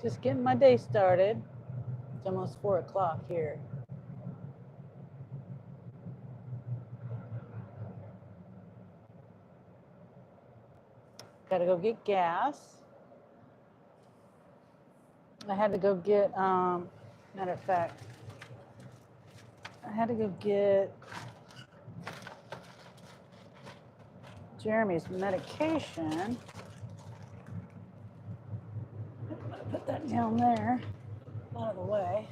Just getting my day started. It's almost 4 o'clock here. Gotta go get gas. I had to go get, matter of fact, I had to go get Jeremy's medication. I'm gonna put that down there, out of the way.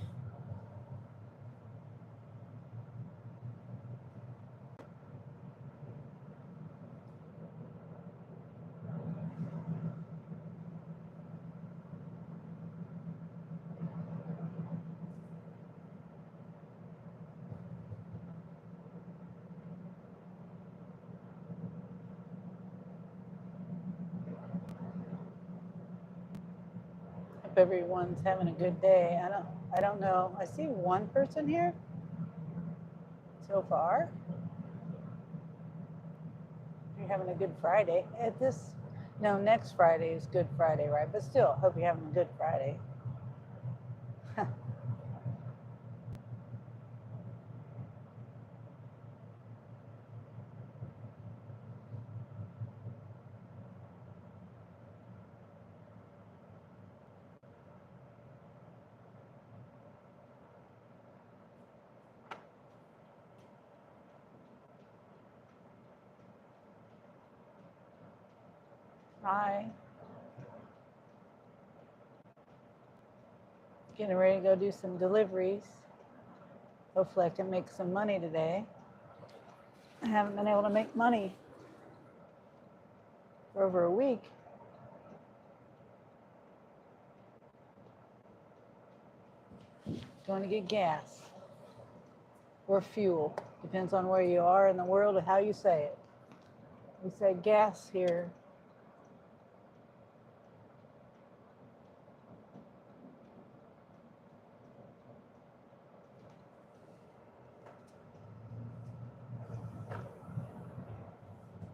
Hope everyone's having a good day. I don't know. I see one person here so far. You're having a good Friday. Next Friday is Good Friday, right? But still, hope you're having a good Friday. Hi. Getting ready to go do some deliveries. Hopefully I can make some money today. I haven't been able to make money for over a week. Going to get gas or fuel. Depends on where you are in the world and how you say it. We say gas here.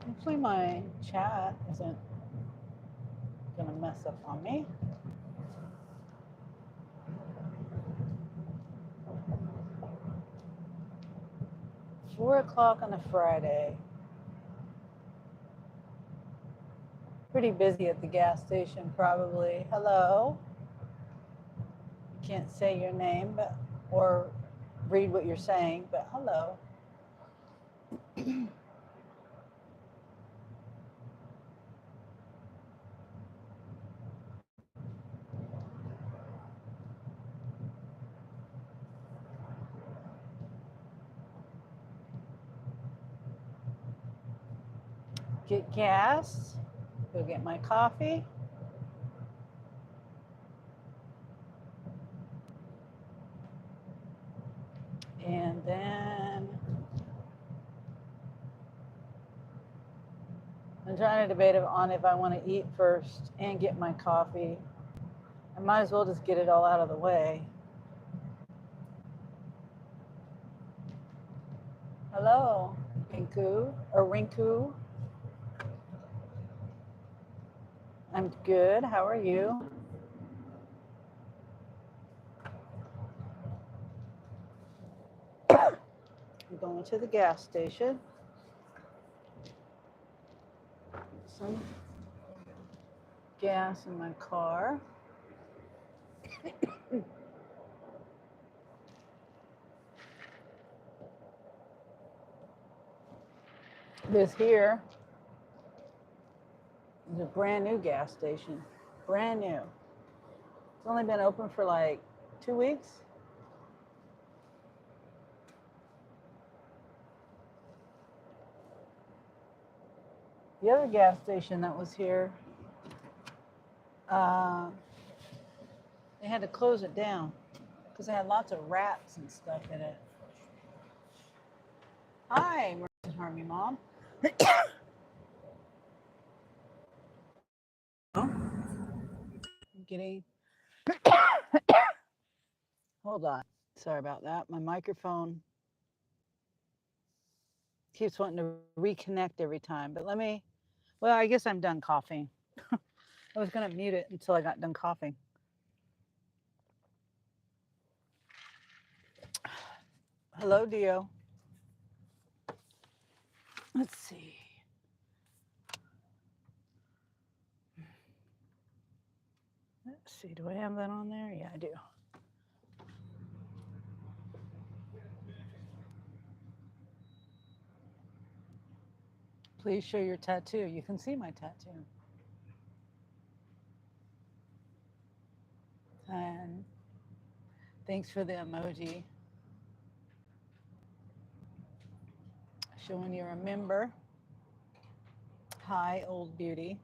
Hopefully my chat isn't gonna mess up on me. Four o'clock on a Friday. Pretty busy at the gas station, probably. Hello. Can't say your name, or read what you're saying, but hello. Get gas. Go get my coffee. And then I'm trying to debate on if I want to eat first and get my coffee. I might as well just get it all out of the way. Hello, Rinku or Rinku. I'm good. How are you? I'm going to the gas station. Some gas in my car. This here is a brand new gas station. Brand new. It's only been open for like 2 weeks. The other gas station that was here, they had to close it down because they had lots of rats and stuff in it. Hi, Marissa Harmy Mom. I'm getting. Hold on. Sorry about that. My microphone keeps wanting to reconnect every time. But I guess I'm done coughing. I was going to mute it until I got done coughing. Hello, Dio. Let's see. Let's see. Do I have that on there? Yeah, I do. Please show your tattoo. You can see my tattoo. And thanks for the emoji. Showing you're a member. Hi, old beauty.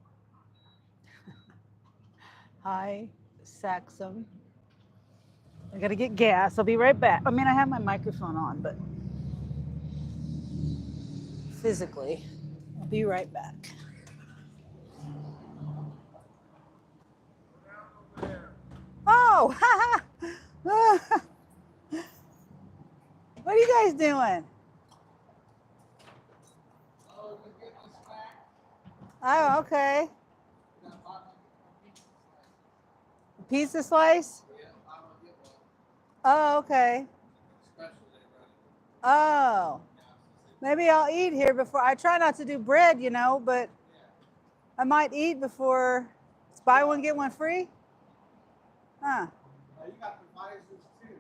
Hi, Saxum. I gotta get gas. I'll be right back. I mean, I have my microphone on, but physically, I'll be right back. Oh, what are you guys doing? Oh, okay. Pizza slice? Oh, okay. Oh, maybe I'll eat here before. I try not to do bread, you know, but I might eat before. It's buy one, get one free? Huh. You got the visors too.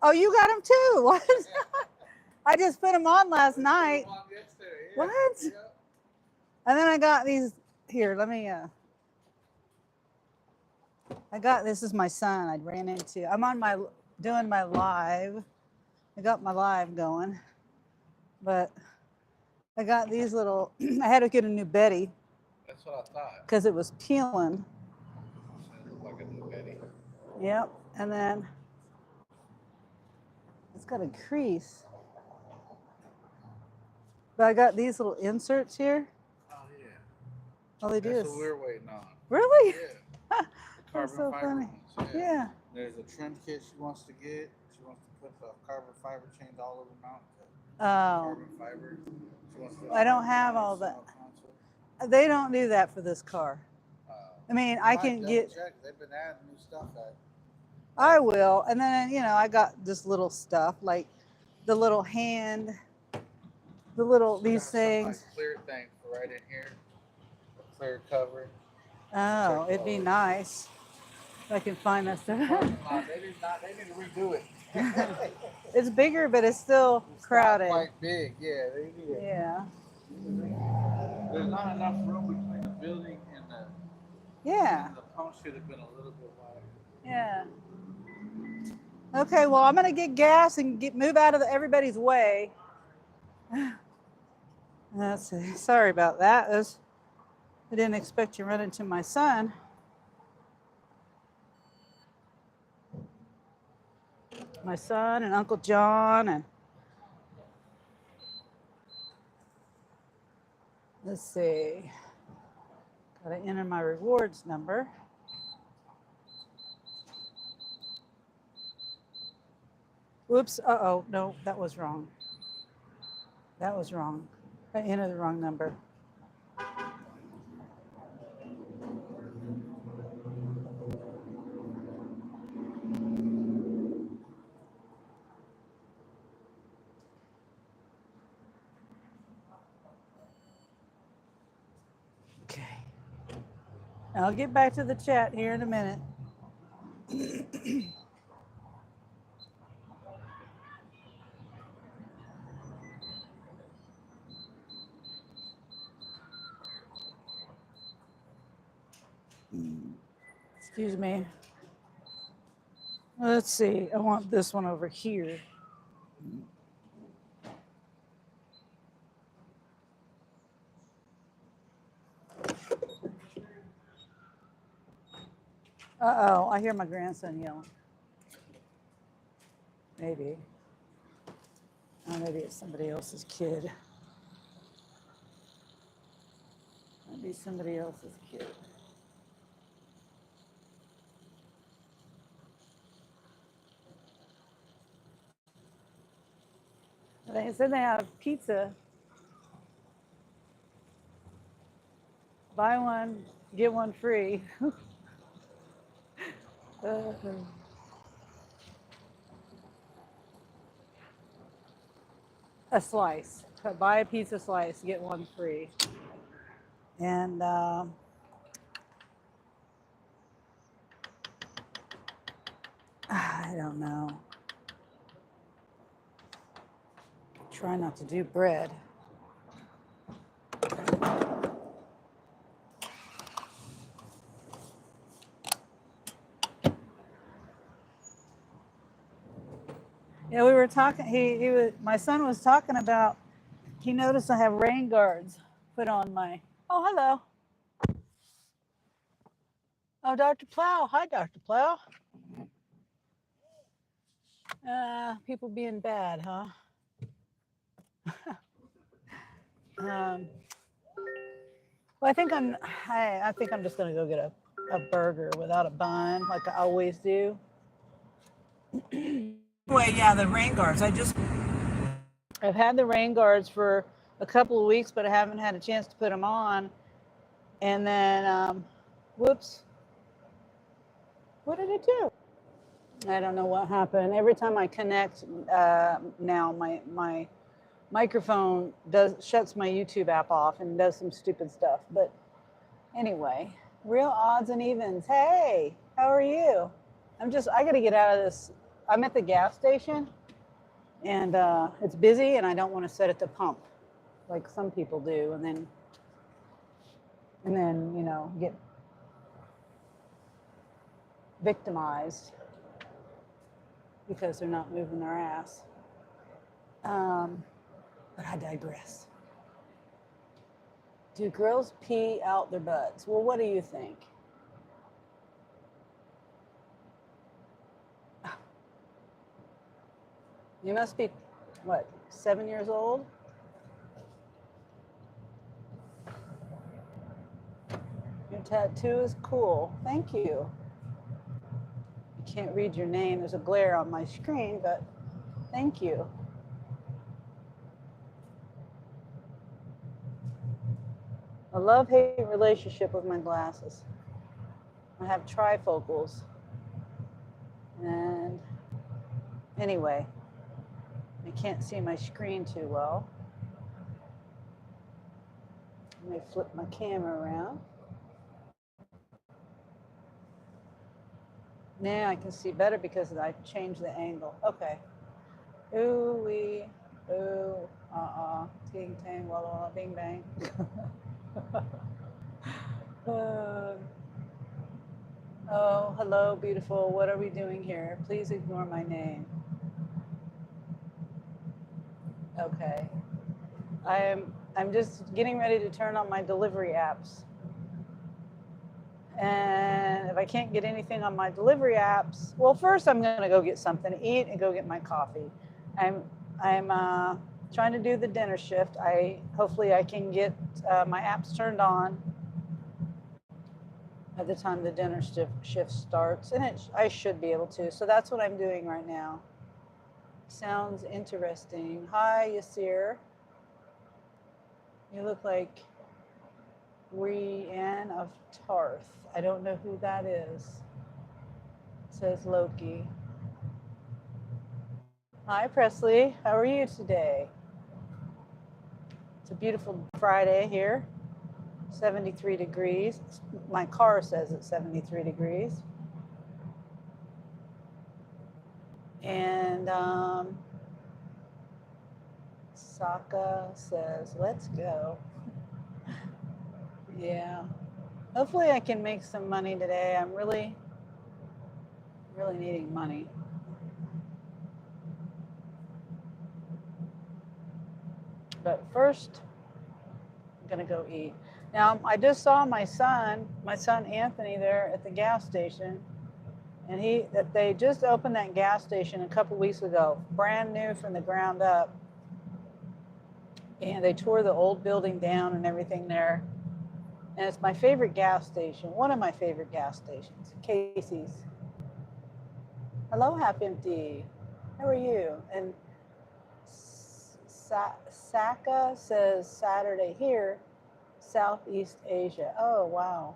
Oh, you got them too? What? I just put them on last night. What? And then I got these. Here, let me. I got, this is my son I ran into. I'm on my, doing my live. I got my live going. But I got these little, I had to get a new Betty. That's what I thought. Because it was peeling. It looked like a new Betty. Yep. And then it's got a crease. But I got these little inserts here. Oh, yeah. All they do That's is. what we're waiting on. Really? Yeah. The That's carbon so fiber funny. ones. Yeah. There's a trim kit she wants to get. She wants to put the carbon fiber chains all over the mount. Carbon fiber. She wants to I don't have all that. They don't do that for this car. I mean, I can get. Check. They've been adding new stuff. I will. And then, you know, I got this little stuff like the little hand, the little, these things. Like clear thing for right in here. A clear cover. Oh, it'd be nice if I can find that stuff. They need to redo it. It's bigger, but it's still crowded. Quite big, yeah. They need it. Yeah. There's not enough room between the building and the. Yeah. And the pump should have been a little bit wider. Yeah. Okay, well, I'm gonna get gas and move out of everybody's way. Let's see. Sorry about that. I didn't expect you to run into my son. My son and Uncle John and let's see. Gotta enter my rewards number. Whoops, uh-oh, no, that was wrong. That was wrong. I entered the wrong number. Okay. I'll get back to the chat here in a minute. Excuse me. Let's see. I want this one over here. Uh-oh, I hear my grandson yelling. Maybe. Oh, maybe it's somebody else's kid. Maybe somebody else's kid. They said they have pizza. Buy one, get one free. a slice. Buy a pizza slice, get one free. And I don't know. Try not to do bread. Yeah, we were talking. He was. My son was talking about. He noticed I have rain guards put on my. Oh, hello. Oh, Dr. Plow. Hi, Dr. Plow. People being bad, huh? Well, I think I think I'm just gonna go get a burger without a bun, like I always do. Anyway, yeah, the rain guards. I've had the rain guards for a couple of weeks, but I haven't had a chance to put them on. And then, whoops, what did it do? I don't know what happened. Every time I connect now, my microphone shuts my YouTube app off and does some stupid stuff. But anyway, real odds and evens. Hey, how are you? I got to get out of this. I'm at the gas station and it's busy and I don't want to sit at the pump like some people do and then get victimized because they're not moving their ass. But I digress. Do girls pee out their butts? Well, what do you think? You must be, what, 7 years old? Your tattoo is cool. Thank you. I can't read your name. There's a glare on my screen, but thank you. A love-hate relationship with my glasses. I have trifocals. And anyway, I can't see my screen too well. Let me flip my camera around. Now I can see better because I changed the angle. Okay. Ooh wee, ooh, ting tang, walla walla, bing bang. Oh, hello, beautiful. What are we doing here? Please ignore my name. Okay. I'm just getting ready to turn on my delivery apps. And if I can't get anything on my delivery apps, well, first I'm going to go get something to eat and go get my coffee. I'm trying to do the dinner shift. Hopefully I can get my apps turned on at the time the dinner shift starts, and I should be able to. So that's what I'm doing right now. Sounds interesting. Hi, Yasir. You look like Brienne of Tarth. I don't know who that is. Says Loki. Hi, Presley. How are you today? It's a beautiful Friday here. 73 degrees. My car says it's 73 degrees. And Saka says, let's go. Yeah. Hopefully I can make some money today. I'm really needing money. But first, I'm gonna go eat. Now, I just saw my son Anthony there at the gas station, and they just opened that gas station a couple weeks ago, brand new from the ground up. And they tore the old building down and everything there. And it's my favorite gas station, one of my favorite gas stations, Casey's. Hello, Half Empty. How are you? And Saka says Saturday here, Southeast Asia. Oh, wow.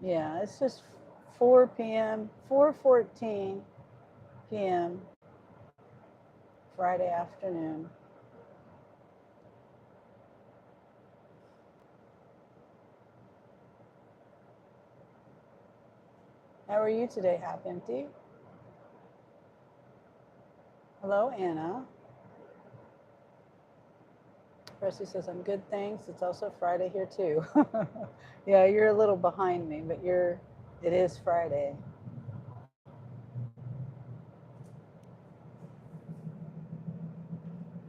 Yeah, it's just 4 p.m., 4:14 p.m. Friday afternoon. How are you today, Half Empty? Hello, Anna. Presley says, I'm good, thanks. It's also Friday here too. Yeah, you're a little behind me, but it is Friday.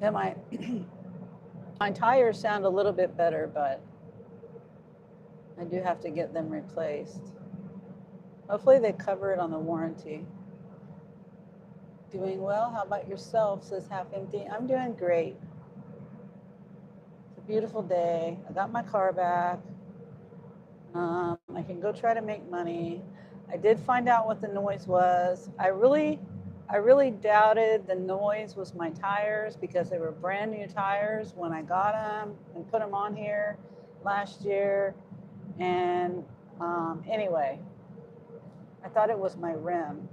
Yeah, my tires sound a little bit better, but I do have to get them replaced. Hopefully they cover it on the warranty. Doing well. How about yourself? Says Half Empty. I'm doing great. It's a beautiful day. I got my car back. I can go try to make money. I did find out what the noise was. I really doubted the noise was my tires because they were brand new tires when I got them and put them on here last year. And anyway, I thought it was my rim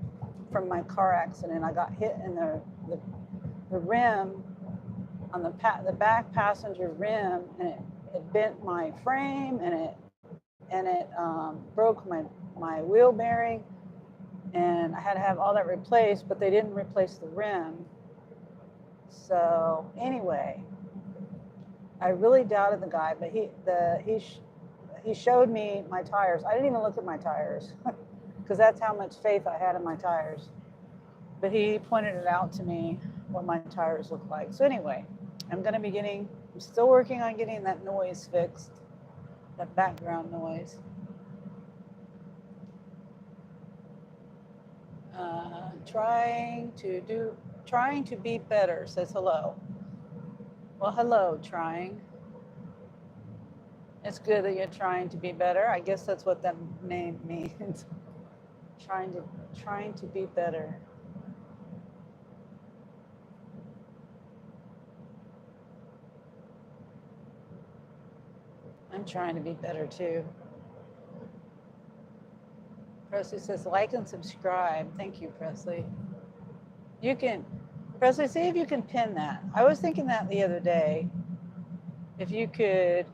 from my car accident. I got hit in the rim on the back passenger rim, and it bent my frame, and it broke my wheel bearing, and I had to have all that replaced, but they didn't replace the rim. So anyway, I really doubted the guy, but he showed me my tires. I didn't even look at my tires because that's how much faith I had in my tires. But he pointed it out to me what my tires look like. So anyway, I'm still working on getting that noise fixed, that background noise. Trying to be better, says hello. Well, hello, trying. It's good that you're trying to be better. I guess that's what that name means. trying to be better. I'm trying to be better too. Presley says, like and subscribe. Thank you, Presley. Presley, see if you can pin that. I was thinking that the other day. If you could,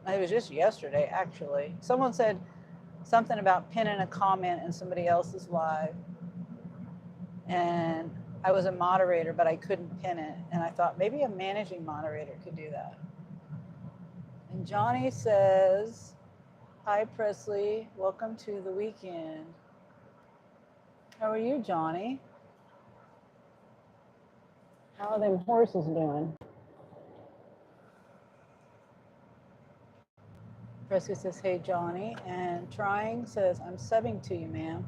it was just yesterday, actually. Someone said something about pinning a comment in somebody else's live. And I was a moderator, but I couldn't pin it. And I thought maybe a managing moderator could do that. And Johnny says, hi, Presley. Welcome to the weekend. How are you, Johnny? How are them horses doing? Presley says, hey, Johnny. And Trying says, I'm subbing to you, ma'am.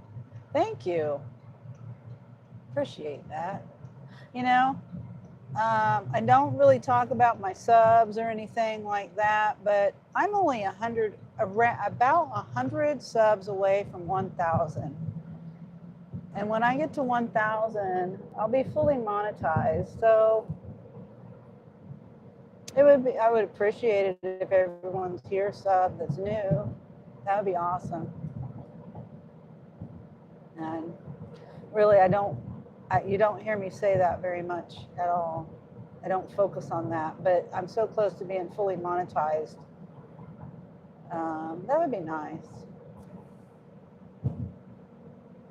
Thank you. Appreciate that. You know, I don't really talk about my subs or anything like that, but I'm only about 100 subs away from 1,000. And when I get to 1,000, I'll be fully monetized. So I would appreciate it if everyone's here sub that's new. That would be awesome. And really, you don't hear me say that very much at all. I don't focus on that, but I'm so close to being fully monetized. That would be nice.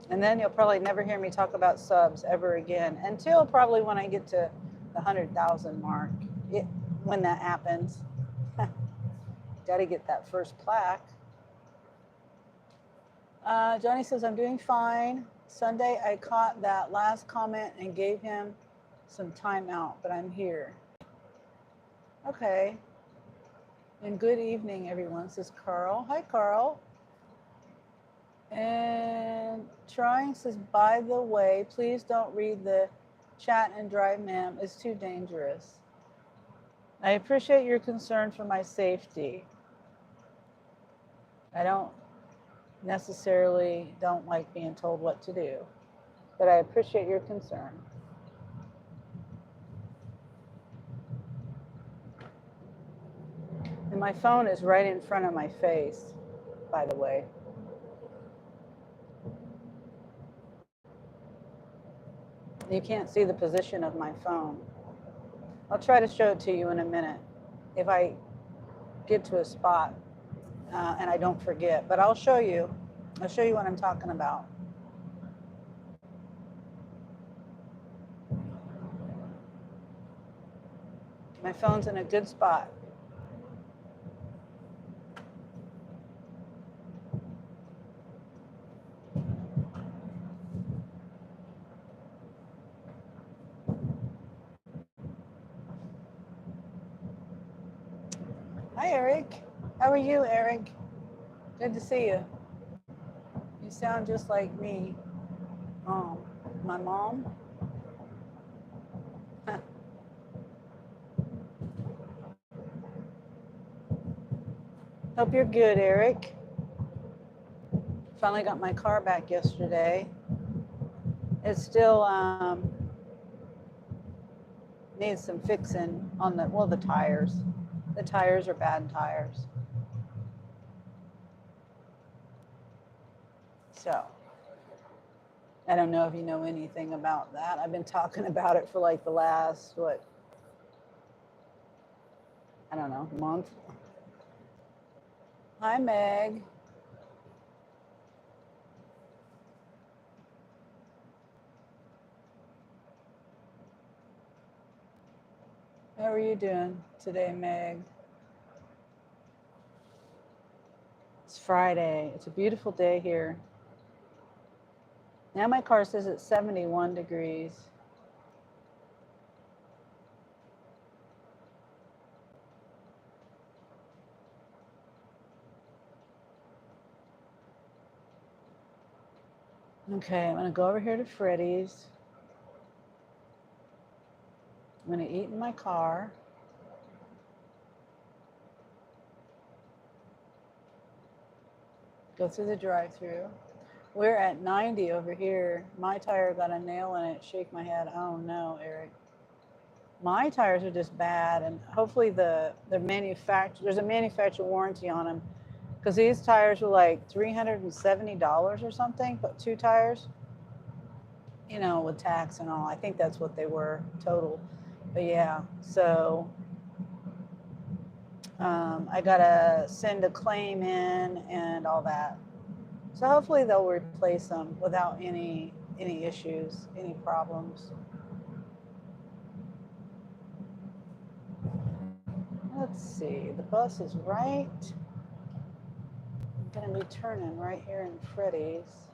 And then you'll probably never hear me talk about subs ever again until probably when I get to the 100,000 mark. When that happens, got to get that first plaque. Johnny says, I'm doing fine. Sunday, I caught that last comment and gave him some time out, but I'm here. Okay. And good evening, everyone, says Carl. Hi, Carl. And Trying says, by the way, please don't read the chat and drive, ma'am. It's too dangerous. I appreciate your concern for my safety. I don't necessarily don't like being told what to do, but I appreciate your concern. And my phone is right in front of my face, by the way. You can't see the position of my phone. I'll try to show it to you in a minute if I get to a spot and I don't forget. But I'll show you. I'll show you what I'm talking about. My phone's in a good spot. Hi, Eric. How are you, Eric? Good to see you. You sound just like me. My mom. Hope you're good, Eric. Finally got my car back yesterday. It still needs some fixing on the tires. The tires are bad tires. So I don't know if you know anything about that. I've been talking about it for like the last, I don't know, month. Hi, Meg. How are you doing today, Meg? It's Friday. It's a beautiful day here. Now my car says it's 71 degrees. Okay, I'm gonna go over here to Freddy's. I'm gonna eat in my car. Go through the drive-through. We're at 90 over here. My tire got a nail in it. Shake my head. Oh no, Eric. My tires are just bad, and hopefully there's a manufacturer warranty on them, because these tires were like $370 or something, but 2 tires, with tax and all. I think that's what they were total. But yeah, so I gotta send a claim in and all that. So hopefully they'll replace them without any issues, any problems. Let's see, the bus is right. I'm gonna be turning right here in Freddy's.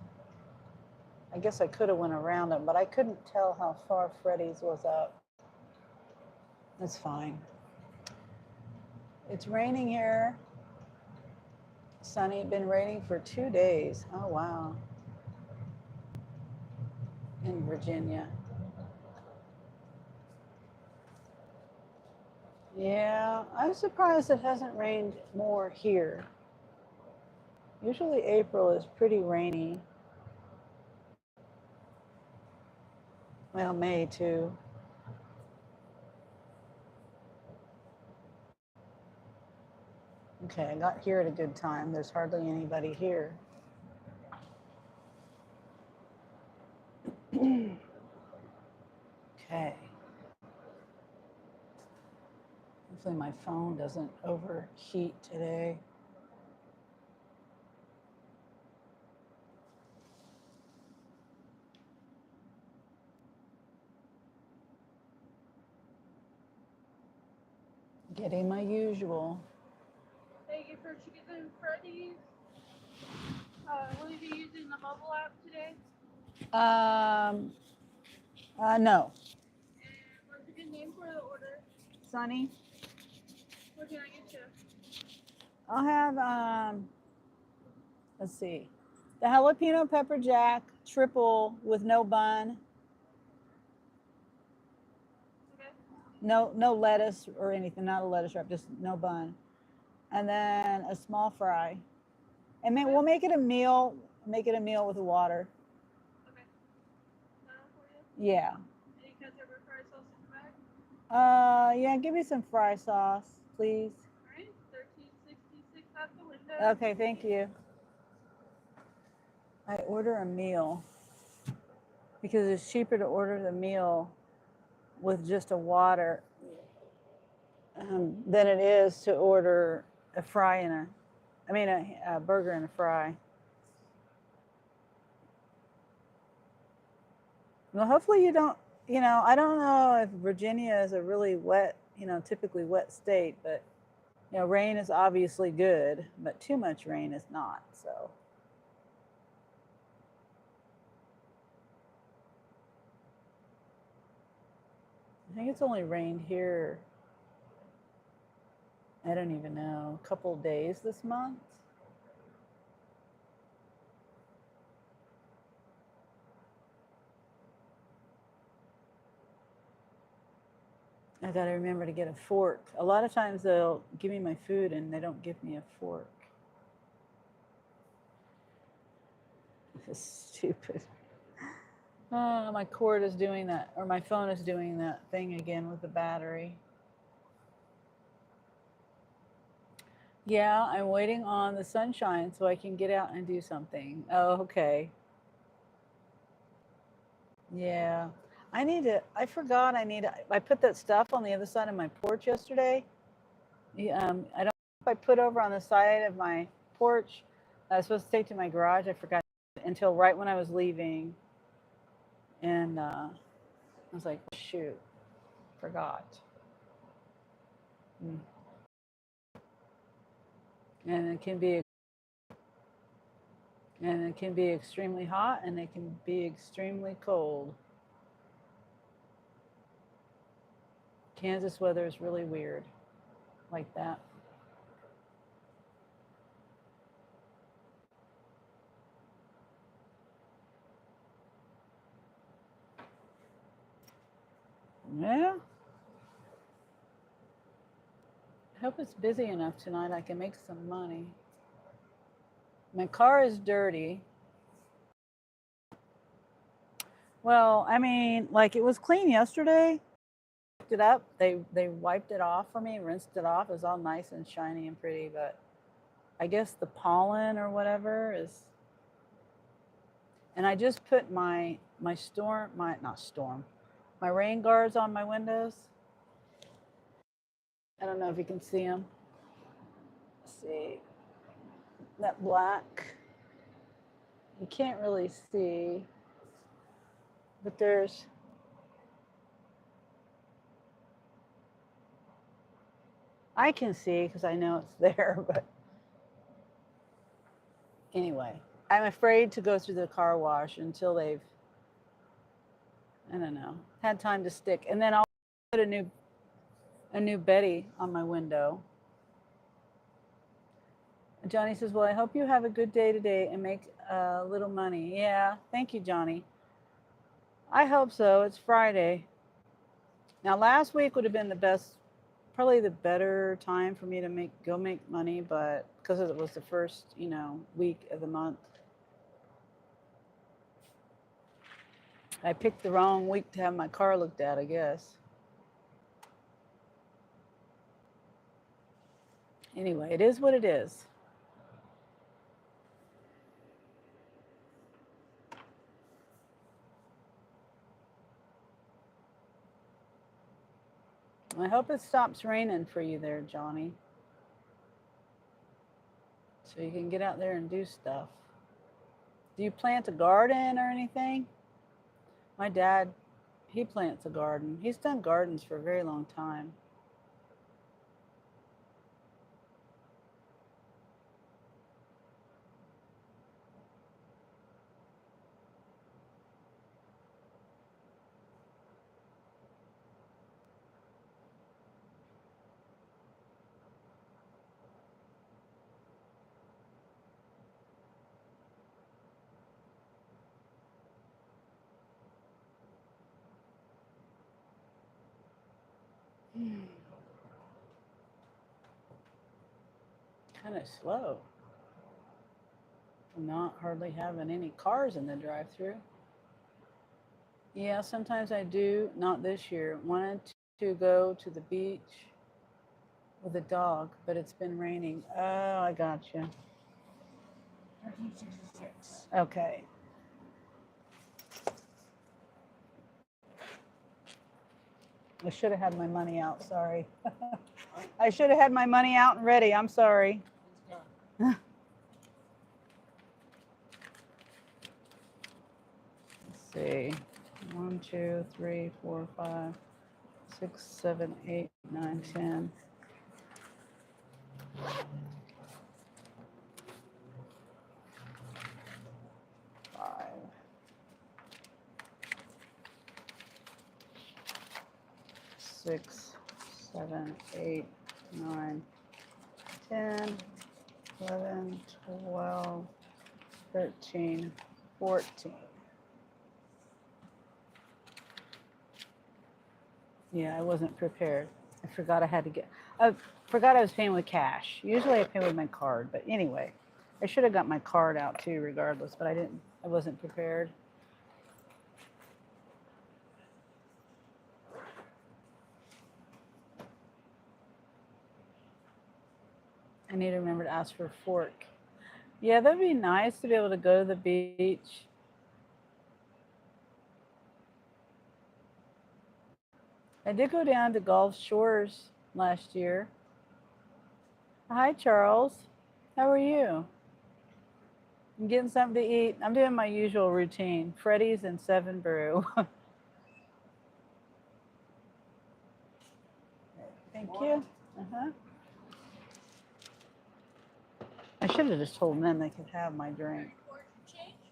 I guess I could have went around them, but I couldn't tell how far Freddy's was up. That's fine. It's raining here. Sunny, been raining for 2 days. Oh wow. In Virginia. Yeah, I'm surprised it hasn't rained more here. Usually April is pretty rainy. Well, May too. Okay, I got here at a good time. There's hardly anybody here. Okay. Hopefully my phone doesn't overheat today. Getting my usual. Thank you for chicken Freddy's. Will you be using the mobile app today? No. And what's a good name for the order? Sunny? What can I get you? I'll have, let's see, the jalapeno pepper jack triple with no bun. Okay. No lettuce or anything, not a lettuce wrap, just no bun. And then a small fry. And we'll make it a meal. Make it a meal with the water. Okay. That for you? Yeah. Any ketchup or fry sauce in the bag? Yeah, give me some fry sauce, please. All right. $13.66 out the window. Okay, thank you. I order a meal. because it's cheaper to order the meal with just a water than it is to order a fry and a burger and a fry. Well, hopefully you don't, I don't know if Virginia is a really wet, typically wet state, but, rain is obviously good, but too much rain is not, so. I think it's only rained here, I don't even know, a couple of days this month. I got to remember to get a fork. A lot of times they'll give me my food and they don't give me a fork. This is stupid. Oh, my cord is doing that, or my phone is doing that thing again with the battery. Yeah, I'm waiting on the sunshine so I can get out and do something. Oh, okay. Yeah. I forgot I put that stuff on the other side of my porch yesterday. I don't know if I put over on the side of my porch. I was supposed to take to my garage. I forgot until right when I was leaving. And I was like, shoot, forgot. And it can be extremely hot and it can be extremely cold. Kansas weather is really weird like that. Yeah. I hope it's busy enough tonight I can make some money. My car is dirty. Well, I mean, like it was clean yesterday. It up. They wiped it off for me, rinsed it off. It was all nice and shiny and pretty, but I guess the pollen or whatever is. And I just put my rain guards on my windows. I don't know if you can see them. Let's see. That black. You can't really see. But I can see because I know it's there, but anyway, I'm afraid to go through the car wash until they've, I don't know, had time to stick. And then I'll put a new Betty on my window. Johnny says, well, I hope you have a good day today and make a little money. Yeah, thank you, Johnny. I hope so. It's Friday. Now, last week would have been probably the better time for me to go make money, but because it was the first, week of the month. I picked the wrong week to have my car looked at, I guess. Anyway, it is what it is. I hope it stops raining for you there, Johnny. So you can get out there and do stuff. Do you plant a garden or anything? My dad, he plants a garden. He's done gardens for a very long time. Kind of slow. Not hardly having any cars in the drive-through. Yeah, sometimes I do. Not this year. Wanted to go to the beach with a dog, but it's been raining. Oh, I gotcha. 1366. Okay. I should have had my money out. Sorry. I should have had my money out and ready. I'm sorry. Let's see. 1, 2, 3, 4, 5, 6, 7, 8, 9, 10. 5. 6, 7, 8, 9, 10, 11, 12, 13, 14. Yeah, I wasn't prepared. I forgot I had to get, I forgot I was paying with cash. Usually I pay with my card, but anyway, I should have got my card out too regardless, but I wasn't prepared. I need to remember to ask for a fork. Yeah, that'd be nice to be able to go to the beach. I did go down to Gulf Shores last year. Hi, Charles. How are you? I'm getting something to eat. I'm doing my usual routine, Freddy's and 7 Brew. Thank you. Uh-huh. I should have just told them they could have my drink.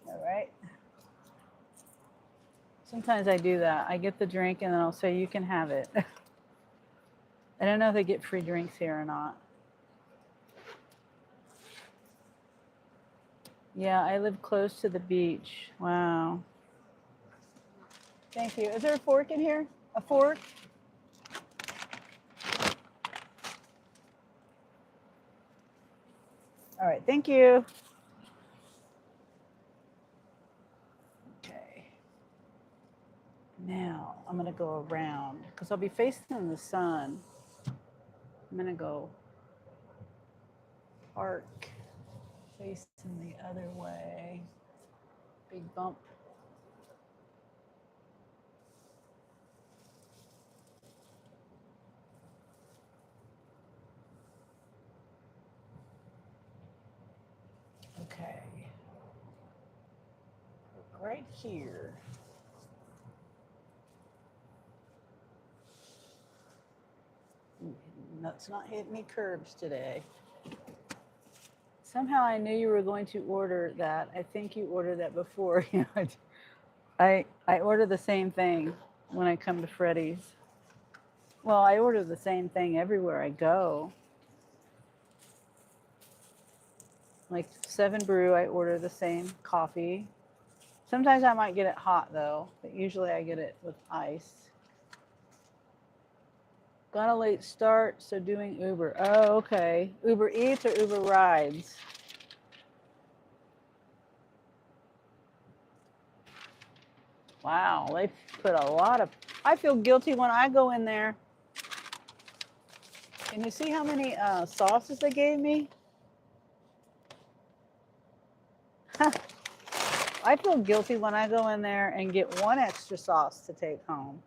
All right. Sometimes I do that. I get the drink and then I'll say, you can have it. I don't know if they get free drinks here or not. Yeah, I live close to the beach. Wow. Thank you. Is there a fork in here? A fork? All right, thank you. Okay. Now I'm gonna go around because I'll be facing the sun. I'm gonna go park facing the other way. Big bump. Okay. Right here. That's not hitting me curbs today. Somehow I knew you were going to order that. I think you ordered that before. I order the same thing when I come to Freddy's. Well, I order the same thing everywhere I go. Like 7 Brew, I order the same coffee. Sometimes I might get it hot though, but usually I get it with ice. Got a late start, so doing Uber. Oh, okay. Uber Eats or Uber Rides? Wow, they put a lot of, I feel guilty when I go in there. Can you see how many sauces they gave me? I feel guilty when I go in there and get 1 extra sauce to take home.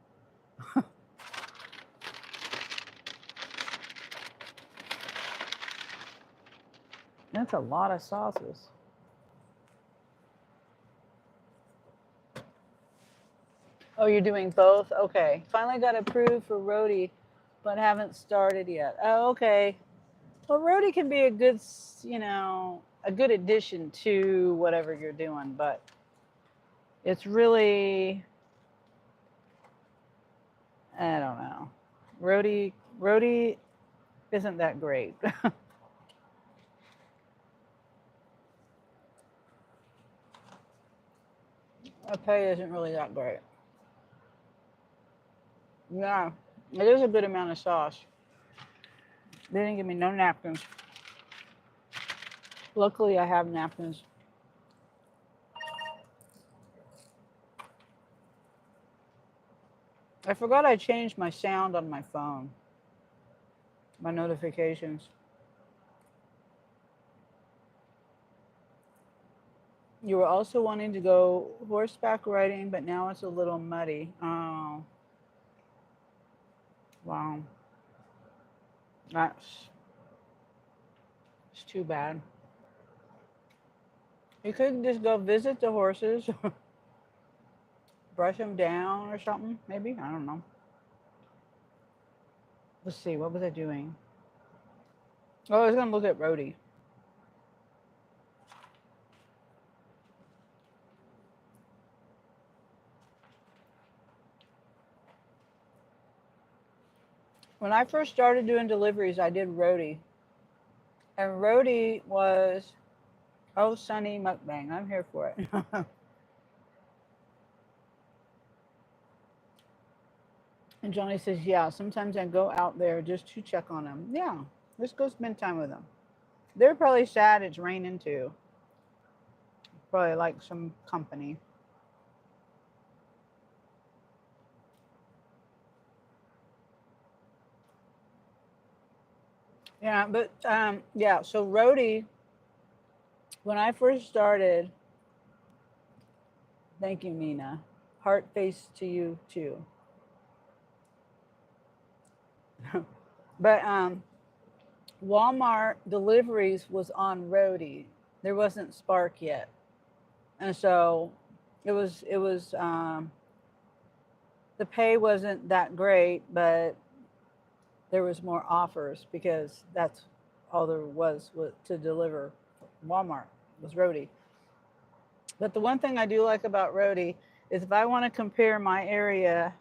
That's a lot of sauces. Oh, you're doing both? Okay. Finally got approved for roadie, but haven't started yet. Oh, okay. Well, roadie can be a good, a good addition to whatever you're doing, but it's really, I don't know. Roadie isn't that great. The pay isn't really that great. Yeah, it is a good amount of sauce. They didn't give me no napkins. Luckily, I have napkins. I forgot I changed my sound on my phone, my notifications. You were also wanting to go horseback riding, but now it's a little muddy. Oh. Wow. That's it's too bad. You could just go visit the horses, brush them down or something, maybe. I don't know. Let's see, what was I doing? Oh, I was gonna look at Rhodey. When I first started doing deliveries, I did Rhodey. And Rhodey was, oh, Sunny Mukbang. I'm here for it. And Johnny says, yeah, sometimes I go out there just to check on them. Yeah, just go spend time with them. They're probably sad it's raining too. Probably like some company. Yeah, but yeah, so Rhodey, when I first started, thank you, Nina. Heart face to you too. But Walmart deliveries was on Rhodey. There wasn't Spark yet. And so it was the pay wasn't that great, but there was more offers because that's all there was to deliver. Walmart was Rhodey. But the one thing I do like about Rhodey is if I want to compare my area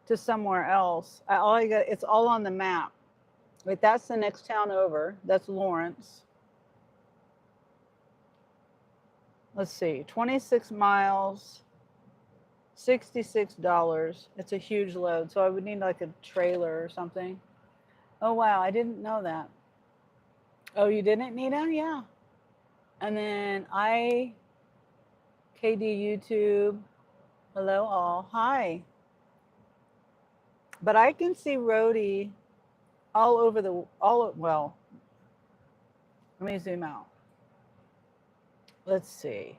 to somewhere else, it's all on the map. Like that's the next town over. That's Lawrence. Let's see, 26 miles, $66. It's a huge load, so I would need like a trailer or something. Oh wow, I didn't know that. Oh, you didn't, Nita? Yeah. And then KD YouTube. Hello all. Hi. But I can see Rhodey all over well, let me zoom out. Let's see.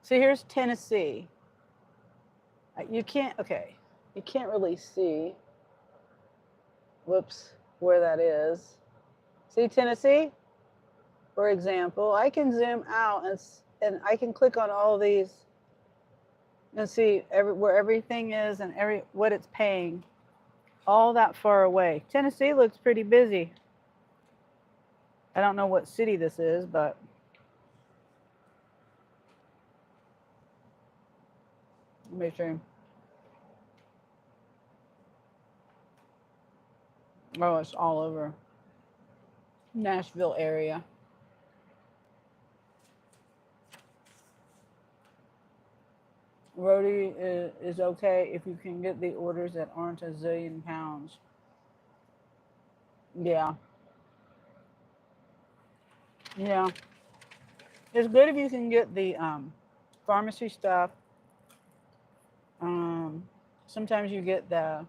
So here's Tennessee. You can't really see, whoops, where that is. See Tennessee? For example, I can zoom out and I can click on all these and see where everything is and what it's paying. All that far away. Tennessee looks pretty busy. I don't know what city this is, but let me see. Oh, it's all over Nashville area. Rhodey is okay if you can get the orders that aren't a zillion pounds. Yeah. Yeah. It's good if you can get the pharmacy stuff. Sometimes you get the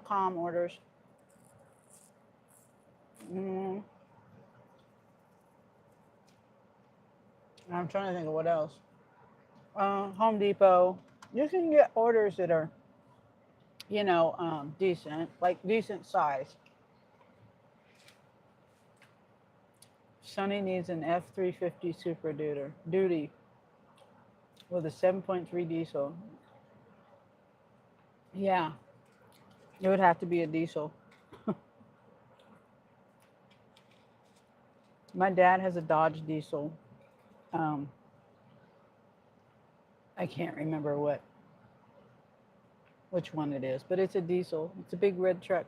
.com orders. Mm, I'm trying to think of what else. Home Depot. You can get orders that are, decent, like decent size. Sonny needs an F350 Super Duty with a 7.3 diesel. Yeah, it would have to be a diesel. My dad has a Dodge diesel. I can't remember which one it is, but it's a diesel. It's a big red truck.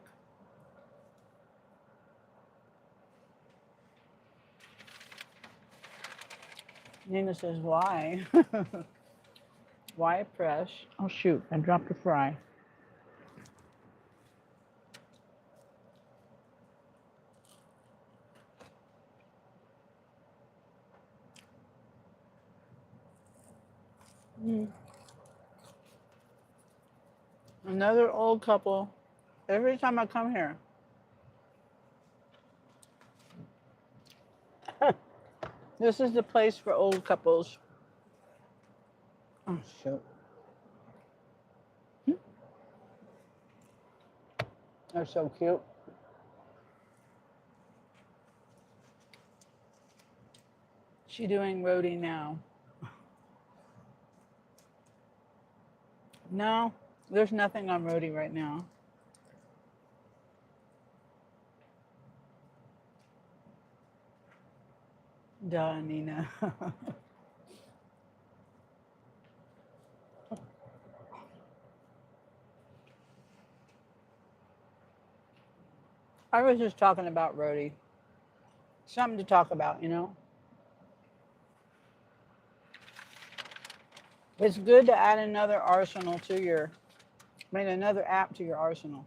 Nina says, why? Why press? Oh, shoot, I dropped a fry. Another old couple. Every time I come here. This is the place for old couples. Oh, shoot. They're so cute. She doing roadie now? No, there's nothing on roadie right now. Duh, Nina. I was just talking about roadie. Something to talk about, you know? It's good to add another arsenal to your, another app to your arsenal.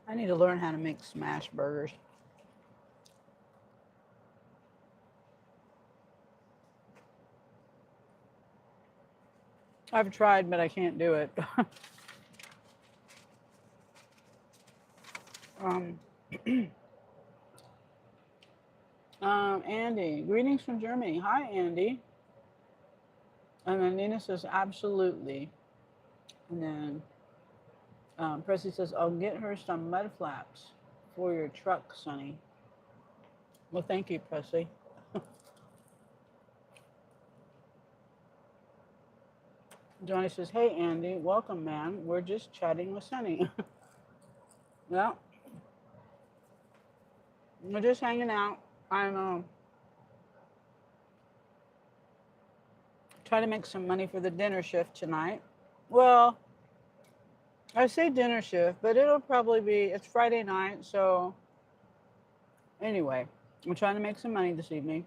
I need to learn how to make smash burgers. I've tried, but I can't do it. um, Andy, greetings from Germany. Hi, Andy. And then Nina says, absolutely. And then Presley says, I'll get her some mud flaps for your truck, Sonny. Well, thank you, Presley. Johnny says, hey, Andy, welcome, man. We're just chatting with Sonny. Well, we're just hanging out. I'm trying to make some money for the dinner shift tonight. Well, I say dinner shift, but it'll probably be, it's Friday night, so anyway, I'm trying to make some money this evening.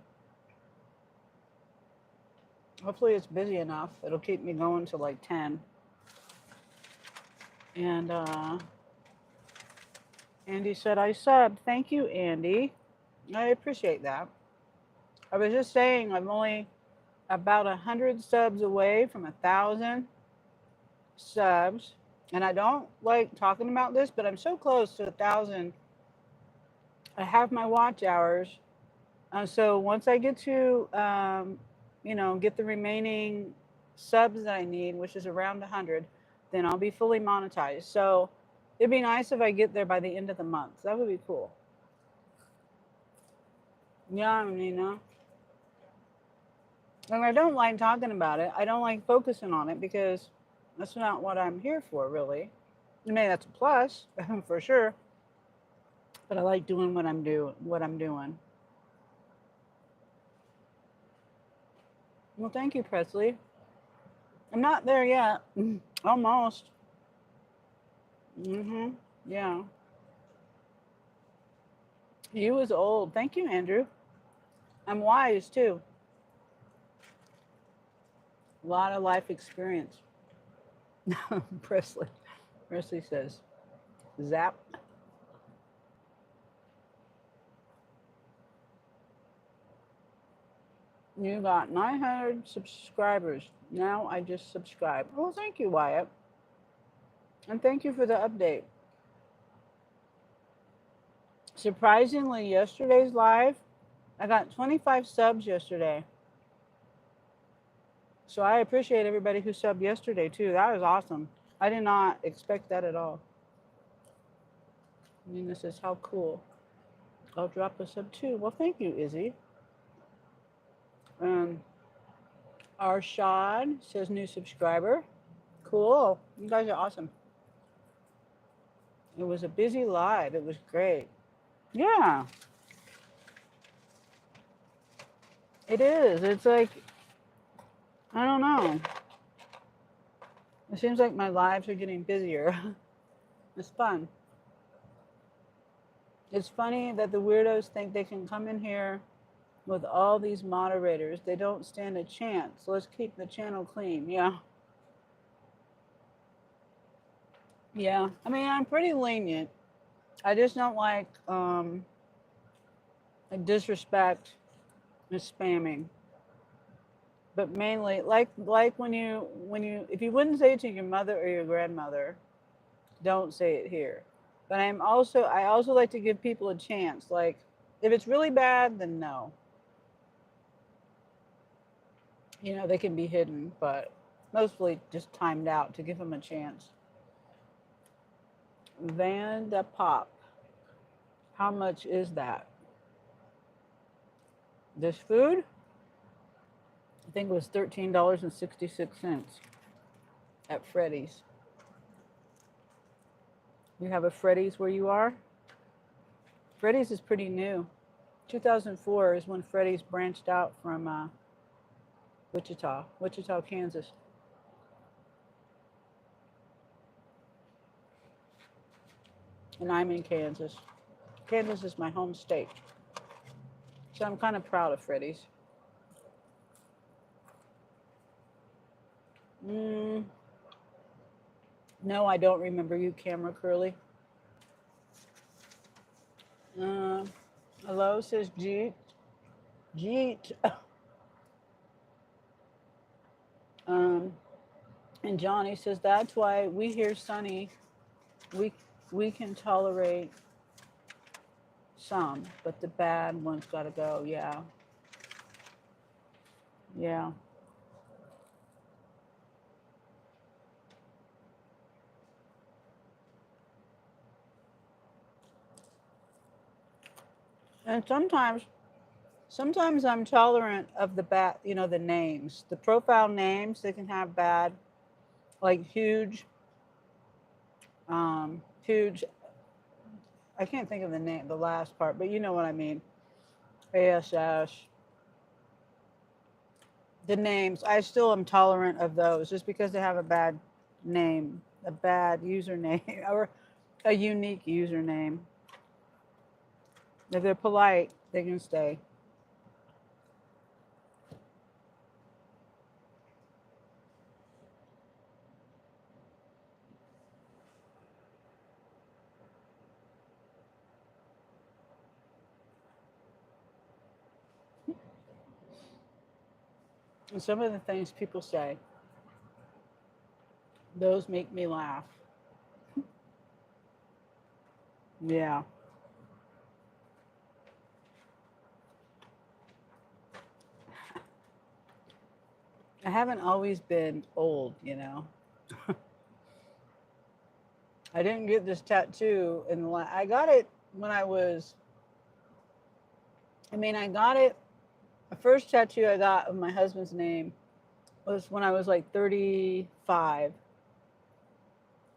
Hopefully it's busy enough. It'll keep me going till like 10. And Andy said, I subbed. Thank you, Andy. I appreciate that. I was just saying, I'm only about 100 subs away from 1,000 subs. And I don't like talking about this, but I'm so close to 1,000. I have my watch hours. So once I get to, get the remaining subs that I need, which is around 100, then I'll be fully monetized. So it'd be nice if I get there by the end of the month. That would be cool. Yeah, Nina. And I don't like talking about it. I don't like focusing on it because that's not what I'm here for, really. I mean, that's a plus for sure. But I like doing what I'm doing. Well, thank you, Presley. I'm not there yet. Almost. Yeah. You was old. Thank you, Andrew. I'm wise too. A lot of life experience. Presley. Presley says, zap. You got 900 subscribers. Now I just subscribed. Well, thank you, Wyatt. And thank you for the update. Surprisingly, yesterday's live, I got 25 subs yesterday. So I appreciate everybody who subbed yesterday too. That was awesome. I did not expect that at all. I mean, this is how cool. I'll drop a sub too. Well, thank you, Izzy. Arshad says new subscriber. Cool. You guys are awesome. It was a busy live. It was great. Yeah. It is. It's like, I don't know. It seems like my lives are getting busier. It's fun. It's funny that the weirdos think they can come in here with all these moderators. They don't stand a chance. Let's keep the channel clean. Yeah. Yeah. I mean, I'm pretty lenient. I just don't like disrespect and spamming. but mainly like when you if you wouldn't say it to your mother or your grandmother, don't say it here. But I also like to give people a chance. Like if it's really bad, then no. They can be hidden, but mostly just timed out to give them a chance. Vanda Pop. How much is that? This food? I think it was $13.66 at Freddy's. You have a Freddy's where you are? Freddy's is pretty new. 2004 is when Freddy's branched out from Wichita, Kansas. And I'm in Kansas. Kansas is my home state. So I'm kind of proud of Freddy's. No, I don't remember you, Camera Curly. Hello, says Jeet. Jeet. And Johnny says that's why we here, Sunny, we we can tolerate some, but the bad ones gotta go. Yeah, yeah. And sometimes I'm tolerant of the bad, the names, the profile names. They can have bad, like huge. I can't think of the name, the last part, but you know what I mean. ASS. The names, I still am tolerant of those, just because they have a bad name, a bad username, or a unique username. If they're polite, they can stay. And some of the things people say, those make me laugh. Yeah. I haven't always been old. I didn't get this tattoo I got it when I got it. The first tattoo I got of my husband's name was when I was like 35.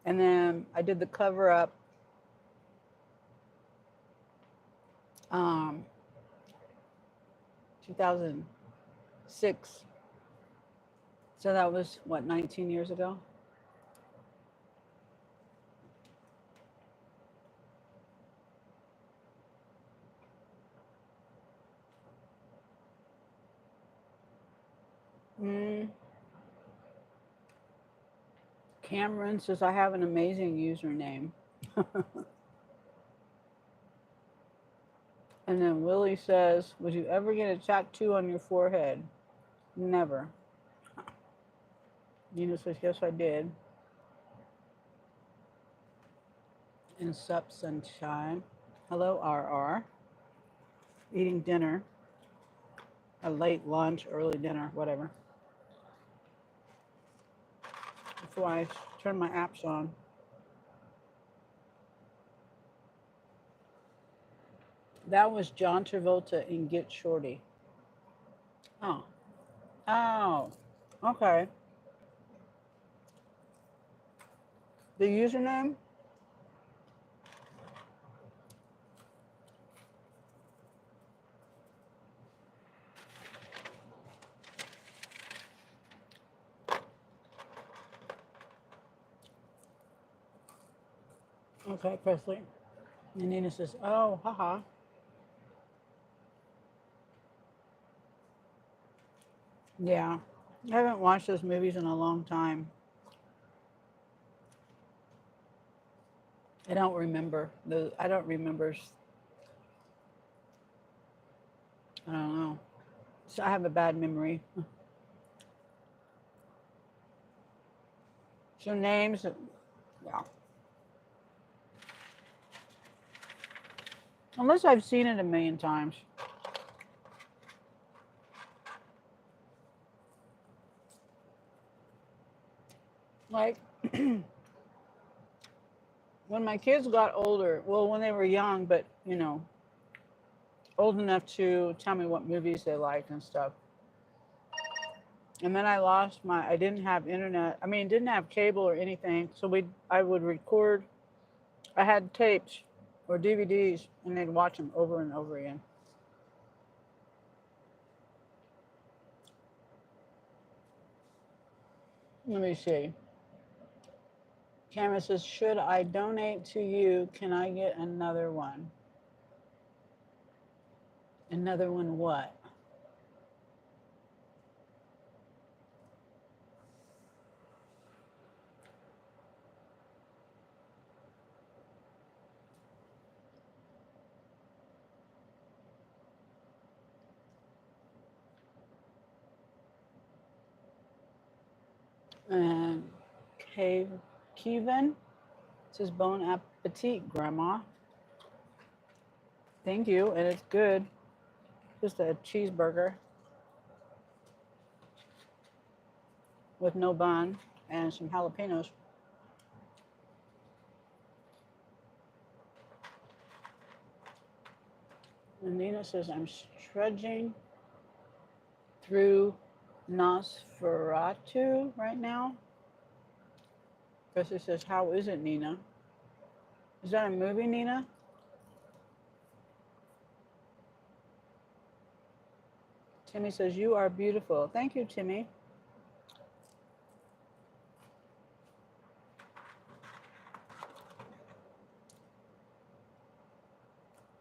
And then I did the cover up 2006. So that was what, 19 years ago? Mm. Cameron says I have an amazing username. And then Willie says, would you ever get a tattoo on your forehead? Never. Nina says, yes, I did. And sup, sunshine. Hello, RR. Eating dinner. A late lunch, early dinner, whatever. Before I turn my apps on. That was John Travolta in Get Shorty. Oh. Oh. Okay. The username? Okay, Presley. And Nina says, oh, haha. Yeah. I haven't watched those movies in a long time. I don't remember. I don't remember. I don't know. So I have a bad memory. So names, yeah. Unless I've seen it a million times. Like, when my kids got older, well, when they were young, but, you know, old enough to tell me what movies they liked and stuff. And then I didn't have internet. I mean, didn't have cable or anything. So I would record, I had tapes or DVDs and they'd watch them over and over again. Let me see. Cameron says, should I donate to you? Can I get another one? Another one what? And Kevin says, bon appetit, Grandma. Thank you, and it's good. Just a cheeseburger with no bun and some jalapenos. And Nina says, I'm trudging through Nosferatu right now. Bessie says, how is it, Nina? Is that a movie, Nina? Timmy says, you are beautiful. Thank you, Timmy.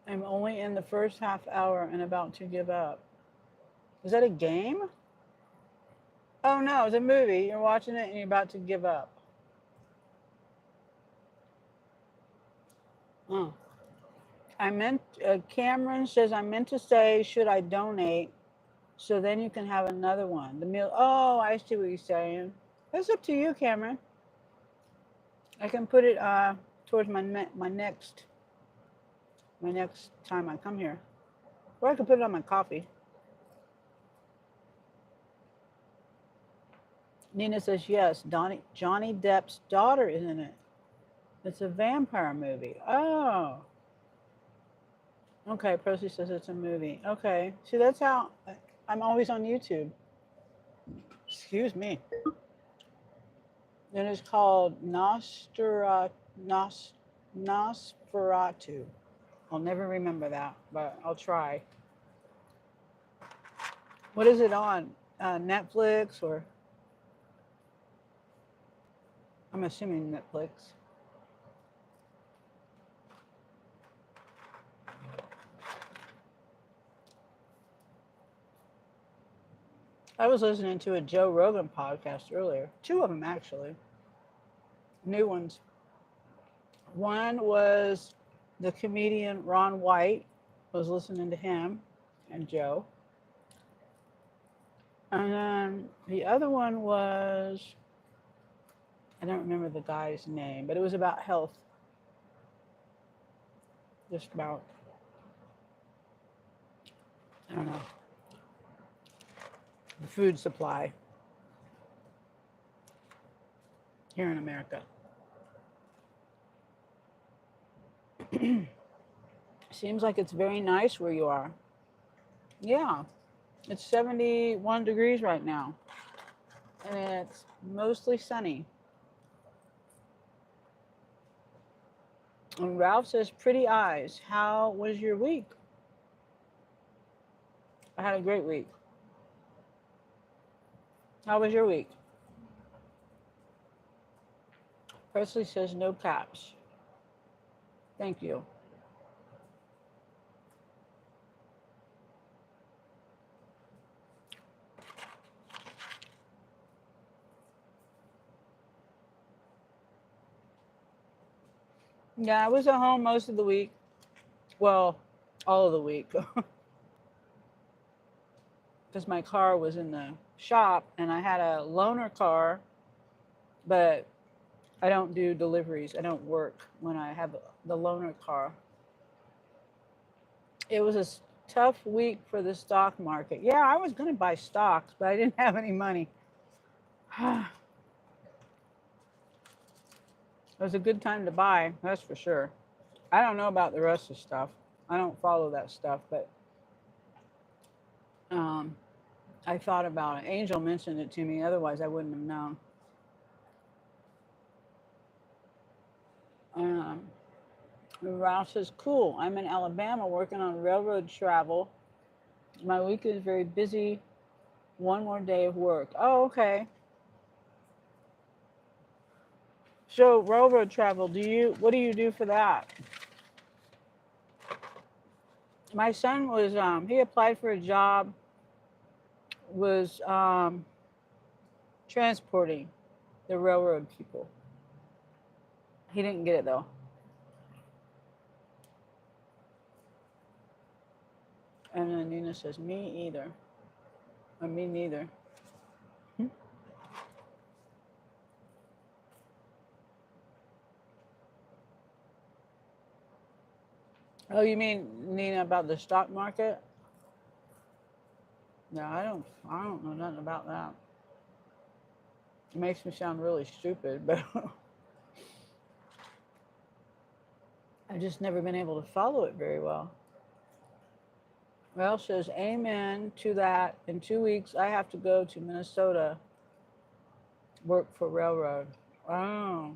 I'm only in the first half hour and about to give up. Is that a game? Oh no, it's a movie. You're watching it and you're about to give up. Oh. Cameron says, I meant to say, should I donate? So then you can have another one. The meal. Oh, I see what you're saying. That's up to you, Cameron. I can put it towards my next time I come here, or I could put it on my coffee. Nina says yes. Johnny Depp's daughter is in it. It's a vampire movie. Oh. Okay. Procy says it's a movie. Okay. See, that's how I'm always on YouTube. Excuse me. It is called Nosferatu. I'll never remember that, but I'll try. What is it on? Netflix or? I'm assuming Netflix. I was listening to a Joe Rogan podcast earlier. 2 of them, actually. New ones. One was the comedian Ron White. I was listening to him and Joe. And then the other one was, I don't remember the guy's name, but it was about health. Just about, I don't know, the food supply here in America. Seems like it's very nice where you are. Yeah, it's 71 degrees right now, and it's mostly sunny. And Ralph says, pretty eyes. How was your week? I had a great week. How was your week? Presley says, no caps. Thank you. Yeah, I was at home most of the week. Well, all of the week. Because my car was in the shop and I had a loaner car, but I don't do deliveries. I don't work when I have the loaner car. It was a tough week for the stock market. Yeah, I was going to buy stocks, but I didn't have any money. It was a good time to buy, that's for sure. I don't know about the rest of the stuff. I don't follow that stuff, but um, I thought about it. Angel mentioned it to me, otherwise I wouldn't have known. Um, Ralph says, cool. I'm in Alabama working on railroad travel. My week is very busy. One more day of work. Oh, okay. So railroad travel, what do you do for that? My son was he applied for a job, was transporting the railroad people. He didn't get it though. And then Nina says, me either. Or me neither. Oh, you mean Nina about the stock market? No, I don't know nothing about that. It makes me sound really stupid, but I've just never been able to follow it very well. Well, says amen to that. In 2 weeks, I have to go to Minnesota, work for railroad. Oh.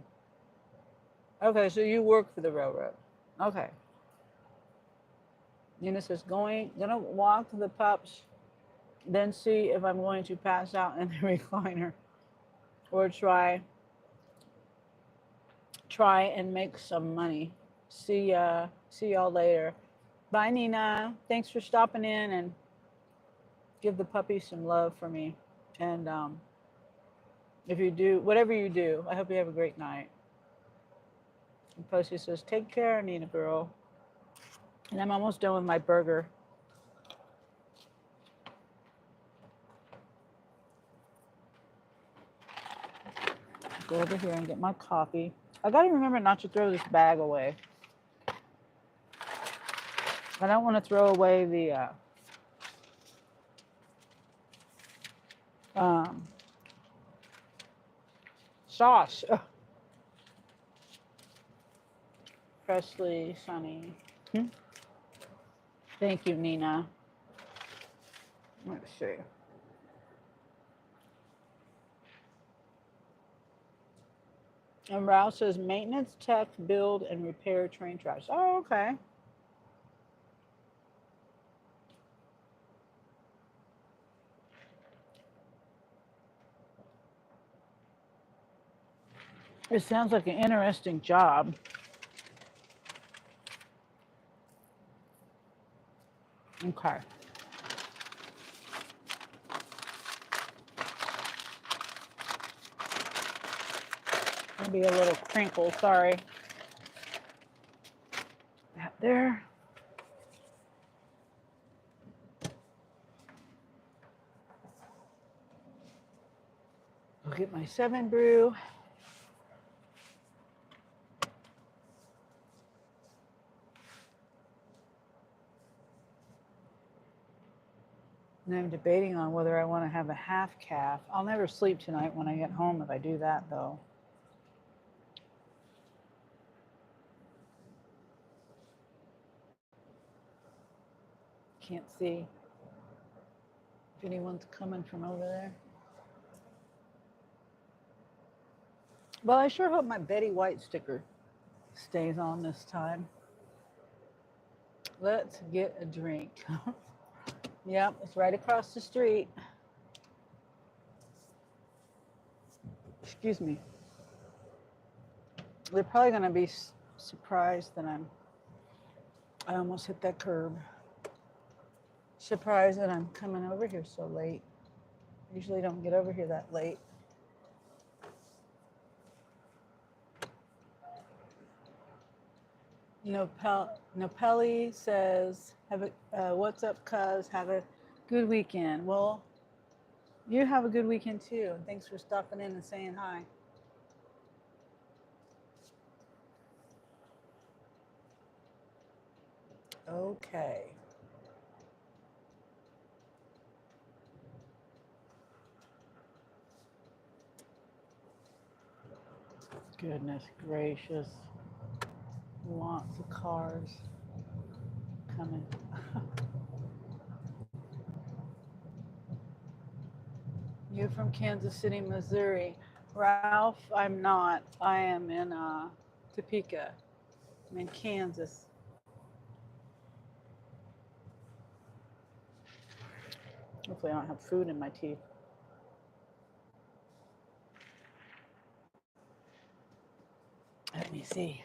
Okay, so you work for the railroad. Okay. Nina says, gonna walk the pups, then see if I'm going to pass out in the recliner or try and make some money. See y'all later. Bye, Nina. Thanks for stopping in and give the puppy some love for me. And if you do, whatever you do, I hope you have a great night. And Posty says, take care, Nina girl. And I'm almost done with my burger. Go over here and get my coffee. I gotta remember not to throw this bag away. I don't want to throw away the sauce. Presley, Sunny. Thank you, Nina. Let's see. And Rouse says maintenance tech, build and repair train tracks. Oh, okay. It sounds like an interesting job. Okay. Maybe a little crinkle, sorry. That there. I'll get my 7 brew. And I'm debating on whether I want to have a half calf. I'll never sleep tonight when I get home if I do that, though. Can't see if anyone's coming from over there. Well, I sure hope my Betty White sticker stays on this time. Let's get a drink. Yep, it's right across the street. Excuse me. They're probably going to be surprised that I almost hit that curb. Surprised that I'm coming over here so late. Usually don't get over here that late. Nopelli says, what's up, cuz? Have a good weekend. Well, you have a good weekend too. And thanks for stopping in and saying hi. Okay. Goodness gracious. Lots of cars coming. You're from Kansas City, Missouri. Ralph, I'm not. I am in Topeka. I'm in Kansas. Hopefully I don't have food in my teeth. Let me see.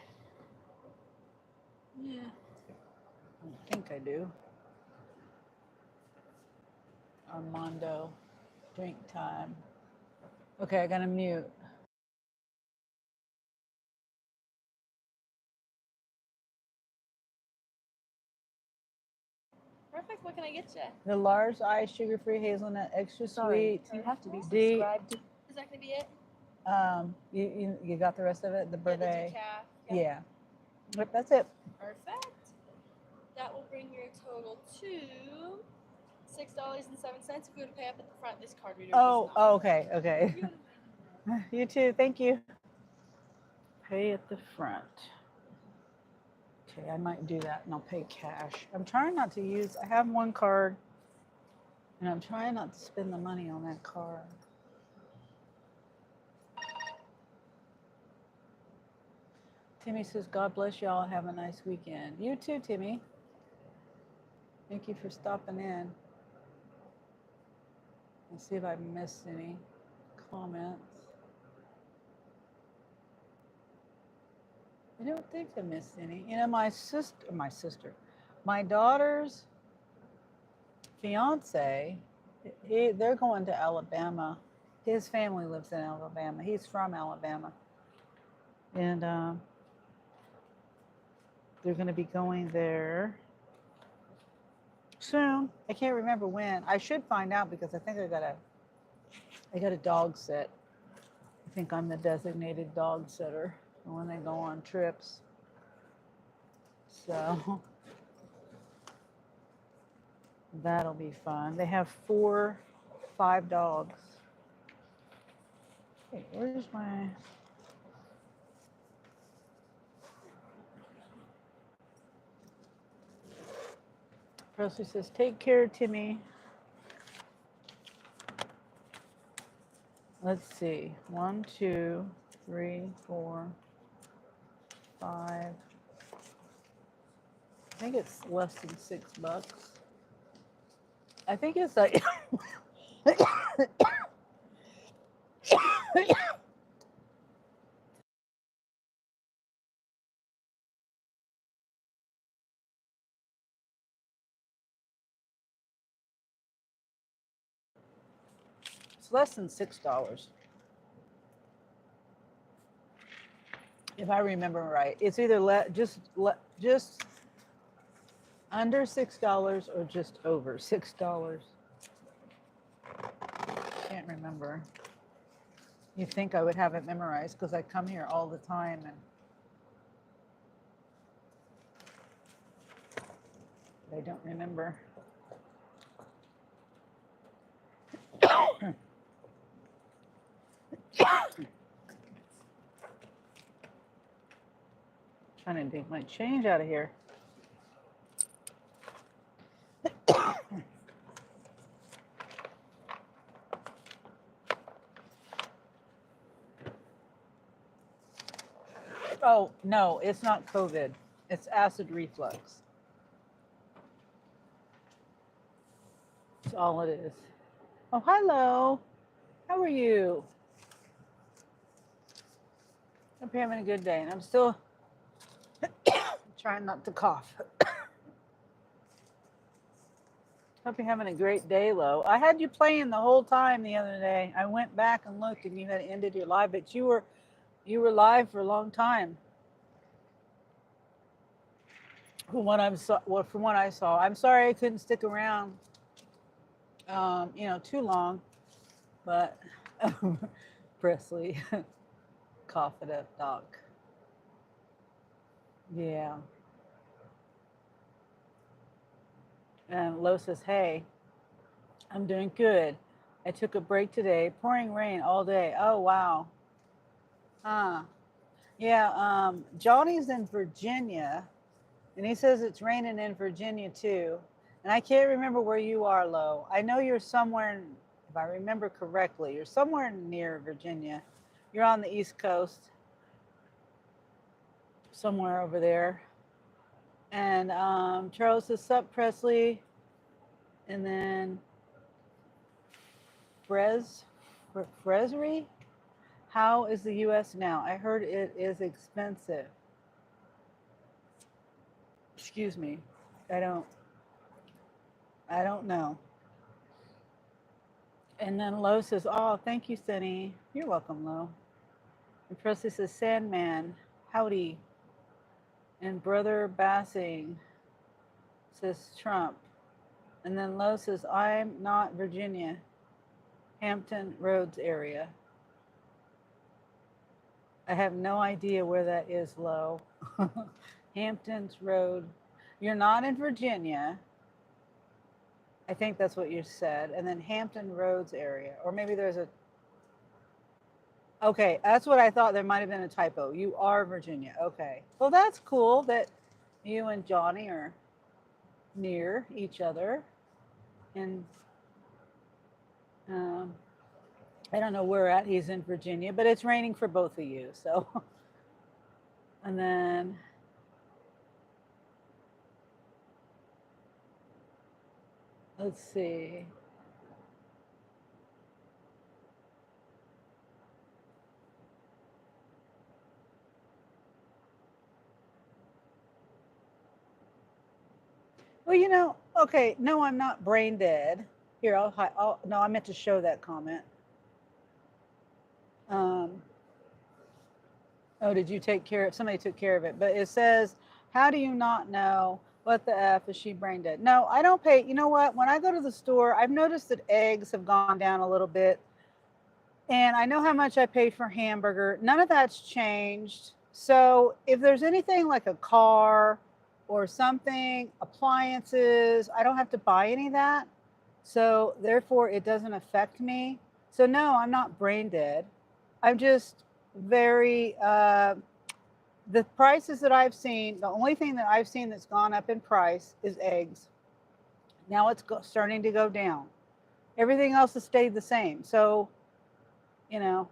Yeah, I think I do. Armando, drink time. Okay, I gotta mute. Perfect. What can I get you? The large ice, sugar-free hazelnut, extra sweet. You have to be D- subscribed. Is that gonna be it? You got the rest of it? The Yeah, the birthday? decaf. Yeah. Yep, that's it. Perfect. That will bring your total to $6.07. If you would pay up at the front, this card reader. Oh, okay, okay. You too. Thank you. Pay at the front. Okay, I might do that and I'll pay cash. I'm trying not to use, I have one card and I'm trying not to spend the money on that card. Timmy says, God bless y'all. Have a nice weekend. You too, Timmy. Thank you for stopping in. Let's see if I missed any comments. I don't think I missed any. You know, my daughter's fiance, they're going to Alabama. His family lives in Alabama. He's from Alabama. And they're going to be going there soon. I can't remember when. I should find out because I think I got a dog sit. I think I'm the designated dog sitter when they go on trips. So that'll be fun. They have 5 dogs. Hey, where's my... Presley says, take care, Timmy. Let's see. 1, 2, 3, 4, 5. I think it's less than $6. I think it's like it's less than $6. If I remember right. It's either just under $6 or just over $6. Can't remember. You think I would have it memorized because I come here all the time and I don't remember. Trying to dig my change out of here. Oh, no, it's not COVID. It's acid reflux. That's all it is. Oh, hello. How are you? Hope you're having a good day. And I'm still trying not to cough. Hope you're having a great day, Lo. I had you playing the whole time the other day. I went back and looked and you had ended your live, but you were live for a long time. From what I saw. I'm sorry I couldn't stick around too long, but Presley, cough it up, Doc. Yeah. And Lo says, hey, I'm doing good. I took a break today. Pouring rain all day. Oh, wow. Huh. Yeah, Johnny's in Virginia, and he says it's raining in Virginia too. And I can't remember where you are, Lo. I know you're somewhere, if I remember correctly, you're somewhere near Virginia. You're on the East Coast, somewhere over there. And Charles says, Sup, Presley. And then Fresry. How is the US now? I heard it is expensive. Excuse me. I don't know. And then Lo says, oh, thank you, Sunny. You're welcome, Lo. And Presley says, Sandman, howdy. And Brother Bassing says, Trump. And then Lo says, I'm not Virginia, Hampton Roads area. I have no idea where that is, Lo. Hamptons Road. You're not in Virginia. I think that's what you said. And then Hampton Roads area. Or maybe there's a. Okay, that's what I thought. There might have been a typo. You are Virginia. Okay. Well, that's cool that you and Johnny are near each other. And I don't know where at he's in Virginia, but it's raining for both of you. So, and then let's see. Well, okay, no, I'm not brain dead. Here, no, I meant to show that comment. Oh, did you take care of, somebody took care of it, but it says, how do you not know what the F is she brain dead? No, I don't pay, you know what, when I go to the store, I've noticed that eggs have gone down a little bit, and I know how much I pay for hamburger. None of that's changed. So if there's anything like a car or something, appliances, I don't have to buy any of that. So therefore, it doesn't affect me. So no, I'm not brain dead. I'm just very, the prices that I've seen, the only thing that I've seen that's gone up in price is eggs. Now it's starting to go down. Everything else has stayed the same. So,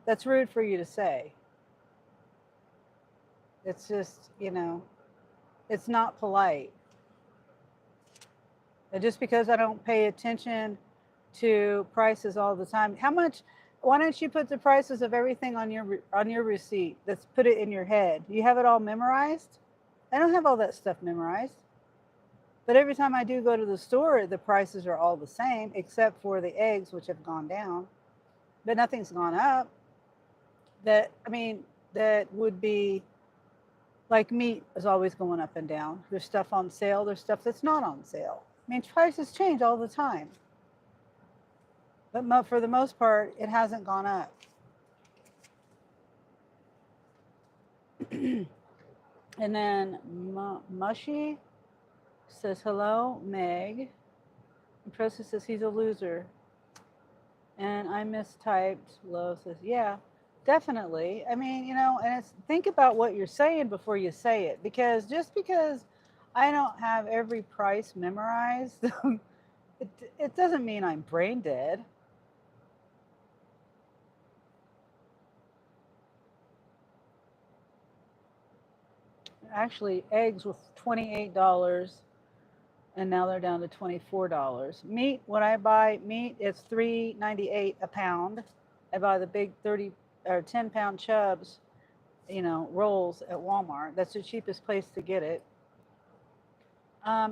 that's rude for you to say. It's just, it's not polite. And just because I don't pay attention to prices all the time, why don't you put the prices of everything on your receipt? Let's put it in your head. You have it all memorized? I don't have all that stuff memorized. But every time I do go to the store, the prices are all the same, except for the eggs, which have gone down. But nothing's gone up. That would be like meat is always going up and down. There's stuff on sale, there's stuff that's not on sale. Prices change all the time. But for the most part, it hasn't gone up. And then Mushy says, hello, Meg. And Presley says, he's a loser. And I mistyped. Lo says, yeah, definitely. And it's think about what you're saying before you say it. Because just because I don't have every price memorized, it doesn't mean I'm brain dead. Actually, eggs were $28, and now they're down to $24. Meat, when I buy meat, it's $3.98 a pound. I buy the big 30 or 10-pound chubs, rolls at Walmart. That's the cheapest place to get it.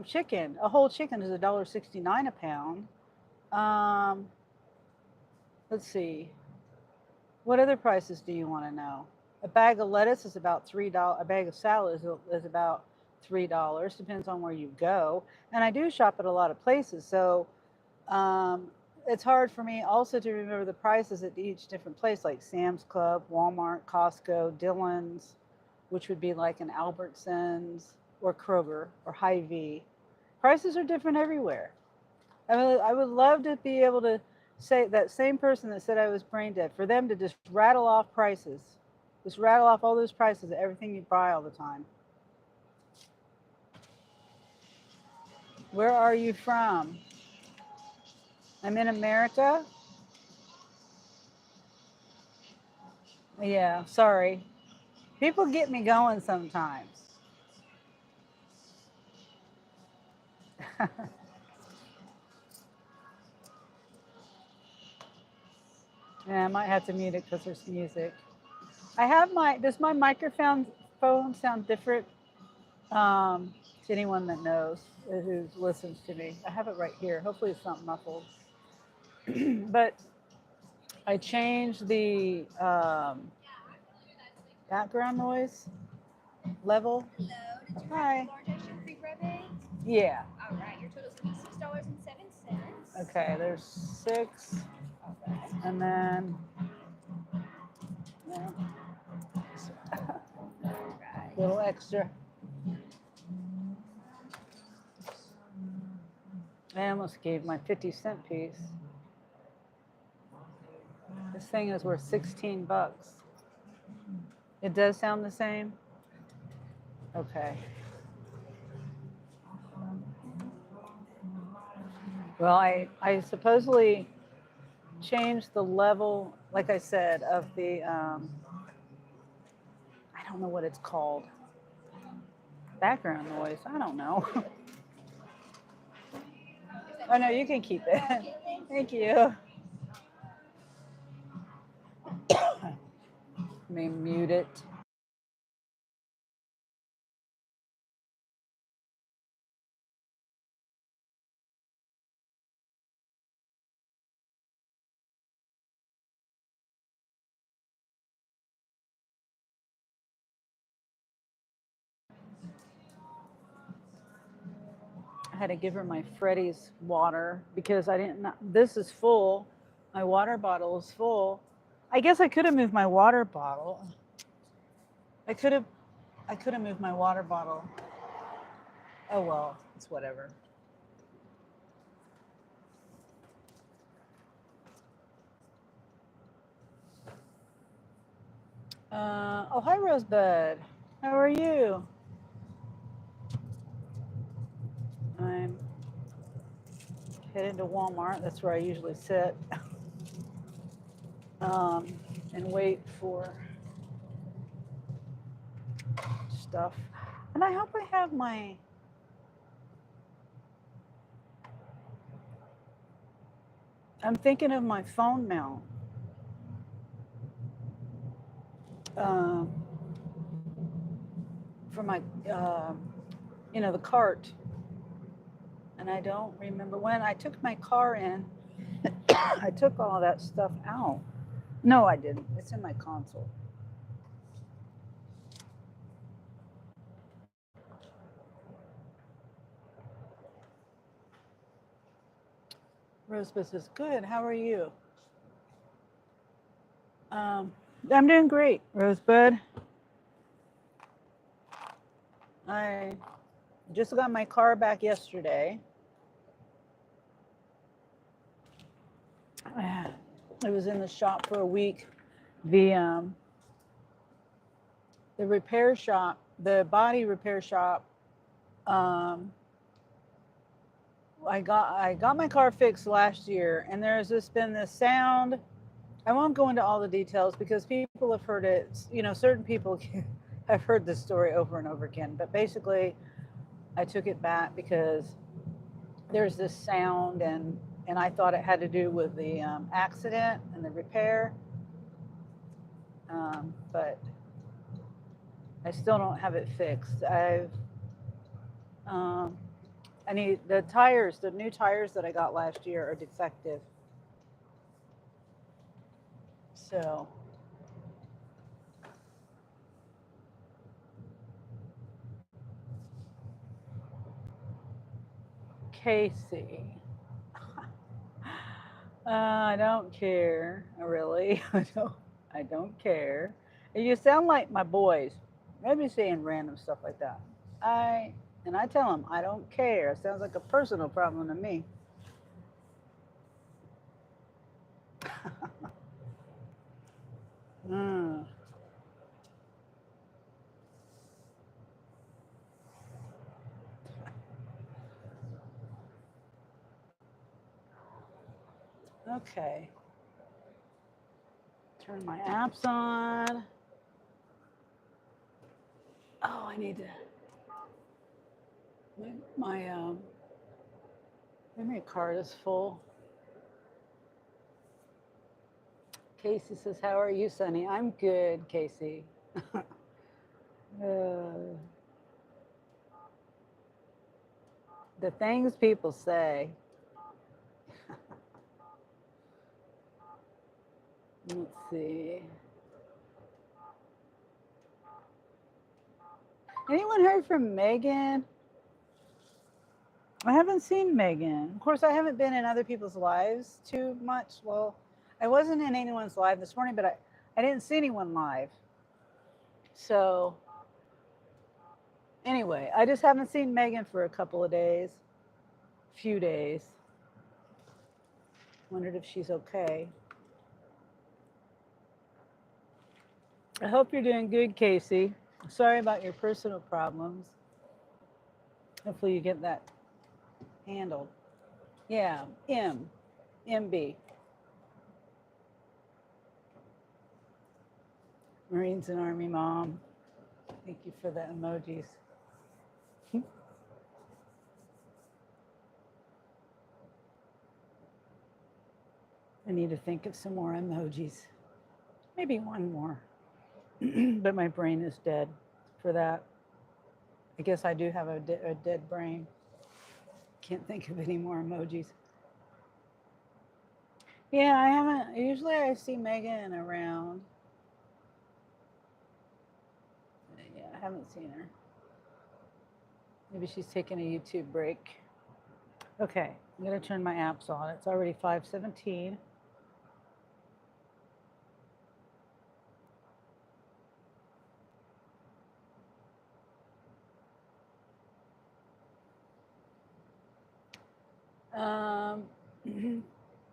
Chicken, a whole chicken is $1.69 a pound. Let's see. What other prices do you want to know? A bag of lettuce is about $3. A bag of salad is about $3. Depends on where you go. And I do shop at a lot of places, so it's hard for me also to remember the prices at each different place, like Sam's Club, Walmart, Costco, Dillon's, which would be like an Albertsons or Kroger or Hy-Vee. Prices are different everywhere. I would love to be able to say that same person that said I was brain dead, for them to just rattle off prices, just rattle off all those prices of everything you buy all the time. Where are you from? I'm in America. Yeah, sorry. People get me going sometimes. Yeah, I might have to mute it because there's music. I have does my microphone sound different to anyone that knows, who listens to me? I have it right here. Hopefully it's not muffled. But I changed the background noise level. Hello, did you Hi. want the large extra free rebate? Yeah. All right, your total's gonna be $6.07. Okay, there's 6. All right. And then yeah, All right. little extra. I almost gave my 50-cent piece. This thing is worth 16 bucks. It does sound the same? Okay. Well, I supposedly changed the level, like I said, of the, I don't know what it's called. Background noise, I don't know. Oh no, you can keep it. Thank you. Let me mute it. I had to give her my Freddy's water because I didn't. This is full. My water bottle is full. I guess I could have moved my water bottle. I could have moved my water bottle. Oh well, it's whatever. Oh, hi, Rosebud. How are you? I'm headed to Walmart. That's where I usually sit and wait for stuff. And I hope I have my. I'm thinking of my phone mount. For my, the cart. And I don't remember when I took my car in. I took all that stuff out. No, I didn't. It's in my console. Rosebud says, good. How are you? I'm doing great, Rosebud. I just got my car back yesterday. It was in the shop for a week. The repair shop, the body repair shop, I got my car fixed last year, and there's just been this sound. I won't go into all the details because people have heard it. Certain people have heard this story over and over again. But basically, I took it back because there's this sound, and I thought it had to do with the accident and the repair. But I still don't have it fixed. I need the tires. The new tires that I got last year are defective. So Casey, I don't care. Really, I don't care. You sound like my boys. Maybe saying random stuff like that. And I tell them, I don't care. Sounds like a personal problem to me. Mm. Okay. Turn my apps on. Oh, I need to. My card is full. Casey says, "How are you, Sonny?" I'm good, Casey. The things people say. Let's see. Anyone heard from Megan? I haven't seen Megan. Of course, I haven't been in other people's lives too much. Well, I wasn't in anyone's live this morning, but I didn't see anyone live. So anyway, I just haven't seen Megan for a couple of days, few days. Wondered if she's okay. I hope you're doing good, Casey. Sorry about your personal problems. Hopefully you get that handled. Yeah, MB. Marines and Army Mom. Thank you for the emojis. I need to think of some more emojis. Maybe one more. But my brain is dead for that. I guess I do have a dead brain. Can't think of any more emojis. Yeah, I haven't. Usually I see Megan around. Yeah, I haven't seen her. Maybe she's taking a YouTube break. Okay, I'm going to turn my apps on. It's already 5:17.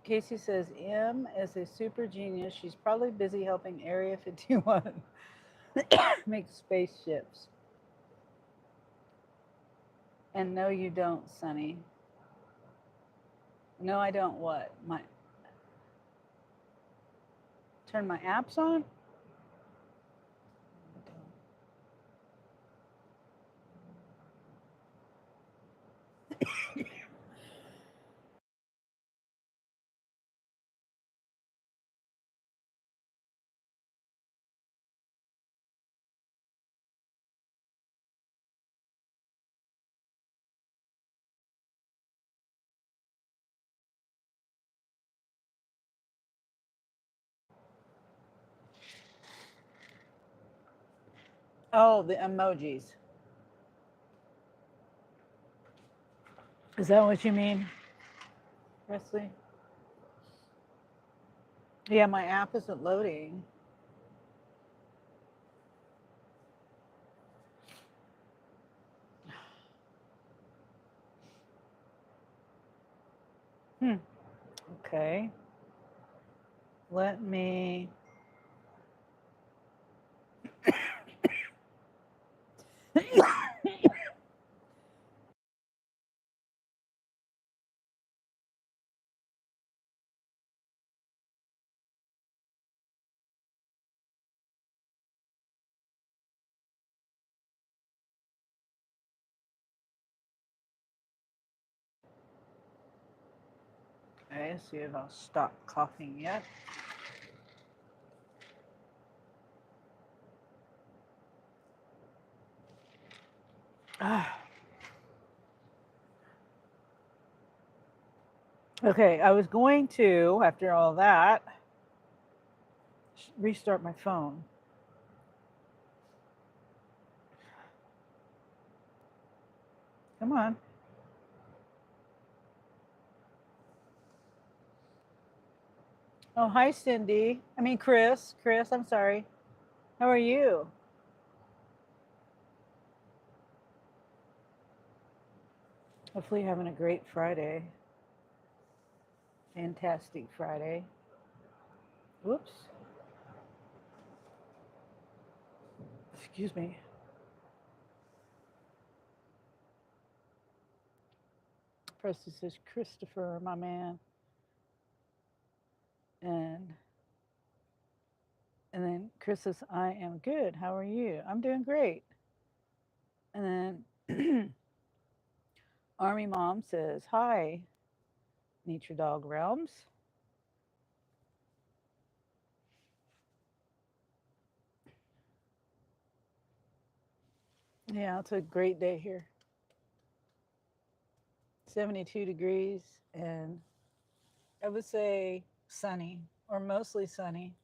Casey says M is a super genius. She's probably busy helping Area 51 make spaceships. And no, you don't, Sonny. No, I don't. What? Turn my apps on? Oh, the emojis. Is that what you mean, Presley? Yeah, my app isn't loading. Okay. Let me. Okay, see if I'll stop coughing yet. Okay, I was going to, after all that, restart my phone. Come on. Oh, hi, Cindy. I mean, Chris. Chris, I'm sorry. How are you? Hopefully, you're having a great Friday. Fantastic Friday. Whoops. Excuse me. Preston says, Christopher, my man. And then Chris says, I am good. How are you? I'm doing great. And then Army Mom says, hi, Nature Dog Realms. Yeah, it's a great day here. 72 degrees, and I would say sunny or mostly sunny.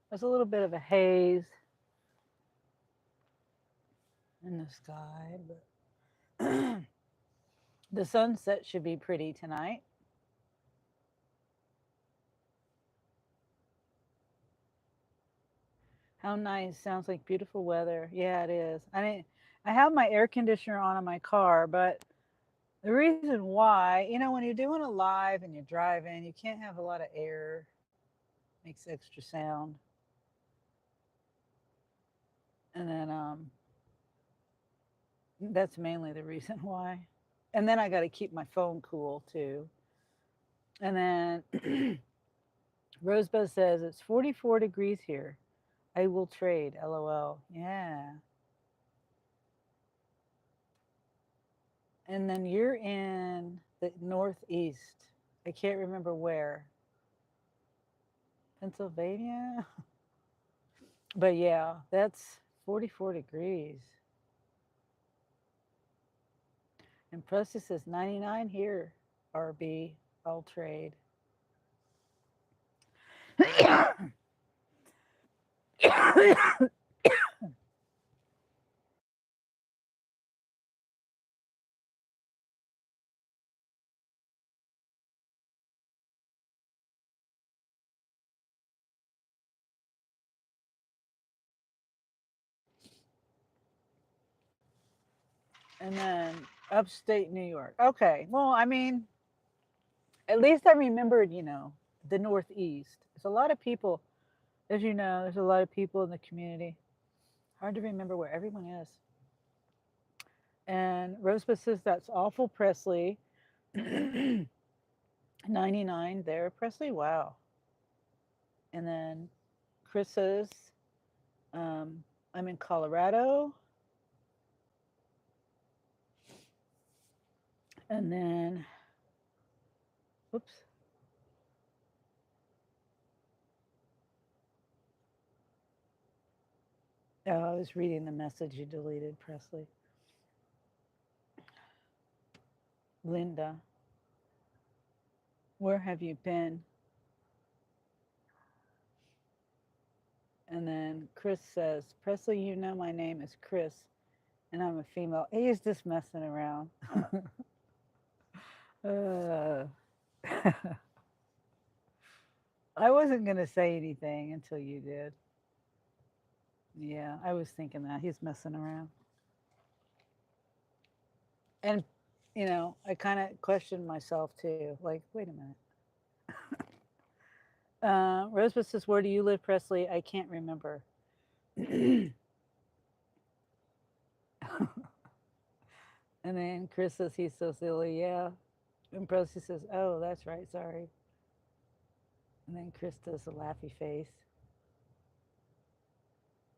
There's a little bit of a haze in the sky, but the sunset should be pretty tonight. How nice. Sounds like beautiful weather. Yeah, it is. I have my air conditioner on in my car, but the reason why, when you're doing a live and you're driving, you can't have a lot of air. Makes extra sound. And then that's mainly the reason why. And then I got to keep my phone cool too. And then Rosebud says it's 44 degrees here. I will trade. LOL. Yeah. And then you're in the Northeast. I can't remember where. Pennsylvania? But yeah, that's 44 degrees. And Presti says 99 here, RB. I'll trade. And then upstate New York. Okay. Well, I mean, at least I remembered, the Northeast. There's a lot of people, as you know, there's a lot of people in the community. Hard to remember where everyone is. And Rosebud says that's awful, Presley. 99 there, Presley. Wow. And then Chris says, I'm in Colorado. And then, whoops. Oh, I was reading the message you deleted, Presley. Linda, where have you been? And then Chris says, Presley, you know my name is Chris, and I'm a female. He's just messing around. I wasn't going to say anything until you did. Yeah, I was thinking that. He's messing around. And, I kind of questioned myself too. Like, wait a minute. Rosebud says, where do you live, Presley? I can't remember. And then Chris says, he's so silly. Yeah. And Presley says, oh, that's right. Sorry. And then Chris does a laughy face.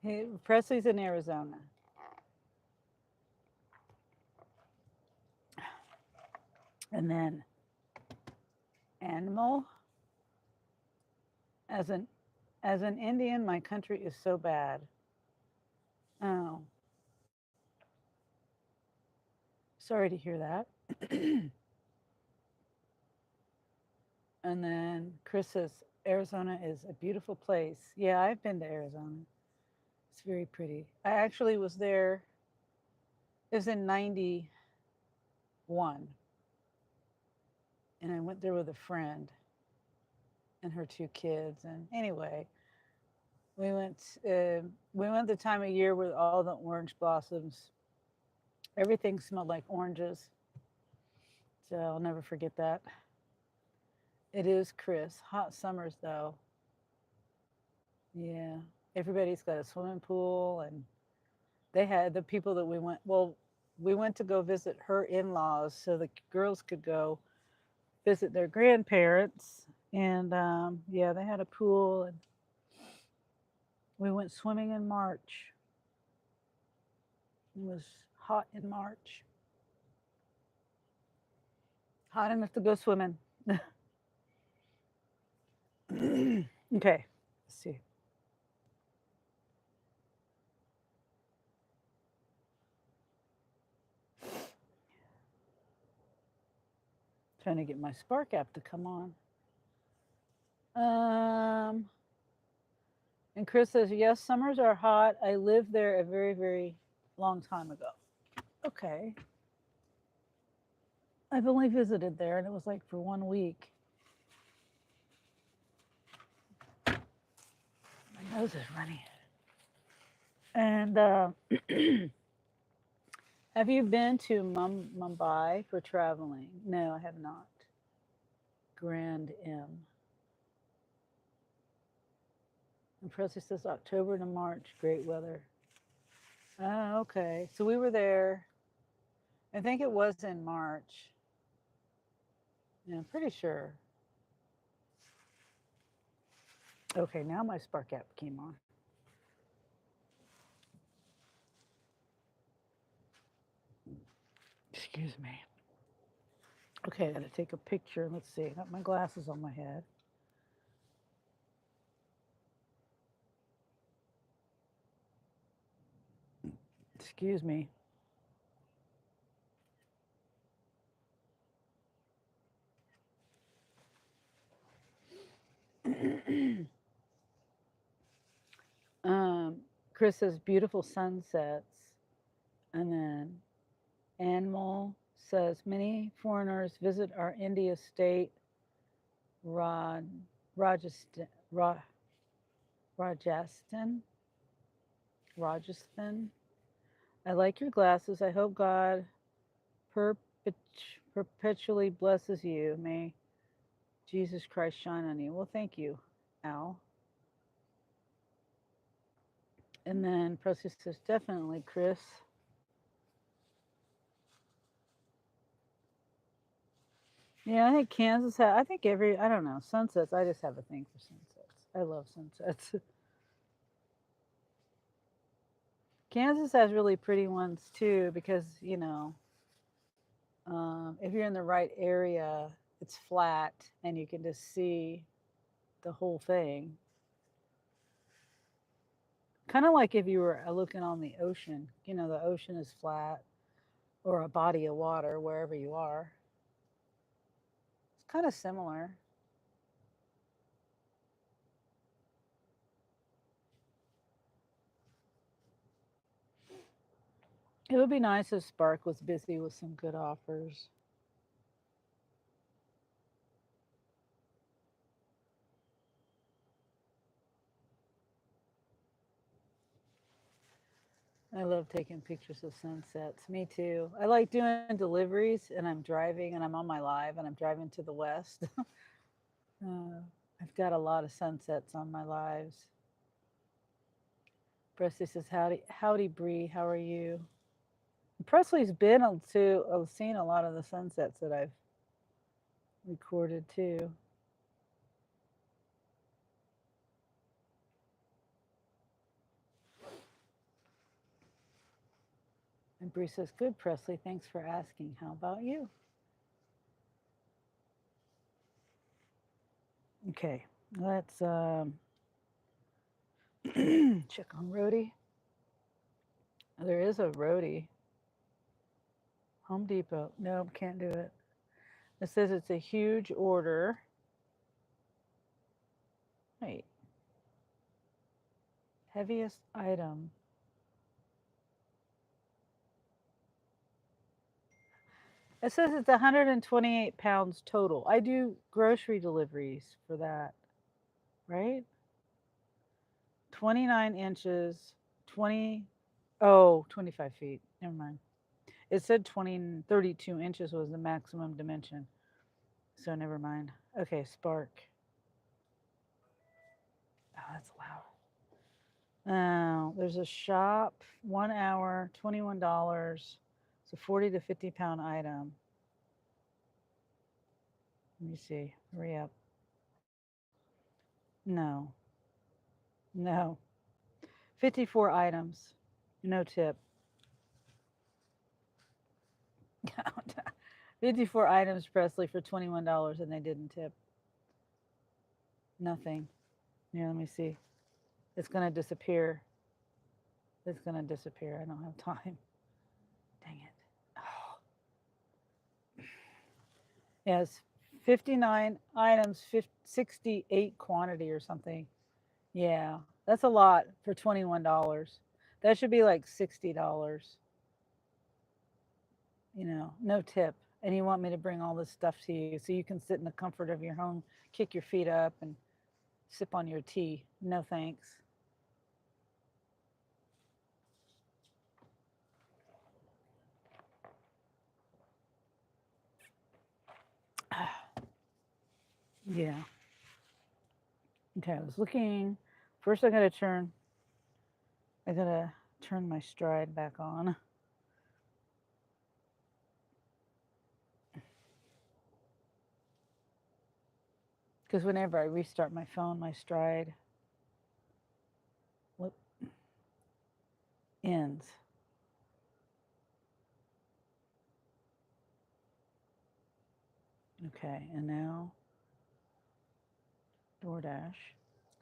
Hey, Presley's in Arizona. And then animal. As an Indian, my country is so bad. Oh. Sorry to hear that. And then Chris says, Arizona is a beautiful place. Yeah, I've been to Arizona. It's very pretty. I actually was there. It was in 91. And I went there with a friend and her two kids. And anyway, we went the time of year with all the orange blossoms. Everything smelled like oranges. So I'll never forget that. It is Chris. Hot summers though. Yeah. Everybody's got a swimming pool, and they had the people that we went, well, we went to go visit her in-laws so the girls could go visit their grandparents. And yeah, they had a pool, and we went swimming in March. It was hot in March. Hot enough to go swimming. Okay, let's see. Trying to get my Spark app to come on. And Chris says, yes, summers are hot. I lived there a very, very long time ago. Okay. I've only visited there, and it was like for 1 week. My nose is runny. And have you been to Mumbai for traveling? No, I have not. Grand M. And Presley says October to March, great weather. Oh, okay. So we were there. I think it was in March. Yeah, I'm pretty sure. Okay, now my Spark app came on. Excuse me. Okay, I gotta take a picture. Let's see. I got my glasses on my head. Excuse me. Chris says beautiful sunsets. And then Animal says many foreigners visit our India state, Rajasthan, Rajasthan. Rajasthan. I like your glasses. I hope God perpetually blesses you. May Jesus Christ shine on you. Well, thank you, Al. And then Presley says, definitely, Chris. Yeah, I think Kansas I think I don't know, sunsets. I just have a thing for sunsets. I love sunsets. Kansas has really pretty ones too because, if you're in the right area, it's flat and you can just see the whole thing. Kind of like if you were looking on the ocean, the ocean is flat or a body of water wherever you are. It's kind of similar. It would be nice if Spark was busy with some good offers. I love taking pictures of sunsets. Me too. I like doing deliveries, and I'm driving and I'm on my live and I'm driving to the west. I've got a lot of sunsets on my lives. Presley says, howdy, Bree. How are you? Presley's been to seen a lot of the sunsets that I've recorded too. And Bree says, good, Presley. Thanks for asking. How about you? Okay, let's check on Rhodey. There is a Rhodey. Home Depot. Nope, can't do it. It says it's a huge order. Wait. Heaviest item. It says it's 128 pounds total. I do grocery deliveries for that, right? 29 inches, 25 feet. Never mind. It said 32 inches was the maximum dimension. So never mind. Okay, Spark. Oh, that's loud. There's a shop, 1 hour, $21. It's a 40 to 50 pound item. Let me see. Hurry up. No. No. 54 items. No tip. 54 items, Presley, for $21, and they didn't tip. Nothing. Here, let me see. It's going to disappear. It's going to disappear. I don't have time. Dang it. Oh. Yes, 59 items, 68 quantity or something. Yeah, that's a lot for $21. That should be like $60. You know, no tip. And you want me to bring all this stuff to you so you can sit in the comfort of your home, kick your feet up, and sip on your tea. No thanks. Yeah. Okay, I was looking. First, I gotta turn my stride back on. Because whenever I restart my phone, my stride ends. Okay, and now DoorDash.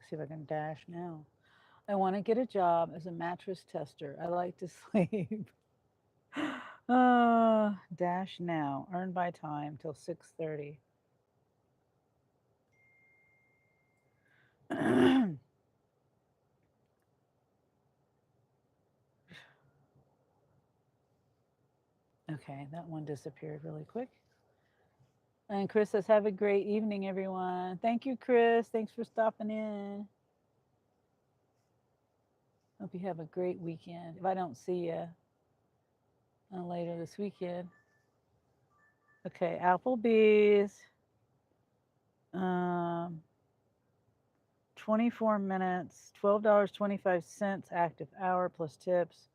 See if I can dash now. I want to get a job as a mattress tester. I like to sleep. Dash now. Earn by time till 6:30. Okay, that one disappeared really quick. And Chris says, have a great evening, everyone. Thank you, Chris. Thanks for stopping in. Hope you have a great weekend. If I don't see you later this weekend. Okay, Applebee's. 24 minutes, $12.25 active hour plus tips.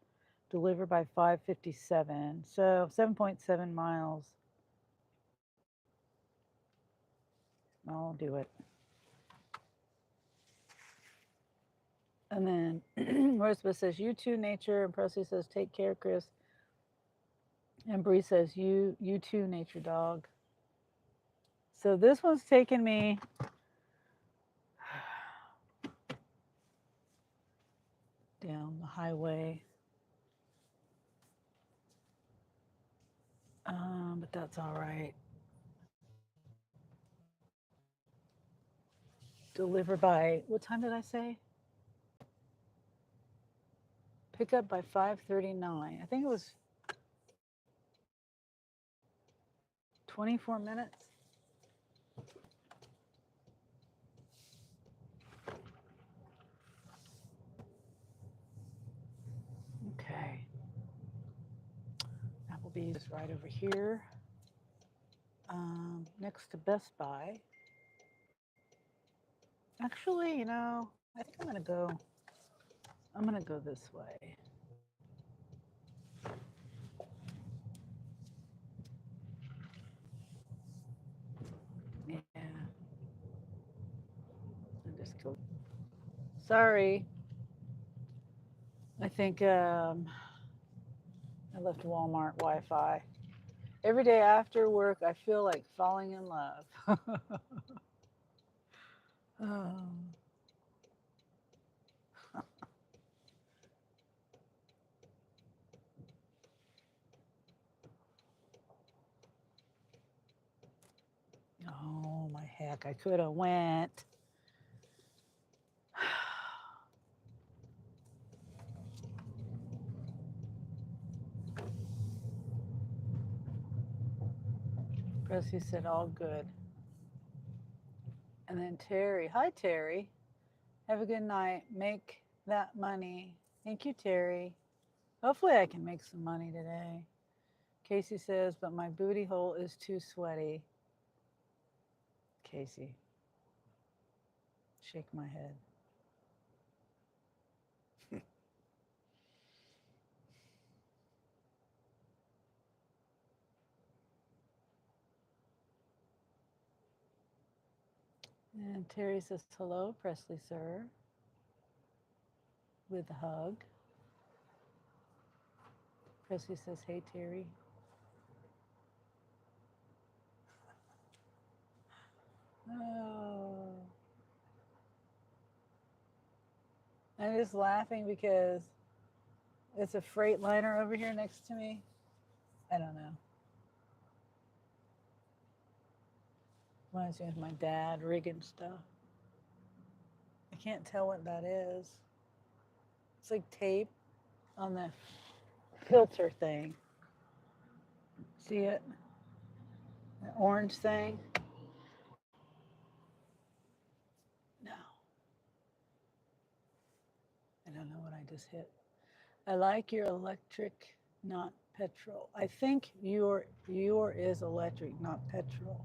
Delivered by 5:57. So 7.7 miles. I'll do it. And then Rosebud says, you too, nature. And Presley says, take care, Chris. And Bree says, you too, nature dog. So this one's taken me down the highway. But that's all right. Deliver by, what time did I say? Pick up by 5:39. I think it was 24 minutes. Okay. Applebee's is right over here, next to Best Buy. Actually, you know, I think I'm gonna go this way. Yeah. I'll just go. Sorry. I think I left Walmart Wi-Fi. Every day after work, I feel like falling in love. Oh my heck! I could have went. Presley said, all good. And then Terry, hi Terry. Have a good night. Make that money. Thank you, Terry. Hopefully I can make some money today. Casey says, but my booty hole is too sweaty. Casey. Shake my head. And Terry says, hello, Presley, sir. With a hug. Presley says, hey, Terry. Oh. I'm just laughing because it's a Freightliner over here next to me. I don't know. Reminds me of my dad rigging stuff. I can't tell what that is. It's like tape on the filter thing. See it? The orange thing? No. I don't know what I just hit. I like your electric, not petrol. I think your is electric, not petrol.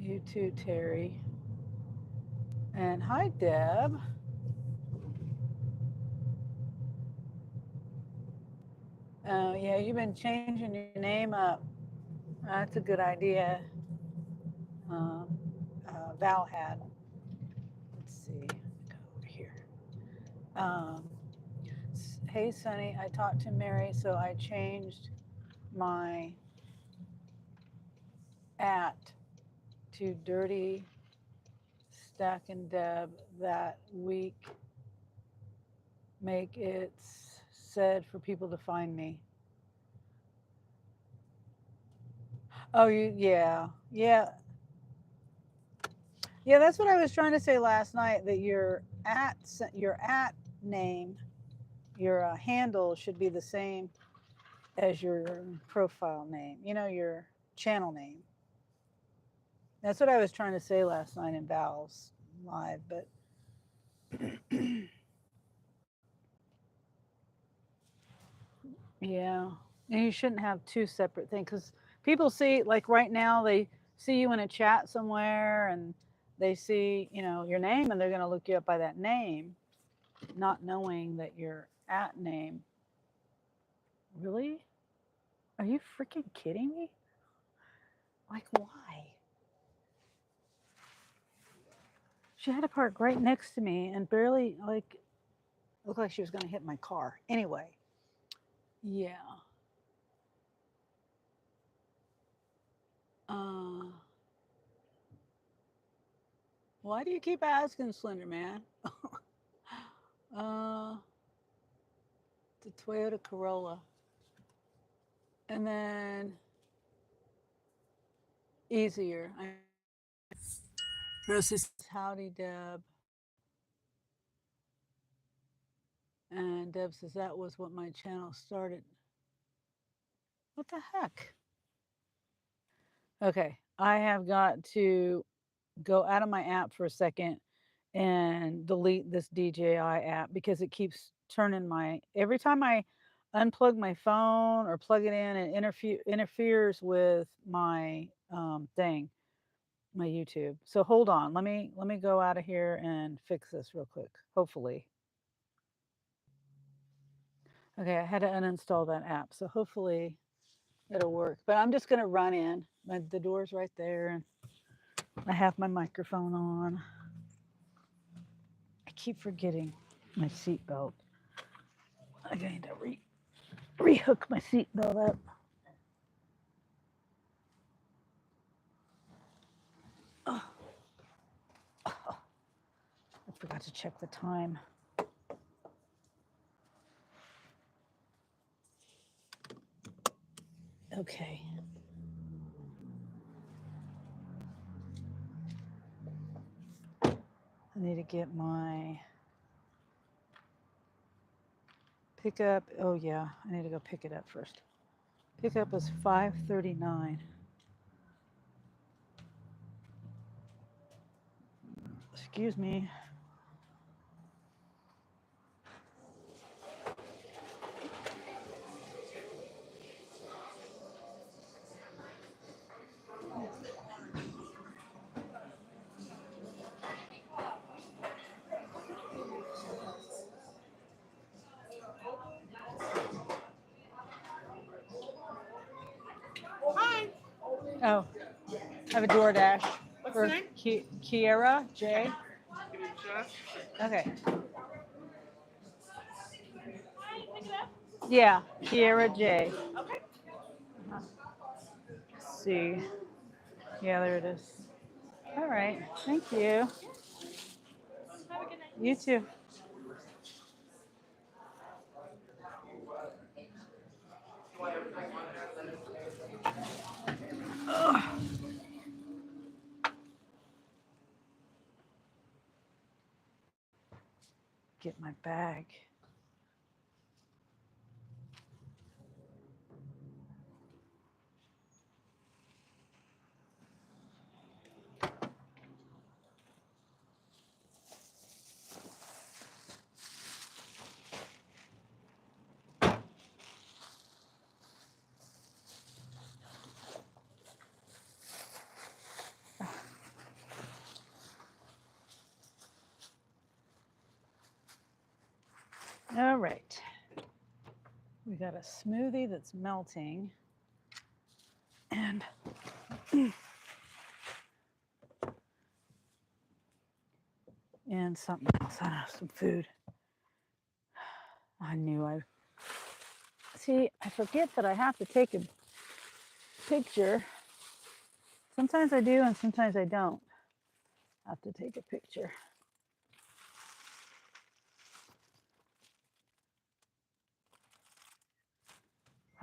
You too, Terry. And hi, Deb. Yeah, you've been changing your name up. That's a good idea. Val had. Let's see. Go over here. Hey, Sonny, I talked to Mary, so I changed my @ to Dirty Stack and Deb that week. Make it said for people to find me. Oh, yeah. That's what I was trying to say last night. That your @ name, your handle should be the same as your profile name. You know, your channel name. That's what I was trying to say last night in Val's live, but yeah. And you shouldn't have two separate things because people see, like right now, they see you in a chat somewhere and they see, your name and they're going to look you up by that name, not knowing that your @ name. Really? Are you freaking kidding me? Like, why? She had to park right next to me and barely, looked like she was going to hit my car. Anyway, yeah. Why do you keep asking, Slender Man? The Toyota Corolla. And then easier. Rosie says, howdy, Deb. And Deb says, that was what my channel started. What the heck? Okay, I have got to go out of my app for a second and delete this DJI app because it keeps turning every time I unplug my phone or plug it in, it interferes with my thing, my YouTube. So hold on, let me go out of here and fix this real quick, hopefully. Okay, I had to uninstall that app, so hopefully it'll work. But I'm just gonna run in. The door's right there, and I have my microphone on. I keep forgetting my seatbelt. I need to rehook my seatbelt up. Oh. I forgot to check the time. Okay. I need to get my pickup. Oh yeah, I need to go pick it up first. Pickup was 5:39. Excuse me. Oh, I have a DoorDash. What's For the name? Kiera J. Give me just. Okay. Hi, pick it up. Yeah, Kiera J. Okay. Let's see. Yeah, there it is. All right. Thank you. Have a good night. You too. Ugh. Get my bag. All right. We got a smoothie that's melting. And and something else. I don't know, some food. I knew I see. I forget that I have to take a picture. Sometimes I do, and sometimes I don't have to take a picture.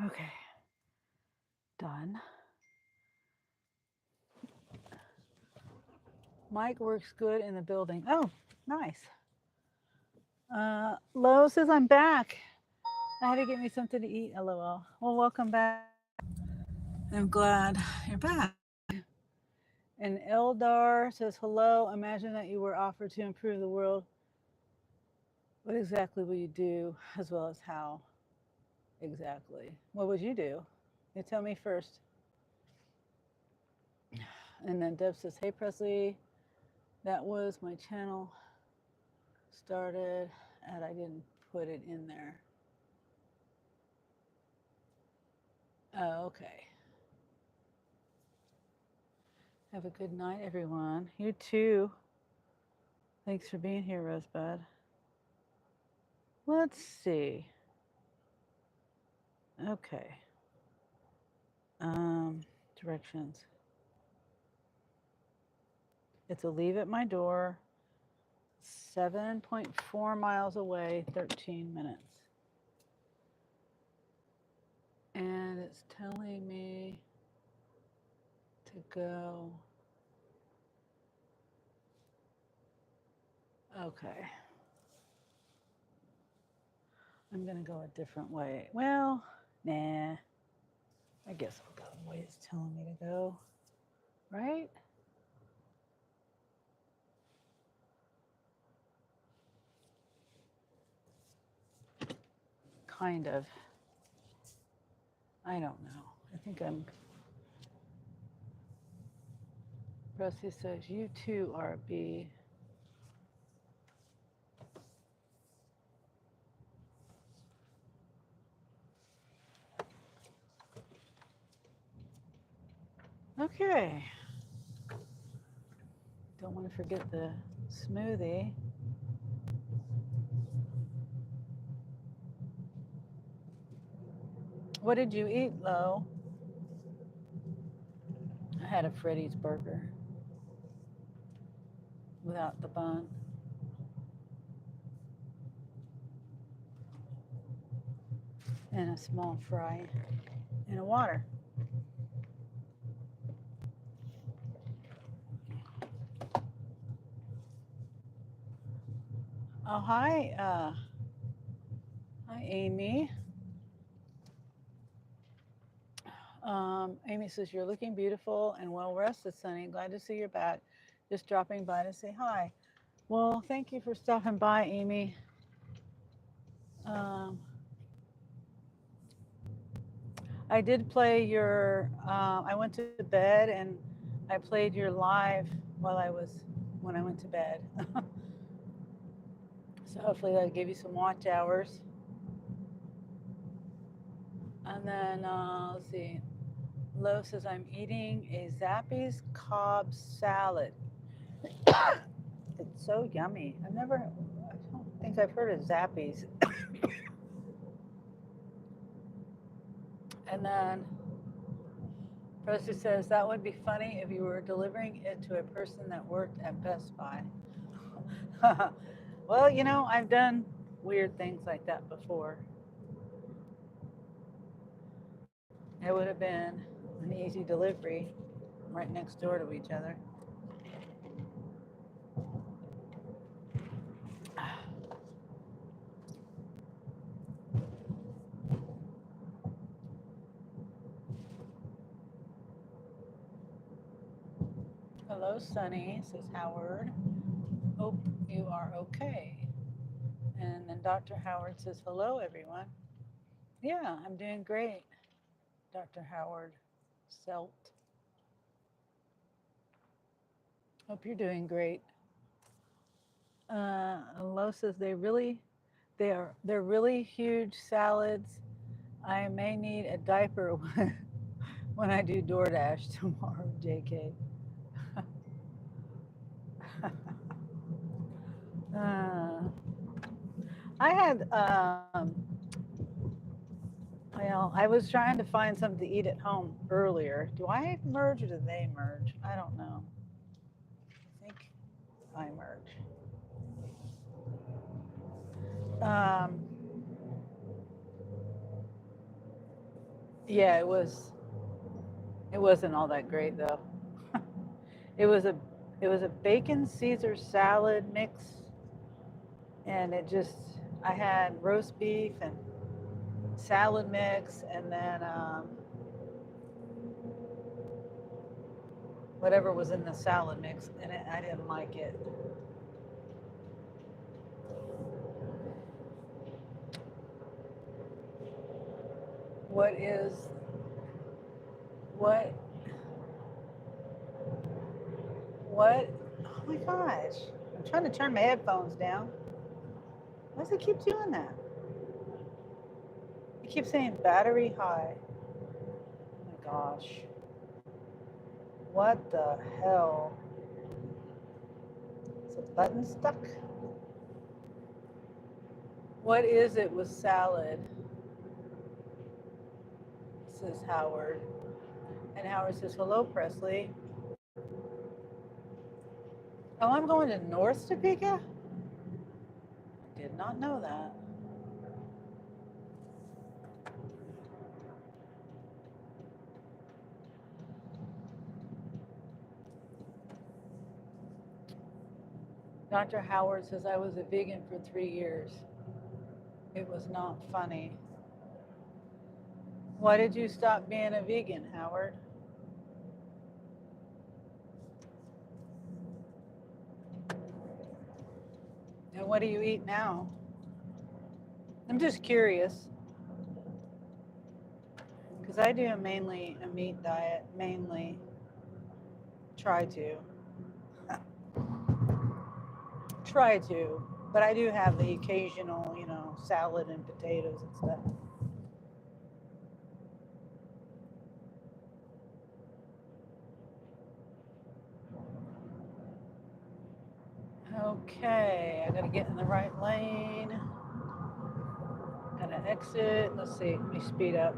Okay, done. Mike works good in the building. Oh, nice. Lo says I'm back. I had to get me something to eat. LOL. Well, welcome back. I'm glad you're back. And Eldar says hello. Imagine that you were offered to improve the world. What exactly will you do, as well as how exactly? What would you do? You tell me first. And then Deb says, hey, Presley, that was my channel started, and I didn't put it in there. Oh, okay. Have a good night, everyone. You too. Thanks for being here, Rosebud. Let's see. Okay. Directions. It's a leave at my door, 7.4 miles away, 13 minutes. And it's telling me to go. Okay. I'm going to go a different way. Well, nah. I guess I'll go the way it's telling me to go. Right? Kind of. I don't know. I think I'm. Rusty says, you too, RB. Okay. Don't want to forget the smoothie. What did you eat, Lo? I had a Freddy's burger without the bun. And a small fry and a water. Oh, hi. Hi, Amy. Amy says, you're looking beautiful and well rested, Sunny. Glad to see you're back. Just dropping by to say hi. Well, thank you for stopping by, Amy. I did play your, I went to bed and I played your live when I went to bed. So hopefully that gave you some watch hours. And then, let's see, Hello says I'm eating a Zappy's Cobb salad. It's so yummy. I don't think I've heard of Zappy's. And then Presley says that would be funny if you were delivering it to a person that worked at Best Buy. Well, you know, I've done weird things like that before. It would have been an easy delivery right next door to each other. Hello, Sunny, says Howard. Hope you are okay. And then Dr. Howard says, hello, everyone. Yeah, I'm doing great, Dr. Howard Selt. Hope you're doing great. Lo says they're really huge salads. I may need a diaper when I do DoorDash tomorrow, JK. I had, well, I was trying to find something to eat at home earlier. Do I merge or do they merge? I don't know. I think I merge. Yeah, it wasn't all that great though. It was a bacon Caesar salad mix, and I had roast beef and salad mix, and then whatever was in the salad mix, and I didn't like it. What is what what? Oh my gosh! I'm trying to turn my headphones down. Why does it keep doing that? It keeps saying battery high. Oh my gosh! What the hell? Is the button stuck? What is it with salad? Says Howard. And Howard says, hello, Presley. Oh, I'm going to North Topeka? I did not know that. Dr. Howard says, I was a vegan for 3 years. It was not funny. Why did you stop being a vegan, Howard? And what do you eat now? I'm just curious. Because I do mainly a meat diet, mainly try to. Try to. But I do have the occasional, salad and potatoes and stuff. Okay, I gotta get in the right lane. Gotta exit. Let's see, let me speed up.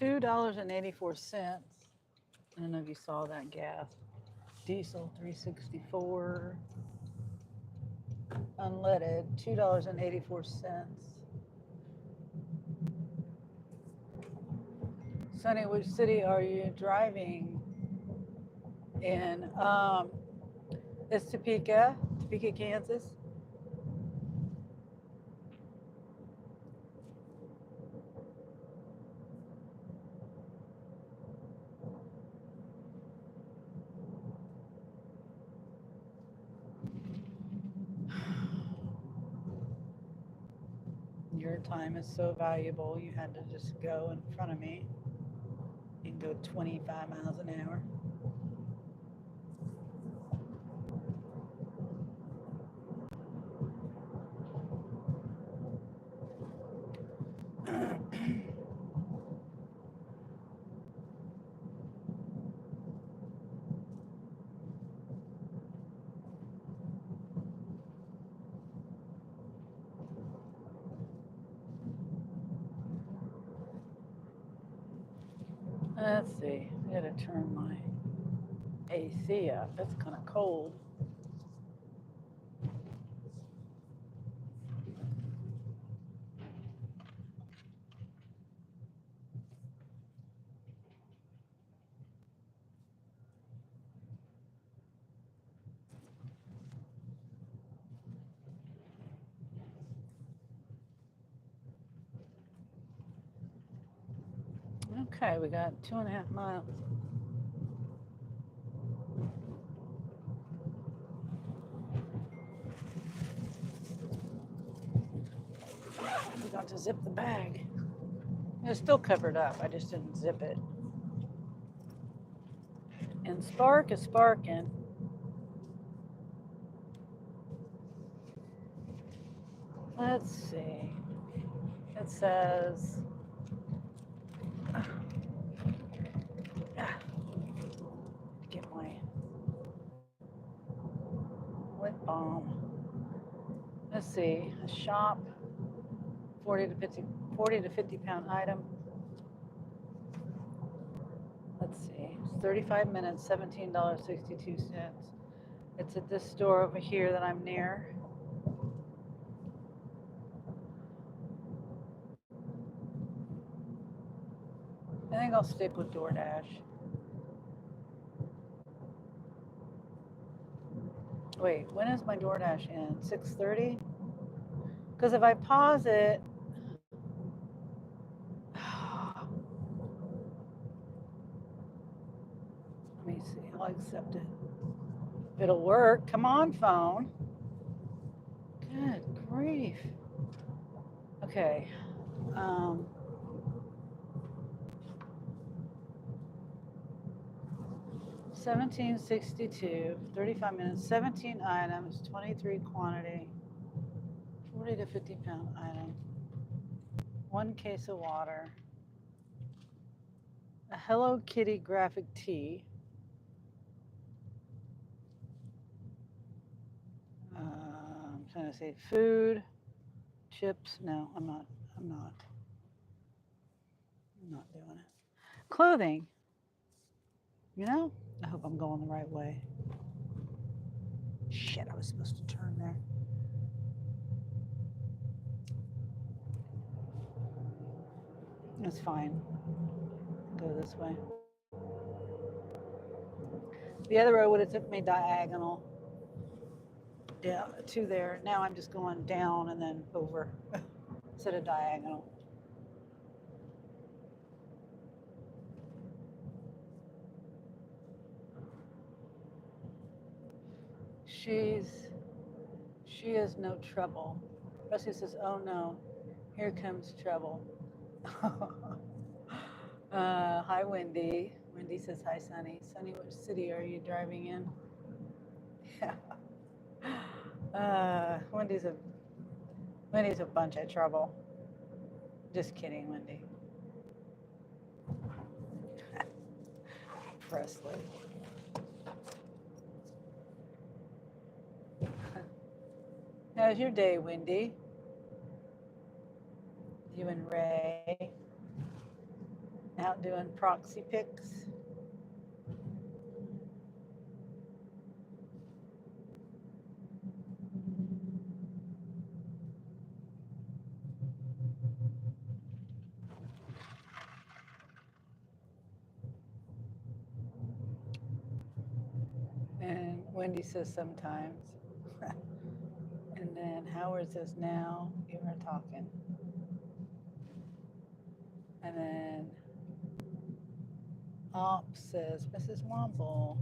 $2.84. I don't know if you saw that gas. Diesel $3.64. Unleaded $2.84. Sonny, which city are you driving in? It's Topeka, Kansas. Your time is so valuable. You had to just go in front of me and go 25 miles an hour. Let's see. I gotta turn my AC up. It's kind of cold. Okay, we got 2.5 miles. We got to zip the bag. It's still covered up. I just didn't zip it. And Spark is sparking. Let's see. It says, get my lip balm. Let's see. A shop, 40 to 50 pound item. Let's see. It's 35 minutes, $17.62. It's at this store over here that I'm near. I think I'll stick with DoorDash. Wait, when is my DoorDash in? 6:30? Because if I pause it, let me see, I'll accept it. It'll work. Come on, phone. Good grief. Okay. 1762, 35 minutes, 17 items, 23 quantity, 40 to 50 pound item, 1 case of water, a Hello Kitty graphic tee, I'm trying to say food, chips. No, I'm not doing it. Clothing. You know, I hope I'm going the right way. Shit, I was supposed to turn there. That's fine. Go this way. The other road would have took me diagonal down to there. Now I'm just going down and then over instead of diagonal. She is no trouble. Rusty says, oh no, here comes trouble. Hi, Wendy. Wendy says, hi, Sunny. Sunny, which city are you driving in? Yeah. Wendy's a bunch of trouble. Just kidding, Wendy. Presley. How's your day, Wendy? You and Ray out doing proxy picks? Wendy says sometimes. And then Howard says now you are talking. And then Op says Mrs. Womble.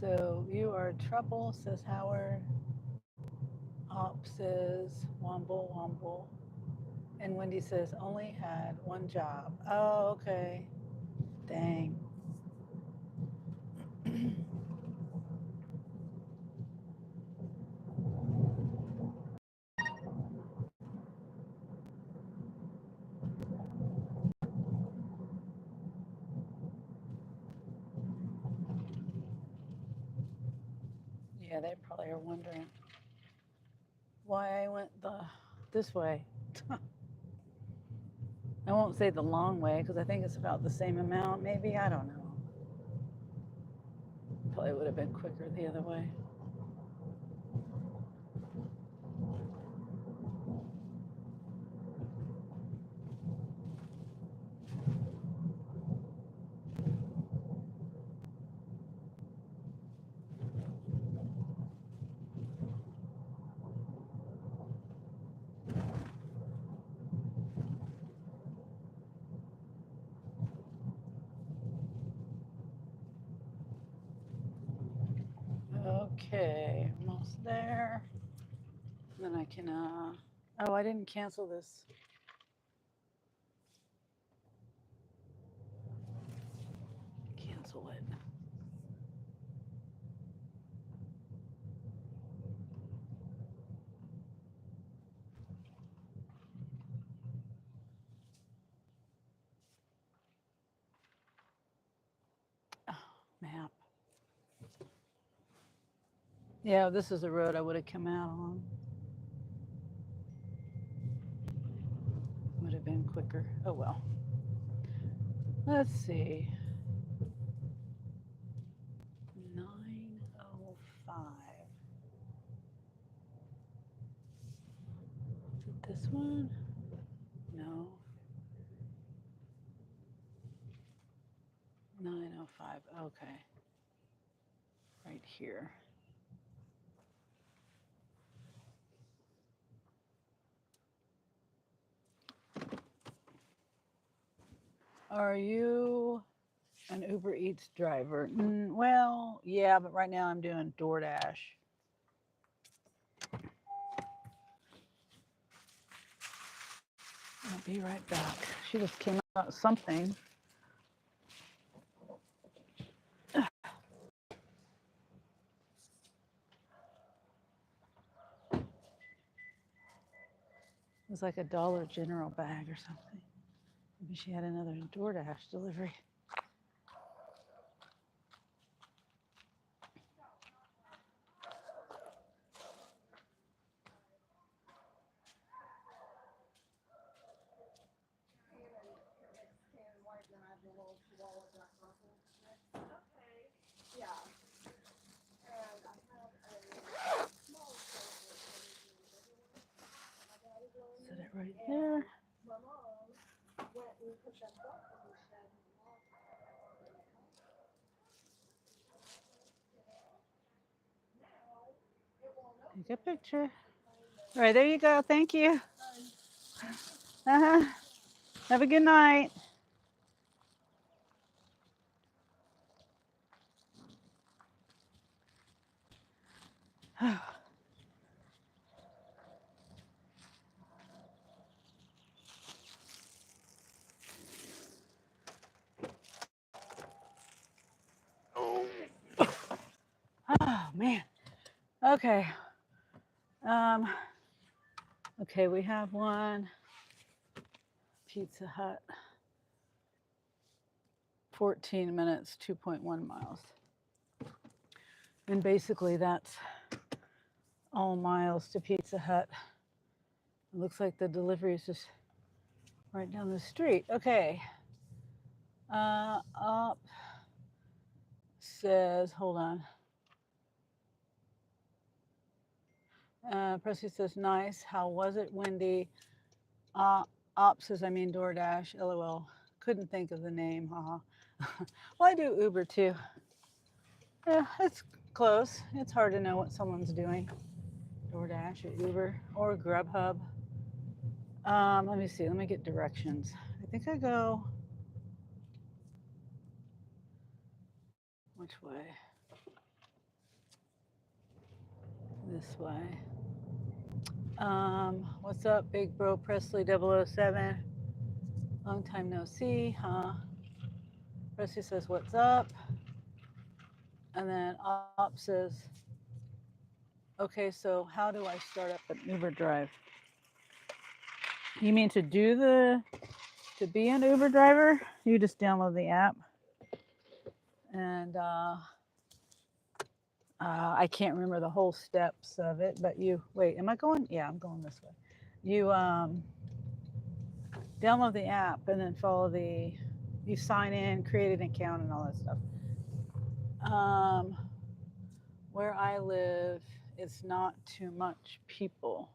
So you are trouble, says Howard. Op says Womble, Womble. And Wendy says only had one job. Oh, okay. Dang. Yeah, they probably are wondering why I went this way. I won't say the long way because I think it's about the same amount, maybe. I don't know. Probably would have been quicker the other way. Okay, almost there. Then I can, oh, I didn't cancel this. Cancel it. Oh, map. Yeah, this is the road I would have come out on. Would have been quicker. Oh well. Let's see. 9:05. Is it this one? No. 9:05. Okay. Right here. Are you an Uber Eats driver? Well, yeah, but right now I'm doing DoorDash. I'll be right back. She just came out with something. It was like a Dollar General bag or something. Maybe she had another DoorDash delivery. Set it right there. Take a picture. All right, there you go. Thank you. Uh-huh. Have a good night. Oh man. Okay. Okay, we have one Pizza Hut. 14 minutes, 2.1 miles. And basically that's all miles to Pizza Hut. It looks like the delivery is just right down the street. Okay. Up says, hold on. Presley says, nice. How was it, Wendy? Ops says, I mean DoorDash. LOL. Couldn't think of the name. Haha. Well, I do Uber too. Yeah, it's close. It's hard to know what someone's doing. DoorDash or Uber or Grubhub. Let me see. Let me get directions. I think I go. Which way? This way. What's up, Big Bro Presley 007? Long time no see, huh? Presley says, what's up? And then Op says, okay, so how do I start up an Uber drive? You mean to be an Uber driver? You just download the app. And I can't remember the whole steps of it, but wait, am I going? Yeah, I'm going this way. You download the app and then you sign in, create an account and all that stuff. Where I live, it's not too much people.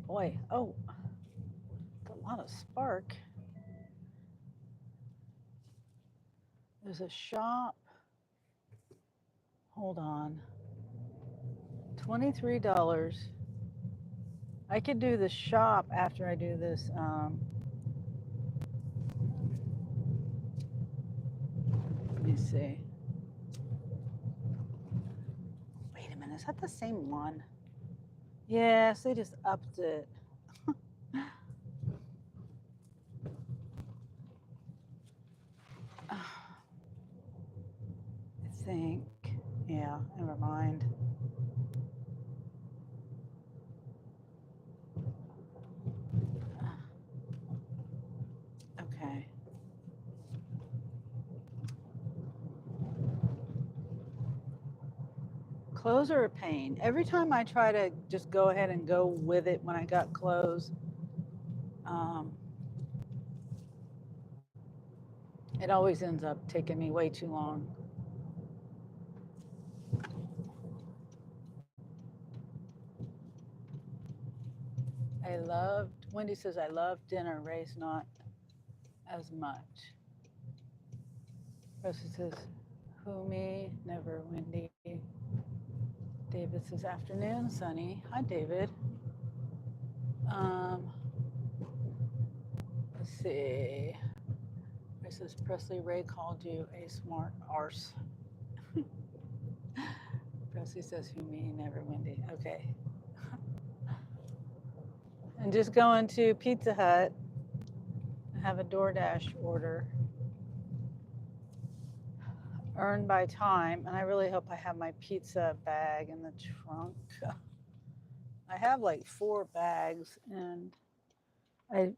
Boy, oh, a lot of spark. There's a shop. Hold on. $23. I could do the shop after I do this. Let me see. Wait a minute, is that the same one? Yes, they just upped it. I think. Yeah, never mind. Okay. Clothes are a pain. Every time I try to just go ahead and go with it when I got clothes, it always ends up taking me way too long. Wendy says, I love dinner. Ray's not as much. Rosie says, who me? Never Wendy. David says, afternoon, Sunny. Hi, David. Let's see. Ray says, Presley, Ray called you a smart arse. Presley says, who me? Never Wendy. Okay. And just going to Pizza Hut, have a DoorDash order. Earned by time, and I really hope I have my pizza bag in the trunk. I have like 4 bags, and I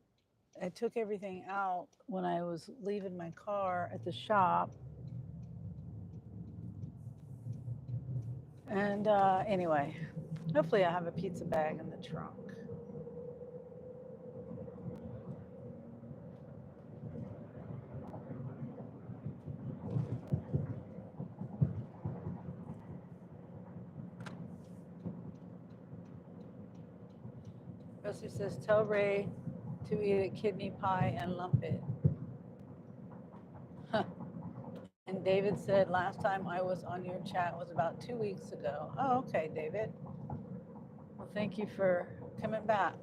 took everything out when I was leaving my car at the shop. And anyway, hopefully I have a pizza bag in the trunk. Rosie says, tell Ray to eat a kidney pie and lump it. And David said, last time I was on your chat was about 2 weeks ago. Oh, okay, David. Well, thank you for coming back.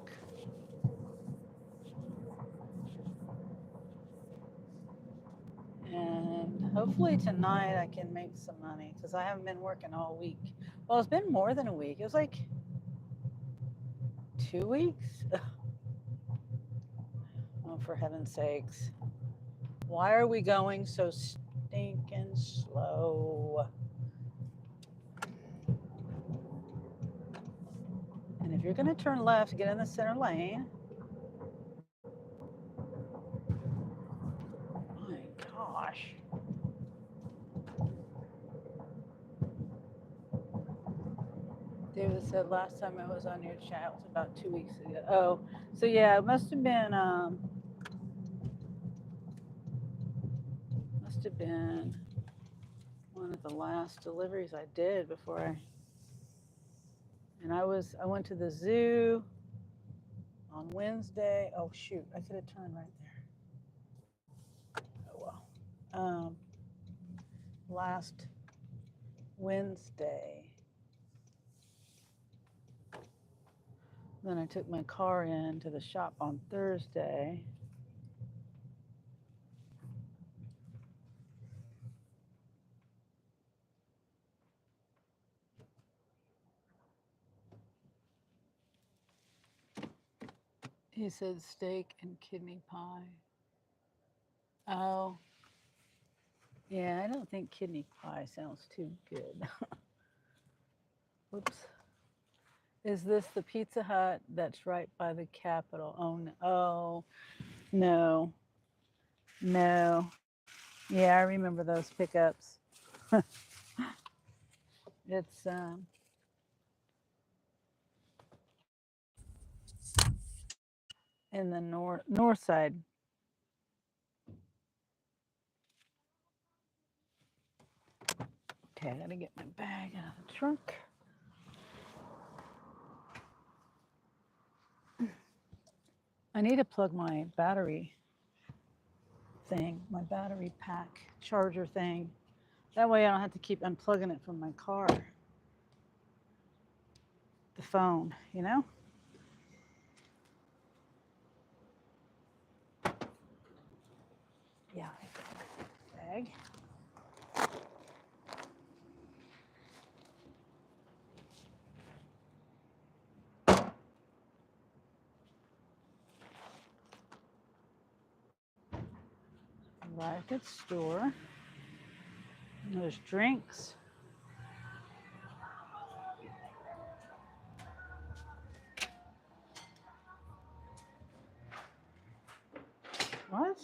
And hopefully tonight I can make some money because I haven't been working all week. Well, it's been more than a week. It was like 2 weeks. Oh, for heaven's sakes. Why are we going so stinking slow? And if you're going to turn left, get in the center lane. My gosh. David said last time I was on your chat was about 2 weeks ago. Oh, so yeah, it must have been one of the last deliveries I did before I went to the zoo on Wednesday. Oh shoot, I could have turned right there. Oh well. Last Wednesday. Then I took my car in to the shop on Thursday. He said steak and kidney pie. Oh, yeah, I don't think kidney pie sounds too good. Whoops. Is this the Pizza Hut that's right by the Capitol? Oh, no. Oh, no. No. Yeah, I remember those pickups. It's in the north side. Okay, I gotta get my bag out of the trunk. I need to plug my battery thing, my battery pack charger thing. That way I don't have to keep unplugging it from my car. The phone, you know? Yeah, bag. Arrived at store. And there's drinks. What?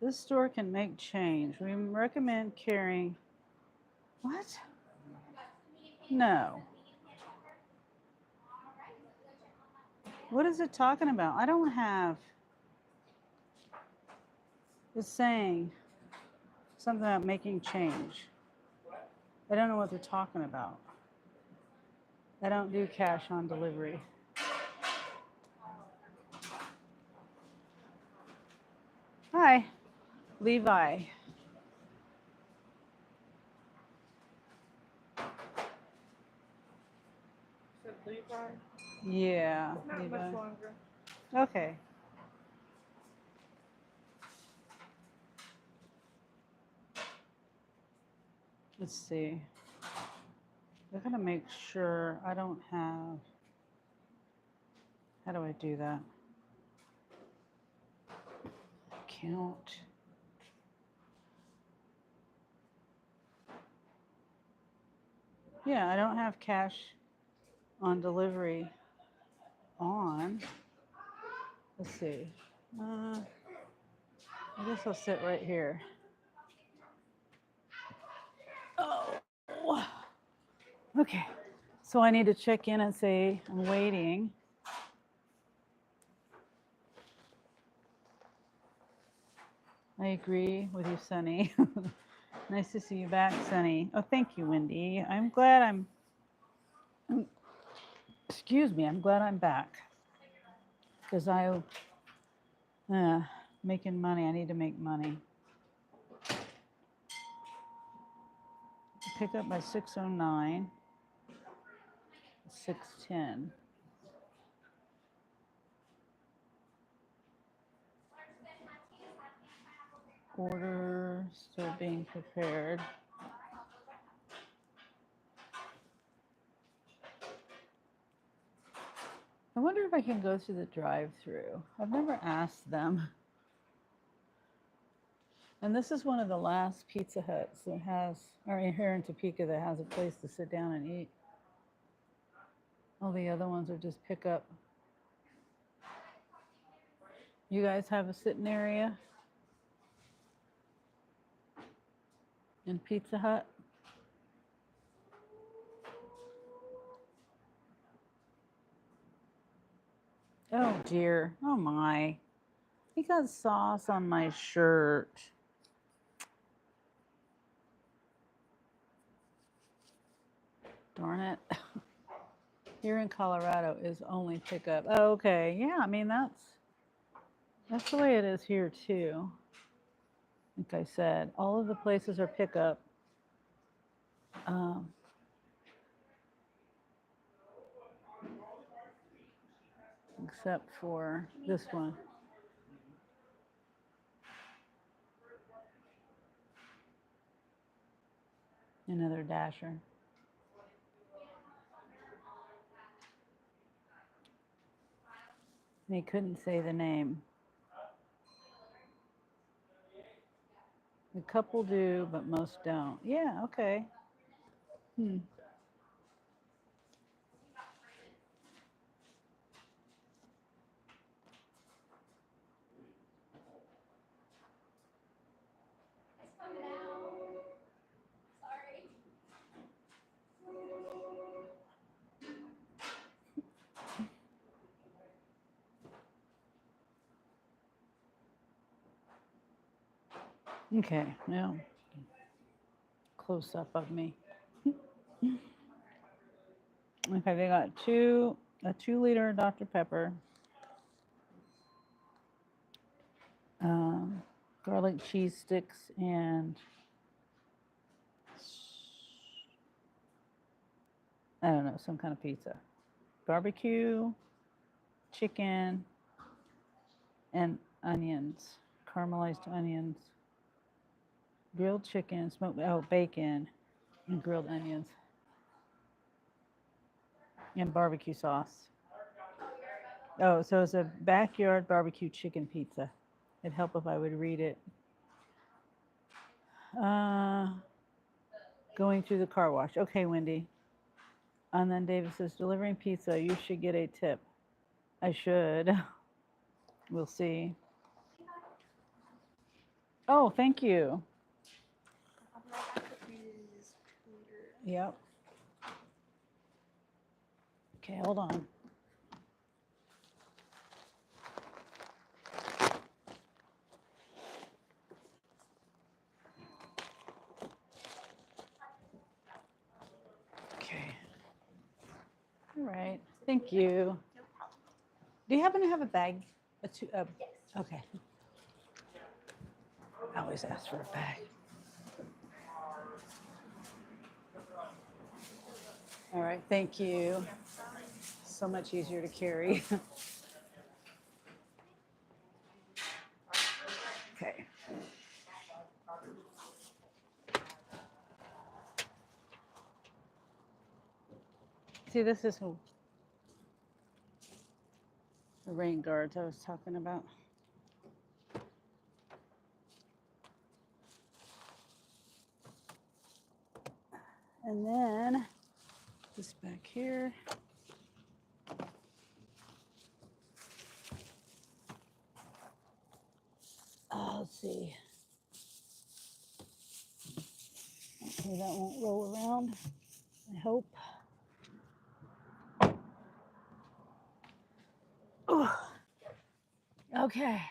This store can make change. We recommend carrying. What? No. What is it talking about? I don't have. It's saying something about making change. I don't know what they're talking about. I don't do cash on delivery. Hi, Levi. Levi? Yeah, Not Levi. much longer. Okay. Let's see. I gotta make sure I don't have. How do I do that? Count. Yeah, I don't have cash on delivery on. Let's see. I guess I'll sit right here. Oh. Okay. So I need to check in and say I'm waiting. I agree with you, Sunny. Nice to see you back, Sunny. Oh, thank you, Wendy. I'm glad excuse me, I'm glad I'm back. Because making money, I need to make money. Pick up by 6:09, 6:10. Order still being prepared. I wonder if I can go through the drive-through. I've never asked them. And this is one of the last Pizza Huts that has, or here in Topeka, that has a place to sit down and eat. All the other ones are just pick up. You guys have a sitting area in Pizza Hut? Oh dear. Oh my. He got sauce on my shirt. Darn it. Here in Colorado is only pickup. Oh, okay. Yeah, I mean, that's the way it is here too. Like I said, all of the places are pickup. Um, except for this one. Another dasher. And he couldn't say the name. A couple do, but most don't. Yeah, okay. Hmm. Okay, now close up of me. Okay, they got a 2-liter Dr. Pepper, garlic cheese sticks, and I don't know, some kind of pizza. Barbecue, chicken, and onions, caramelized onions, grilled chicken, bacon, and grilled onions, and barbecue sauce. Oh, so it's a backyard barbecue chicken pizza. It'd help if I would read it. Going through the car wash. Okay, Wendy. And then David says, delivering pizza, you should get a tip. I should. We'll see. Oh, thank you. Yep. Okay, hold on. Okay. All right. Thank you. Do you happen to have a bag? Okay. I always ask for a bag. All right. Thank you. So much easier to carry. Okay. See, this is the rain guards I was talking about. And then this back here. Let's see. Okay, that won't roll around, I hope. Ugh. Okay.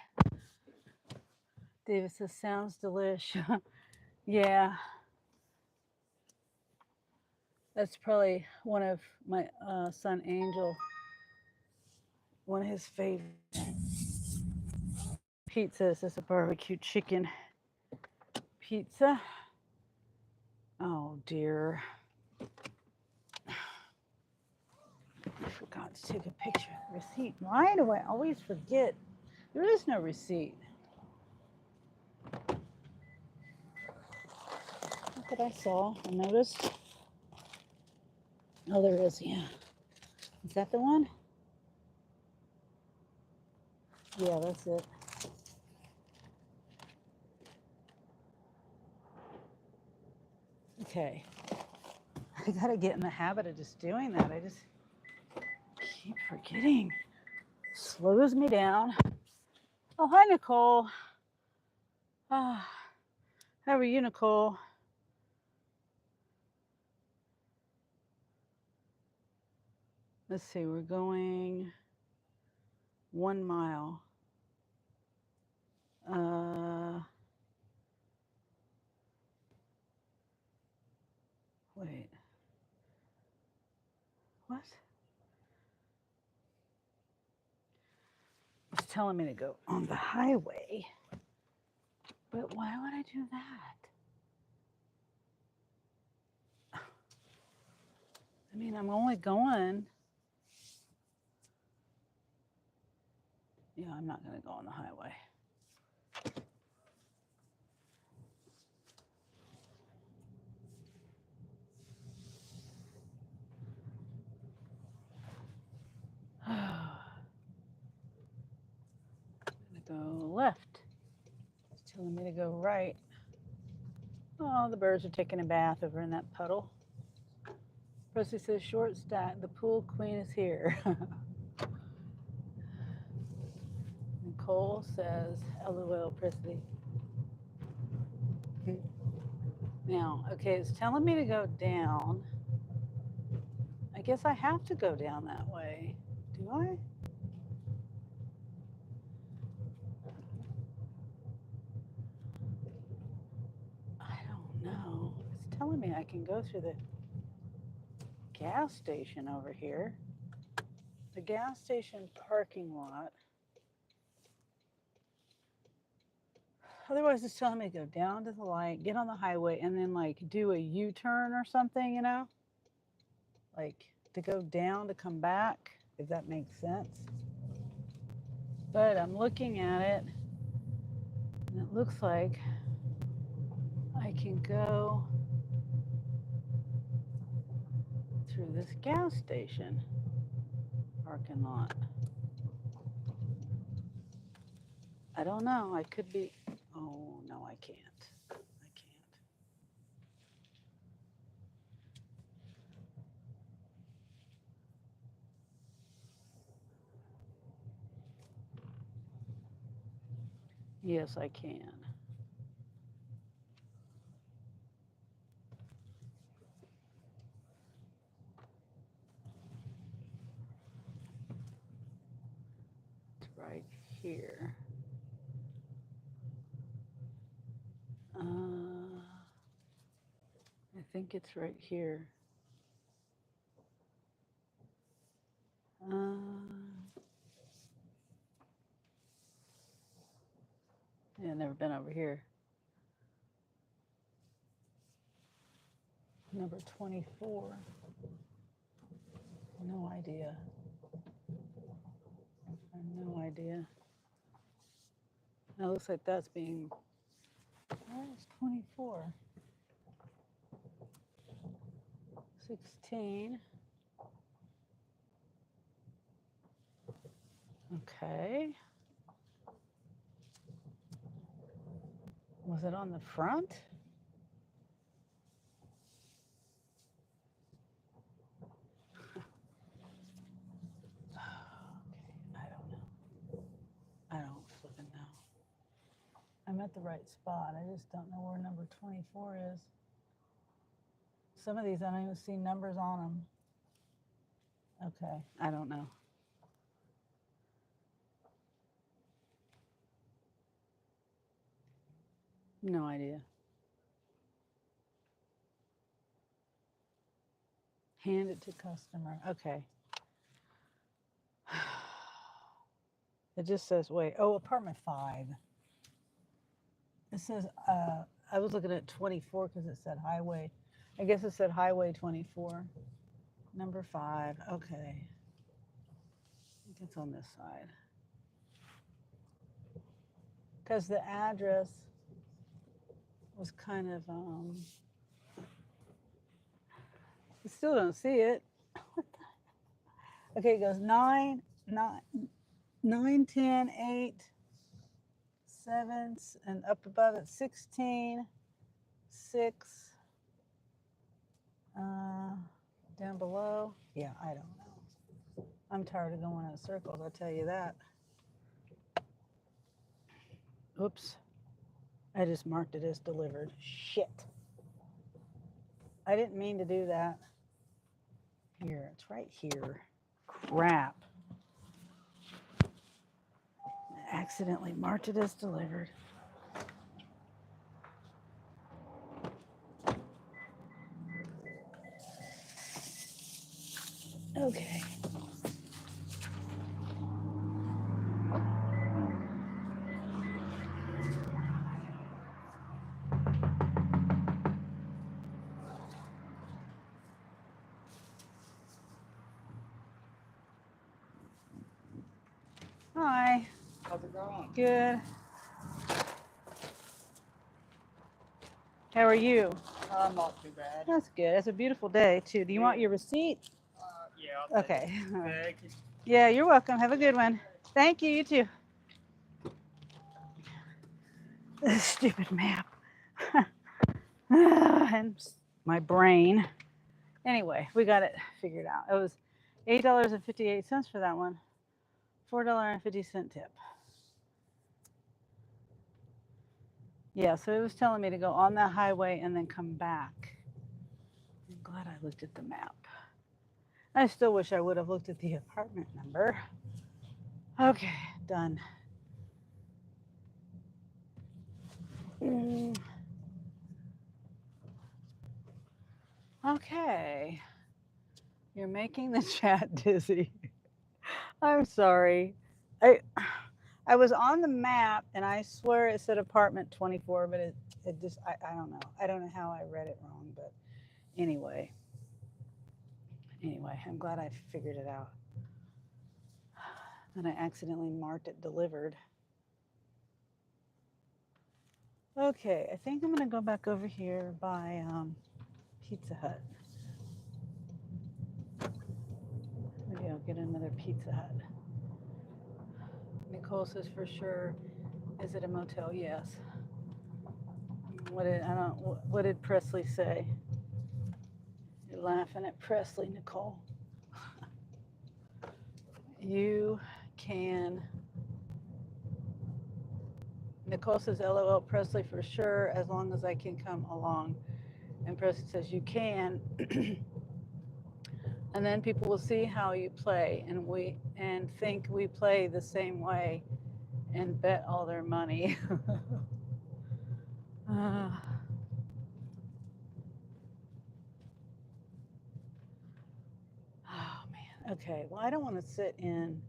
David says, sounds delish. Yeah. That's probably one of my son Angel, one of his favorite pizzas is a barbecue chicken pizza. Oh dear. I forgot to take a picture of the receipt. Why do I always forget? There is no receipt. Not that I saw or noticed. Oh, there is, yeah. Is that the one? Yeah, that's it. Okay. I gotta get in the habit of just doing that. I just keep forgetting. Slows me down. Oh, hi, Nicole. How are you, Nicole? Let's see, we're going 1 mile. Wait. What? It's telling me to go on the highway. But why would I do that? I mean, I'm only going. Yeah, I'm not going to go on the highway. I'm going to go left. It's telling me to go right. Oh, the birds are taking a bath over in that puddle. Presley says, short stack, the pool queen is here. Nicole says, LOL, Presley. Now, okay, it's telling me to go down. I guess I have to go down that way. Do I? I don't know. It's telling me I can go through the gas station over here. The gas station parking lot. Otherwise, it's telling me to go down to the light, get on the highway, and then like do a U-turn or something, you know? Like to go down to come back, if that makes sense. But I'm looking at it, and it looks like I can go through this gas station parking lot. I don't know. I could be. Oh, no, I can't. I can't. Yes, I can. It's right here. I think it's right here. Yeah, never been over here. Number 24. No idea. I have no idea. Now it looks like that's being. Where's 24? 16. Okay. Was it on the front? Okay, I don't know. I don't flipping know. I'm at the right spot. I just don't know where number 24 is. Some of these I don't even see numbers on them. Okay, I don't know. No idea. Hand it to customer. Okay. It just says, wait, oh, apartment 5. It says, I was looking at 24 because it said highway. I guess it said highway 24. Number 5. Okay. I think it's on this side. Because the address was kind of, I still don't see it. Okay, it goes 9, 10, 8, 7, and up above it 16, 6. Down below, yeah, I don't know. I'm tired of going in circles, I'll tell you that. Oops. I just marked it as delivered. Shit. I didn't mean to do that. Here, it's right here. Crap. I accidentally marked it as delivered. Okay. Hi. How's it going? Good. How are you? Not too bad. That's good. It's a beautiful day too. Do you want your receipt? Yeah, I'll take Okay. it. Thank you. Yeah, you're welcome. Have a good one. Thank you. You too. This stupid map. And my brain. Anyway, we got it figured out. It was $8.58 for that one. $4.50 tip. Yeah, so it was telling me to go on that highway and then come back. I'm glad I looked at the map. I still wish I would have looked at the apartment number. Okay, done. Okay. You're making the chat dizzy. I'm sorry. I was on the map and I swear it said apartment 24, but it just I don't know. I don't know how I read it wrong, but anyway. Anyway, I'm glad I figured it out. And I accidentally marked it delivered. Okay, I think I'm gonna go back over here by Pizza Hut. Maybe I'll get another Pizza Hut. Nicole says for sure. Is it a motel? Yes. What did Presley say? You're laughing at Presley, Nicole. You can. Nicole says LOL Presley for sure, as long as I can come along. And Presley says you can. And then people will see how you play and think we play the same way and bet all their money. Oh man. Okay. Well, I don't want to sit in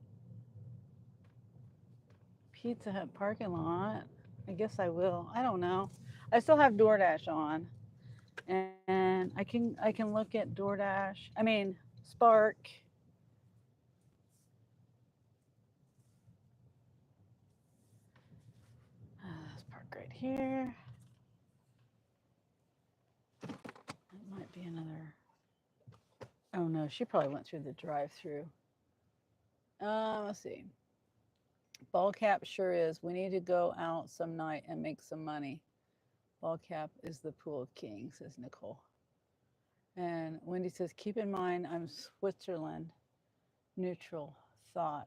Pizza Hut parking lot. I guess I will. I don't know. I still have DoorDash on, and I can look at DoorDash. I mean Spark. Let's park right here. That might be another. Oh no, she probably went through the drive-through. Let's see. Ball cap sure is. We need to go out some night and make some money. Ball cap is the pool king, says Nicole. And Wendy says, keep in mind I'm Switzerland. Neutral thought.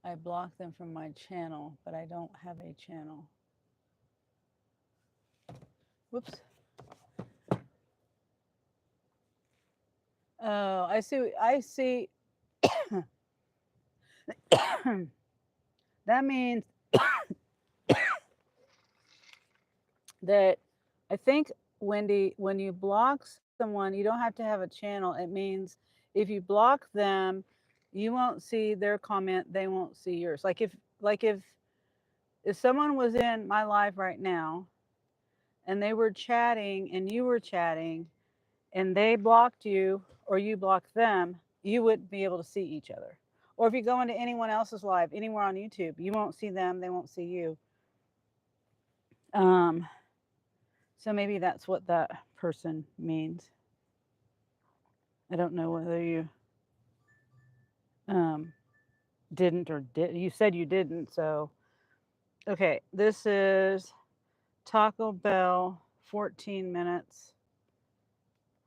I blocked them from my channel, but I don't have a channel. Whoops. Oh, I see. I see. That means that I think, Wendy, when you block someone, you don't have to have a channel. It means if you block them, you won't see their comment, they won't see yours. If someone was in my live right now and they were chatting and you were chatting and they blocked you or you blocked them, you wouldn't be able to see each other. Or if you go into anyone else's live anywhere on YouTube, you won't see them, they won't see you. So maybe that's what that person means. I don't know whether you didn't or did. You said you didn't. So, okay, this is Taco Bell, 14 minutes.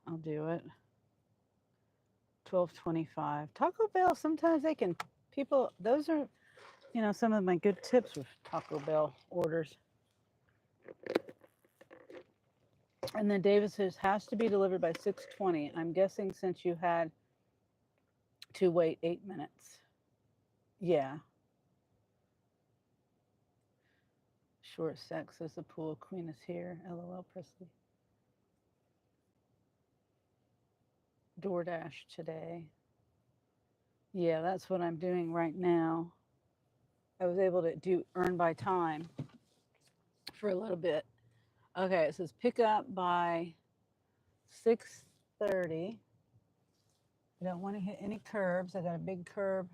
I'll do it. 12:25. Taco Bell, sometimes they can, people, those are, some of my good tips with Taco Bell orders. And then David says, has to be delivered by 6:20. I'm guessing since you had to wait 8 minutes. Yeah. Short sex says the pool queen is here. LOL, Presley. DoorDash today. Yeah, that's what I'm doing right now. I was able to do earn by time for a little bit. Okay, it says pick up by 6:30. I don't want to hit any curbs. I got a big curb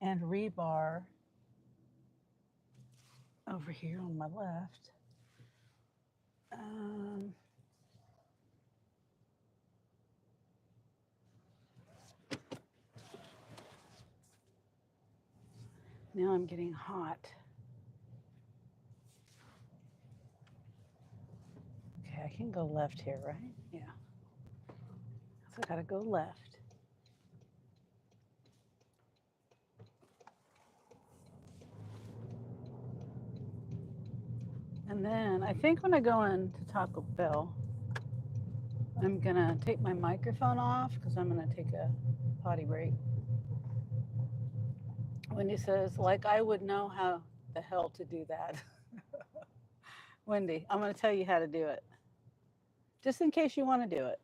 and rebar over here on my left. Um, Now I'm getting hot. Okay, I can go left here, right? Yeah. So I gotta go left. And then I think when I go into Taco Bell, I'm gonna take my microphone off because I'm gonna take a potty break. Wendy says, like I would know how the hell to do that. Wendy, I'm gonna tell you how to do it. Just in case you want to do it.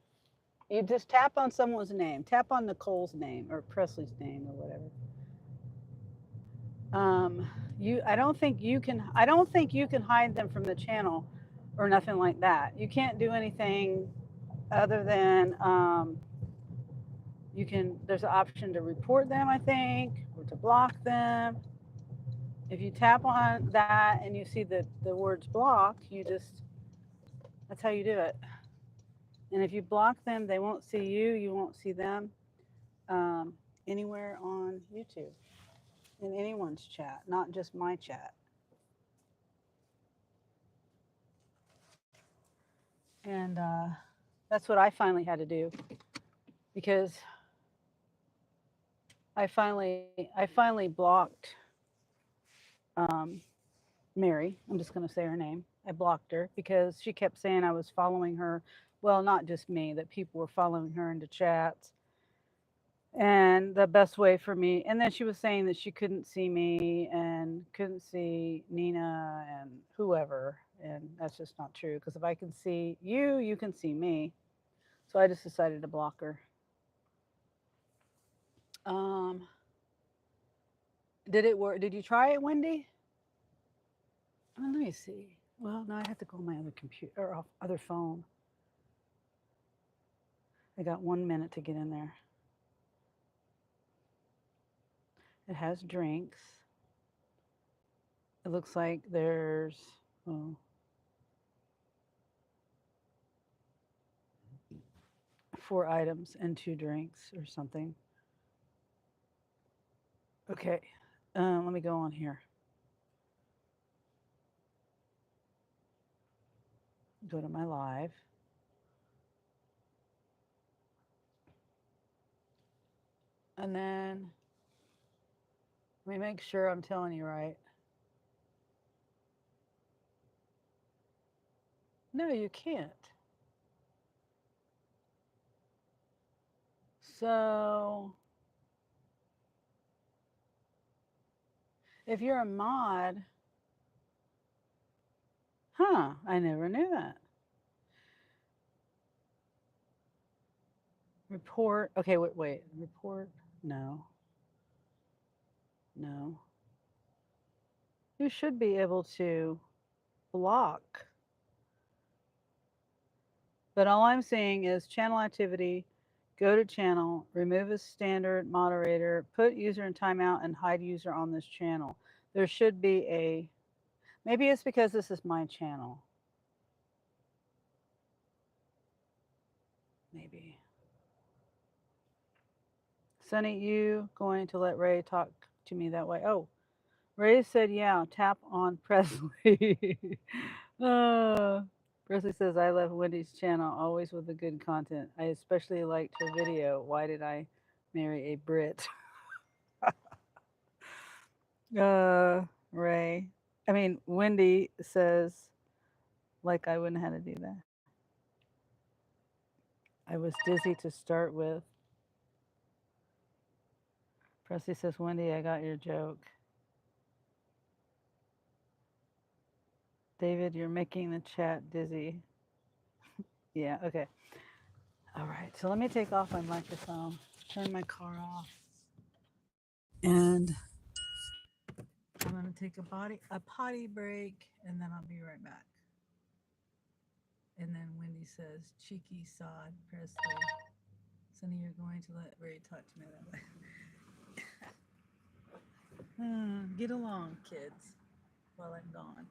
You just tap on someone's name. Tap on Nicole's name or Presley's name or whatever. I don't think you can. I don't think you can hide them from the channel, or nothing like that. You can't do anything other than you can. There's an option to report them, I think, or to block them. If you tap on that and you see the words block, you just that's how you do it. And if you block them, they won't see you. You won't see them um, anywhere on YouTube in anyone's chat, not just my chat. And that's what I finally had to do because I finally blocked um, Mary. I'm just going to say her name. I blocked her because she kept saying I was following her. Well, not just me, that people were following her into chats. And the best way for me, and then she was saying that she couldn't see me and couldn't see Nina and whoever. And that's just not true because if I can see you, you can see me. So I just decided to block her. Um, did it work? Did you try it, Wendy? Let me see. Well, now I have to go on my other computer or other phone. I got 1 minute to get in there. It has drinks. It looks like there's oh, 4 items and 2 drinks or something. Okay, let me go on here. Go to my live. And then let me make sure I'm telling you right. No, you can't. So if you're a mod, I never knew that. Report. Okay, wait. Report. No. No. You should be able to block. But all I'm saying is channel activity, go to channel, remove a standard moderator, put user in timeout, and hide user on this channel. There should be a, maybe it's because this is my channel. Maybe. Sunny, you going to let Ray talk to me that way? Oh, Ray said, yeah, tap on Presley. Presley says, I love Wendy's channel, always with the good content. I especially liked her video, Why Did I Marry a Brit? Ray. I mean, Wendy says, like I wouldn't know how to do that. I was dizzy to start with. Presley says, Wendy, I got your joke. David, you're making the chat dizzy. Yeah, okay. All right, so let me take off my microphone, turn my car off. And I'm gonna take a potty break, and then I'll be right back. And then Wendy says, "Cheeky sod, Presley. Sonny, you're going to let Ray talk to me that way." Get along, kids, while I'm gone.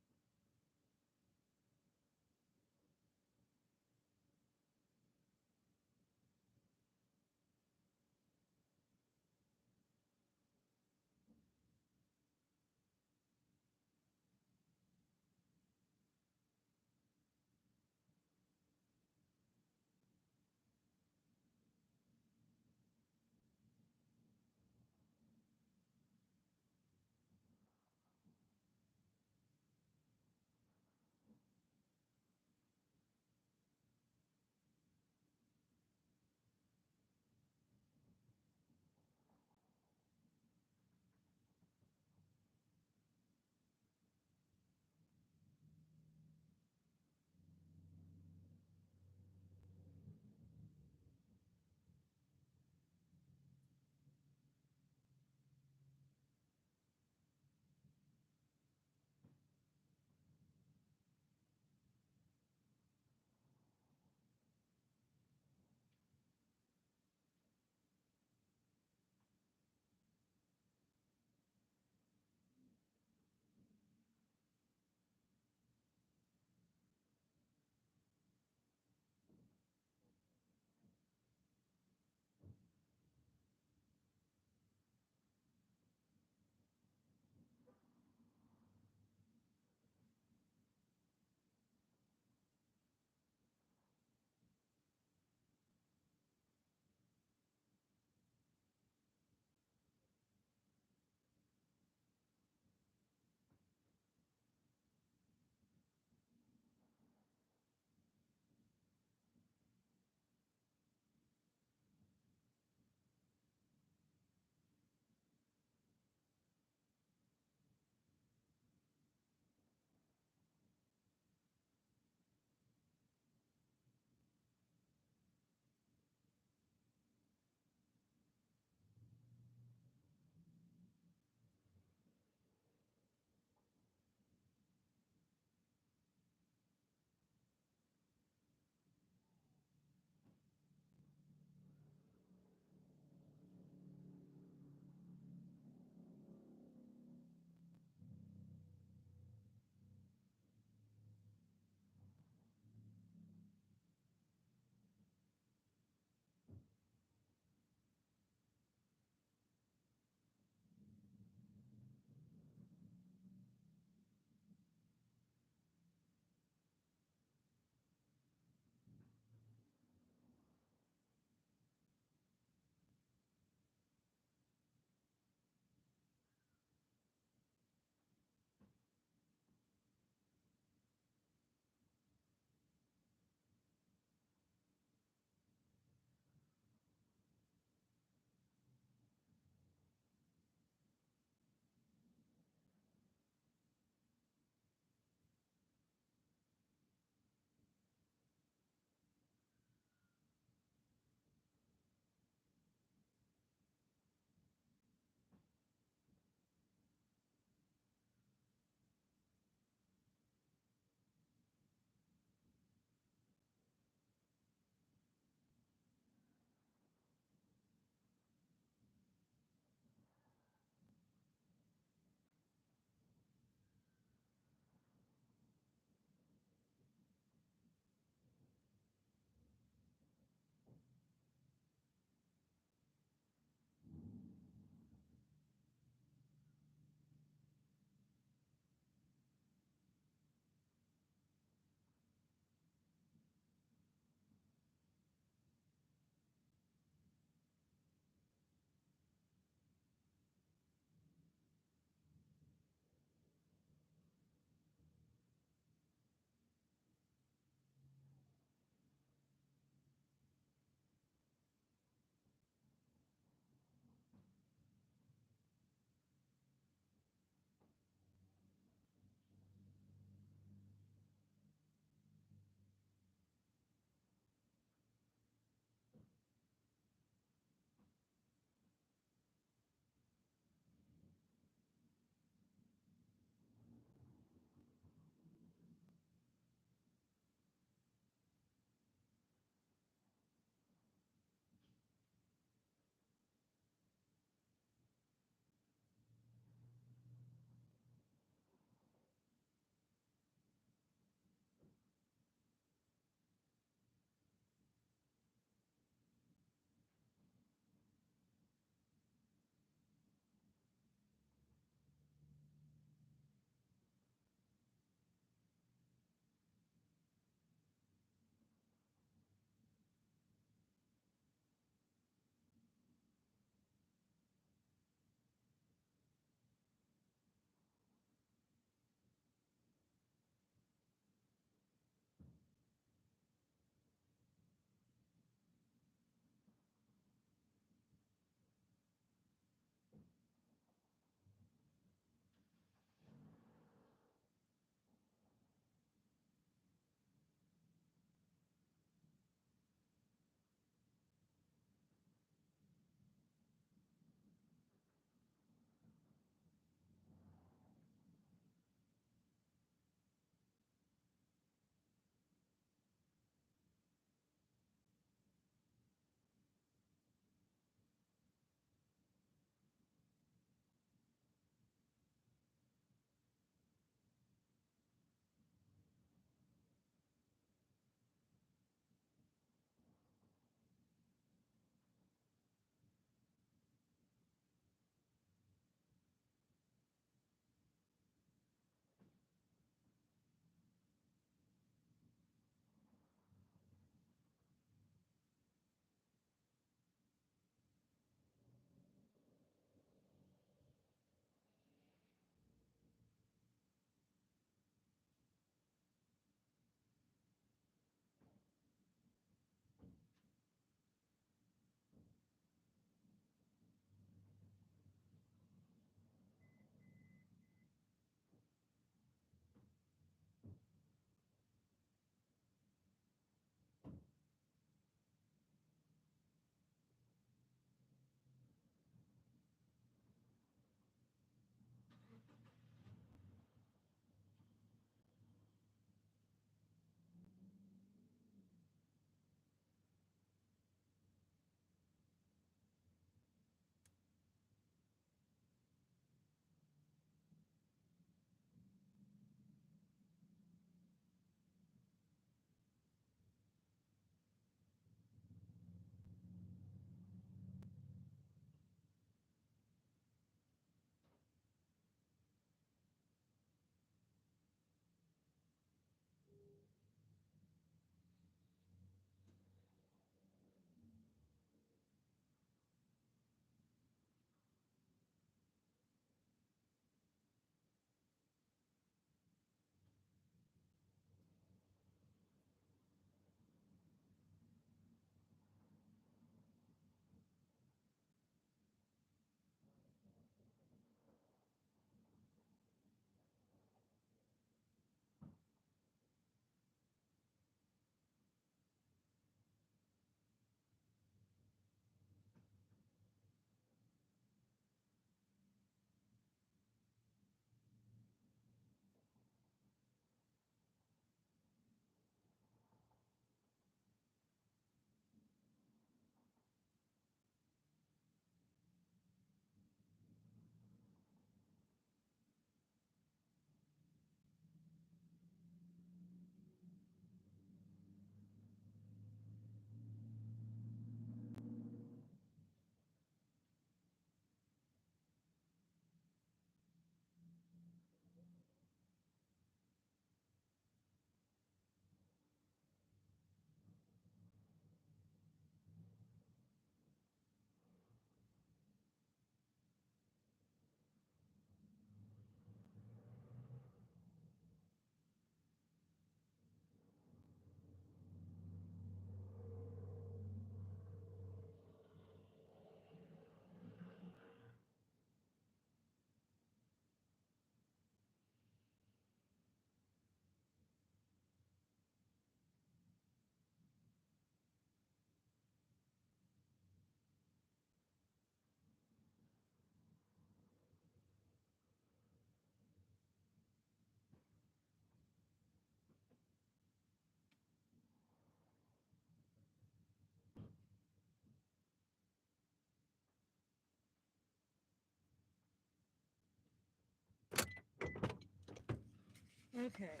Okay.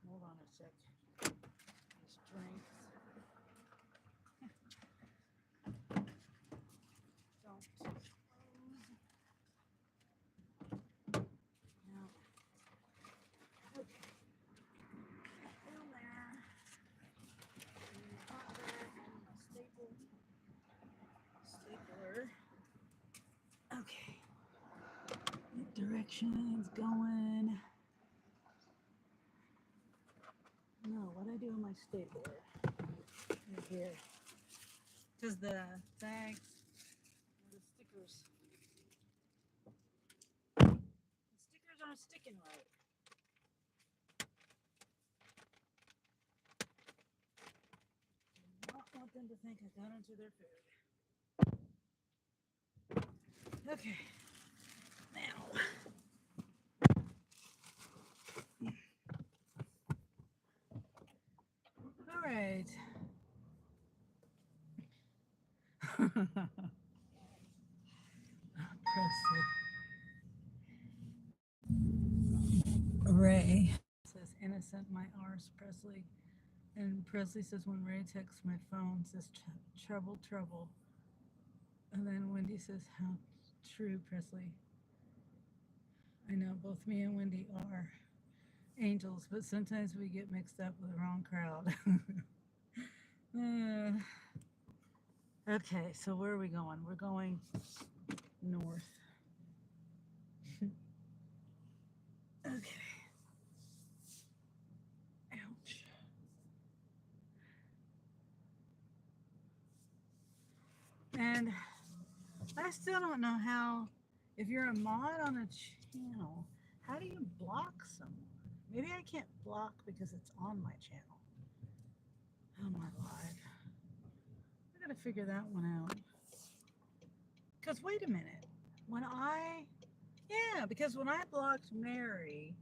Hold on a sec. These drinks. Don't. No. Okay. Down there. Stapler. Okay. What direction it's going? No, what I do with my stapler? Right here. Because the tags, the stickers aren't sticking right. I don't want them to think I got into their food. Okay. Now. All right. Presley. Ray says innocent, my R's Presley. And Presley says when Ray texts my phone says trouble, trouble. And then Wendy says how true, Presley. I know both me and Wendy are angels, but sometimes we get mixed up with the wrong crowd. Okay, so where are we going? We're going north. Okay. Ouch. And I still don't know how, if you're a mod on a channel, how do you block someone? Maybe I can't block because it's on my channel. Oh my life. I gotta figure that one out. Because wait a minute. Because when I blocked Mary,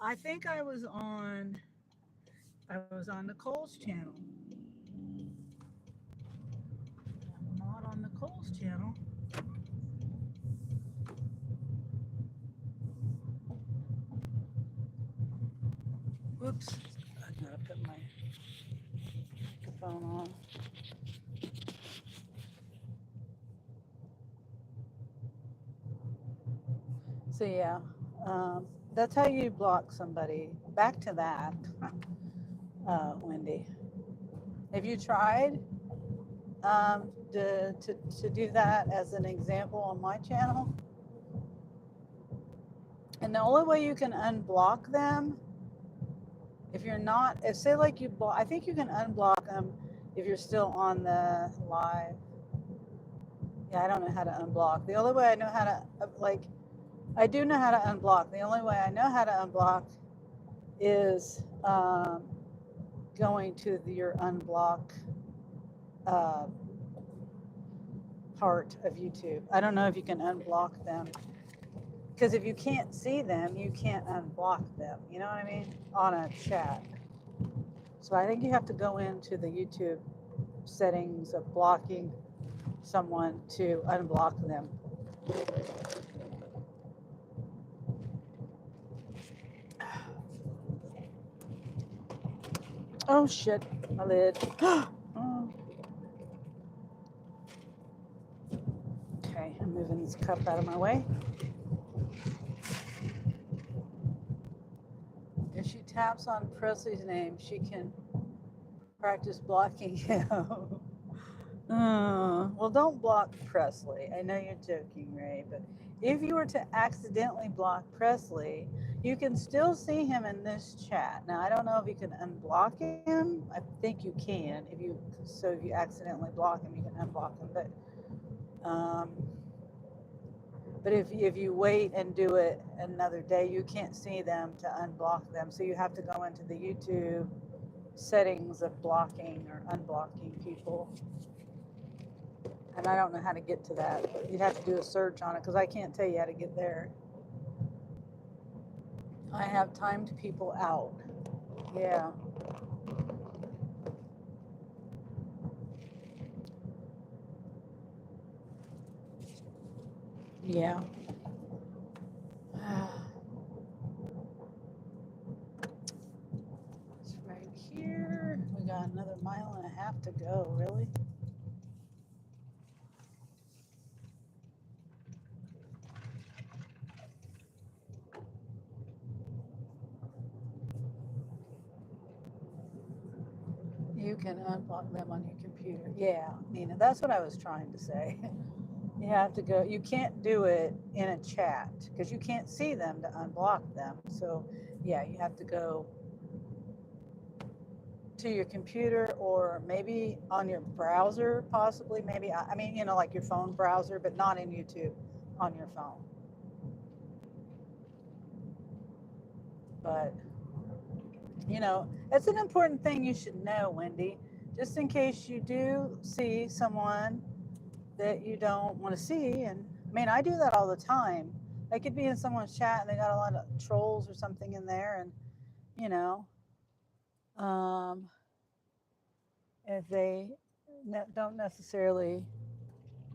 I think I was on Nicole's channel. I'm not on Nicole's channel. Whoops. I gotta put my microphone on. So yeah, that's how you block somebody. Back to that, Wendy. Have you tried to do that as an example on my channel? And the only way you can unblock them, if you're not, if say like you block, I think you can unblock them if you're still on the live. Yeah, I don't know how to unblock. The only way I know how to, I do know how to unblock. The only way I know how to unblock is going to your unblock part of YouTube. I don't know if you can unblock them. Because if you can't see them, you can't unblock them. You know what I mean? On a chat. So I think you have to go into the YouTube settings of blocking someone to unblock them. Oh shit, my lid. Oh. Okay, I'm moving this cup out of my way. If she taps on Presley's name, she can practice blocking him. Well, don't block Presley. I know you're joking, Ray, but if you were to accidentally block Presley, you can still see him in this chat. Now, I don't know if you can unblock him. I think you can. If you accidentally block him, you can unblock him. But if you wait and do it another day, you can't see them to unblock them. So you have to go into the YouTube settings of blocking or unblocking people. And I don't know how to get to that. You'd have to do a search on it because I can't tell you how to get there. I have timed people out. Yeah. Yeah. have to go, really? You can unblock them on your computer. Yeah, Nina, that's what I was trying to say. You have to go, you can't do it in a chat because you can't see them to unblock them. So, yeah, you have to go to your computer or maybe on your browser, possibly. Maybe, I mean, you know, like your phone browser, but not in YouTube, on your phone. But, you know, it's an important thing you should know, Wendy, just in case you do see someone that you don't want to see. And I mean, I do that all the time. I could be in someone's chat and they got a lot of trolls or something in there, and you know, if they don't necessarily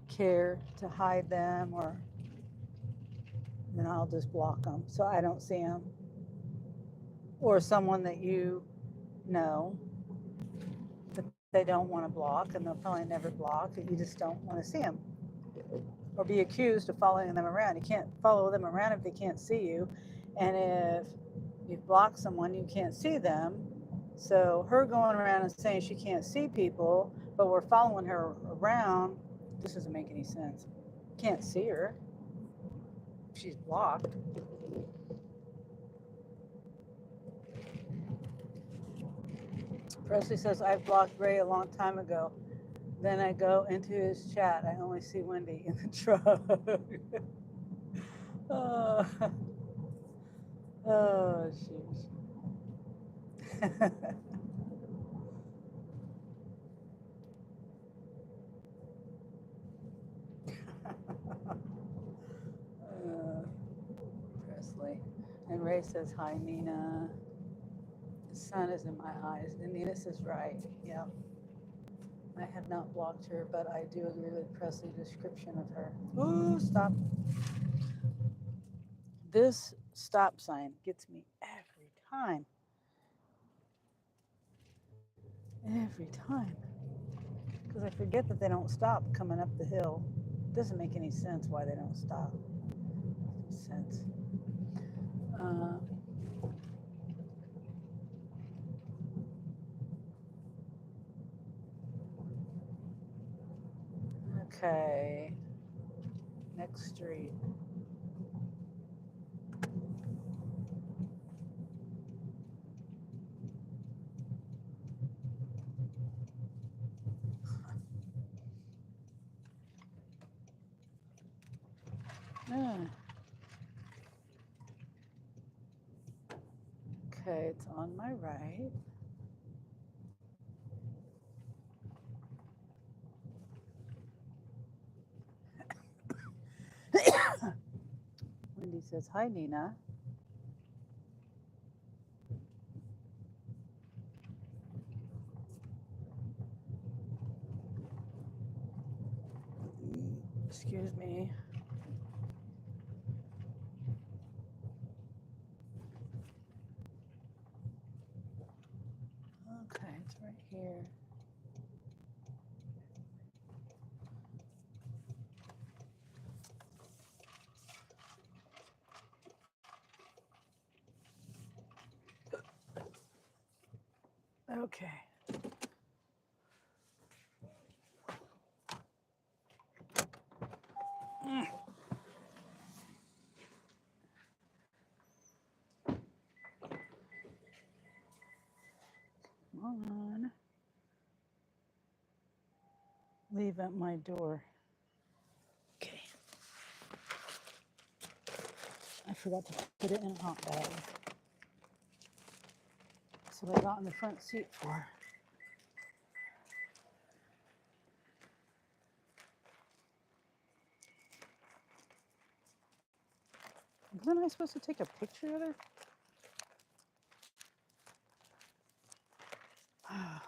care to hide them, or then I'll just block them so I don't see them. Or someone that you know that they don't want to block, and they'll probably never block, and you just don't want to see them. Or be accused of following them around. You can't follow them around if they can't see you. And if you've blocked someone, you can't see them. So her going around and saying she can't see people, but we're following her around, this doesn't make any sense. Can't see her. She's blocked. Presley says, I've blocked Ray a long time ago. Then I go into his chat. I only see Wendy in the truck. Oh, shoot. Presley. And Ray says, hi, Nina. The sun is in my eyes. And Nina says, right. Yeah. I have not blocked her, but I do agree with Presley's description of her. Ooh, stop. This stop sign gets me every time. Every time. Because I forget that they don't stop coming up the hill. It doesn't make any sense why they don't stop. Sense. Okay. Next street. Okay, it's on my right. Wendy says, hi, Nina. Excuse me. Okay, it's right here. Okay. Come on. Leave at my door. Okay. I forgot to put it in a hot bag. That's what I got in the front seat for. Wasn't I supposed to take a picture of her? I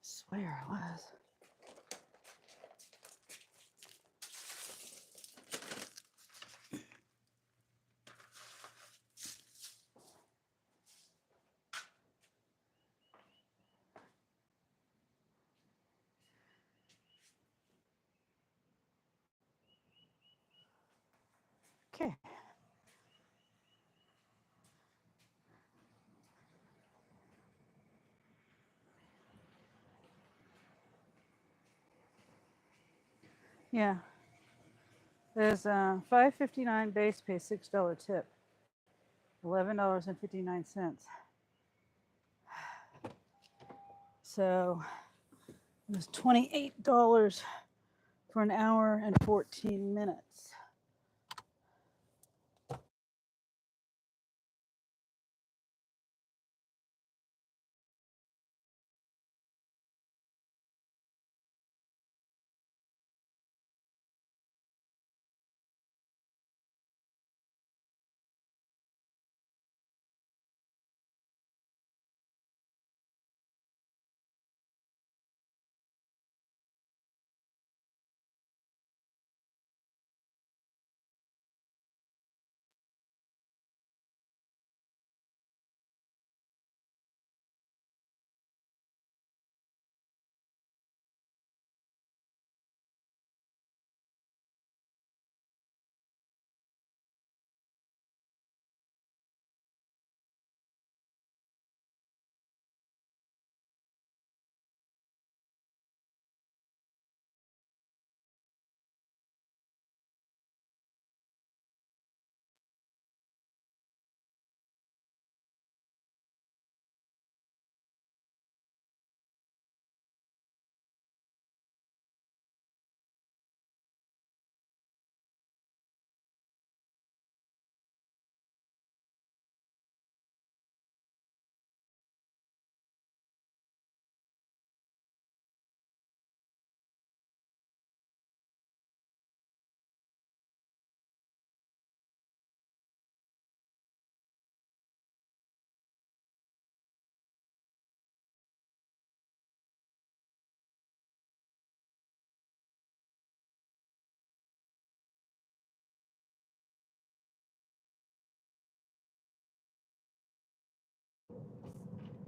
swear I was. Okay. Yeah. There's $5.59 base pay, $6 tip, $11.59. So it was $28 for an hour and 14 minutes.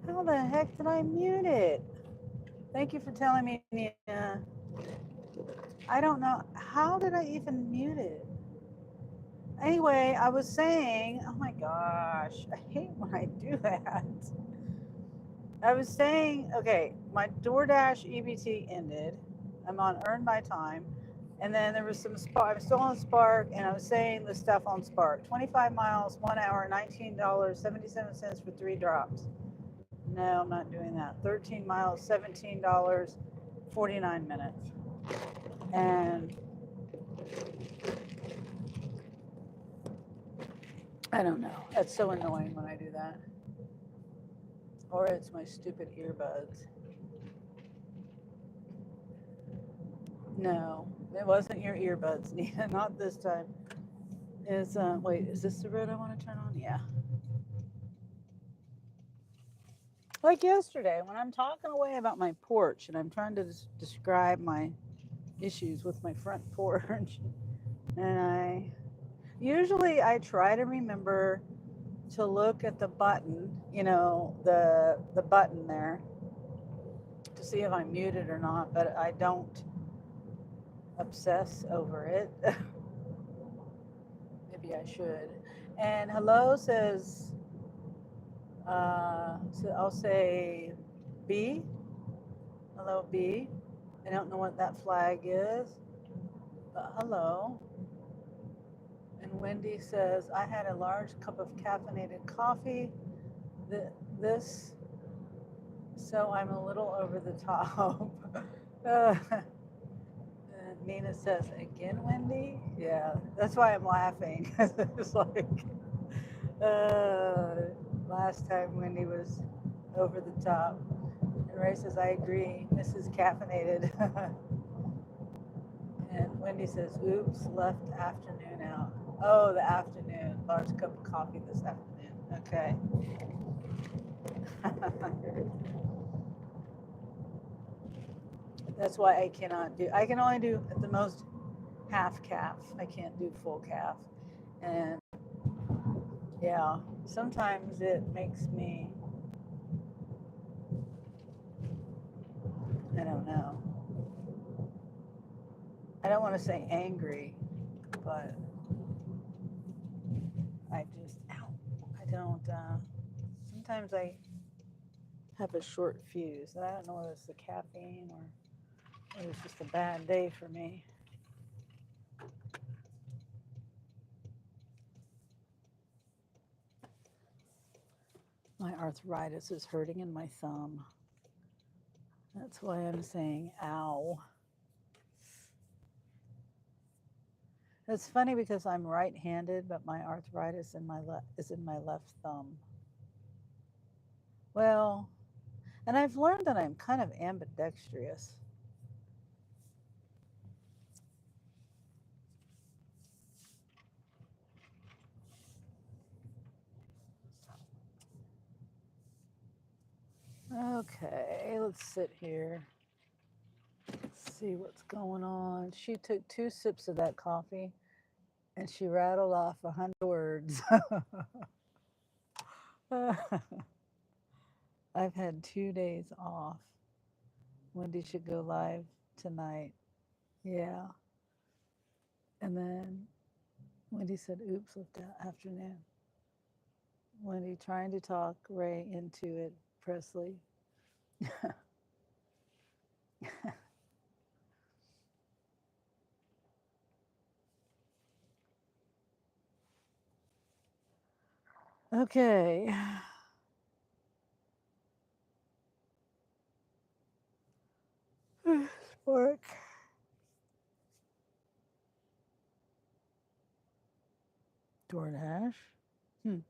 How the heck did I mute it? Thank you for telling me, Nina. I don't know. How did I even mute it? Anyway, I was saying, oh my gosh, I hate when I do that. I was saying, okay, my DoorDash EBT ended. I'm on Earn My Time. And then there was some Spark. I'm still on Spark, and I was saying the stuff on Spark. 25 miles, 1 hour, $19.77 for 3 drops. No, I'm not doing that. 13 miles, $17, 49 minutes. And I don't know. That's so annoying when I do that. Or it's my stupid earbuds. No, it wasn't your earbuds, Nina. Not this time. Wait, is this the road I want to turn on? Yeah. Like yesterday when I'm talking away about my porch and I'm trying to describe my issues with my front porch. And usually I try to remember to look at the button, the button there to see if I'm muted or not, but I don't obsess over it. Maybe I should. And hello says, so I'll say B. Hello, B. I don't know what that flag is, but hello. And Wendy says, I had a large cup of caffeinated coffee. This, so I'm a little over the top. Nina says, again, Wendy? Yeah, that's why I'm laughing. It's like, last time Wendy was over the top. And Ray says, I agree, Mrs. Caffeinated. And Wendy says, oops, left afternoon out. Oh, the afternoon, large cup of coffee this afternoon. Okay. That's why I can only do at the most half calf. I can't do full calf. And yeah, sometimes it makes me, I don't know. I don't want to say angry, but I just, ow, I don't, sometimes I have a short fuse. And I don't know whether it's the caffeine or whether it's just a bad day for me. My arthritis is hurting in my thumb. That's why I'm saying ow. It's funny because I'm right-handed, but my arthritis is in my left thumb. Well, and I've learned that I'm kind of ambidextrous. Okay, let's sit here. See what's going on. She took 2 sips of that coffee and she rattled off 100 words. I've had 2 days off. Wendy should go live tonight. Yeah. And then Wendy said, oops, left afternoon. Wendy trying to talk Ray into it, Presley. Okay. Work. DoorDash. I'm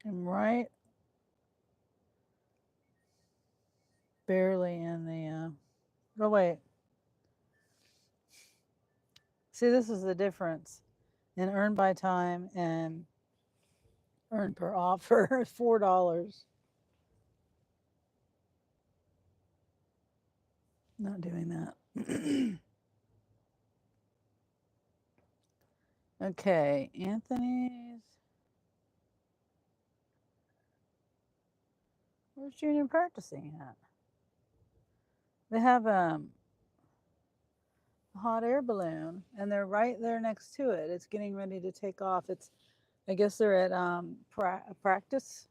right barely in the, oh wait. See, this is the difference in earn by time and earn per offer. $4. Not doing that. Okay, Anthony's. Where's Junior practicing at? They have a hot air balloon, and they're right there next to it. It's getting ready to take off. It's, I guess they're at practice.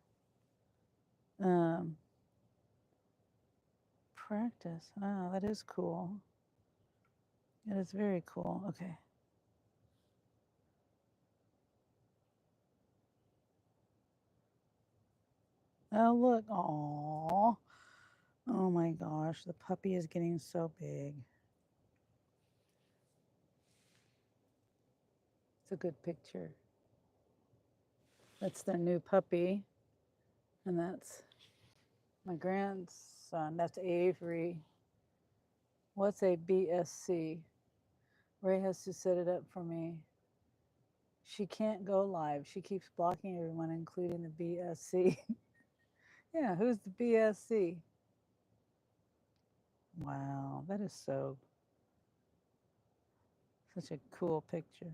Practice. Oh, that is cool. It is very cool. Okay. Oh, look. Aww. Oh my gosh. The puppy is getting so big. It's a good picture. That's their new puppy. And that's my grandson. That's Avery. What's a BSC? Ray has to set it up for me. She can't go live. She keeps blocking everyone, including the BSC. Yeah, who's the BSC? Wow, that is so such a cool picture.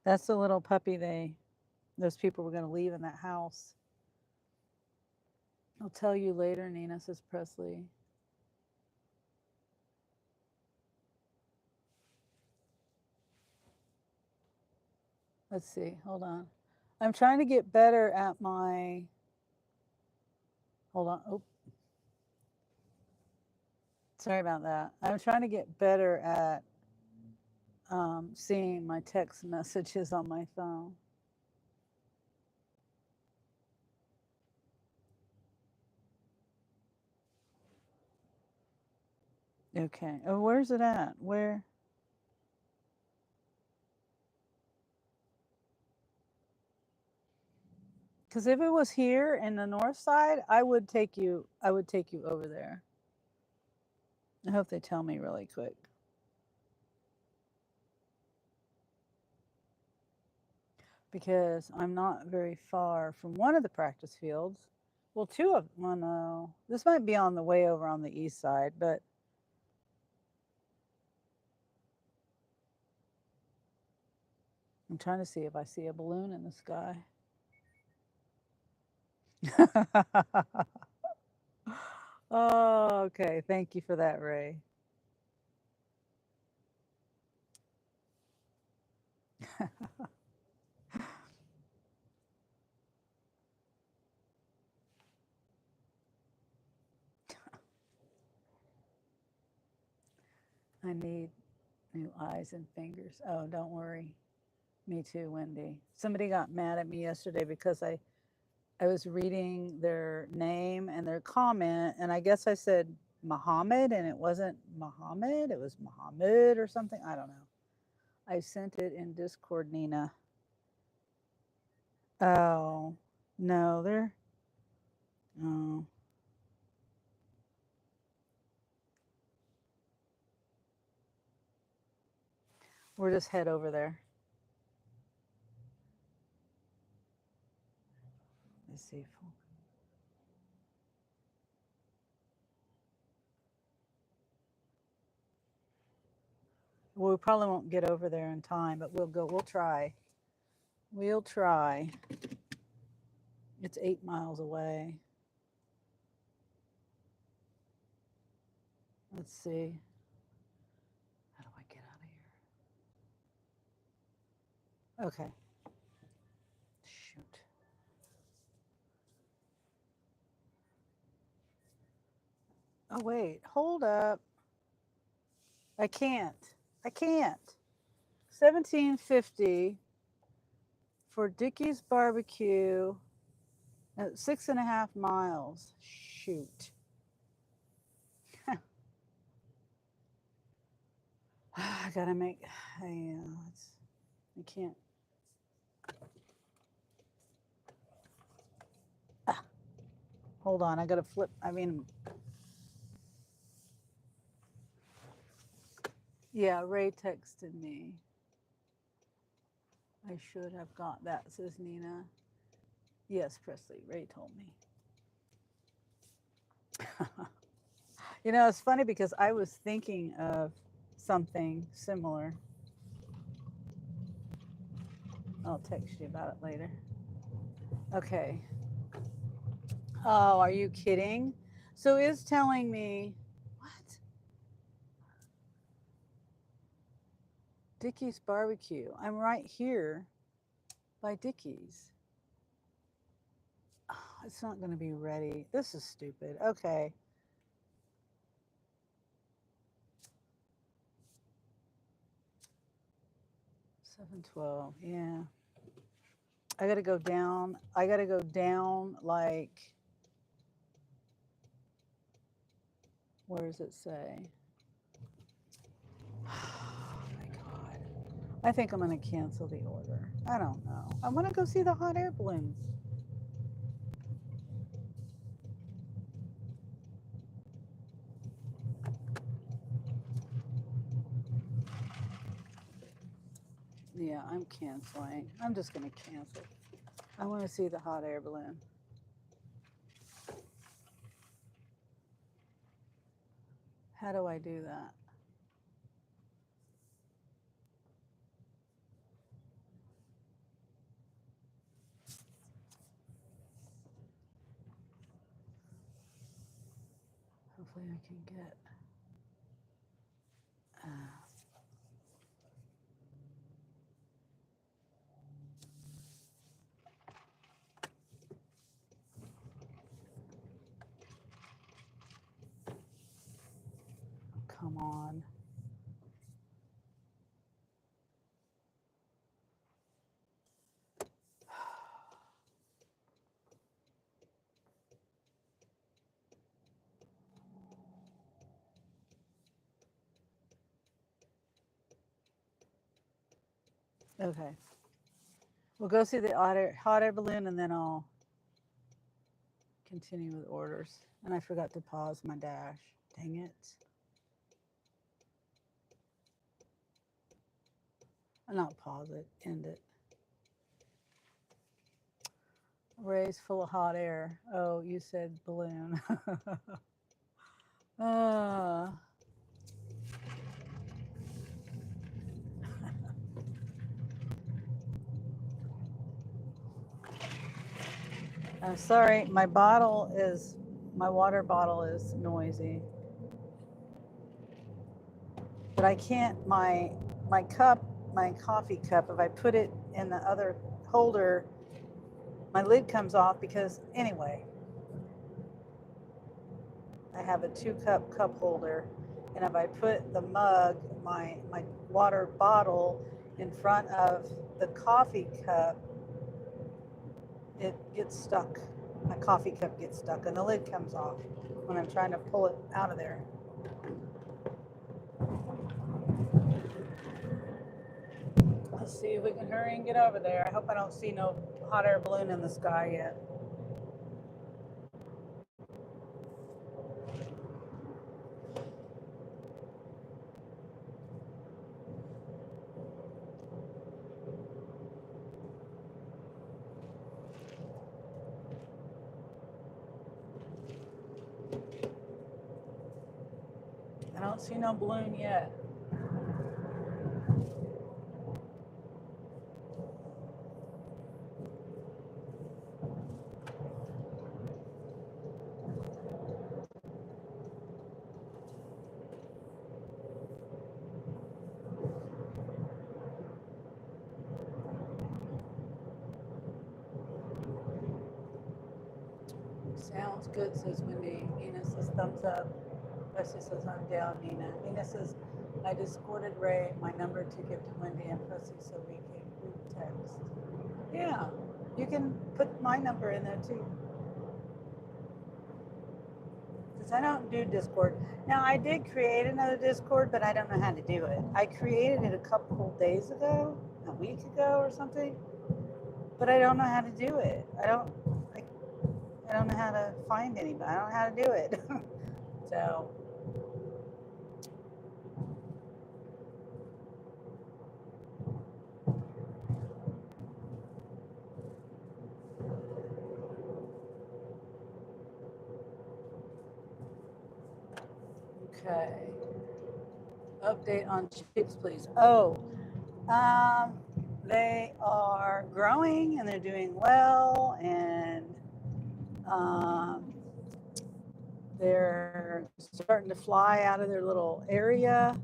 That's the little puppy those people were going to leave in that house. I'll tell you later, Nina, says Presley. Let's see, hold on. I'm trying to get better at my, hold on, oh. Sorry about that. I'm trying to get better at seeing my text messages on my phone. Okay. Oh, where's it at? Where? Because if it was here in the north side, I would take you over there. I hope they tell me really quick. Because I'm not very far from one of the practice fields. Well, 2 of them. Oh no. This might be on the way over on the east side, but I'm trying to see if I see a balloon in the sky. Oh, okay. Thank you for that, Ray. I need new eyes and fingers. Oh, don't worry. Me too, Wendy. Somebody got mad at me yesterday because I was reading their name and their comment, and I guess I said Muhammad, and it wasn't Muhammad. It was Muhammad or something. I don't know. I sent it in Discord, Nina. Oh, no, they're. Oh. We'll just head over there. Let's see. Well, we probably won't get over there in time, but we'll go. We'll try. We'll try. It's 8 miles away. Let's see. How do I get out of here? Okay. Shoot. Oh, wait. Hold up. I can't. 1750 for Dickie's Barbecue at 6.5 miles. Shoot. I gotta make. I can't. Hold on. I gotta flip. Yeah, Ray texted me. I should have got that, says Nina. Yes, Presley, Ray told me. It's funny because I was thinking of something similar. I'll text you about it later. Okay. Oh, are you kidding? So it's telling me, what? Dickie's Barbecue. I'm right here by Dickie's. Oh, it's not going to be ready. This is stupid. Okay. $7.12. Yeah. I got to go down. Like, where does it say? Oh my God. I think I'm going to cancel the order. I don't know. I want to go see the hot air balloons. Yeah, I'm canceling. I'm just going to cancel. I want to see the hot air balloon. How do I do that? Hopefully I can get. Come on. Okay. We'll go see the hot air balloon and then I'll continue with orders. And I forgot to pause my dash. Dang it. Not pause it, end it. Ray's full of hot air. Oh, you said balloon. I'm sorry, my water bottle is noisy. But I can't, my cup my coffee cup, if I put it in the other holder, my lid comes off because anyway, I have a 2 cup holder, and if I put the mug, my water bottle, in front of the coffee cup, it gets stuck. My coffee cup gets stuck, and the lid comes off when I'm trying to pull it out of there. Let's see if we can hurry and get over there. I hope I don't see no hot air balloon in the sky yet. I don't see no balloon yet. Sounds good, says Wendy. Nina says thumbs up. Presley says I'm down, Nina. Nina says I discorded Ray my number to give to Wendy and Presley so we can group text. Yeah, you can put my number in there too. Because I don't do Discord. Now I did create another Discord, but I don't know how to do it. I created it a couple days ago, a week ago or something, but I don't know how to do it. I don't know how to find anybody. I don't know how to do it. So, okay. Update on chicks, please. Oh, they are growing and they're doing well, and they're starting to fly out of their little area.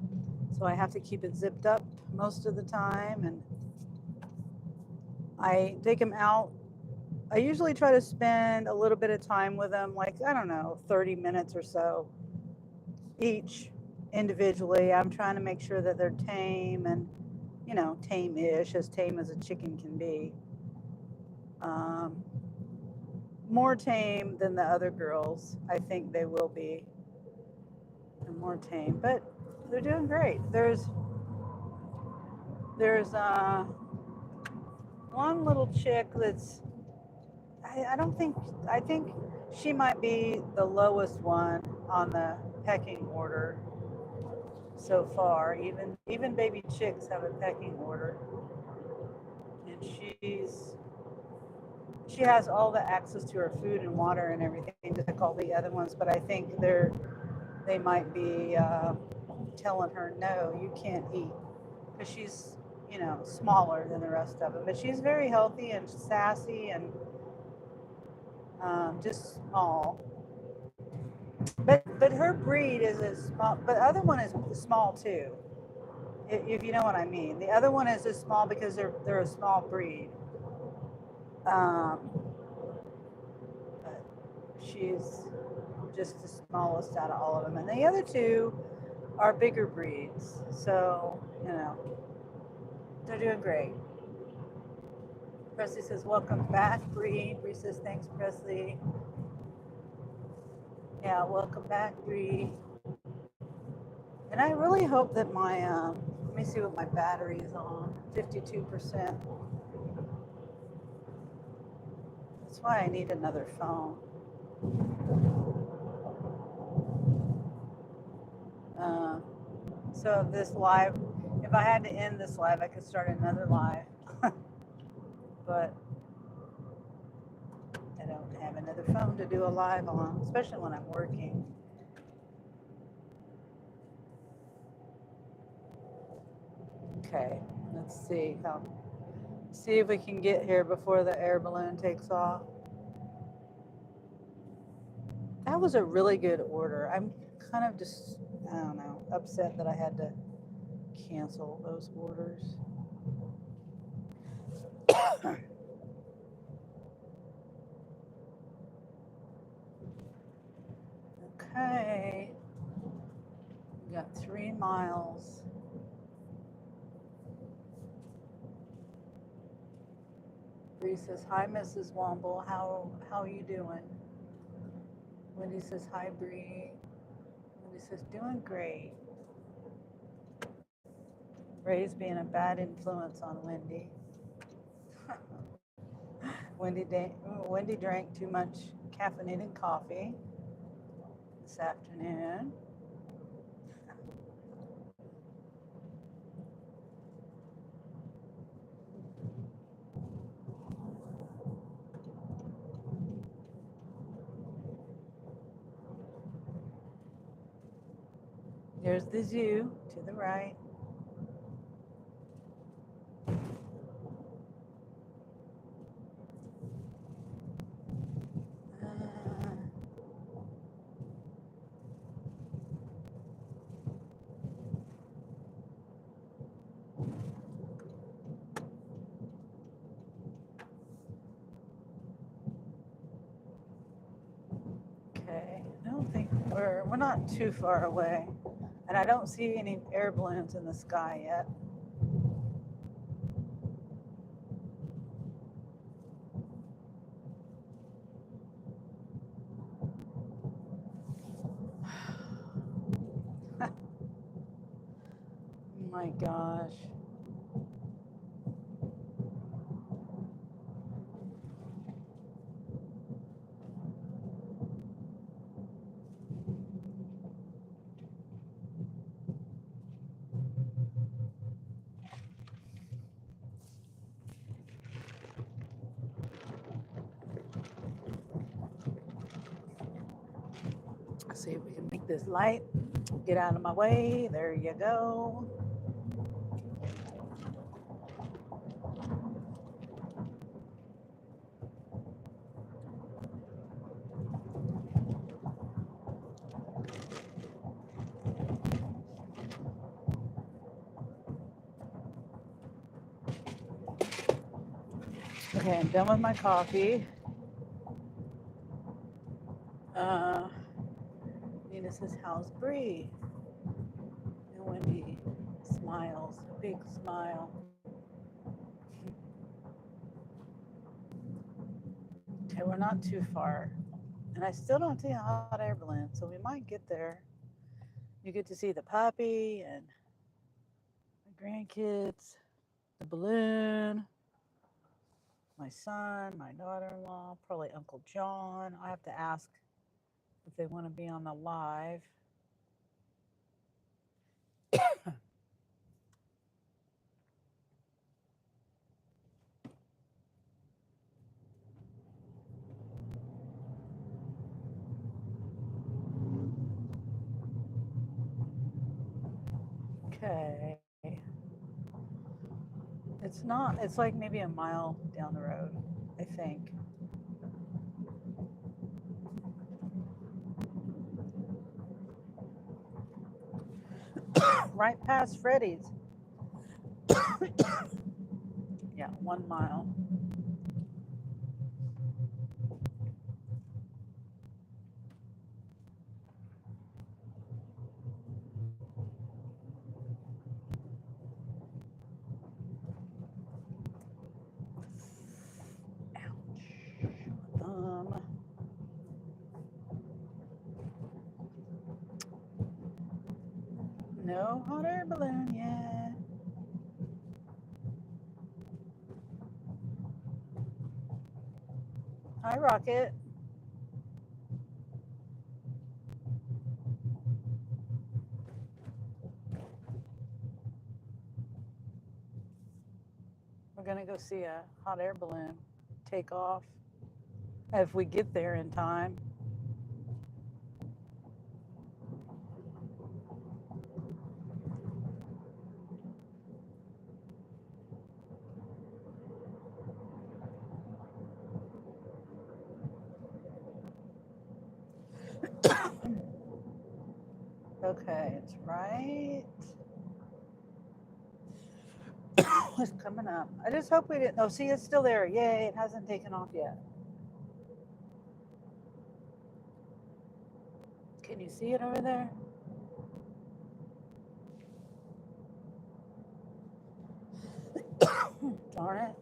So I have to keep it zipped up most of the time, and I take them out. I usually try to spend a little bit of time with them, like, I don't know, 30 minutes or so each individually. I'm trying to make sure that they're tame and, tame-ish, as tame as a chicken can be. More tame than the other girls. I think they will be. They're more tame, but they're doing great. There's one little chick that's, I think she might be the lowest one on the pecking order so far. Even baby chicks have a pecking order, and she has all the access to her food and water and everything, just like all the other ones. But I think they might be telling her, no, you can't eat, because she's smaller than the rest of them. But she's very healthy and sassy and just small. But her breed is as small. But the other one is small too, if you know what I mean. The other one is as small because they're a small breed. But she's just the smallest out of all of them, and the other two are bigger breeds. So they're doing great. Presley says, welcome back, Bree. Bree says, thanks, Presley. Yeah, welcome back, Bree. And I really hope that let me see what my battery is on, 52%. That's why I need another phone. So if I had to end this live, I could start another live. But I don't have another phone to do a live on, especially when I'm working. Okay, let's see if we can get here before the air balloon takes off. That was a really good order. I'm kind of just, I don't know, upset that I had to cancel those orders. Okay. We got 3 miles. Bree says, hi, Mrs. Womble. How are you doing? Wendy says, hi, Bree. Wendy says, doing great. Ray's being a bad influence on Wendy. Wendy drank too much caffeinated coffee this afternoon. There's the zoo to the right. Okay, I don't think we're not too far away, and I don't see any air balloons in the sky yet. Oh my gosh. Let's see if we can make this light. Get out of my way. There you go. Okay, I'm done with my coffee. Nina says, how's Bree? And Wendy smiles, a big smile. Okay, we're not too far. And I still don't see a hot air balloon, so we might get there. You get to see the puppy and my grandkids, the balloon, my son, my daughter-in-law, probably Uncle John. I have to ask if they want to be on the live. Okay. It's like maybe a mile down the road, I think. Right past Freddy's. Yeah, 1 mile. Ouch. No hot air balloon yet. Hi, Rocket. We're gonna go see a hot air balloon take off if we get there in time. Okay, it's right. it's coming up. I just hope we didn't. Oh, see, it's still there. Yay, it hasn't taken off yet. Can you see it over there? Darn it.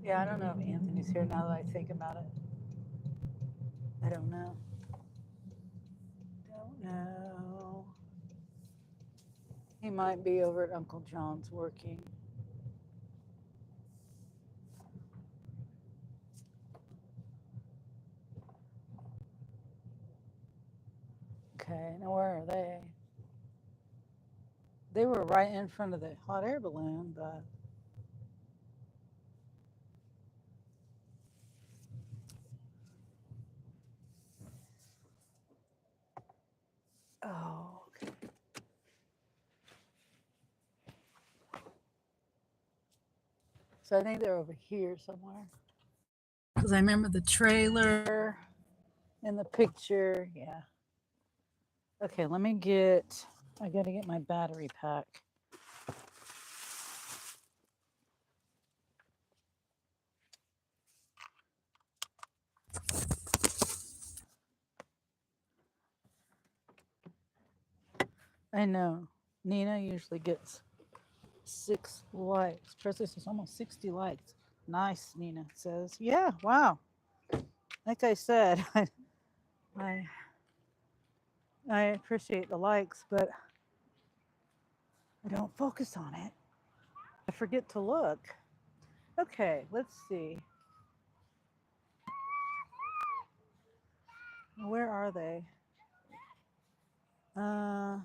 Yeah, I don't know if Anthony's here now that I think about it. I don't know. Don't know. He might be over at Uncle John's working. Okay, now where are they? They were right in front of the hot air balloon, but oh, okay. So I think they're over here somewhere. Because I remember the trailer in the picture. Yeah. Okay, let me get, I got to get my battery pack. I know. Nina usually gets 6 likes. Presley says almost 60 likes. Nice, Nina says. Yeah, wow. Like I said, I I appreciate the likes, but I don't focus on it. I forget to look. Okay, let's see. Where are they? I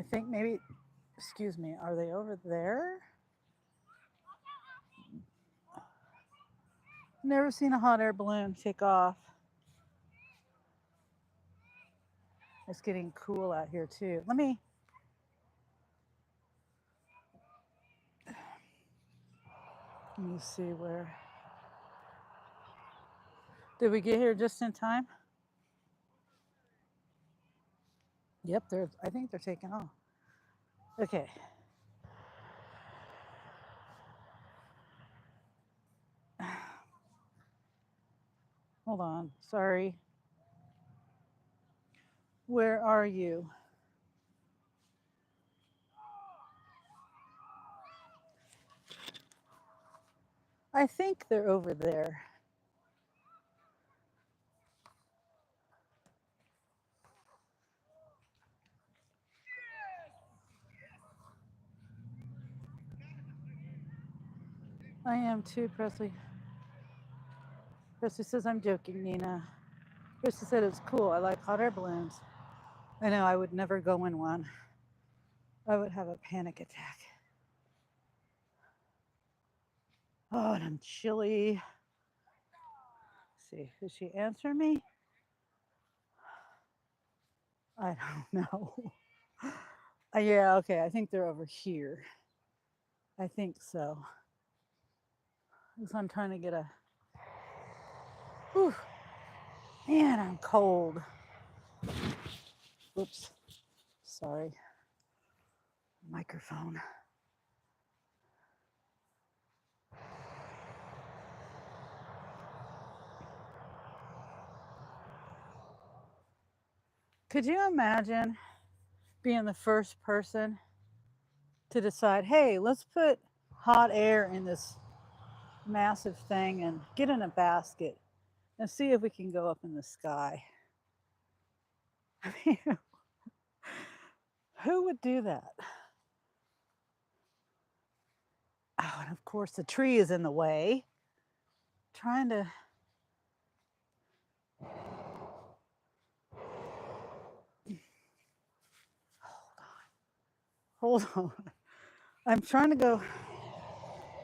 think maybe, excuse me, are they over there? Never seen a hot air balloon take off. It's getting cool out here too. Let me see where. Did we get here just in time? Yep, I think they're taking off. Okay. Hold on. Sorry. Where are you? I think they're over there. I am too, Presley. Presley says I'm joking, Nina. Presley said it's cool. I like hot air balloons. I know I would never go in one. I would have a panic attack. Oh, and I'm chilly. Let's see, did she answer me? I don't know. Yeah, okay, I think they're over here. I think so. Because I'm trying to get a. Whew. Man, I'm cold. Oops. Sorry. Microphone. Could you imagine being the first person to decide, hey, let's put hot air in this massive thing and get in a basket and see if we can go up in the sky? I mean, who would do that? Oh, and of course the tree is in the way. Trying to. Hold on. I'm trying to go.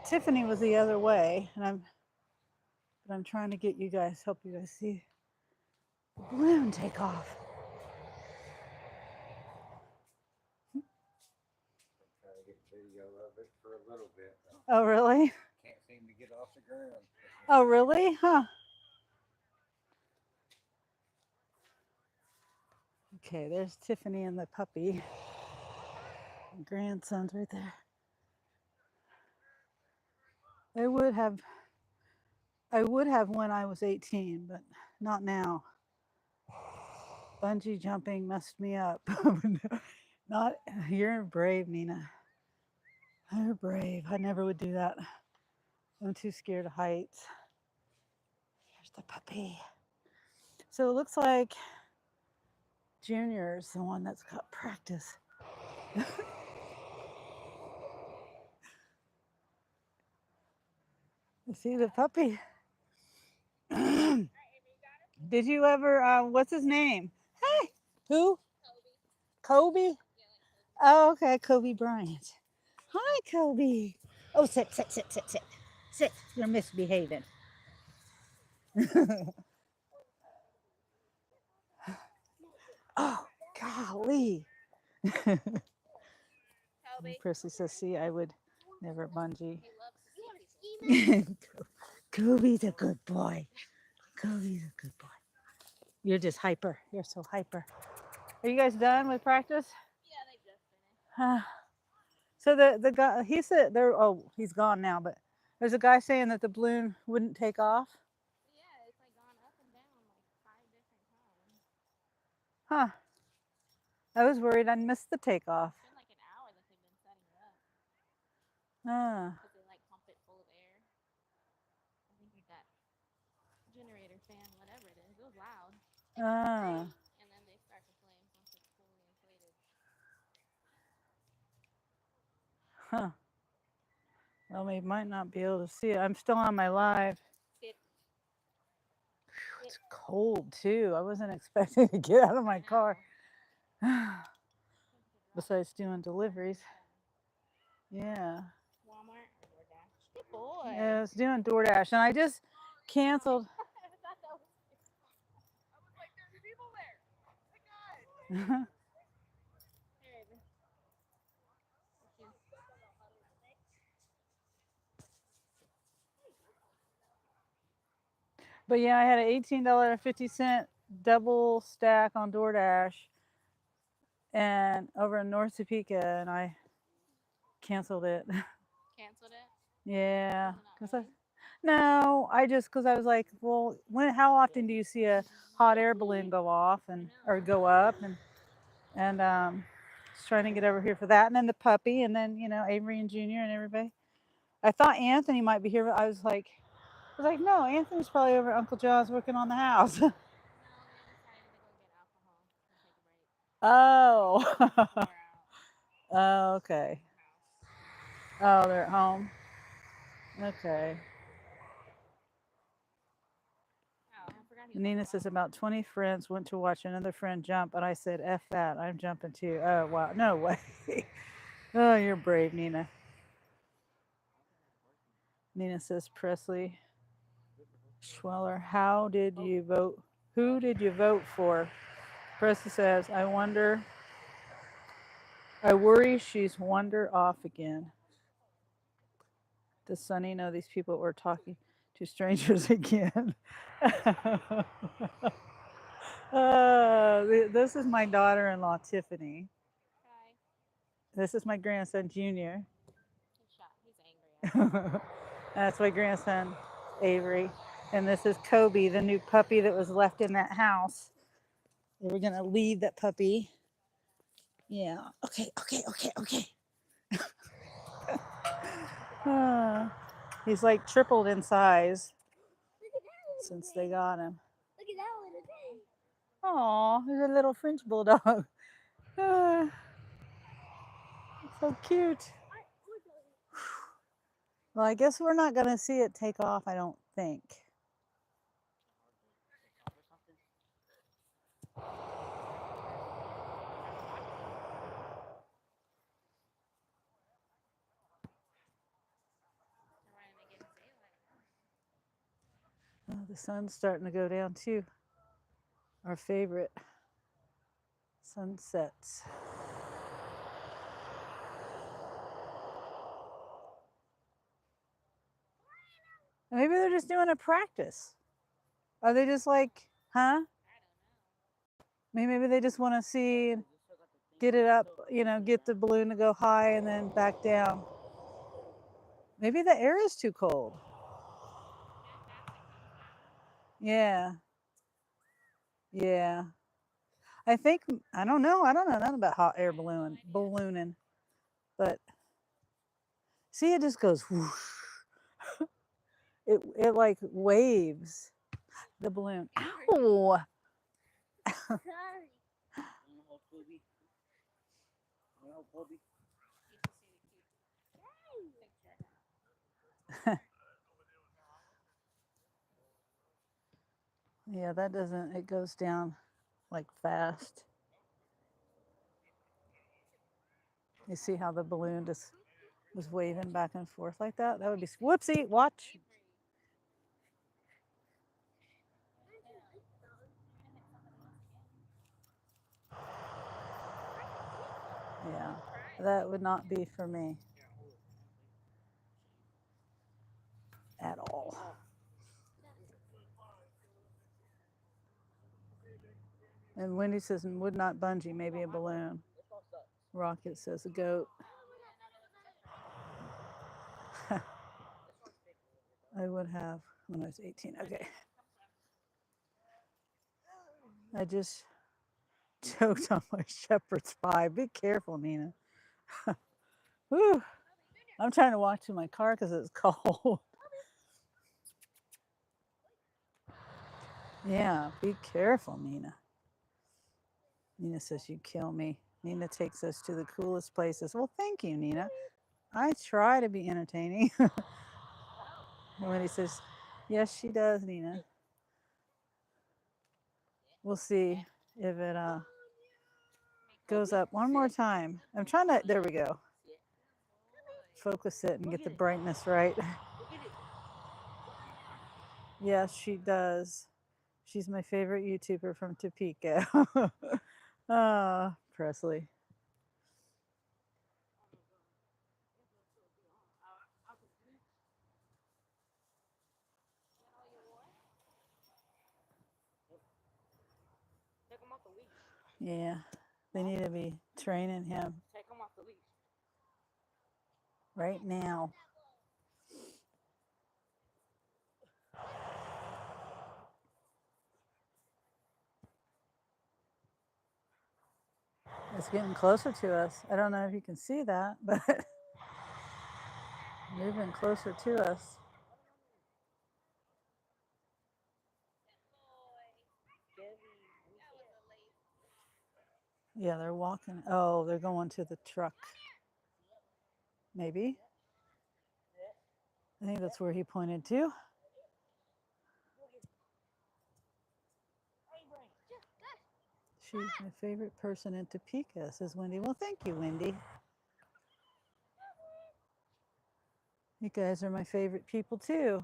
Tiffany was the other way, and I'm trying to get you guys, help you guys see the balloon take off. little bit. Oh, really? Can't seem to get off the ground. Oh, really? Huh. Okay, there's Tiffany and the puppy. My grandson's right there. I would have when I was 18, but not now. Bungee jumping messed me up. Not you're brave, Nina. You're brave. I never would do that. I'm too scared of heights. Here's the puppy. So it looks like Junior's the one that's got practice. You see the puppy? Did you ever, what's his name? Hey, who? Kobe? Oh, okay, Kobe Bryant. Hi, Kobe. Oh, sit, sit, sit, sit, sit. Sit, you're misbehaving. Oh, golly. Presley says, see, I would never bungee. Kobe's a good boy. Kobe's a good boy. You're just hyper. You're so hyper. Are you guys done with practice? Yeah, they just finished. So the guy, he said there. Oh, he's gone now. But there's a guy saying that the balloon wouldn't take off. Yeah, it's like gone up and down like 5 different times. Huh. I was worried I'd miss the takeoff. It's been like an hour that they've been setting it up. Ah. Because they like pump it full of air. I think with that generator fan, whatever it is, it was loud. Ah. And then they start to flames once it's fully inflated. Huh. Well, we might not be able to see it. I'm still on my live. Sit. It's cold too. I wasn't expecting to get out of my car. Besides doing deliveries. Yeah. Walmart or DoorDash. Good boy. Yeah, I was doing DoorDash and I just canceled. I thought that was I was like, there's people there. Oh my God. Here, baby. But yeah, I had an $18.50 double stack on DoorDash and over in North Topeka and I canceled it. Canceled it? Yeah. Was Cause it no, I just because I was like, well, how often do you see a hot air balloon go off and or go up and just trying to get over here for that and then the puppy and then Avery and Junior and everybody. I thought Anthony might be here, but I was like, no, Anthony's probably over at Uncle John's working on the house. No, they decided to go get alcohol and take a break. Oh. We're out. Oh, okay. Oh, they're at home. Okay. Oh, I forgot he was Nina says about 20 friends went to watch another friend jump, and I said, F that, I'm jumping too. Oh, wow. No way. Oh, you're brave, Nina. Nina says, Presley Schweller, how did you vote? Who did you vote for? Presley says, I worry she's wander off again. Does Sonny know these people were talking to strangers again? This is my daughter-in-law, Tiffany. Hi. This is my grandson, Junior. He's shot. He's angry. That's my grandson, Avery. And this is Kobe, the new puppy that was left in that house. We're going to leave that puppy. Yeah. Okay. He's like tripled in size since they got him. Look at that little thing. Oh, he's a little French bulldog. So cute. Well, I guess we're not going to see it take off, I don't think. Oh, the sun's starting to go down too. Our favorite sunsets. Maybe they're just doing a practice. Are they just like, huh? Maybe they just want to see, get it up, get the balloon to go high and then back down. Maybe the air is too cold. Yeah. Yeah. I think, I don't know. I don't know nothing about hot air ballooning, but see, it just goes whoosh. It like waves the balloon. Ow! Sorry. Yeah, that doesn't, it goes down like fast. You see how the balloon just was waving back and forth like that? That would be, whoopsie, watch. Yeah, that would not be for me at all. And Wendy says, would not bungee, maybe a balloon. Rocket says a goat. I would have when I was 18. Okay. I just choked on my shepherd's pie. Be careful, Nina. Whew. I'm trying to walk to my car because it's cold. Yeah, be careful, Nina. Nina says, you kill me. Nina takes us to the coolest places. Well, thank you, Nina. I try to be entertaining. And Wendy says, yes, she does, Nina. We'll see if it goes up one more time. I'm trying to, there we go. Focus it and get the brightness right. Yes, she does. She's my favorite YouTuber from Topeka. Presley. Take him off the leash. Yeah, they need to be training him Take him off the leash. right now. It's getting closer to us. I don't know if you can see that, but moving closer to us. Yeah, they're walking. Oh, they're going to the truck. Maybe. I think that's where he pointed to. She's my favorite person in Topeka, says Wendy. Well, thank you, Wendy. You guys are my favorite people too.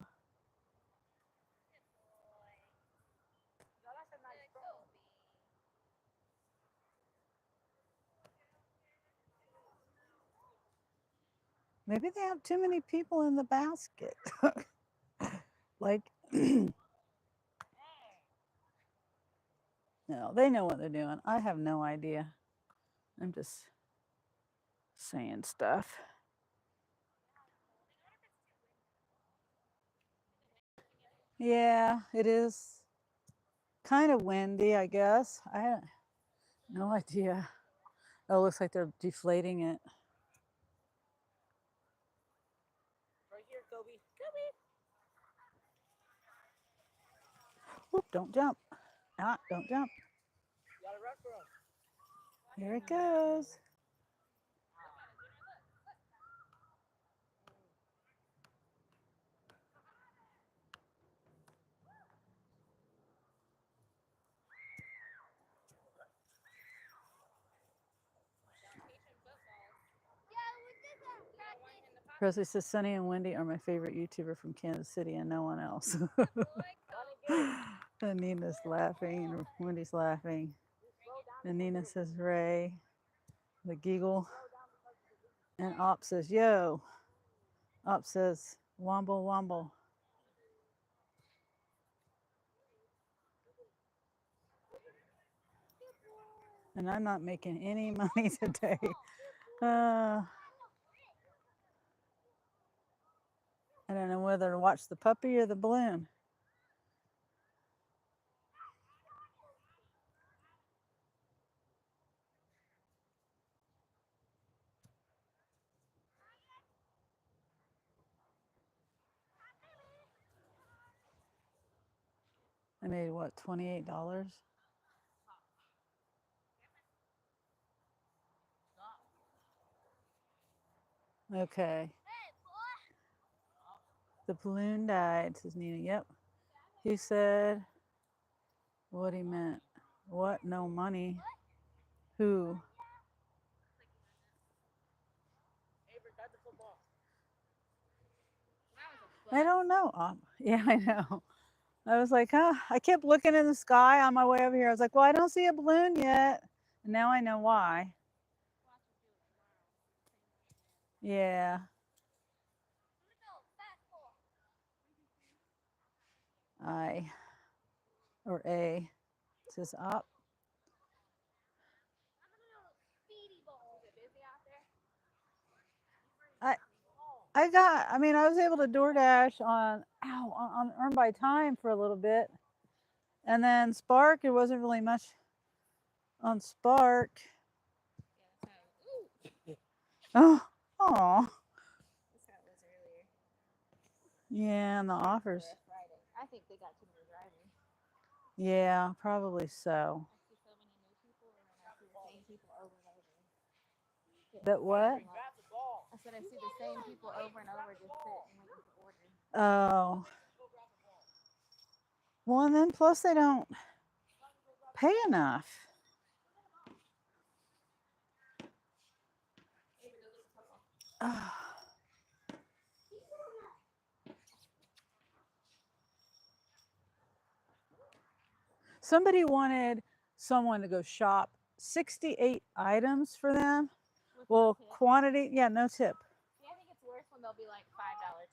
Maybe they have too many people in the basket. Like, no, they know what they're doing. I have no idea. I'm just saying stuff. Yeah, it is kind of windy, I guess. I have no idea. Oh, it looks like they're deflating it. Right here, Kobe. Oop, don't jump. Don't jump. You gotta run for him. Here it goes. Presley says Sunny and Wendy are my favorite YouTuber from Kansas City and no one else. And Nina's laughing and Wendy's laughing. And Nina says Ray, the giggle. And Op says, yo. Op says, womble womble. And I'm not making any money today. I don't know whether to watch the puppy or the balloon. I made what, $28? Okay. The balloon died, says Nina. Yep. He said what he meant. What? No money. Who? I don't know. Yeah, I know. I was like, huh. I kept looking in the sky on my way over here. I was like, well, I don't see a balloon yet. And now I know why. Yeah. I or A. It says up. I was able to DoorDash on Earn by Time for a little bit. And then Spark, it wasn't really much on Spark. Oh, oh. Yeah, and the offers. I think they got too many drivers. Yeah, probably so. I see so many new people, and then I see the same people over and over. That what? I said I see the same people over and over just sitting waiting to order. Oh. Well, and then plus they don't pay enough. Oh. Somebody wanted someone to go shop 68 items for them. Well, quantity, yeah, no tip. See, I think it's worse when they'll be like $5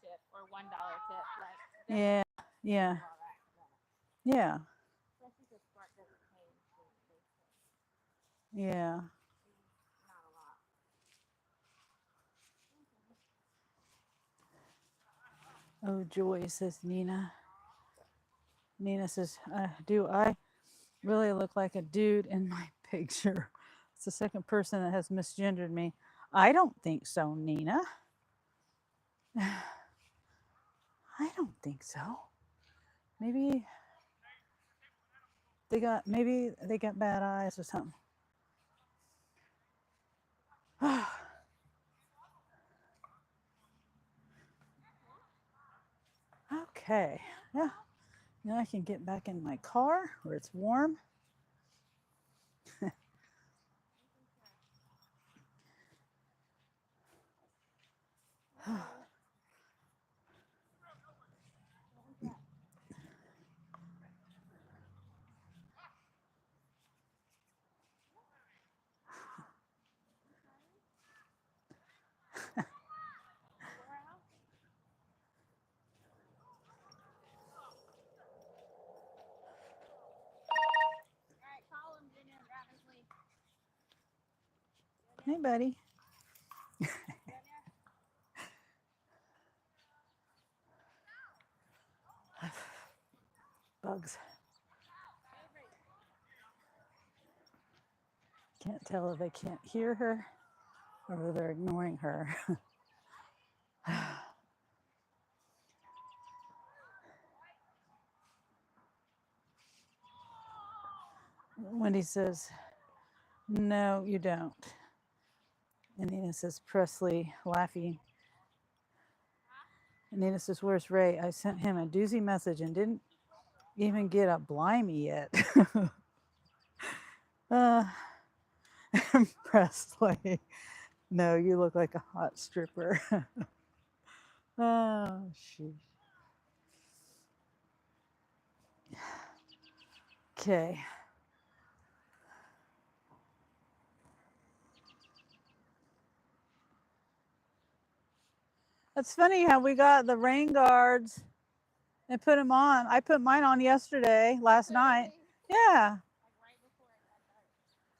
tip or $1 tip. Like, yeah, yeah, yeah, especially because Spark doesn't pay. yeah. Not a lot. Oh, joy, says Nina. Nina says, do I really look like a dude in my picture? It's the second person that has misgendered me. I don't think so, Nina. I don't think so. Maybe they got bad eyes or something. Okay. Yeah. Now I can get back in my car where it's warm. Hey, buddy. Bugs. Can't tell if they can't hear her or if they're ignoring her. Wendy says, no, you don't. And Nina says, Presley, laughing. And Nina says, where's Ray? I sent him a doozy message and didn't even get a blimey yet. Presley, no, you look like a hot stripper. Oh, sheesh. Okay. It's funny how we got the rain guards and put them on. I put mine on last night. Yeah.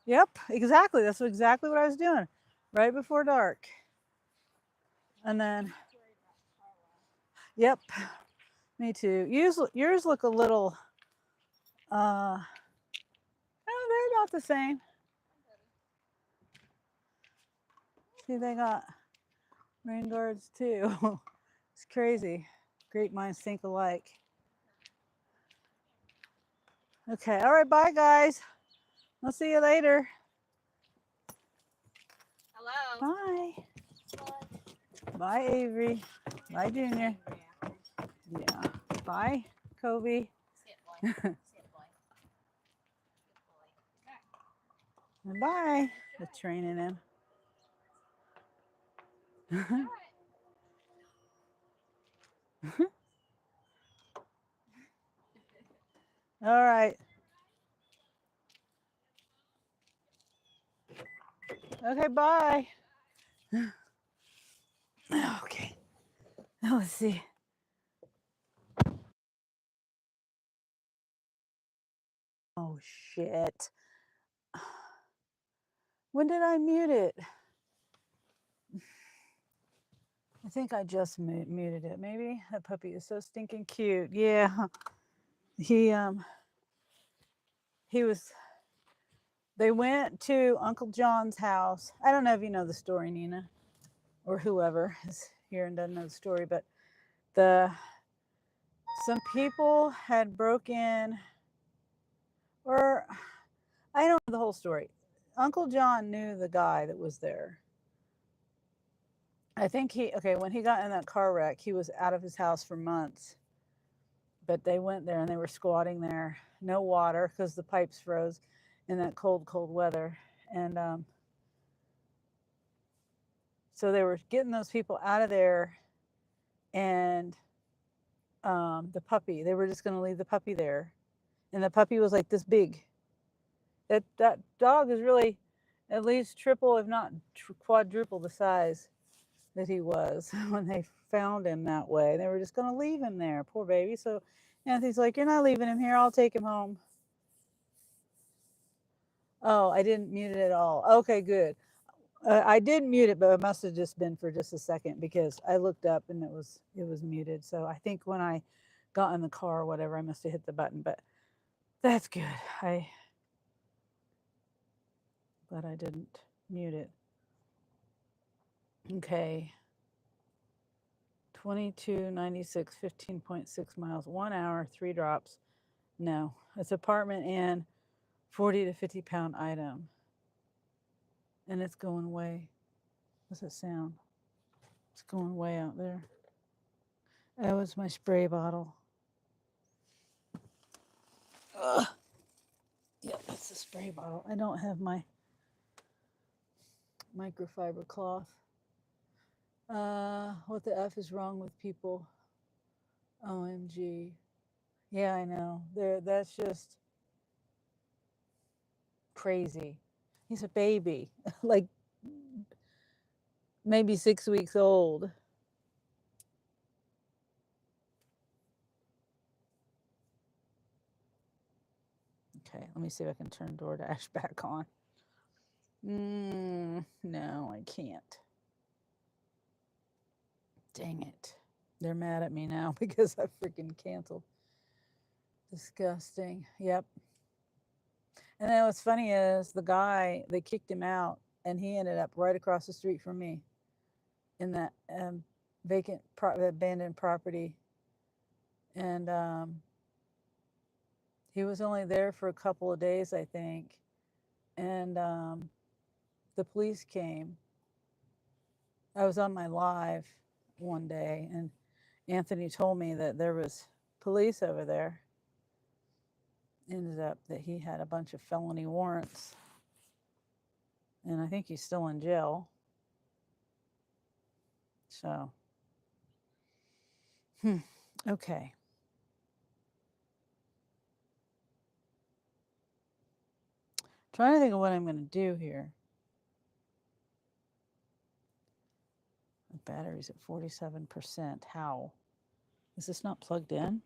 Yep, exactly. That's exactly what I was doing right before dark. And then, yep, me too. Yours look a little, no, they're about the same. See, they got rain guards too. It's crazy. Great minds think alike. Okay, all right, bye guys. I'll see you later. Hello. Bye. Bye, Avery. Bye, Junior. Yeah. Bye, Kobe. Sit, boy. Sit, boy. And bye. The training him. All right. Okay, bye. Okay. Now let's see. Oh, shit. When did I mute it? I think I just muted it. Maybe that puppy is so stinking cute. Yeah. He was they went to Uncle John's house. I don't know if you know the story, Nina, or whoever is here and doesn't know the story, but some people had broke in, or I don't know the whole story. Uncle John knew the guy that was there. I think when he got in that car wreck, he was out of his house for months. But they went there and they were squatting there, no water because the pipes froze in that cold weather. And so they were getting those people out of there, and the puppy, they were just going to leave the puppy there. And the puppy was like this big. That dog is really at least triple, if not quadruple the size that he was when they found him that way. They were just going to leave him there, poor baby. So Anthony's like, "You're not leaving him here. I'll take him home." Oh, I didn't mute it at all. Okay, good. I did mute it, but it must have just been for just a second because I looked up and it was muted. So I think when I got in the car or whatever, I must have hit the button. But that's good. But I didn't mute it. Okay. 2296, 15.6 miles, 1 hour, 3 drops. No, it's apartment and 40 to 50 pound item. And it's going way. What's it sound? It's going way out there. That was my spray bottle. Ugh. Yep, that's the spray bottle. I don't have my microfiber cloth. What the F is wrong with people? OMG. Yeah, I know. That's just crazy. He's a baby, like maybe 6 weeks old. Okay, let me see if I can turn DoorDash back on. No, I can't. Dang it. They're mad at me now because I freaking canceled. Disgusting. Yep. And then what's funny is the guy, they kicked him out and he ended up right across the street from me in that abandoned property. And he was only there for a couple of days, I think. And the police came. I was on my live one day and Anthony told me that there was police over there. Ended up that he had a bunch of felony warrants. And I think he's still in jail. So, okay. Trying to think of what I'm going to do here. The battery's at 47%. How? Is this not plugged in?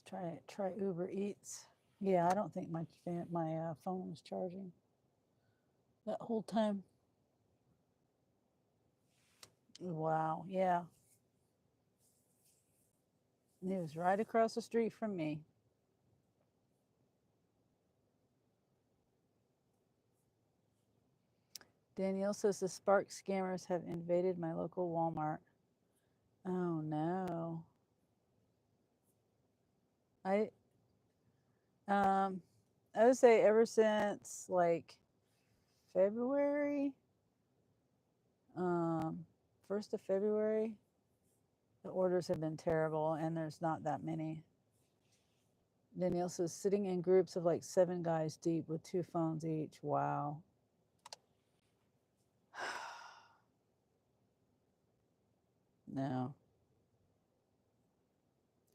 Try Uber Eats. Yeah, I don't think my phone was charging that whole time. Wow, yeah. And he was right across the street from me. Danielle says the Spark scammers have invaded my local Walmart. Oh no. I um I would say ever since like February, 1st of February, the orders have been terrible and there's not that many. Danielle says sitting in groups of like 7 guys deep with 2 phones each. Wow. No.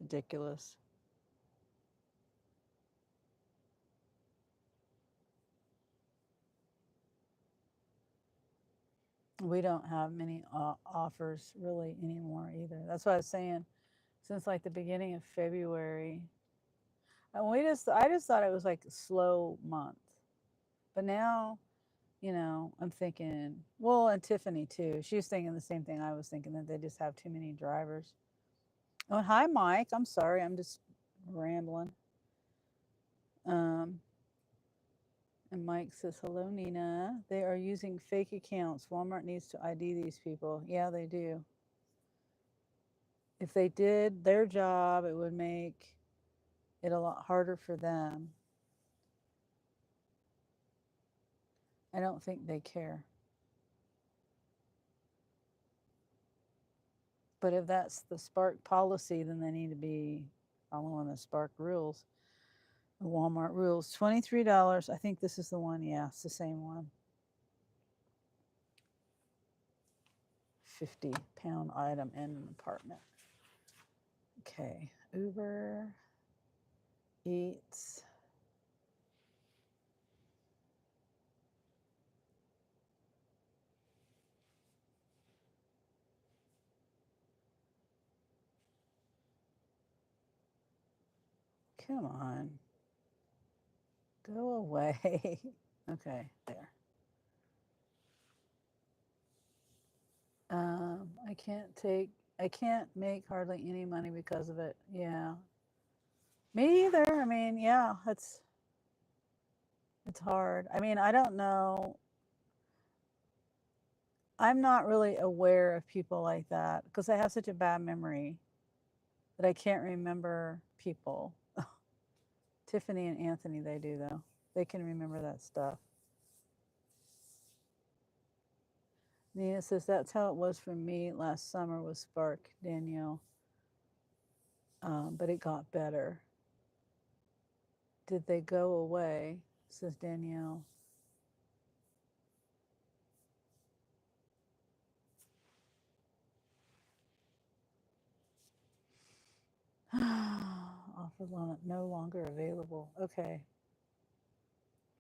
Ridiculous. We don't have many offers really anymore either. That's what I was saying. Since like the beginning of February, and I just thought it was like a slow month. But now, I'm thinking, well, and Tiffany too. She was thinking the same thing I was thinking, that they just have too many drivers. Oh, hi, Mike. I'm sorry. I'm just rambling. And Mike says, hello, Nina. They are using fake accounts. Walmart needs to ID these people. Yeah, they do. If they did their job, it would make it a lot harder for them. I don't think they care. But if that's the Spark policy, then they need to be following the Spark rules, the Walmart rules. $23. I think this is the one. Yeah, it's the same one. 50-pound item in an apartment. Okay, Uber Eats. Come on. Go away. Okay, there. I can't make hardly any money because of it. Yeah. Me either. I mean, yeah, it's hard. I mean, I don't know. I'm not really aware of people like that because I have such a bad memory that I can't remember people. Tiffany and Anthony, they do though. They can remember that stuff. Nina says that's how it was for me last summer with Spark, Danielle. But it got better. Did they go away? Says Danielle. Offer no longer available. Okay.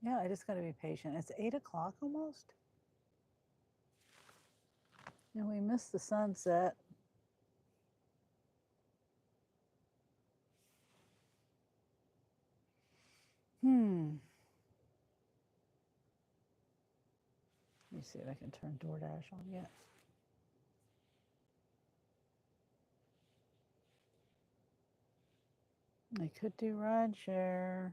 Yeah, I just got to be patient. It's 8 o'clock almost. And we missed the sunset. Let me see if I can turn DoorDash on yet. I could do rideshare.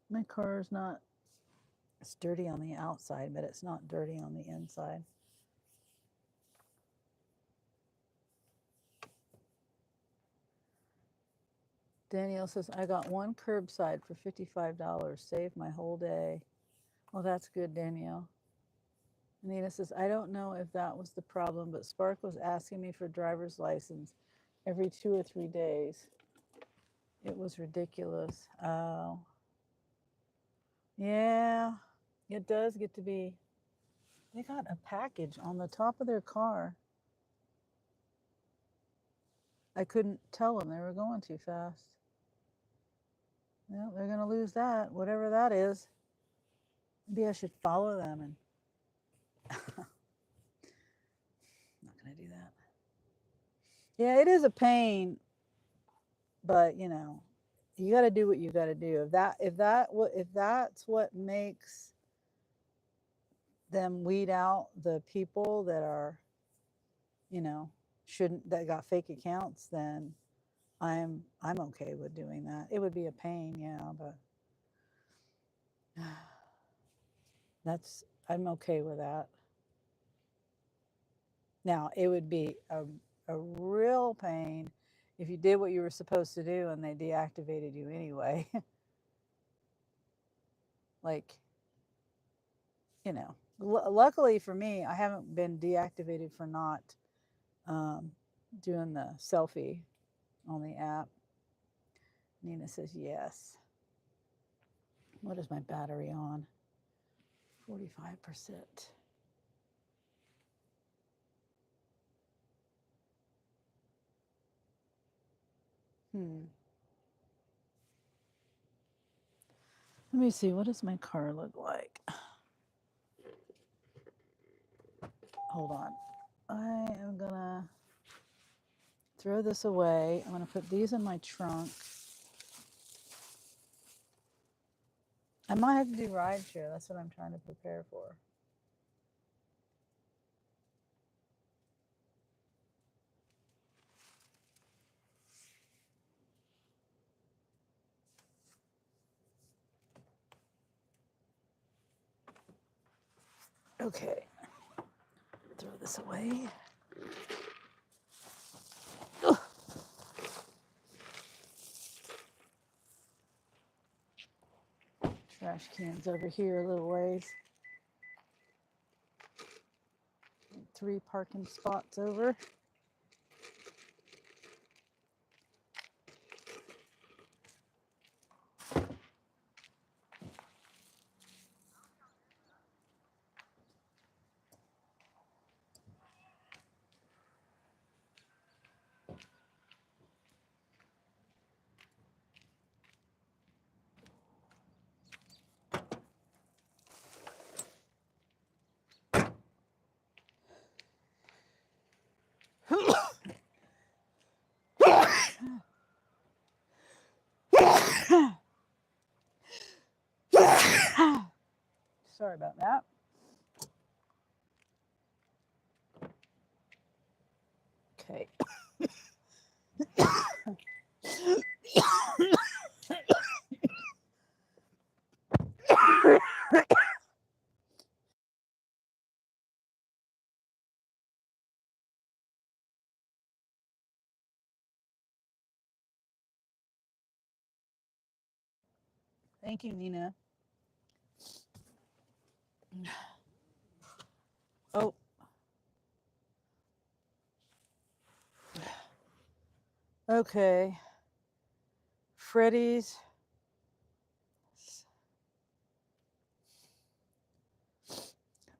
My car is not, it's dirty on the outside, but it's not dirty on the inside. Danielle says, I got one curbside for $55. Saved my whole day. Well, that's good, Danielle. Anita says, I don't know if that was the problem, but Spark was asking me for driver's license every 2 or 3 days. It was ridiculous. Oh. Yeah, it does get to be. They got a package on the top of their car. I couldn't tell them they were going too fast. Well, they're going to lose that, whatever that is. Maybe I should follow them and. Not going to do that. Yeah, it is a pain, but you know, you got to do what you got to do. If that's what makes them weed out the people that are, you know, shouldn't that got fake accounts, then I'm okay with doing that. It would be a pain, yeah, but that's I'm okay with that. Now, it would be a real pain if you did what you were supposed to do and they deactivated you anyway. Like, you know, luckily for me, I haven't been deactivated for not um, doing the selfie on the app. Nina says yes. What is my battery on? 45%. Let me see. What does my car look like? Hold on. I am going to throw this away. I'm going to put these in my trunk. I might have to do rideshare. That's what I'm trying to prepare for. Okay. Throw this away. Ugh. Trash cans over here a little ways. 3 parking spots over. Sorry about that. Okay. Thank you, Nina. Oh. Okay. Freddy's.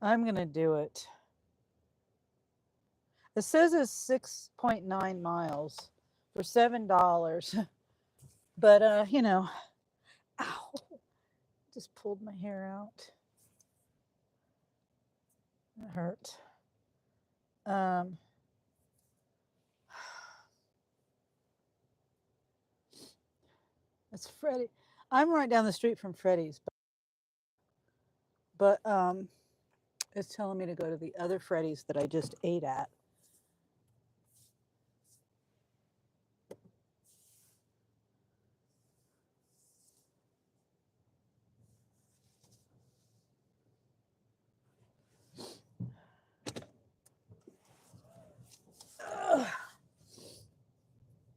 I'm going to do it. It says it's 6.9 miles for $7. But, you know, ow, just pulled my hair out. It hurt. It's Freddy. I'm right down the street from Freddy's, but it's telling me to go to the other Freddy's that I just ate at.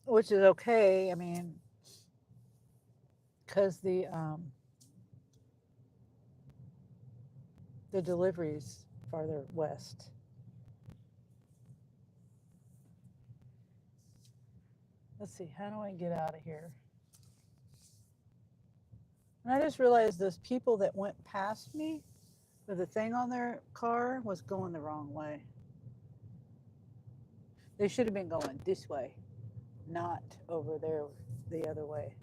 Which is okay. I mean, because the deliveries farther west. Let's see, how do I get out of here? And I just realized those people that went past me with the thing on their car was going the wrong way. They should have been going this way, not over there the other way.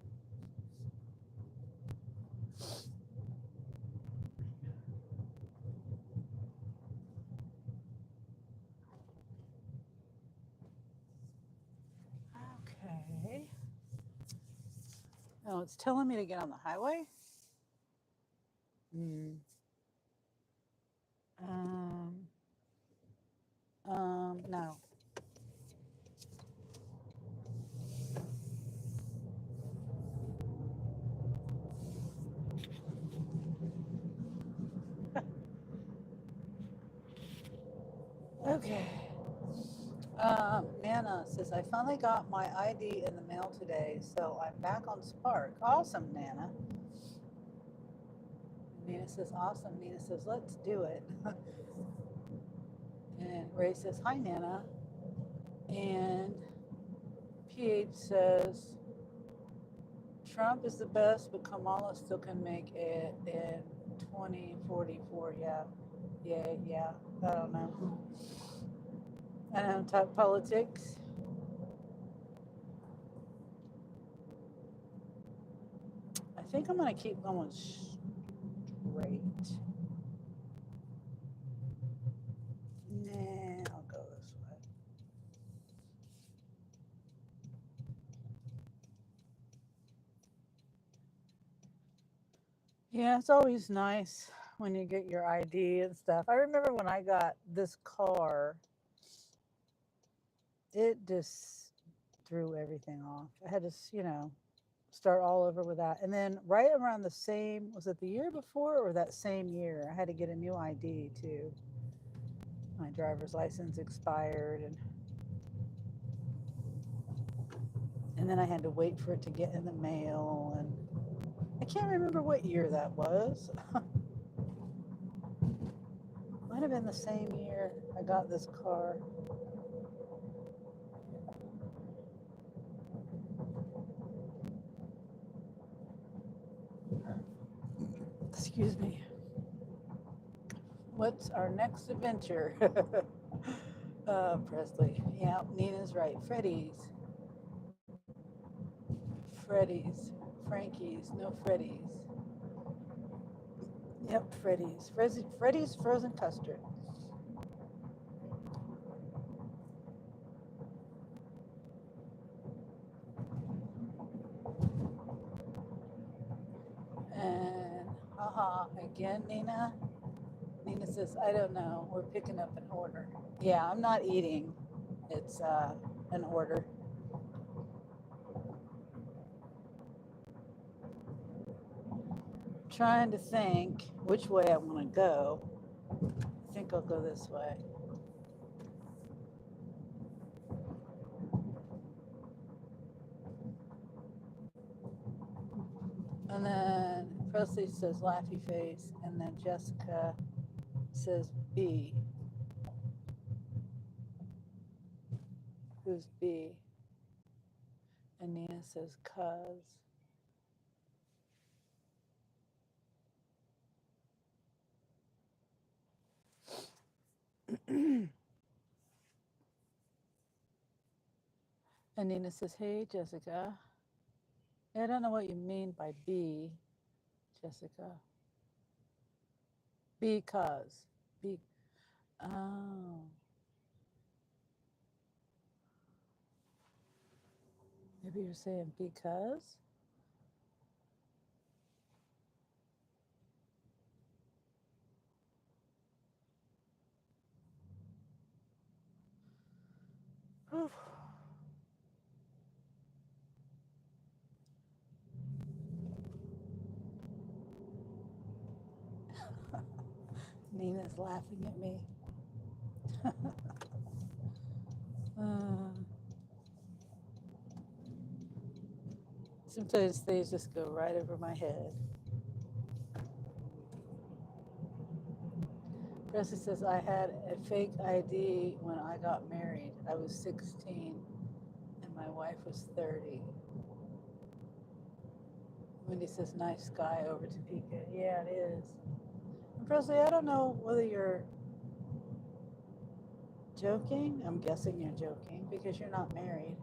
Oh, it's telling me to get on the highway? Um, no. Okay. Nana says, I finally got my ID in the mail today, so I'm back on Spark. Awesome, Nana. Nina says, awesome. Nina says, let's do it. And Ray says, hi, Nana. And PH says, Trump is the best, but Kamala still can make it in 2044. Yeah. I don't know. I don't talk politics. I think I'm going to keep going straight. Nah, I'll go this way. Yeah, it's always nice when you get your ID and stuff. I remember when I got this car, it just threw everything off. I had to, start all over with that. And then right around the same, was it the year before or that same year, I had to get a new ID too. My driver's license expired and then I had to wait for it to get in the mail. And I can't remember what year that was. Might have been the same year I got this car. Excuse me. What's our next adventure? Presley. Yeah, Nina's right. Freddy's. Frankie's. No Freddy's. Yep, Freddy's. Freddy's frozen custard. And again, Nina. Nina says, I don't know. We're picking up an order. Yeah, I'm not eating. It's an order. Trying to think which way I want to go. I think I'll go this way. And then Presley says laughy face, and then Jessica says B. Who's B? And Nina says cuz. And Nina says, hey, Jessica. I don't know what you mean by B, Jessica. Because. B. Oh. Maybe you're saying because? Oof. Nina's laughing at me. Sometimes things just go right over my head. Presley says, I had a fake ID when I got married. I was 16 and my wife was 30. Wendy says, nice sky over Topeka. Yeah, it is. And Presley, I don't know whether you're joking. I'm guessing you're joking because you're not married.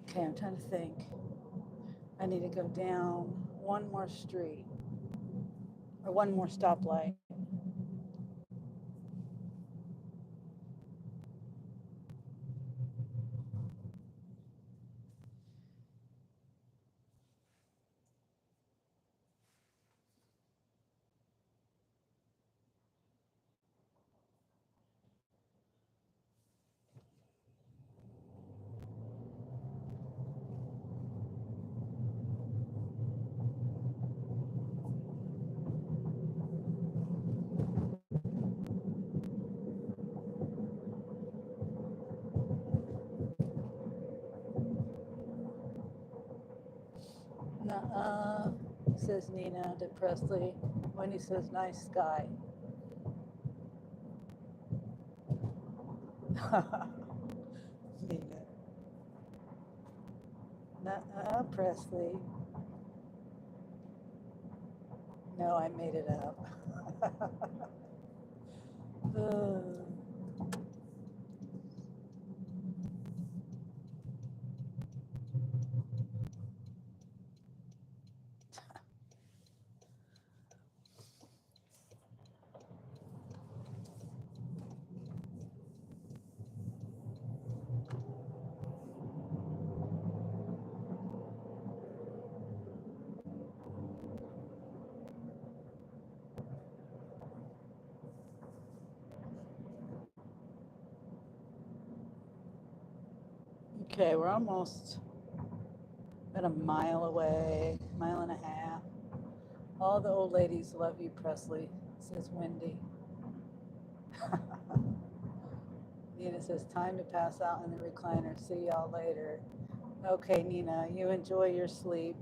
Okay, I'm trying to think. I need to go down one more street or one more stoplight. Says Nina to Presley. Wendy says, nice sky. Nina. Presley. No, I made it up. Okay, we're almost about a mile away, mile and a half. All the old ladies love you, Presley, says Wendy. Nina says, time to pass out in the recliner. See y'all later. Okay, Nina, you enjoy your sleep.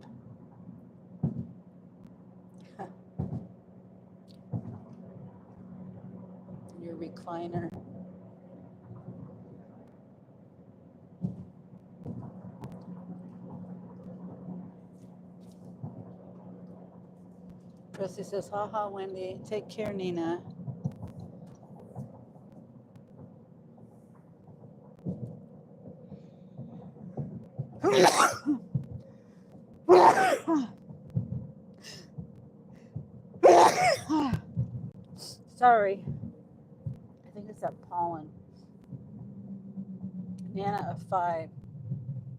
Your recliner. Presley says, haha, Wendy. Take care, Nina. Sorry. I think it's that pollen. Nana of 5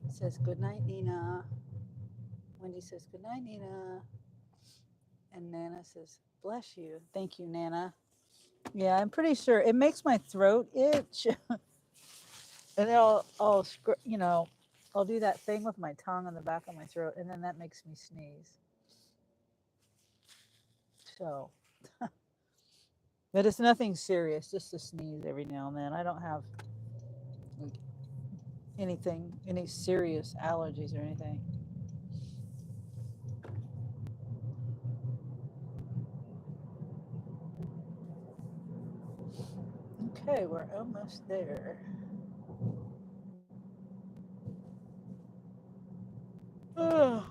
says, good night, Nina. Wendy says, good night, Nina. And Nana says, bless you. Thank you, Nana. Yeah, I'm pretty sure it makes my throat itch. And then I'll do that thing with my tongue on the back of my throat, and then that makes me sneeze. So, but it's nothing serious, just a sneeze every now and then. I don't have like any serious allergies or anything. Okay, we're almost there. Ugh.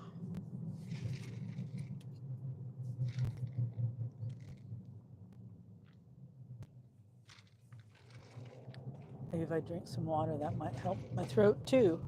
Maybe if I drink some water, that might help my throat too.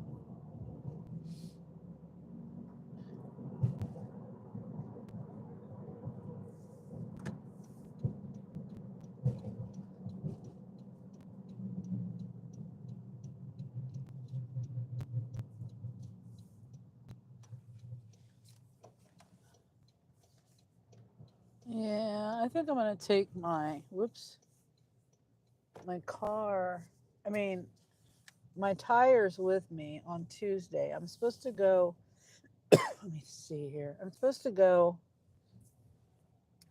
Yeah, I think I'm gonna take my car. My tires with me on Tuesday. I'm supposed to go. Let me see here. I'm supposed to go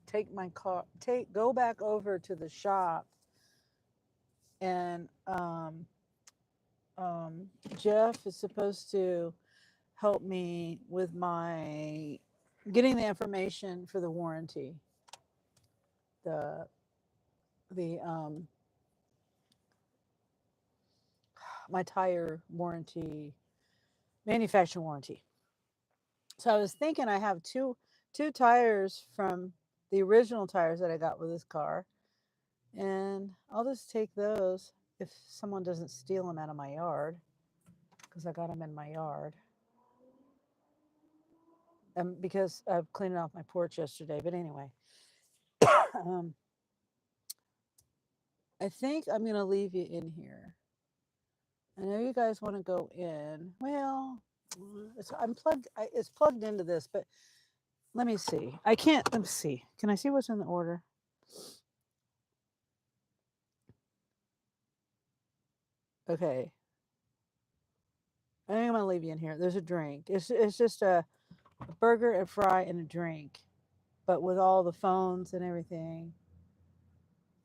take my car, go back over to the shop, and Jeff is supposed to help me with my getting the information for the warranty, the my tire warranty, manufacturer warranty. So I was thinking I have two tires from the original tires that I got with this car, and I'll just take those if someone doesn't steal them out of my yard, because I got them in my yard. Because I've cleaned off my porch yesterday. But anyway, I think I'm going to leave you in here. I know you guys want to go in. Well, it's plugged into this, but let me see. Let me see. Can I see what's in the order? Okay. I think I'm going to leave you in here. There's a drink. It's just a burger, a fry, and a drink, but with all the phones and everything.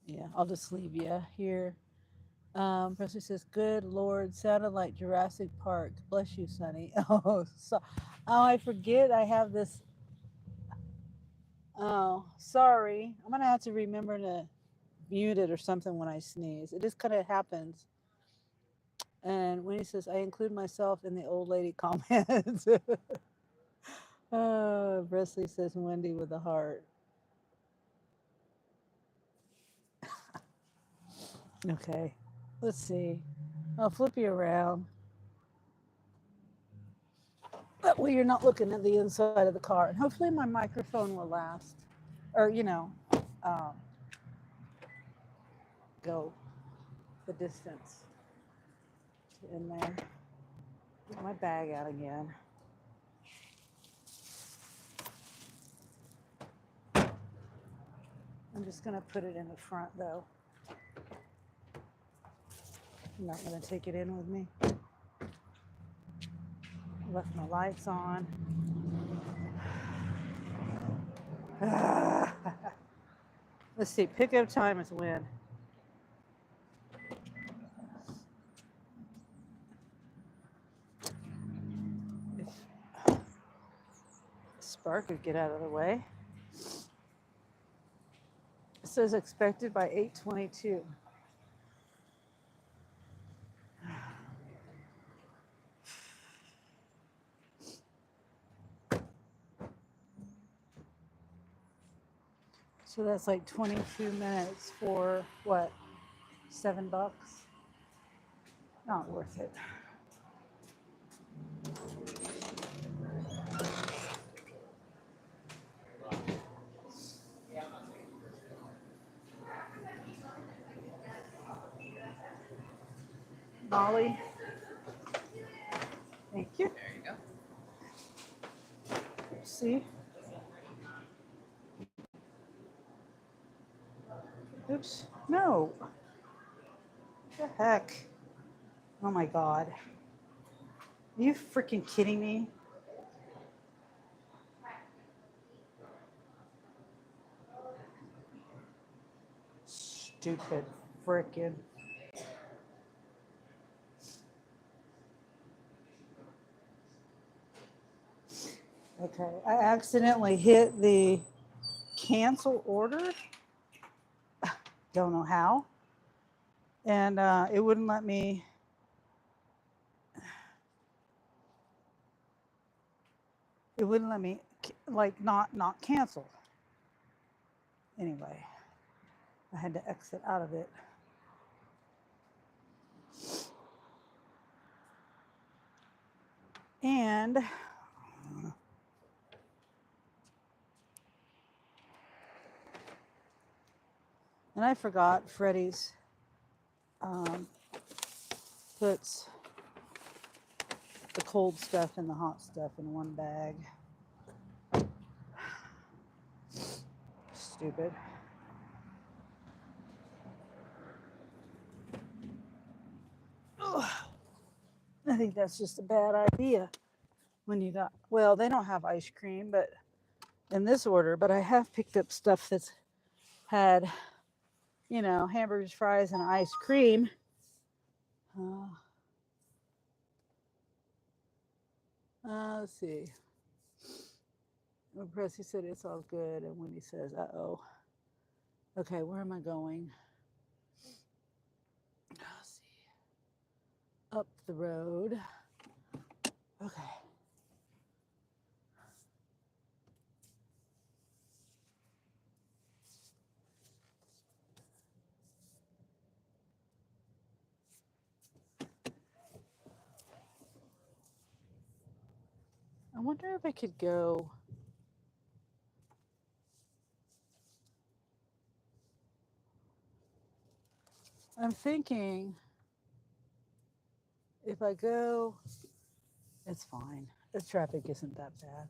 Yeah, I'll just leave you here. Presley says, "Good Lord, sounded like Jurassic Park. Bless you, Sonny." Oh, I forget. I have this. Oh, sorry. I'm gonna have to remember to mute it or something when I sneeze. It just kind of happens. And when he says, "I include myself in the old lady comments," Presley says, "Wendy with a heart." Okay, let's see. I'll flip you around. That way you're not looking at the inside of the car. And hopefully my microphone will last. Or, um, go the distance in there. Get my bag out again. I'm just going to put it in the front though. I'm not going to take it in with me. Left my lights on. Let's see, pickup time is when? If Spark could get out of the way. It says expected by 8:22. So that's like 22 minutes for what? $7? Not worth it. Molly, thank you. There you go. See? Oops. No. What the heck? Oh my God. Are you freaking kidding me? Stupid freaking. Okay. I accidentally hit the cancel order. Don't know how. And it wouldn't let me. It wouldn't let me like not cancel. Anyway, I had to exit out of it. And I forgot Freddie's puts the cold stuff and the hot stuff in one bag. Stupid. Ugh. I think that's just a bad idea when you got, well, they don't have ice cream, but in this order, but I have picked up stuff that's had, hamburgers, fries, and ice cream. Let's see. When Pressy said it's all good, and when he says, uh-oh. Okay, where am I going? Let's see. Up the road. Okay. I wonder if I could go. I'm thinking if I go, it's fine. The traffic isn't that bad.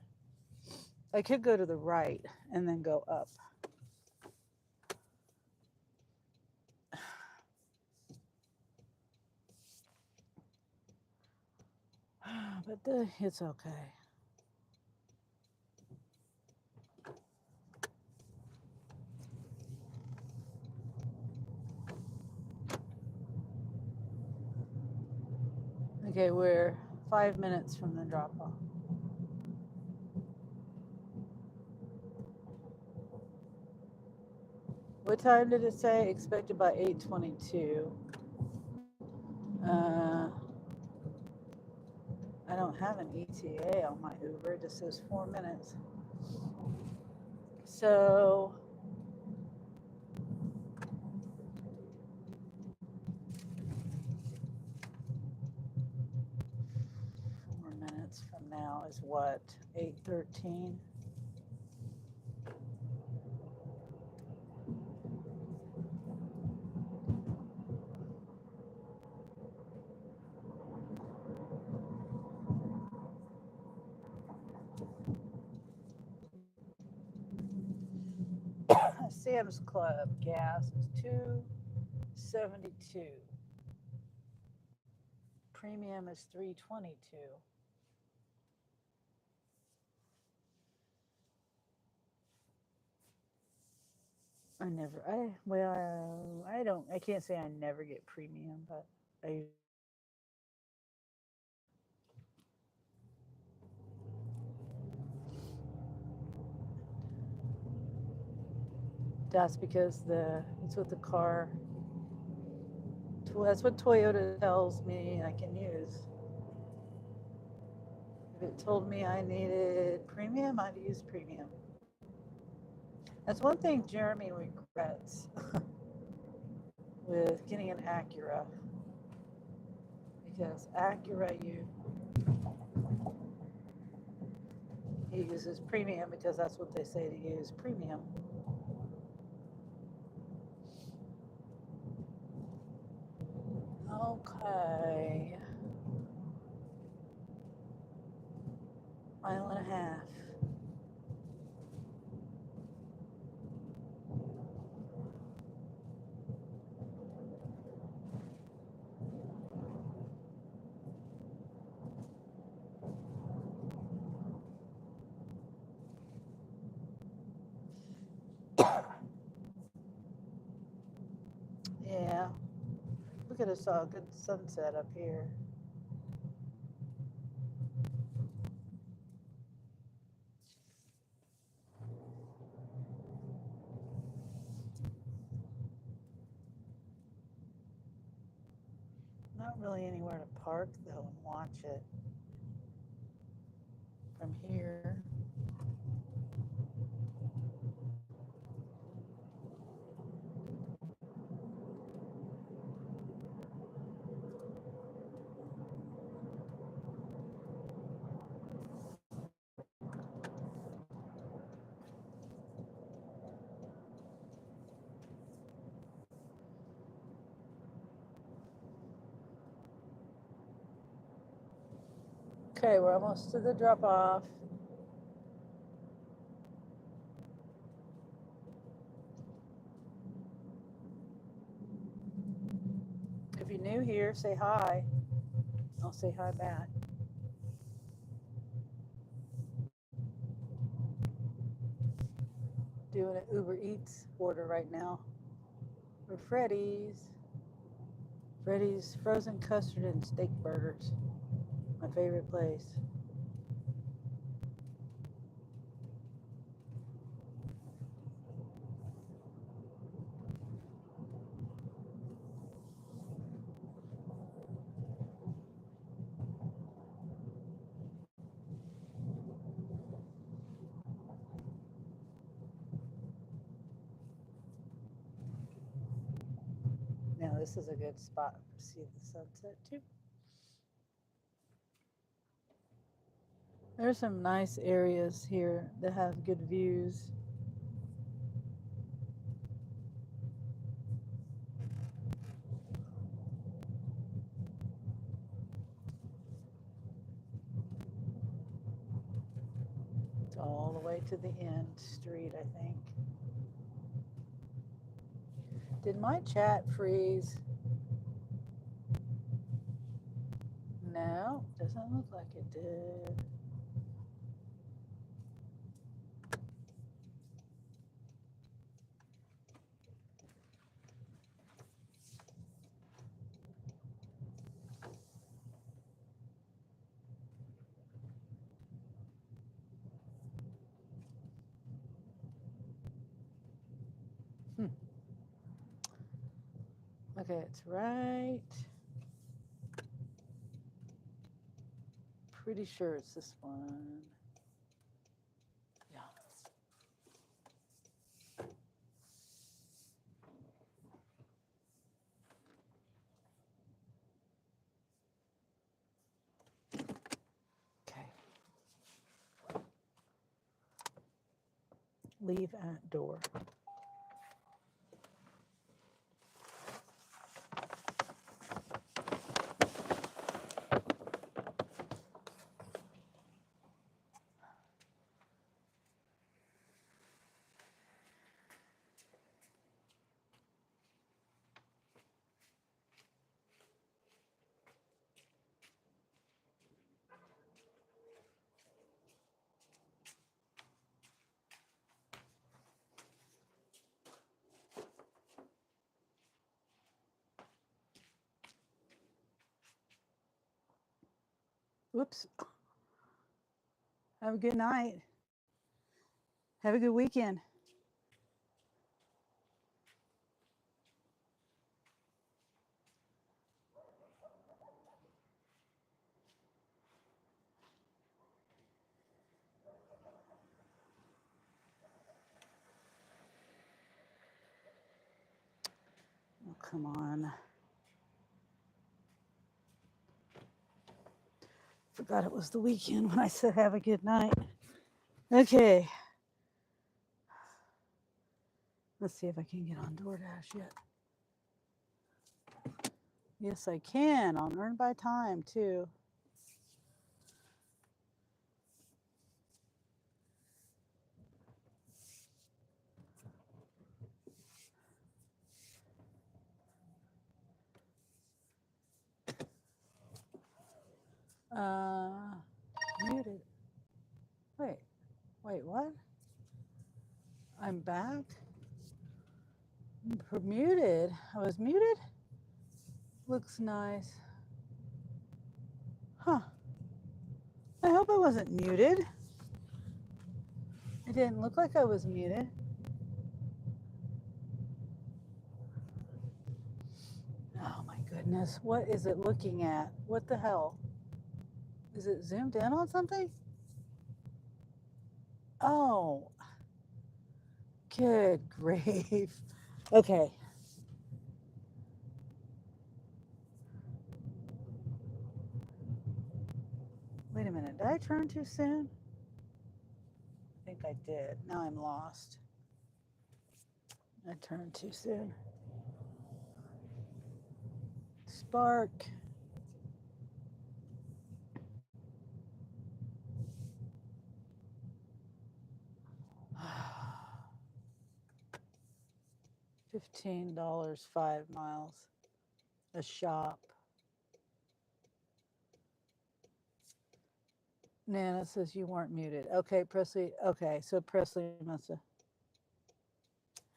I could go to the right and then go up. But it's okay. Okay, we're 5 minutes from the drop off. What time did it say? Expected by 8:22. I don't have an ETA on my Uber. It just says 4 minutes. So minutes from now is what? 8:13. Sam's Club gas is $2.72. Premium is $3.22. I can't say I never get premium, but that's because it's what the car, that's what Toyota tells me I can use. If it told me I needed premium, I'd use premium. That's one thing Jeremy regrets with getting an Acura, because Acura, he uses premium because that's what they say to use, premium. Okay. Mile and a half. Yeah. Look at us all. Good sunset up here. Not really anywhere to park though and watch it from here. Okay, we're almost to the drop off. If you're new here, say hi. I'll say hi back. Doing an Uber Eats order right now for Freddy's. Freddy's frozen custard and steak burgers. My favorite place. Now this is a good spot to see the sunset too. There's some nice areas here that have good views. It's all the way to the end street, I think. Did my chat freeze? No, doesn't look like it did. Okay, it's right. Pretty sure it's this one. Yeah. Okay. Leave at door. Whoops. Have a good night. Have a good weekend. Oh, come on. Forgot it was the weekend when I said have a good night. Okay. Let's see if I can get on DoorDash yet. Yes, I can. I'll earn by time too. Muted. Wait, what? I'm back? Muted. I was muted? Looks nice. Huh. I hope I wasn't muted. It didn't look like I was muted. Oh my goodness. What is it looking at? What the hell? Is it zoomed in on something? Oh, good grief. Okay. Wait a minute. Did I turn too soon? I think I did. Now I'm lost. I turned too soon. Spark. $15, 5 miles. A shop. Nana says you weren't muted. Okay, Presley. Okay, so Presley must have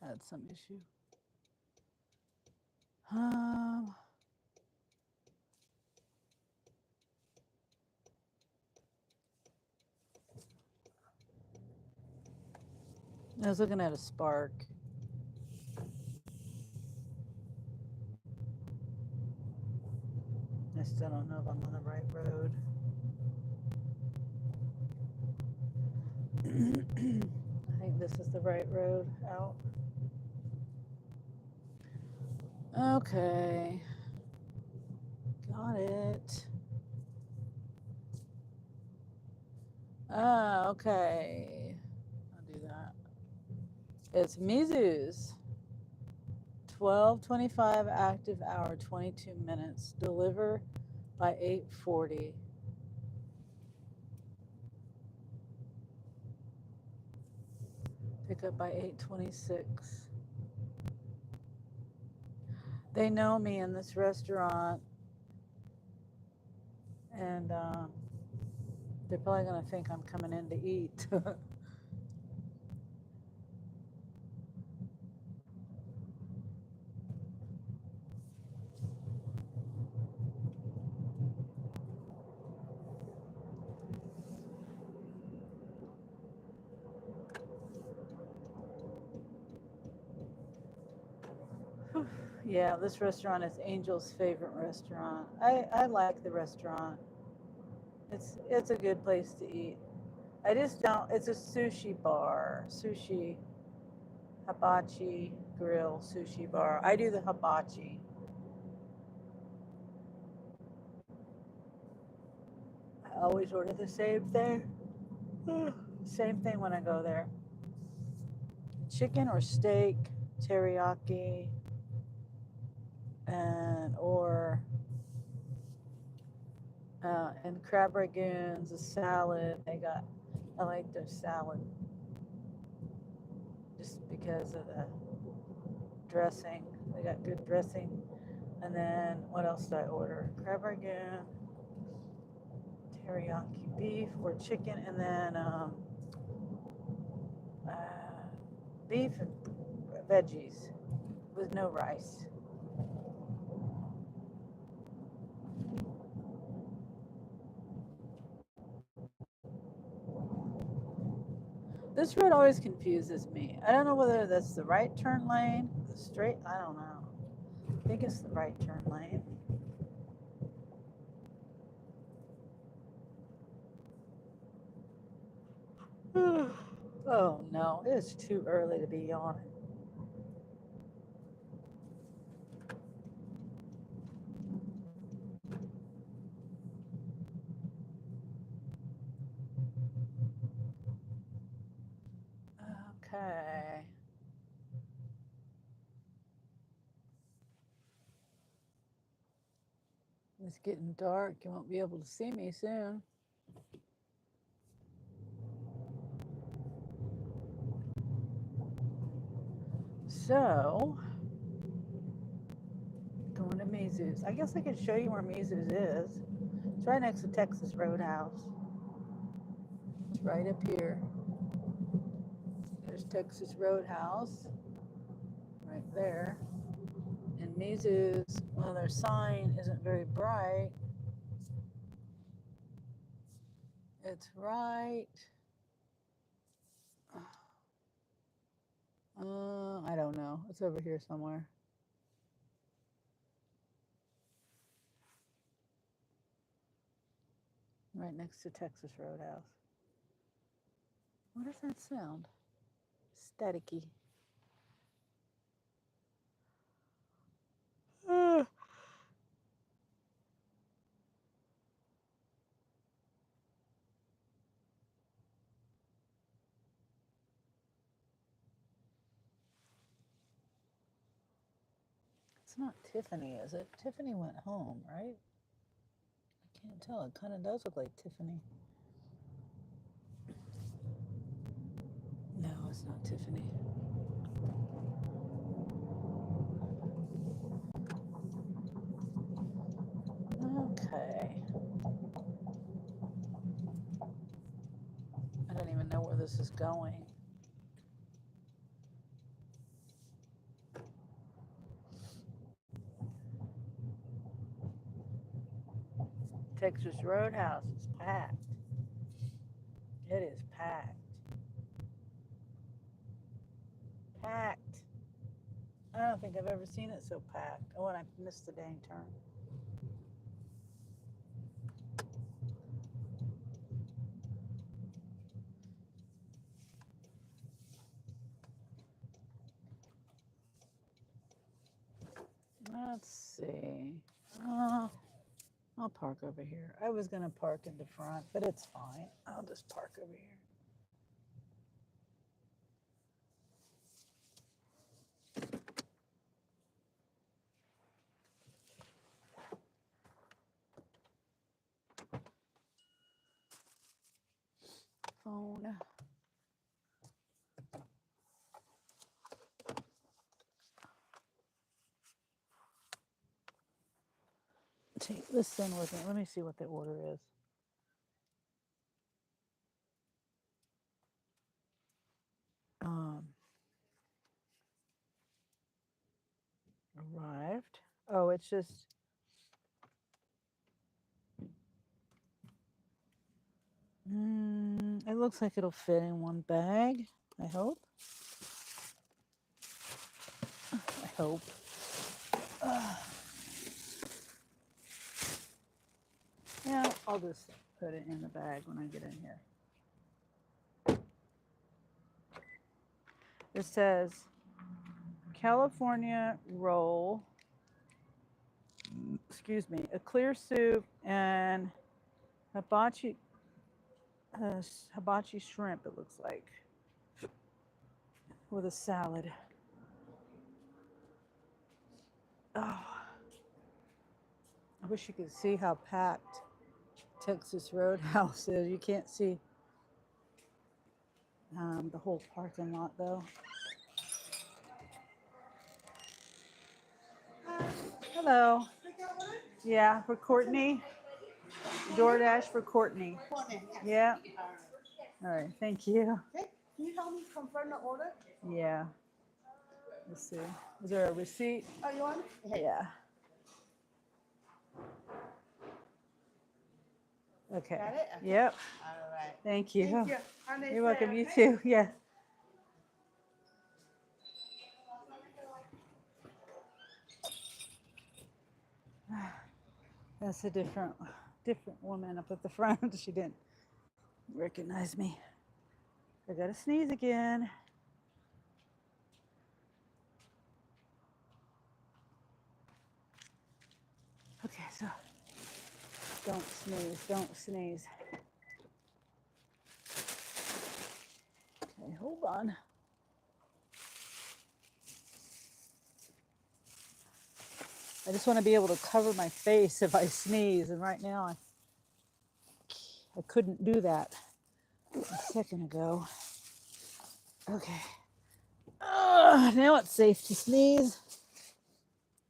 had some issue. I was looking at a Spark. I still don't know if I'm on the right road. I think this is the right road out. Okay. Got it. Okay. I'll do that. It's Mizu's. 12:25 active hour, 22 minutes. Deliver by 8:40. Pick up by 8:26. They know me in this restaurant, and they're probably going to think I'm coming in to eat. Yeah, this restaurant is Angel's favorite restaurant. I like the restaurant. It's a good place to eat. I just don't. It's a sushi bar, sushi hibachi grill sushi bar. I do the hibachi. I always order the same thing. Same thing when I go there. Chicken or steak, teriyaki, and crab ragoons, a salad. I like their salad just because of the dressing. They got good dressing. And then what else did I order? Crab ragoon, teriyaki beef or chicken, and then beef and veggies with no rice. This road always confuses me. I don't know whether that's the right turn lane, the straight. I don't know. I think it's the right turn lane. Oh no, it's too early to be yawning. Okay. It's getting dark. You won't be able to see me soon. So, going to Mizu's. I guess I could show you where Mizu's is. It's right next to Texas Roadhouse. It's right up here. There's Texas Roadhouse right there. And Mizu's, well, their sign isn't very bright. It's right. I don't know. It's over here somewhere. Right next to Texas Roadhouse. What does that sound? Staticky. It's not Tiffany, is it? Tiffany went home, right? I can't tell. It kind of does look like Tiffany. No, it's not Tiffany. Okay. I don't even know where this is going. Texas Roadhouse is packed. It is packed. Packed. I don't think I've ever seen it so packed. Oh, and I missed the dang turn. Let's see. I'll park over here. I was going to park in the front, but it's fine. I'll just park over here. Phone. Take this in with me. Let me see what the order is. Arrived. Oh, it's just. It looks like it'll fit in one bag. I hope. I hope. Yeah, I'll just put it in the bag when I get in here. It says California roll, excuse me, a clear soup and hibachi shrimp, it looks like, with a salad. Oh, I wish you could see how packed Texas Roadhouse is. You can't see the whole parking lot though. Hello. Yeah, for Courtney. DoorDash for Courtney. Yeah. All right. Thank you. Okay, can you help me confirm the order? Yeah. Let's see. Is there a receipt? Oh, you want it? Yeah. Okay. Got it? Okay. Yep. All right. Thank you. Thank you. Have a nice You're welcome. day, You okay? too. Yeah. That's a different woman up at the front. She didn't recognize me. I gotta sneeze again. Okay, so don't sneeze, don't sneeze. Okay, hold on. I just want to be able to cover my face if I sneeze, and right now I couldn't do that a second ago. Okay. Now it's safe to sneeze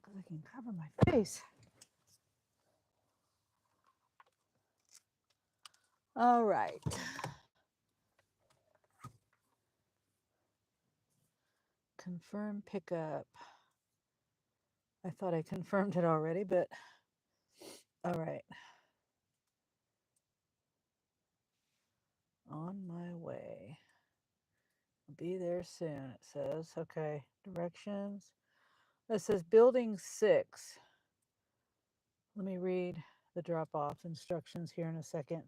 because I can cover my face. All right. Confirm pickup. I thought I confirmed it already, but all right. On my way. I'll be there soon, it says. Okay. Directions. It says building 6. Let me read the drop off instructions here in a second.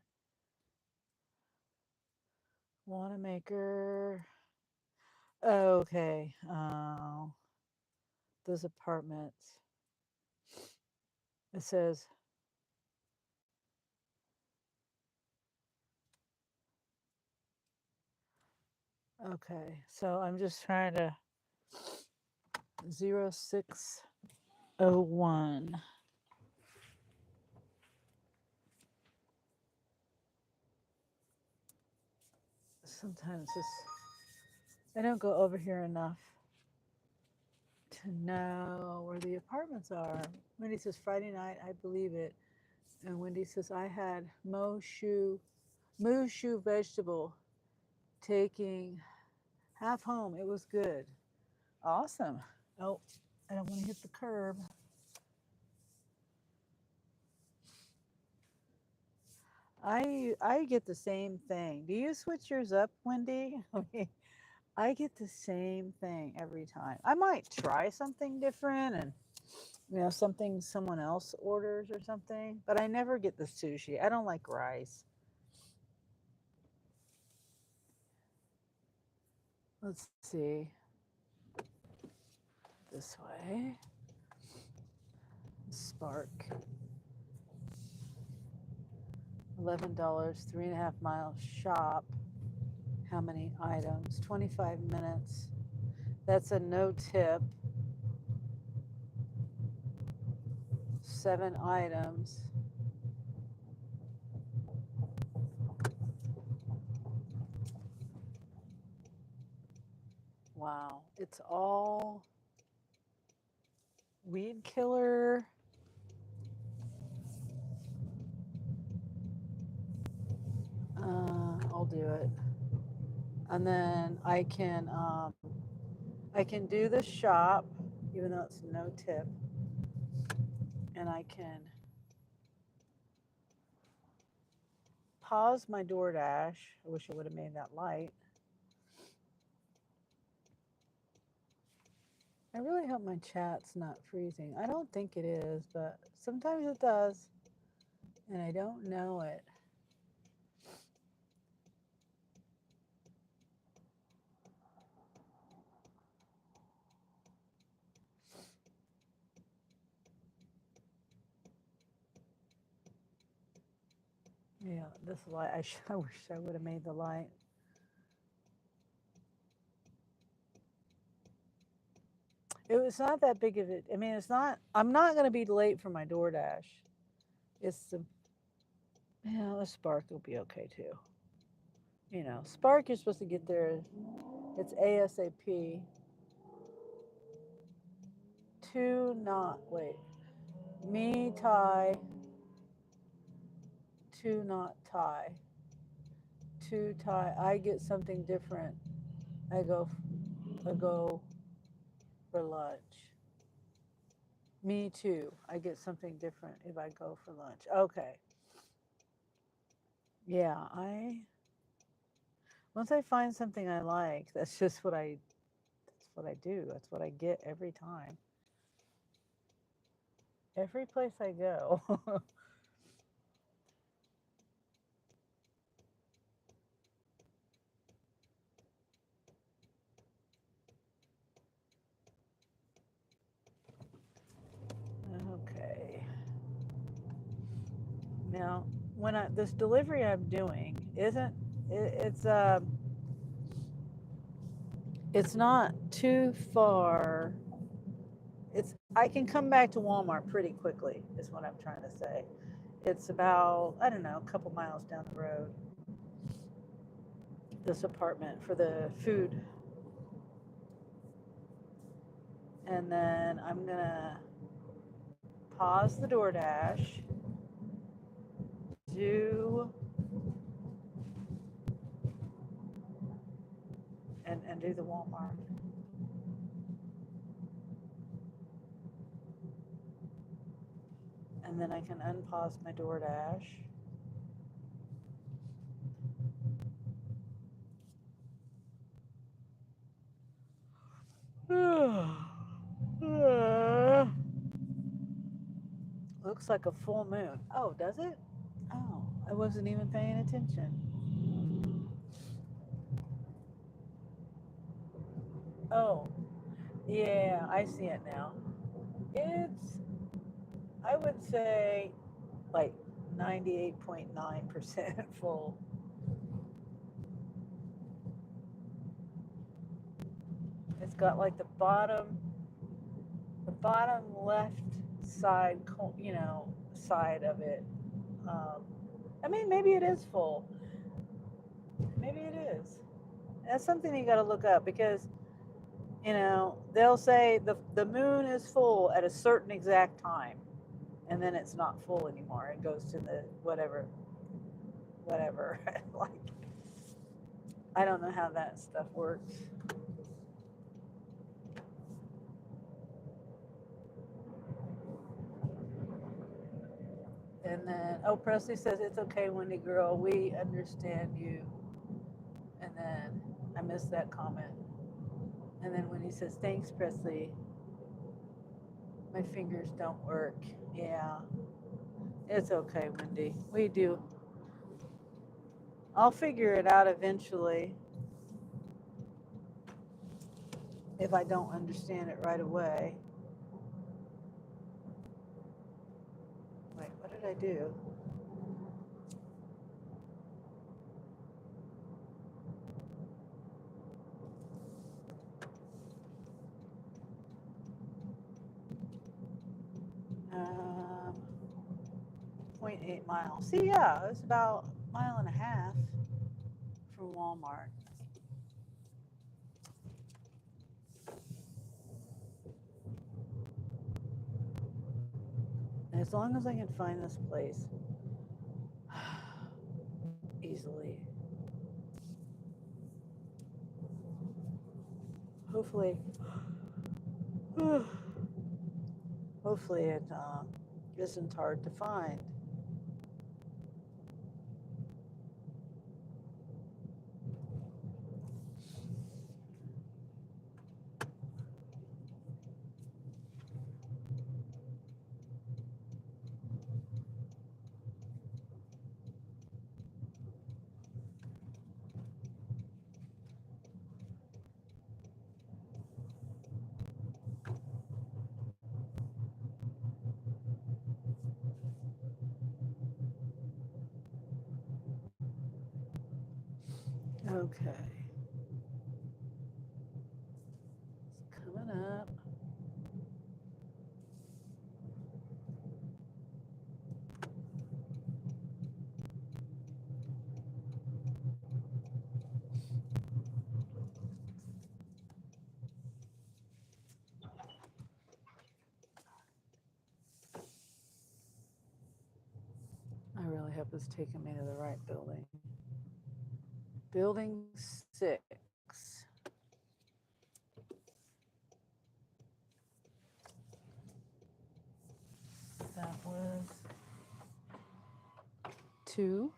Wanamaker. Okay. Oh, those apartments. It says, okay. So I'm just trying to 0601. Sometimes this, I don't go over here enough to know where the apartments are. Wendy says Friday night, I believe it. And Wendy says I had Mushu vegetable taking half home. It was good. Awesome. Oh, I don't want to hit the curb. I get the same thing. Do you switch yours up, Wendy? I mean, I get the same thing every time. I might try something different and something someone else orders or something, but I never get the sushi. I don't like rice. Let's see. This way. Spark. $11, 3.5 mile shop. How many items? 25 minutes. That's a no tip. 7 items. Wow. It's all weed killer. I'll do it. And then I can do the shop, even though it's no tip. And I can pause my DoorDash. I wish I would have made that light. I really hope my chat's not freezing. I don't think it is, but sometimes it does, and I don't know it. Yeah, this light, I wish I would have made the light. It was not that big of it. I mean, it's not, I'm not going to be late for my DoorDash. It's the, yeah, the Spark will be okay too. You know, Spark, you're supposed to get there, it's ASAP. Wait, me, Thai, two, not Thai. Two, Thai, I get something different. I go for lunch. Me too. I get something different if I go for lunch. Okay. Yeah, once I find something I like, that's what I do. That's what I get every time. Every place I go. Okay. Now, when this delivery I'm doing isn't it's not too far. I can come back to Walmart pretty quickly is what I'm trying to say. It's about, I don't know, a couple miles down the road. This apartment for the food. And then I'm gonna pause the DoorDash, do and do the Walmart. And then I can unpause my DoorDash. Looks like a full moon. Oh, does it? Oh, I wasn't even paying attention. Oh, yeah, I see it now. It's, I would say, like 98.9% full. It's got like the bottom left side, side of it. I mean, maybe it is full. Maybe it is. That's something you got to look up because, they'll say the moon is full at a certain exact time, and then it's not full anymore. It goes to the whatever. Like, I don't know how that stuff works. And then, Presley says, it's okay, Wendy girl. We understand you. And then I missed that comment. And then when he says, thanks, Presley, my fingers don't work. Yeah, it's okay, Wendy. We do. I'll figure it out eventually if I don't understand it right away. Wait, what did I do? 0.8 miles. See, yeah, it's about a mile and a half from Walmart. And as long as I can find this place easily, hopefully, hopefully it isn't hard to find. Okay. It's coming up. I really hope it's taking me to the right building. Building 6. That was 2,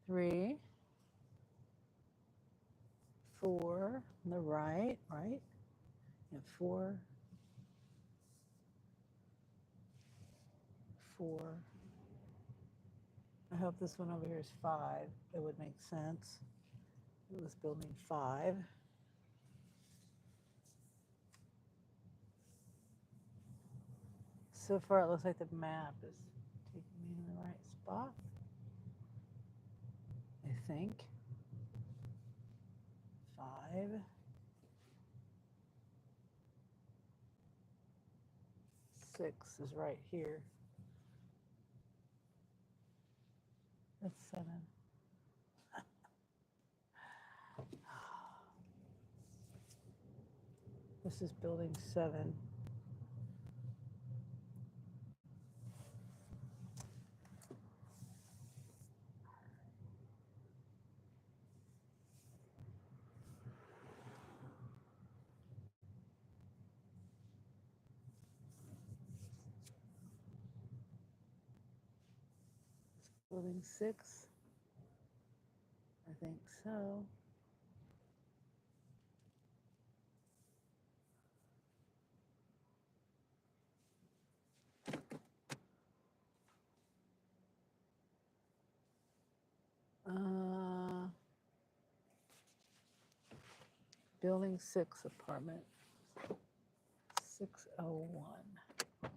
3, 4 on the right, and 4, 4. I hope this one over here is 5. It would make sense. It was building 5. So far, it looks like the map is taking me in the right spot. I think. 5. 6 is right here. That's 7. This is building 7. Building 6. I think so. Building 6 apartment 601. I'm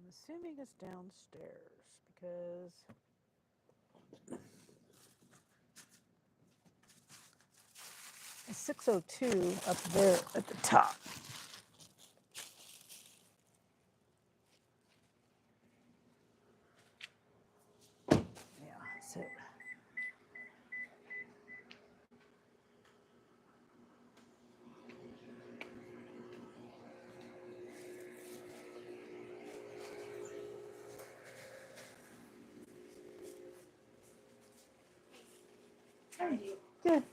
assuming it's downstairs because it's 602 up there at the top. Yeah, that's it. Good.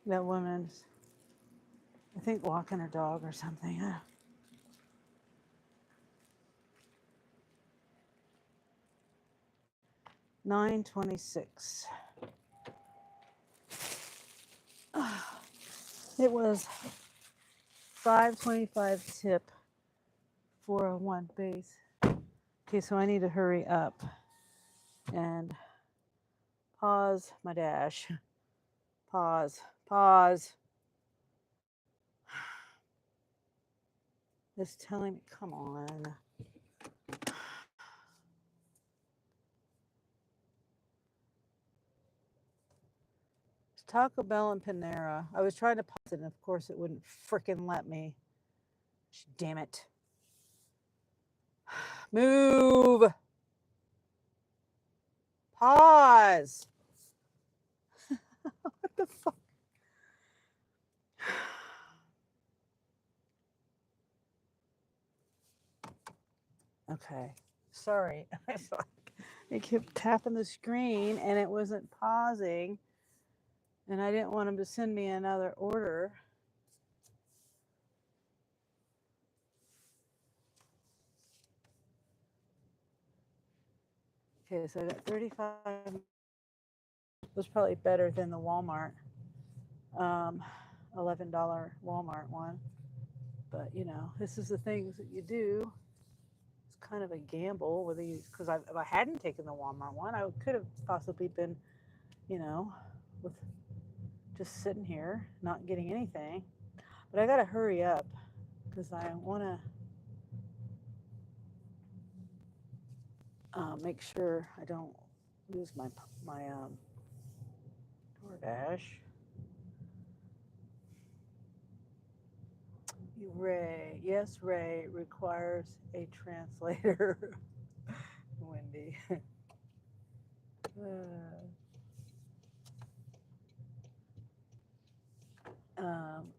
That woman's, I think, walking her dog or something. 926. It was 525 tip, 401 base. Okay, so I need to hurry up and pause my dash. Pause. It's telling me, come on. It's Taco Bell and Panera. I was trying to pause it, and of course it wouldn't frickin' let me. Damn it. Move. Pause. What the fuck? Okay. Sorry. I kept tapping the screen and it wasn't pausing. And I didn't want him to send me another order. Okay, so I got 35. It was probably better than the Walmart. $11 Walmart one. But you know, this is the things that you do. It's kind of a gamble whether you, because if I hadn't taken the Walmart one, I could have possibly been, you know, with just sitting here not getting anything. But I got to hurry up because I want to make sure I don't lose my DoorDash. Ray, yes, Ray requires a translator. Wendy.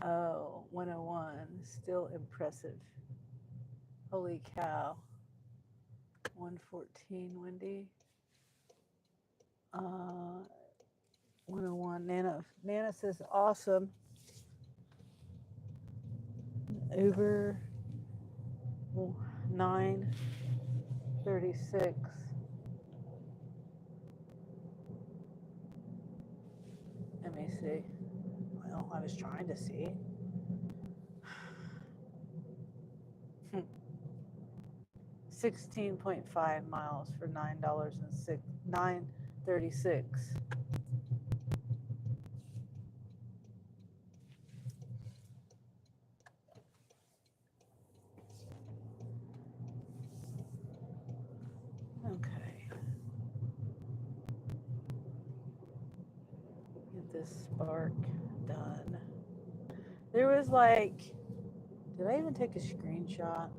Oh, 101, still impressive. Holy cow. 114, Wendy. 101, Nana says awesome. Uber 936. Let me see. Well, I was trying to see. 16.5 miles for $9.36. Okay. Get this spark done. There was like, did I even take a screenshot?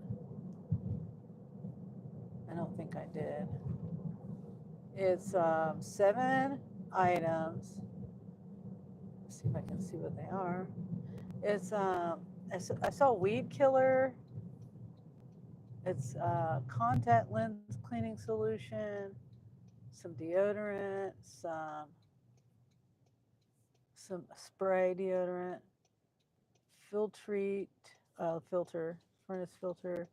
I don't think I did. It's 7 items. Let's see if I can see what they are. It's I saw weed killer. It's contact lens cleaning solution, some deodorant, some spray deodorant, filter, furnace filter,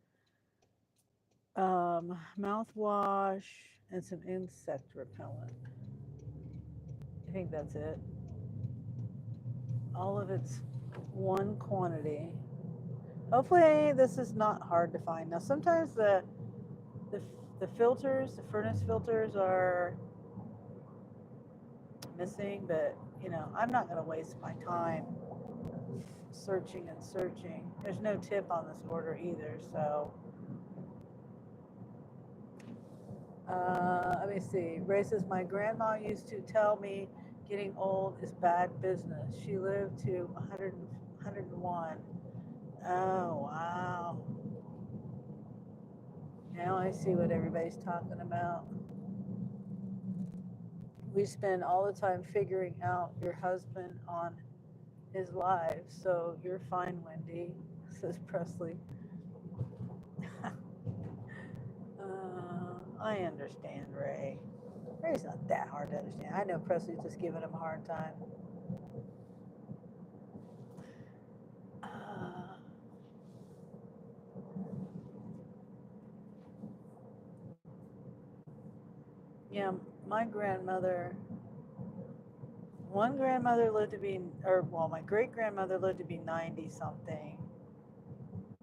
mouthwash, and some insect repellent. I think that's it. All of it's one quantity. Hopefully this is not hard to find. Now sometimes the filters, the furnace filters are missing, but you know, I'm not going to waste my time searching and searching. There's no tip on this order either, so let me see. Ray says, my grandma used to tell me getting old is bad business. She lived to 101. Oh, wow. Now I see what everybody's talking about. We spend all the time figuring out your husband on his live, so you're fine, Wendy, says Presley. I understand, Ray. Ray's not that hard to understand. I know Presley's just giving him a hard time. Yeah, my grandmother, one grandmother lived to be, or well, my great grandmother lived to be 90 something.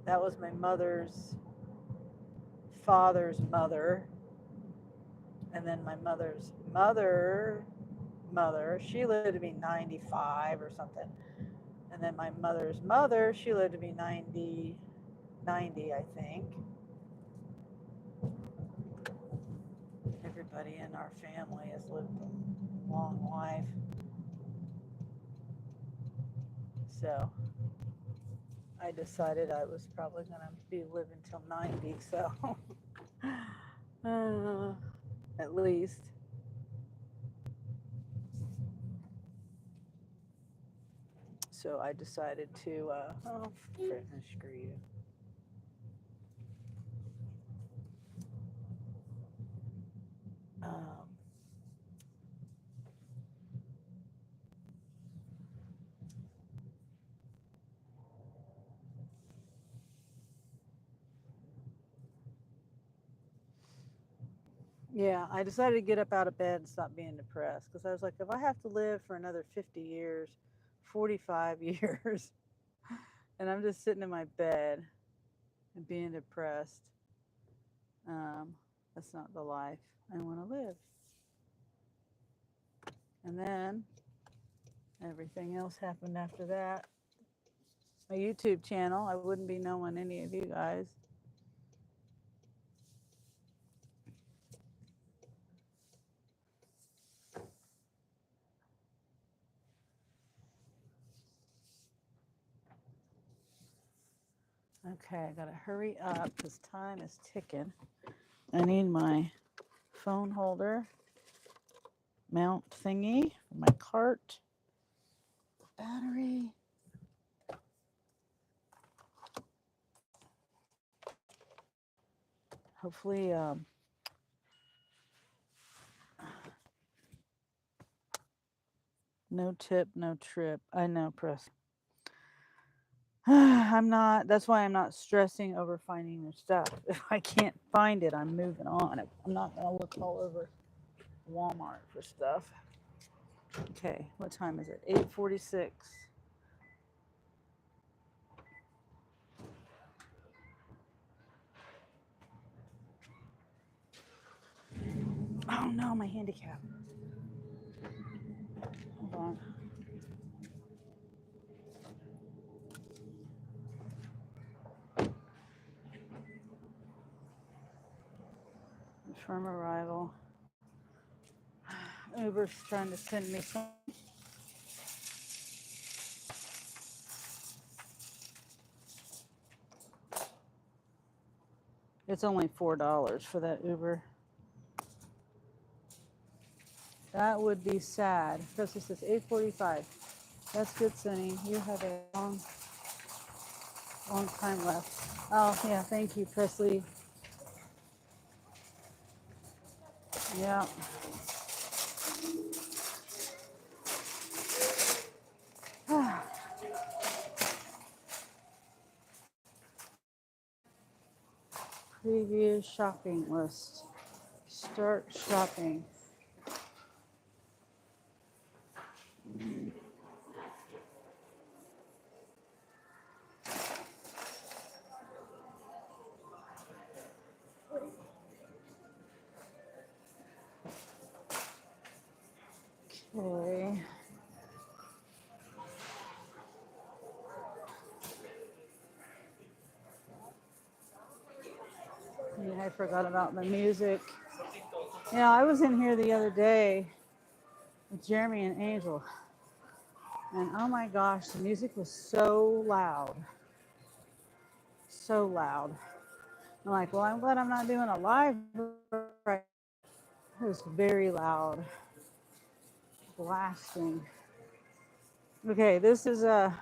That was my mother's father's mother. And then my mother's mother, she lived to be 95 or something. And then my mother's mother, she lived to be 90, I think. Everybody in our family has lived a long life. So I decided I was probably going to be living till 90, so at least. So I decided to, screw you. Yeah, I decided to get up out of bed and stop being depressed because I was like, if I have to live for another 50 years 45 years. And I'm just sitting in my bed and being depressed. That's not the life I want to live. And then everything else happened after that. My YouTube channel, I wouldn't be knowing any of you guys. Okay, I gotta hurry up because time is ticking. I need my phone holder mount thingy for my cart, battery. Hopefully, no tip, no trip. I know, press. I'm not, that's why I'm not stressing over finding your stuff. If I can't find it, I'm moving on. I'm not going to look all over Walmart for stuff. Okay, what time is it? 8:46. Oh no, my handicap. Hold on. Confirm arrival. Uber's trying to send me some. It's only $4 for that Uber. That would be sad. Presley says 8:45. That's good, Sunny. You have a long time left. Oh yeah, thank you, Presley. Yeah. Preview shopping list. Start shopping. Okay. Yeah, I forgot about the music. Yeah, I was in here the other day with Jeremy and Angel, and oh my gosh, the music was so loud. So loud. I'm like, well, I'm glad I'm not doing a live right. It was very loud. Blasting. Okay, this is a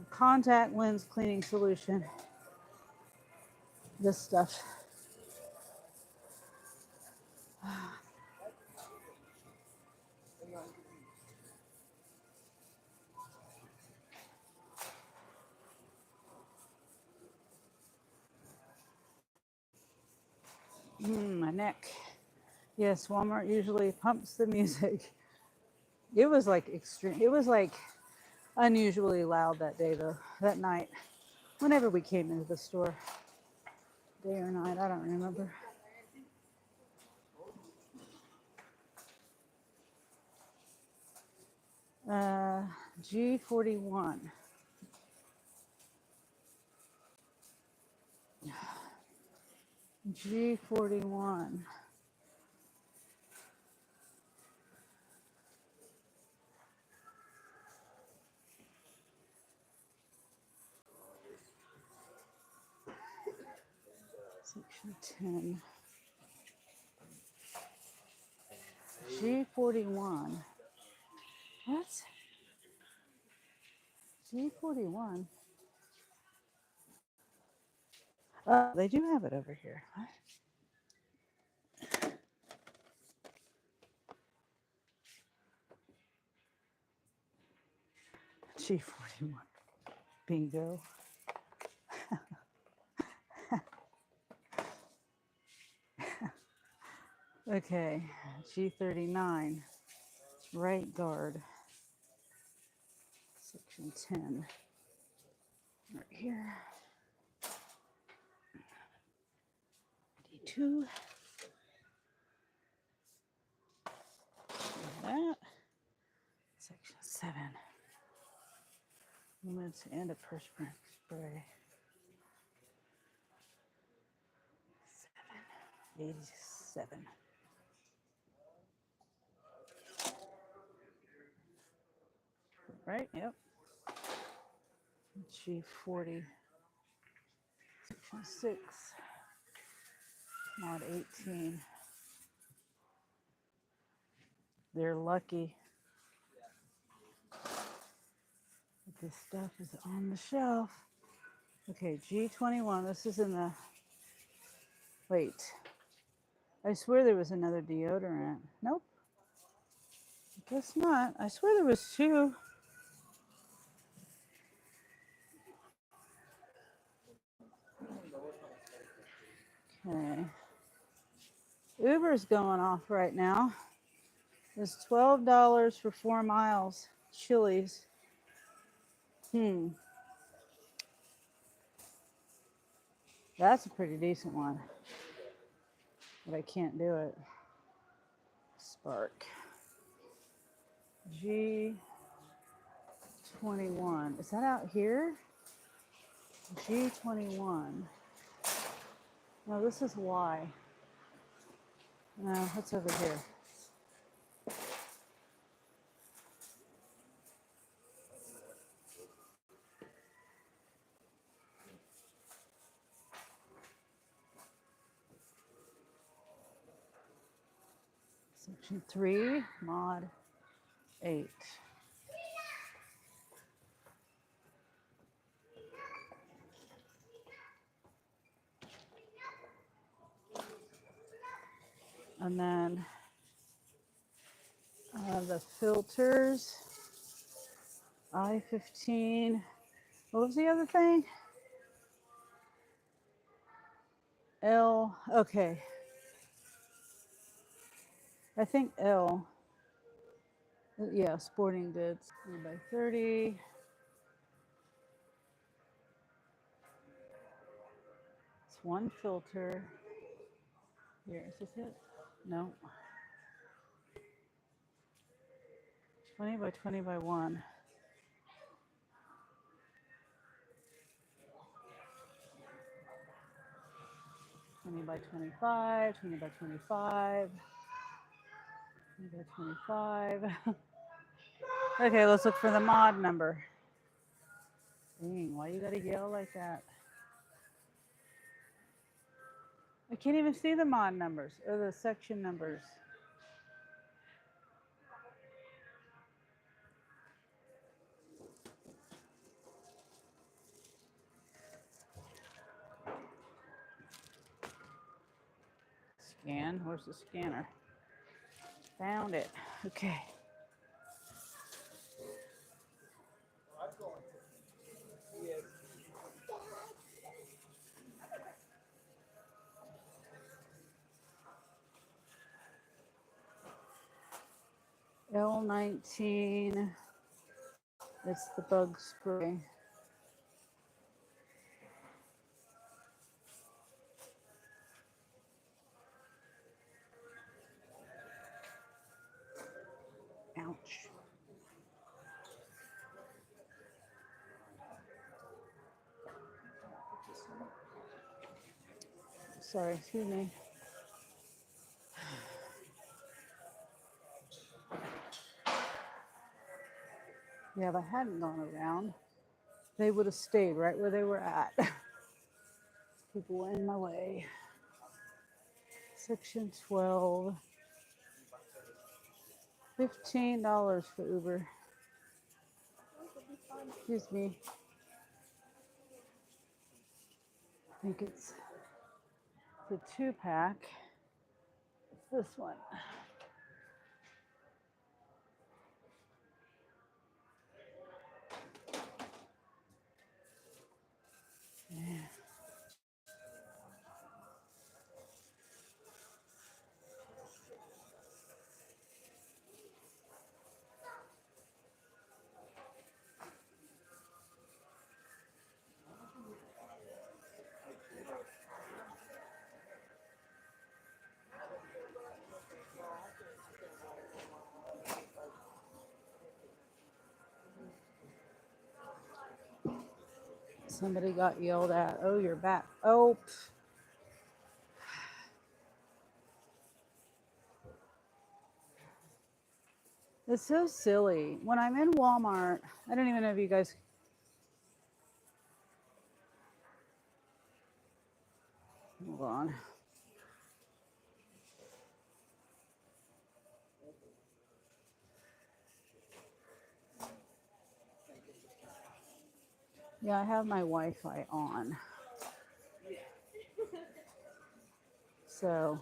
contact lens cleaning solution. This stuff. My neck. Yes, Walmart usually pumps the music. It was like extreme. It was like unusually loud that day, though, that night. Whenever we came into the store, day or night, I don't remember. G41. G41. Section 10. G41. What? G41. Oh, they do have it over here. What? G41. Bingo. Okay, G39. Right guard. Section 10. Right here. D2. That. Section 7. Limits and a perspirant spray. 87. Right? Yep. G40. Section 6. Mod 18. They're lucky that this stuff is on the shelf. Okay, G21. This is in the. Wait. I swear there was another deodorant. Nope. I guess not. I swear there was two. Okay. Uber's going off right now. It's $12 for 4 miles. Chili's. That's a pretty decent one. But I can't do it. Spark. G21. Is that out here? G21. No, this is Y. No, that's over here. Section 3, mod 8. And then the filters, I-15. What was the other thing? L, okay. I think L. Yeah, sporting goods. 3 by 30. It's one filter. Here, is this it? No. 20 by 20 by 1. Twenty by 25, 20 by 25, 20 by 25. Okay, let's look for the mod number. Dang, why you gotta yell like that? I can't even see the mod numbers or the section numbers. Scan, where's the scanner? Found it, okay. L19, it's the bug spray. Ouch. Sorry, excuse me. Yeah, if I hadn't gone around, they would have stayed right where they were at. People were in my way. Section 12. $15 for Uber. Excuse me. I think it's the 2-pack. This one. Yeah. Somebody got yelled at. Oh, you're back. Oh, it's so silly. When I'm in Walmart, I don't even know if you guys. Hold on. Yeah, I have my Wi-Fi on. So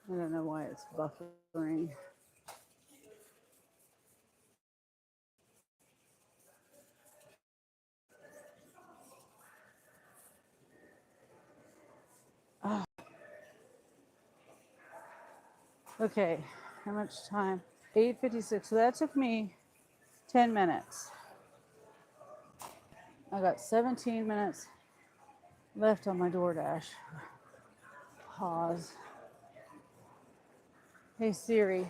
I don't know why it's buffering. Oh, okay, how much time? 8:56. So that took me 10 minutes. I got 17 minutes left on my DoorDash. Pause. Hey Siri,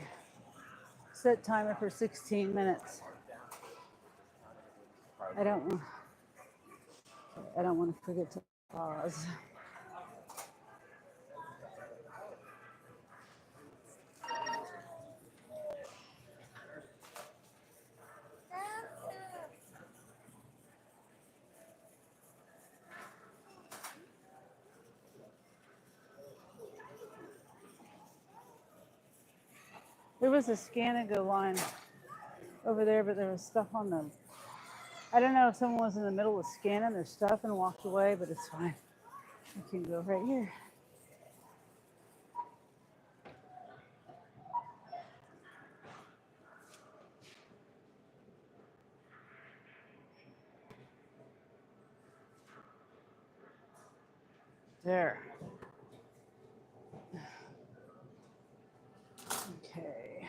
set timer for 16 minutes. I don't want to forget to pause. There was a scan and go line over there, but there was stuff on them. I don't know if someone was in the middle of scanning their stuff and walked away, but it's fine. I can go right here. There. Okay.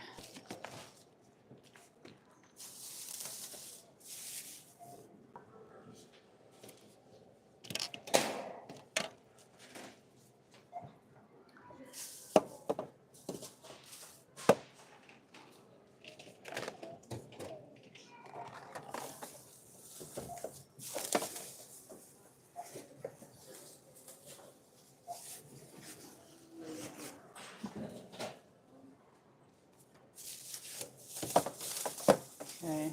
Okay.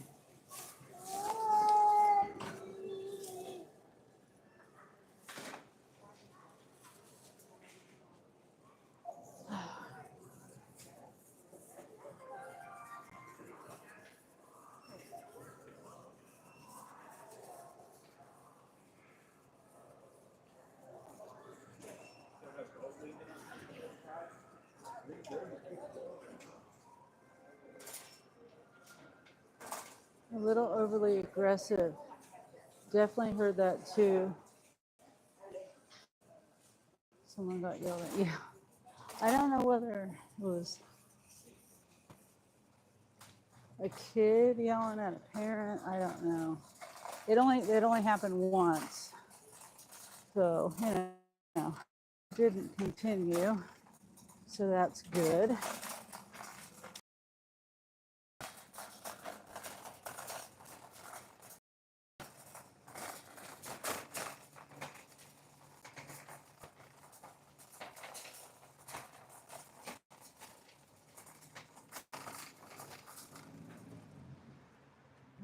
A little overly aggressive. Definitely heard that too. Someone got yelled at. Yeah. I don't know whether it was a kid yelling at a parent. I don't know. It only happened once. So, didn't continue. So that's good.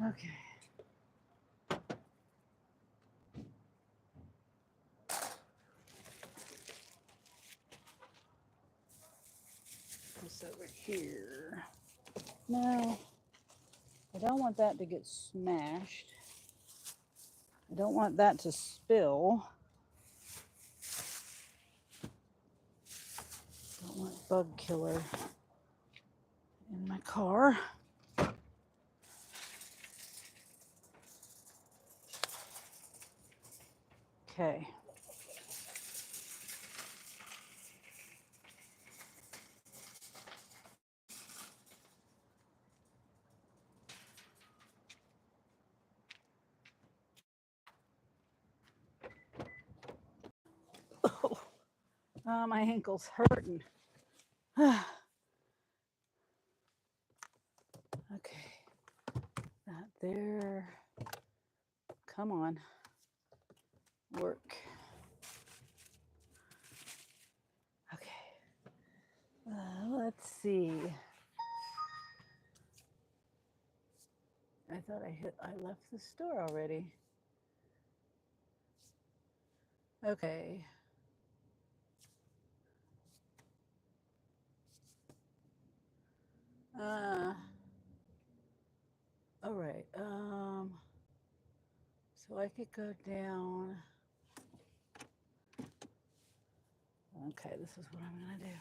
Okay. This over here. No, I don't want that to get smashed. I don't want that to spill. Don't want bug killer in my car. Okay. Oh, my ankle's hurting. Okay, that there. Come on, work. Okay, let's see. I thought I left the store already. Okay. All right. So I could go down. Okay, this is what I'm gonna do.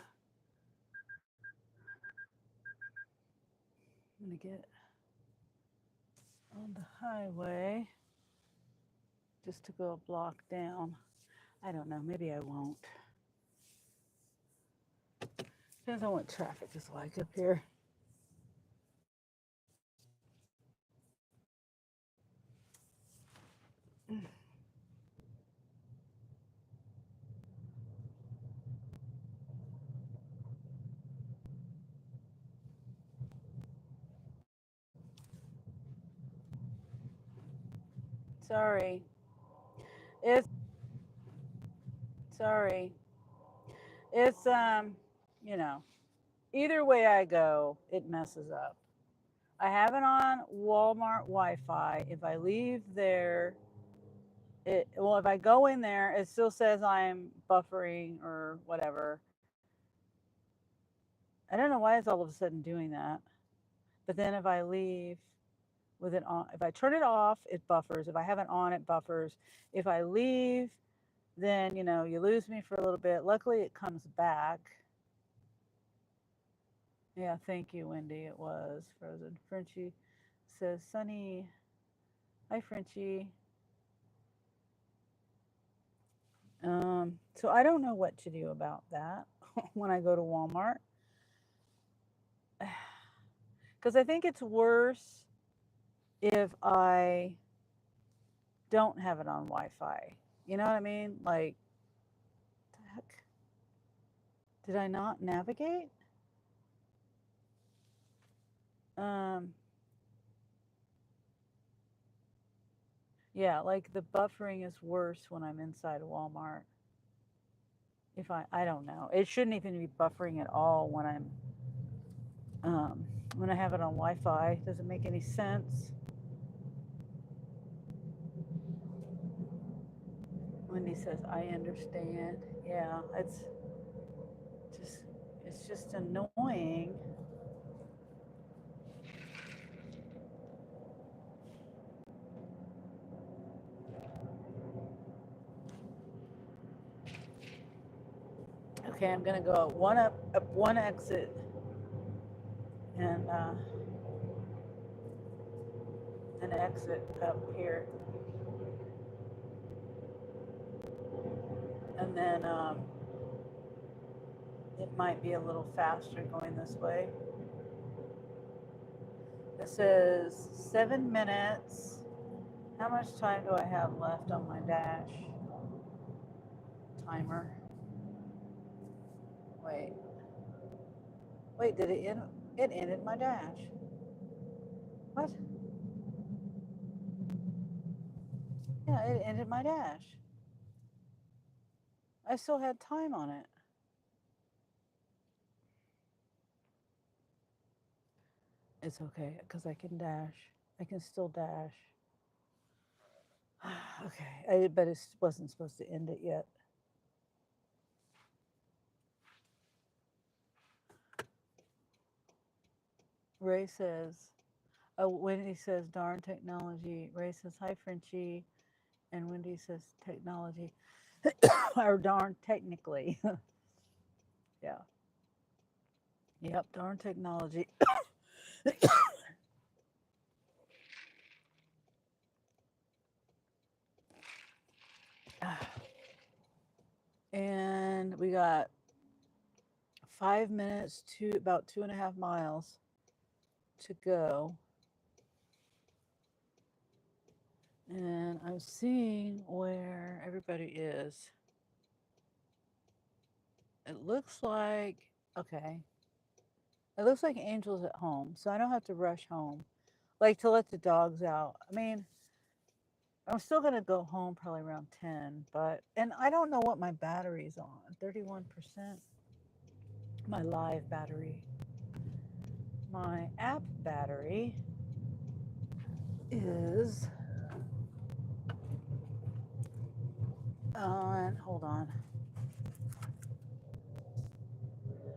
I'm gonna get on the highway just to go a block down. I don't know, maybe I won't. Depends on what traffic is like up here. Sorry. It's sorry. It's you know, either way I go, it messes up. I have it on Walmart Wi-Fi. If I leave there, if I go in there, it still says I'm buffering or whatever. I don't know why it's all of a sudden doing that. But then if I leave with it on, if I turn it off, it buffers. If I have it on, it buffers. If I leave, then you lose me for a little bit. Luckily, it comes back. Yeah, thank you, Wendy. It was frozen. Frenchie says, Sunny, hi, Frenchie. So I don't know what to do about that when I go to Walmart. Because I think it's worse if I don't have it on Wi-Fi. You know what I mean? Like, the heck? Did I not navigate? Yeah, like the buffering is worse when I'm inside a Walmart. If I don't know. It shouldn't even be buffering at all when I have it on Wi-Fi. Doesn't make any sense. Wendy says, I understand. Yeah, it's just annoying. Okay, I'm gonna go up one exit, and an exit up here, and then it might be a little faster going this way. It says 7 minutes. How much time do I have left on my dash timer? Wait, did it end? It ended my dash. What? Yeah, it ended my dash. I still had time on it. It's okay, because I can dash. I can still dash. Okay, but it wasn't supposed to end it yet. Ray says, oh, Wendy says, darn technology. Ray says, hi, Frenchie. And Wendy says, technology. Or darn technically. Yeah. Yep, darn technology. And we got 5 minutes to about 2.5 miles to go. And I'm seeing where everybody is. It looks like Okay. It looks like Angel's at home, so I don't have to rush home. Like to let the dogs out. I mean, I'm still gonna go home probably around 10, and I don't know what my battery's on. 31%. My live battery. My app battery is on, hold on.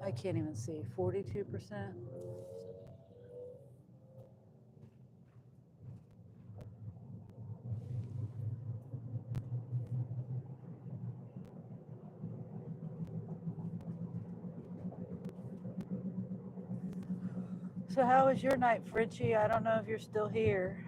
I can't even see. 42%. So how was your night, Fritchie? I don't know if you're still here.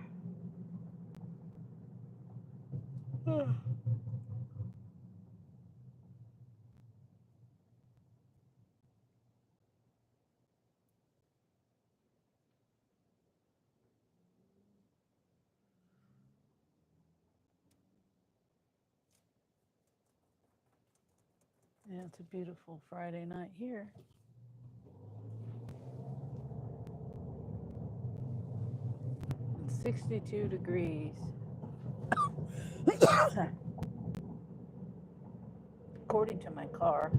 Yeah, it's a beautiful Friday night here. 62 degrees. According to my car.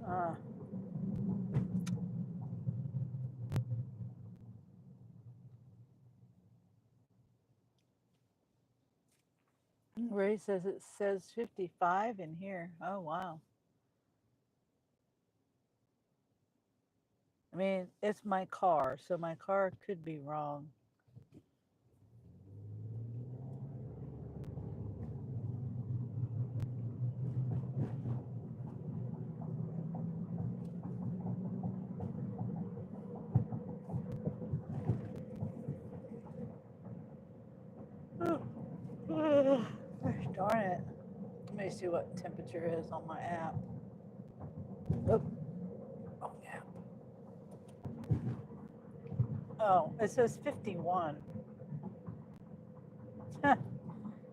Uh, Ray says it says 55 in here. Oh, wow. I mean, it's my car, so my car could be wrong. Gosh darn it. Let me see what temperature is on my app. Oh, oh yeah. Oh, it says 51.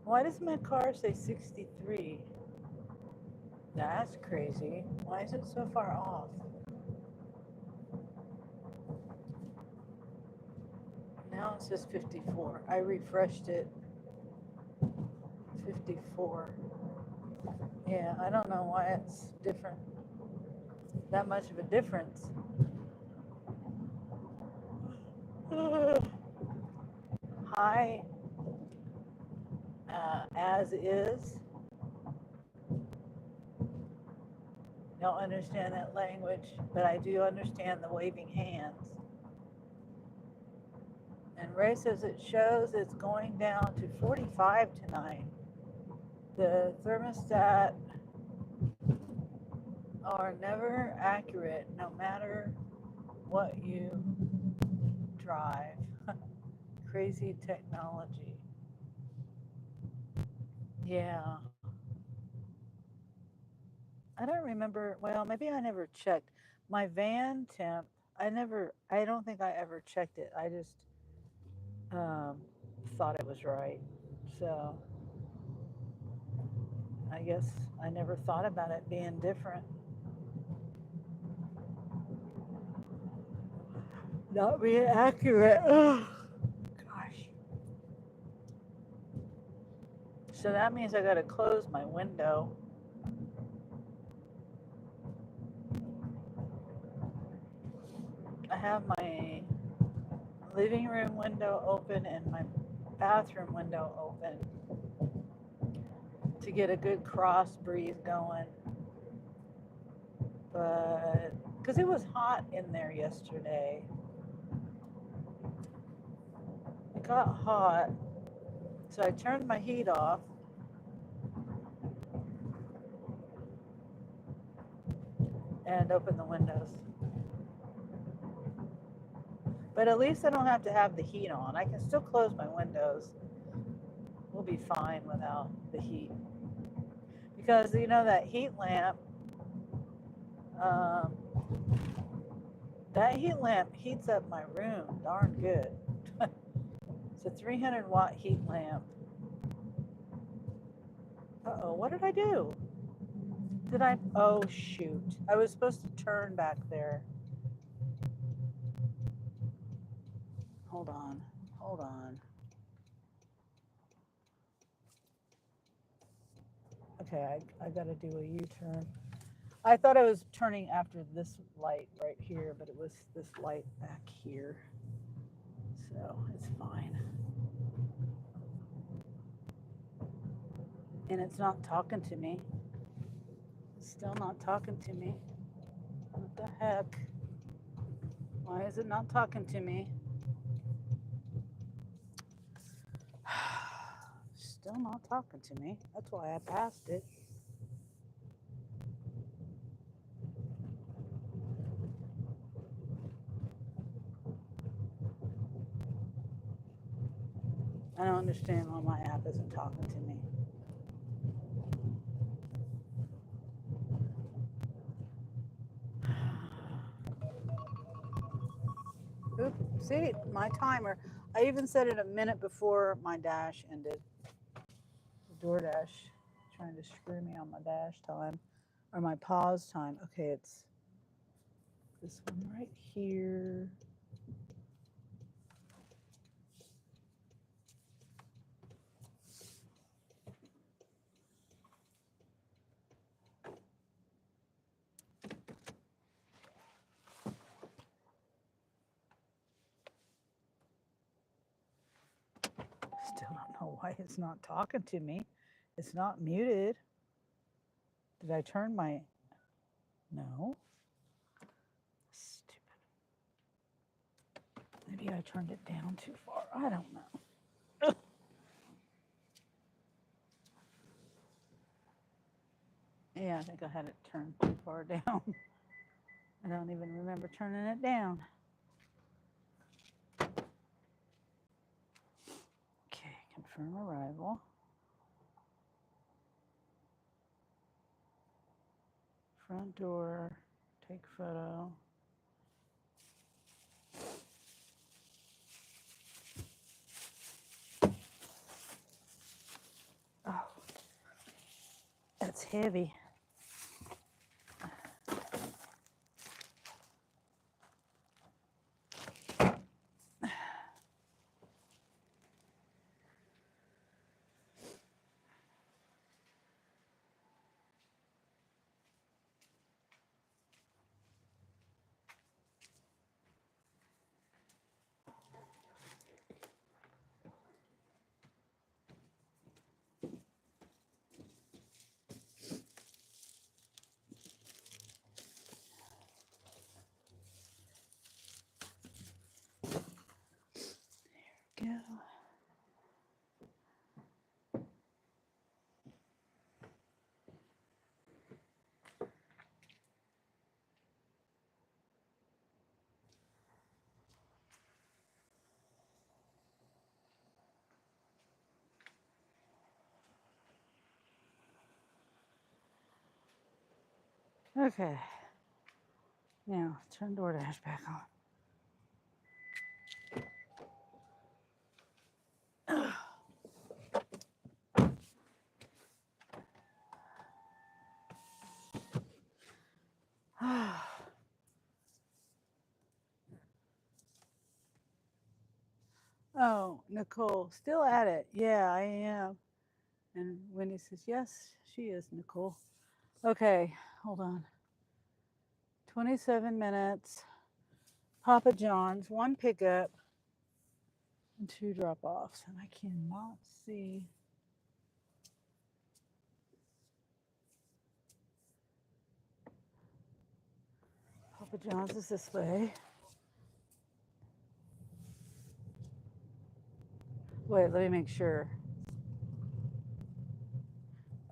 Why does my car say 63? That's crazy. Why is it so far off? Now it says 54. I refreshed it. 54. Yeah, I don't know why it's different. That much of a difference. Hi, as is. Don't understand that language, but I do understand the waving hands. And Ray says it shows it's going down to 45 tonight. The thermostat are never accurate no matter what you drive. Crazy technology. Yeah. I don't remember. Well, maybe I never checked. My van temp, I don't think I ever checked it. I just um, thought it was right. So I guess I never thought about it being different. Not being accurate. Ugh. Gosh. So that means I got to close my window. I have my living room window open and my bathroom window open to get a good cross breeze going. But because it was hot in there yesterday, it got hot. So I turned my heat off. And opened the windows. But at least I don't have to have the heat on. I can still close my windows. we'll be fine without the heat. Because, you know, that heat lamp, um, heats up my room darn good. It's a 300-watt heat lamp. Uh-oh, what did I do? Oh, shoot. I was supposed to turn back there. Hold on. Okay, I got to do a U-turn. I thought I was turning after this light right here, but it was this light back here. So it's fine. And it's not talking to me. It's still not talking to me. What the heck? Why is it not talking to me? Still not talking to me. That's why I passed it. I don't understand why my app isn't talking to me. Oop, see, my timer. I even set it a minute before my dash ended. The DoorDash trying to screw me on my dash time or my pause time. Okay, it's this one right here. Still don't know why it's not talking to me. It's not muted. Did I turn my... No. Stupid. Maybe I turned it down too far. I don't know. Yeah, I think I had it turned too far down. I don't even remember turning it down. Okay, confirm arrival. Front door, take photo. Oh, that's heavy. Go. Okay. Now turn DoorDash back on. Oh, Nicole, still at it. Yeah, I am. And Wendy says, yes, she is, Nicole. Okay, hold on. 27 minutes. Papa John's, 1 pickup, and 2 drop-offs. And I cannot see. Papa John's is this way. Wait, let me make sure.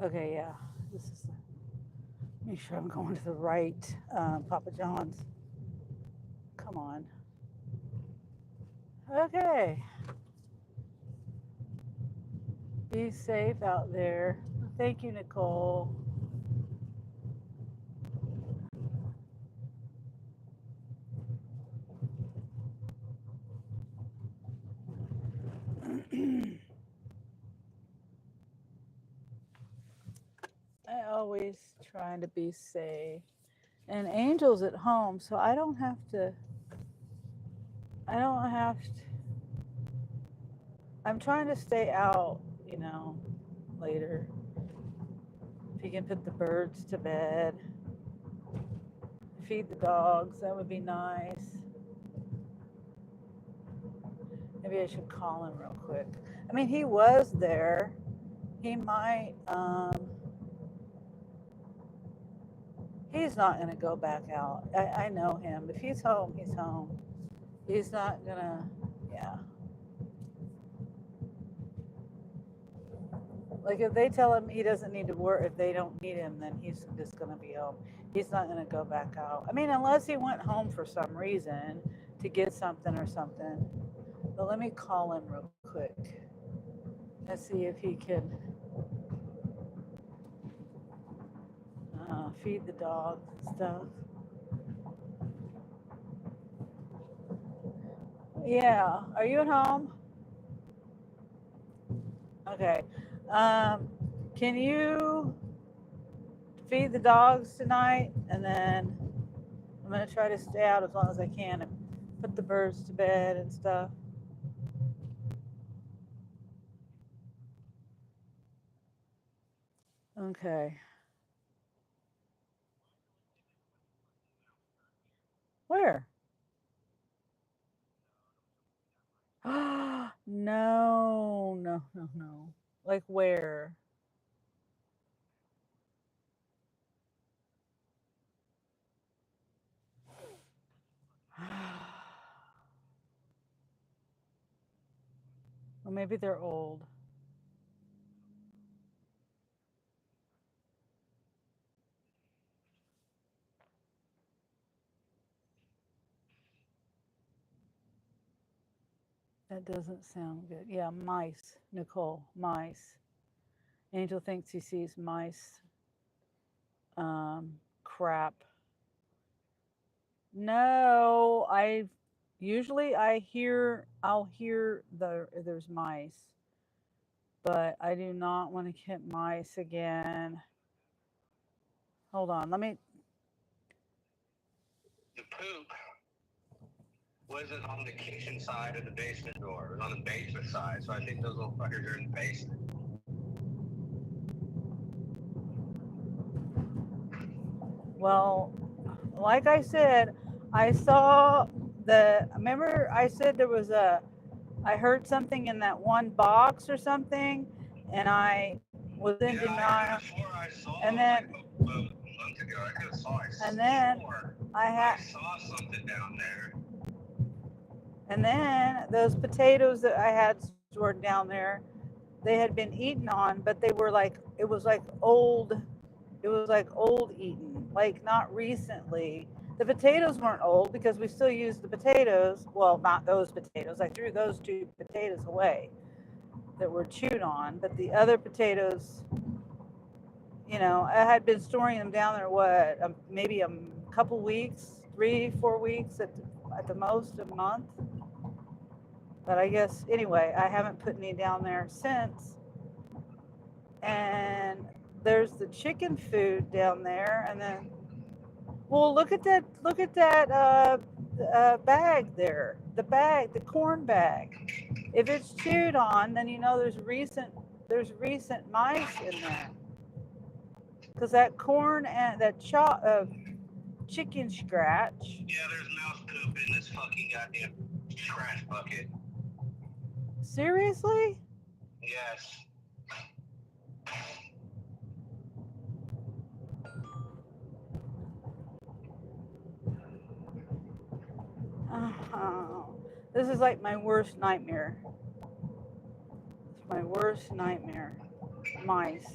Okay, yeah. This is make sure I'm going to the right Papa John's. Come on. Okay. Be safe out there. Thank you, Nicole. I always try to be safe. And Angel's at home, so I don't have to. I'm trying to stay out, later. If you can put the birds to bed, feed the dogs, that would be nice. Maybe I should call him real quick. I mean, he was there. He might, he's not going to go back out. I know him. If he's home, he's home. He's not going to, yeah. Like if they tell him he doesn't need to work, if they don't need him, then he's just going to be home. He's not going to go back out. I mean, unless he went home for some reason to get something or something. But let me call him real quick and see if he can feed the dog and stuff. Yeah. Are you at home? Okay. Can you feed the dogs tonight? And then I'm going to try to stay out as long as I can and put the birds to bed and stuff. Okay. Where? No, no, no, no. Like where? Or maybe they're old. That doesn't sound good. Yeah, mice, Nicole, mice. Angel thinks he sees mice. Crap. No, I'll hear there's mice, but I do not want to get mice again. Hold on, let me. The poop wasn't on the kitchen side of the basement door. It was on the basement side. So I think those little fuckers are in the basement. Well, like I said, remember I said I heard something in that one box or something, and I was in denial. And then, I saw something down there. And then those potatoes that I had stored down there, they had been eaten on, but it was like old eaten, like not recently. The potatoes weren't old because we still used the potatoes. Well, not those potatoes. I threw those 2 potatoes away that were chewed on, but the other potatoes, I had been storing them down there, maybe a couple weeks, 3-4 weeks at the most, a month. But I guess, anyway, I haven't put any down there since. And there's the chicken food down there. And then, well, look at that bag there. The corn bag. If it's chewed on, then there's recent mice in there. Because that corn and that chicken scratch. Yeah, there's mouse poop in this fucking goddamn trash bucket. Seriously? Yes. This is like my worst nightmare. It's my worst nightmare. Mice.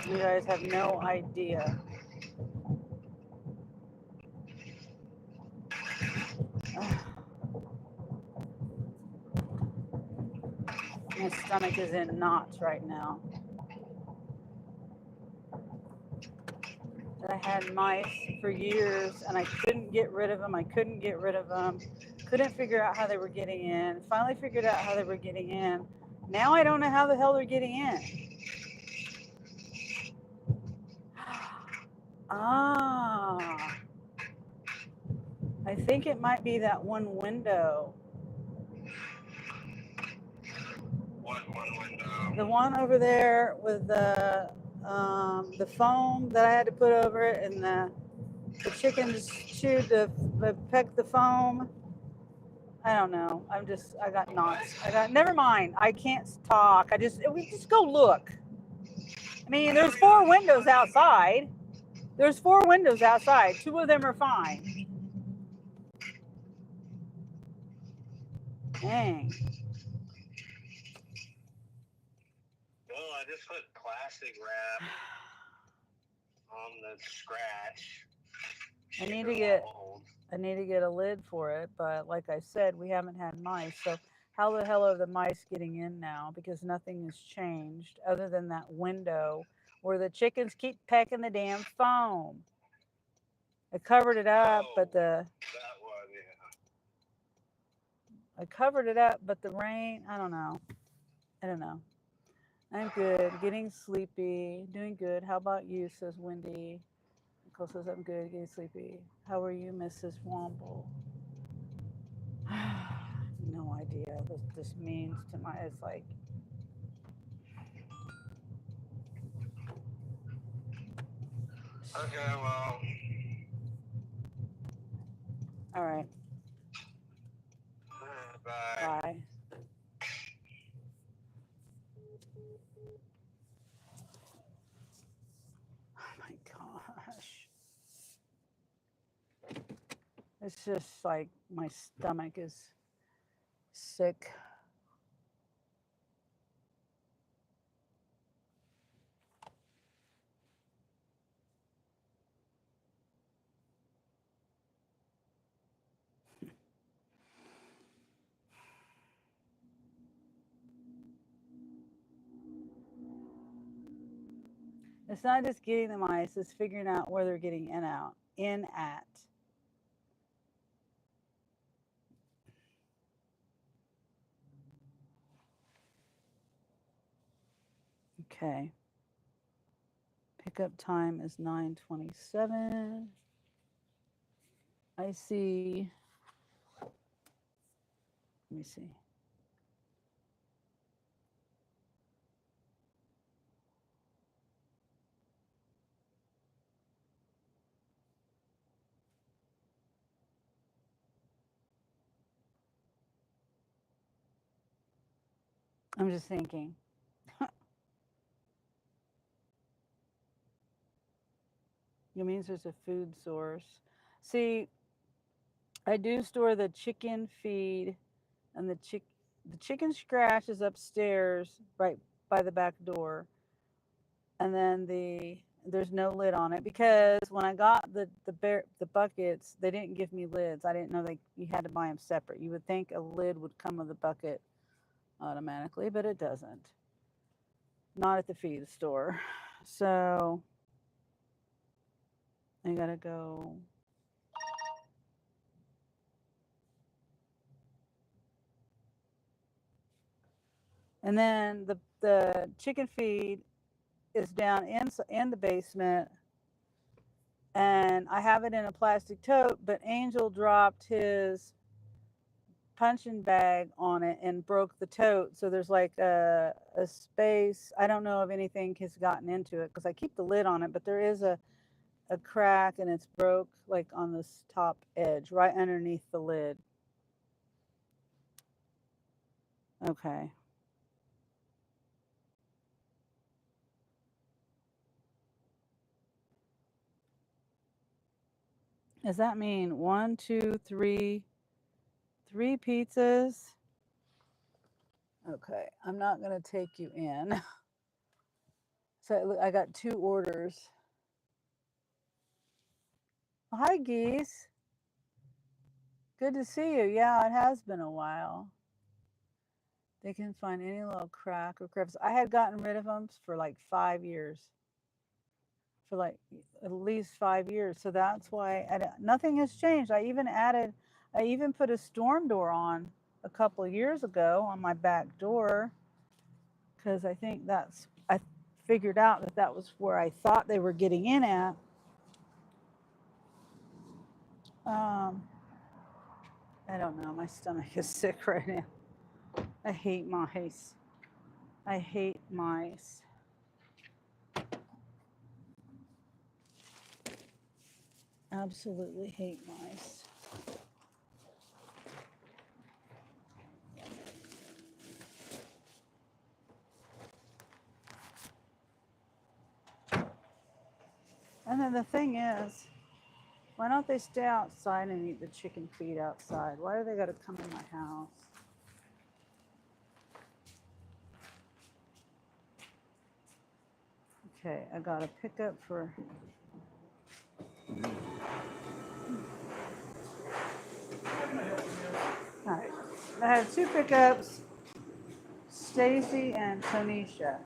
You guys have no idea. My stomach is in knots right now. I had mice for years and I couldn't get rid of them. Couldn't figure out how they were getting in. Finally figured out how they were getting in. Now I don't know how the hell they're getting in. Ah, I think it might be that one window. What one window? The one over there with the foam that I had to put over it, and the chickens pecked the foam. I don't know. I got knots. Never mind. I can't talk. We just go look. I mean, there's 4 windows outside. There's 4 windows outside. 2 of them are fine. Dang. Well, I just put plastic wrap on the scratch. I need to get a lid for it, but like I said, we haven't had mice. So how the hell are the mice getting in now? Because nothing has changed other than that window where the chickens keep pecking the damn foam. I covered it up, but that one, yeah. I covered it up, but the rain, I don't know. I'm good, getting sleepy, doing good. How about you, says Wendy. Nicole says, I'm good, getting sleepy. How are you, Mrs. Womble? No idea what this means to my, it's like. Okay, well. All right. Bye. Bye. Oh my gosh. It's just like my stomach is sick. It's not just getting the mice, it's figuring out where they're getting in at. Okay. Pickup time is 9:27. I see. Let me see. I'm just thinking. It means there's a food source. See, I do store the chicken feed and the chicken scratch is upstairs right by the back door. And then there's no lid on it because when I got the buckets, they didn't give me lids. I didn't know you had to buy them separate. You would think a lid would come with a bucket automatically, but it doesn't. Not at the feed store. So I gotta go. And then the chicken feed is down in the basement, and I have it in a plastic tote, but Angel dropped his punching bag on it and broke the tote. So there's like a space. I don't know if anything has gotten into it because I keep the lid on it, but there is a crack and it's broke like on this top edge right underneath the lid. Okay. Does that mean 1, 2, 3, 3 pizzas? Okay, I'm not gonna take you in. So I got 2 orders. Hi, Geese. Good to see you. Yeah, it has been a while. They can find any little crack or crevice. I had gotten rid of them for like 5 years, for like at least 5 years. So that's why nothing has changed. I even put a storm door on a couple of years ago on my back door because I figured out that was where I thought they were getting in at. I don't know. My stomach is sick right now. I hate mice. I hate mice. Absolutely hate mice. And then the thing is, why don't they stay outside and eat the chicken feed outside? Why do they got to come in my house? Okay, I got a pickup for. All right, I had 2 pickups, Stacy and Tonisha.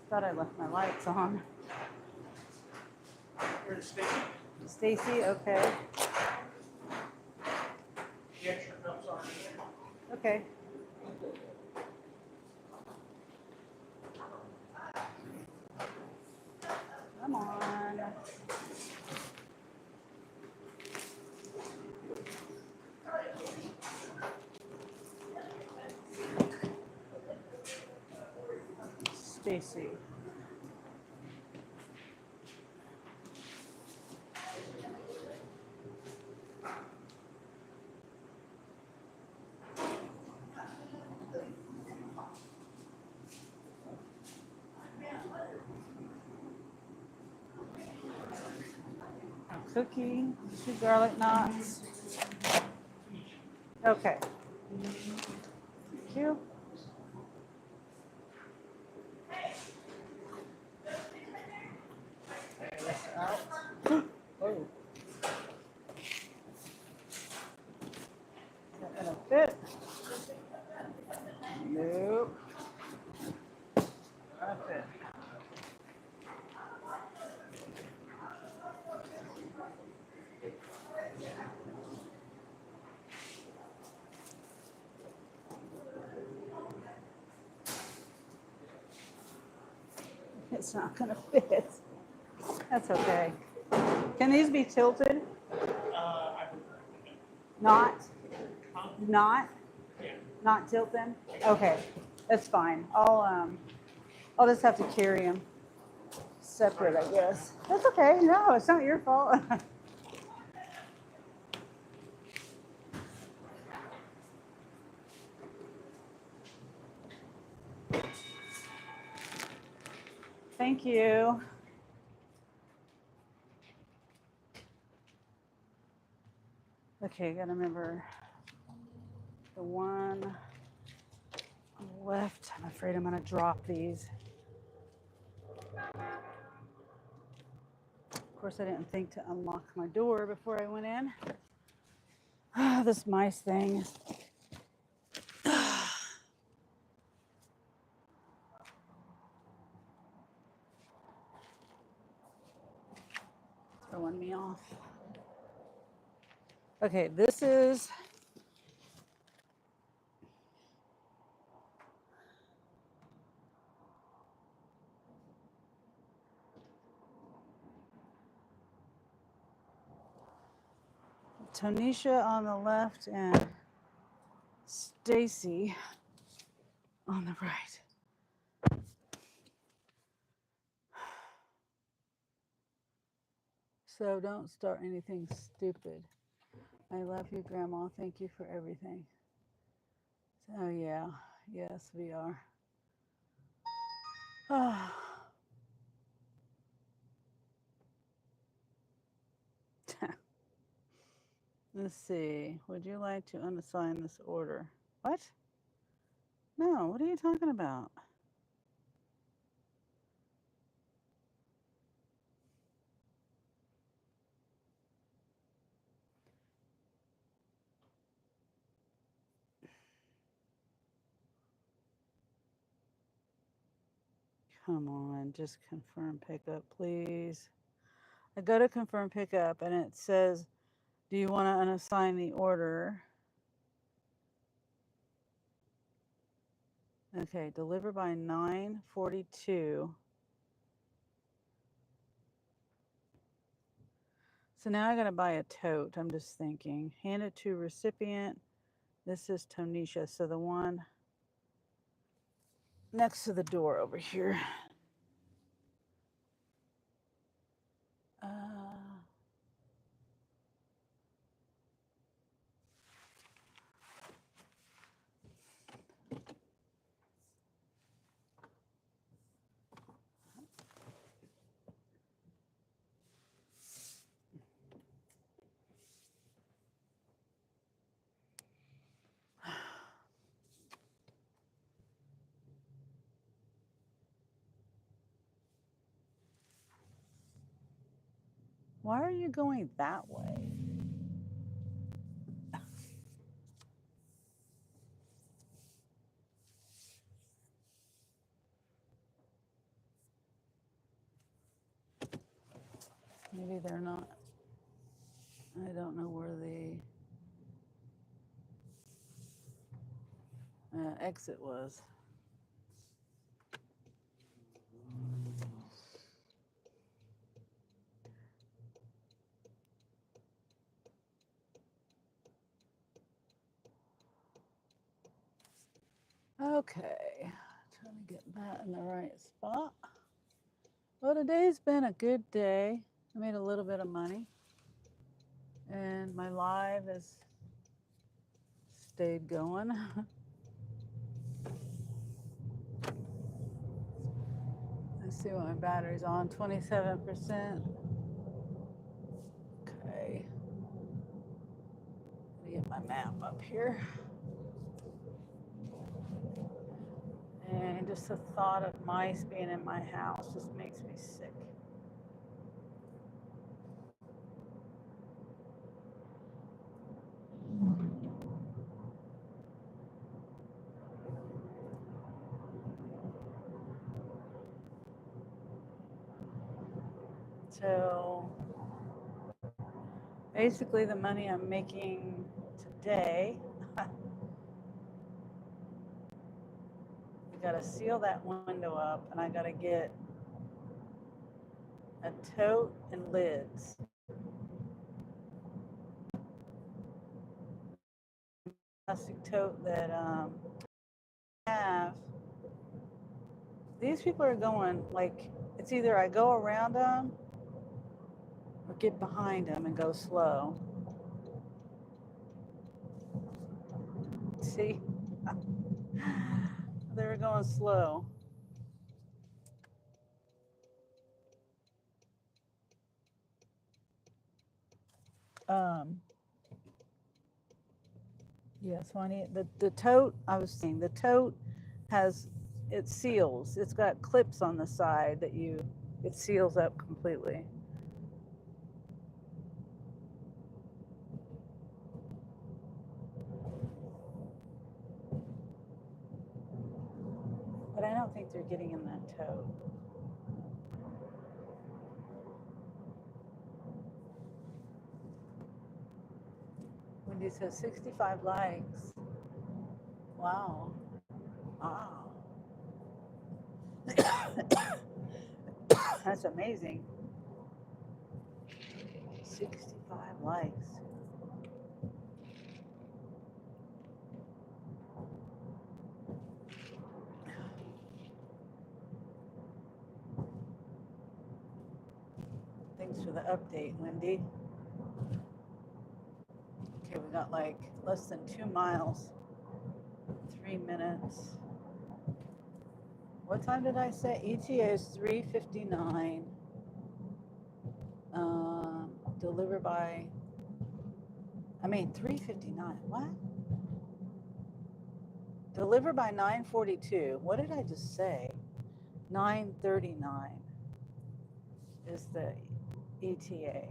Thought I left my lights on. Where's Stacy? Stacy, okay. The extra cups are in there. Okay. Come on. Stacy. A cookie, 2 garlic knots. Okay. Thank you. Oh. Is that gonna fit? Nope. Not fit. It's not gonna fit. That's okay. Can these be tilted? Not? Not? Not tilt them? Okay, that's fine. I'll just have to carry them separate, I guess. That's okay. No, it's not your fault. Thank you. Okay, gotta remember the one on the left. I'm afraid I'm gonna drop these. Of course, I didn't think to unlock my door before I went in. This mice thing. Throwing me off. Okay, this is Tonisha on the left and Stacy on the right. So don't start anything stupid. I love you, Grandma. Thank you for everything. Oh, yeah. Yes, we are. Let's see. Would you like to unassign this order? What? No, what are you talking about? Come on, just confirm pickup, please. I go to confirm pickup and it says, do you want to unassign the order? Okay, deliver by 9:42. So now I gotta buy a tote. I'm just thinking. Hand it to recipient. This is Tonisha, so the one next to the door over here. Uh, why are you going that way? Maybe they're not. I don't know where the exit was. Okay, trying to get that in the right spot. Well, today's been a good day. I made a little bit of money, and my live has stayed going. Let's see what my battery's on, 27%. Okay, let me get my map up here. And just the thought of mice being in my house just makes me sick. So basically the money I'm making today, I gotta seal that window up and I gotta get a tote and lids. Plastic tote that have. These people are going like, it's either I go around them or get behind them and go slow. See? They were going slow. Yeah, so I need the tote. I was saying the tote has, it seals. It's got clips on the side that it seals up completely. But I don't think they're getting in that tote. Wendy says 65 likes. Wow. Wow. That's amazing. 65 likes. Thanks for the update, Wendy. Okay, we got like less than 2 miles, 3 minutes. What time did I say? ETA is 3:59. Deliver by, 3:59. What? Deliver by 9:42. What did I just say? 9:39 is the ETA.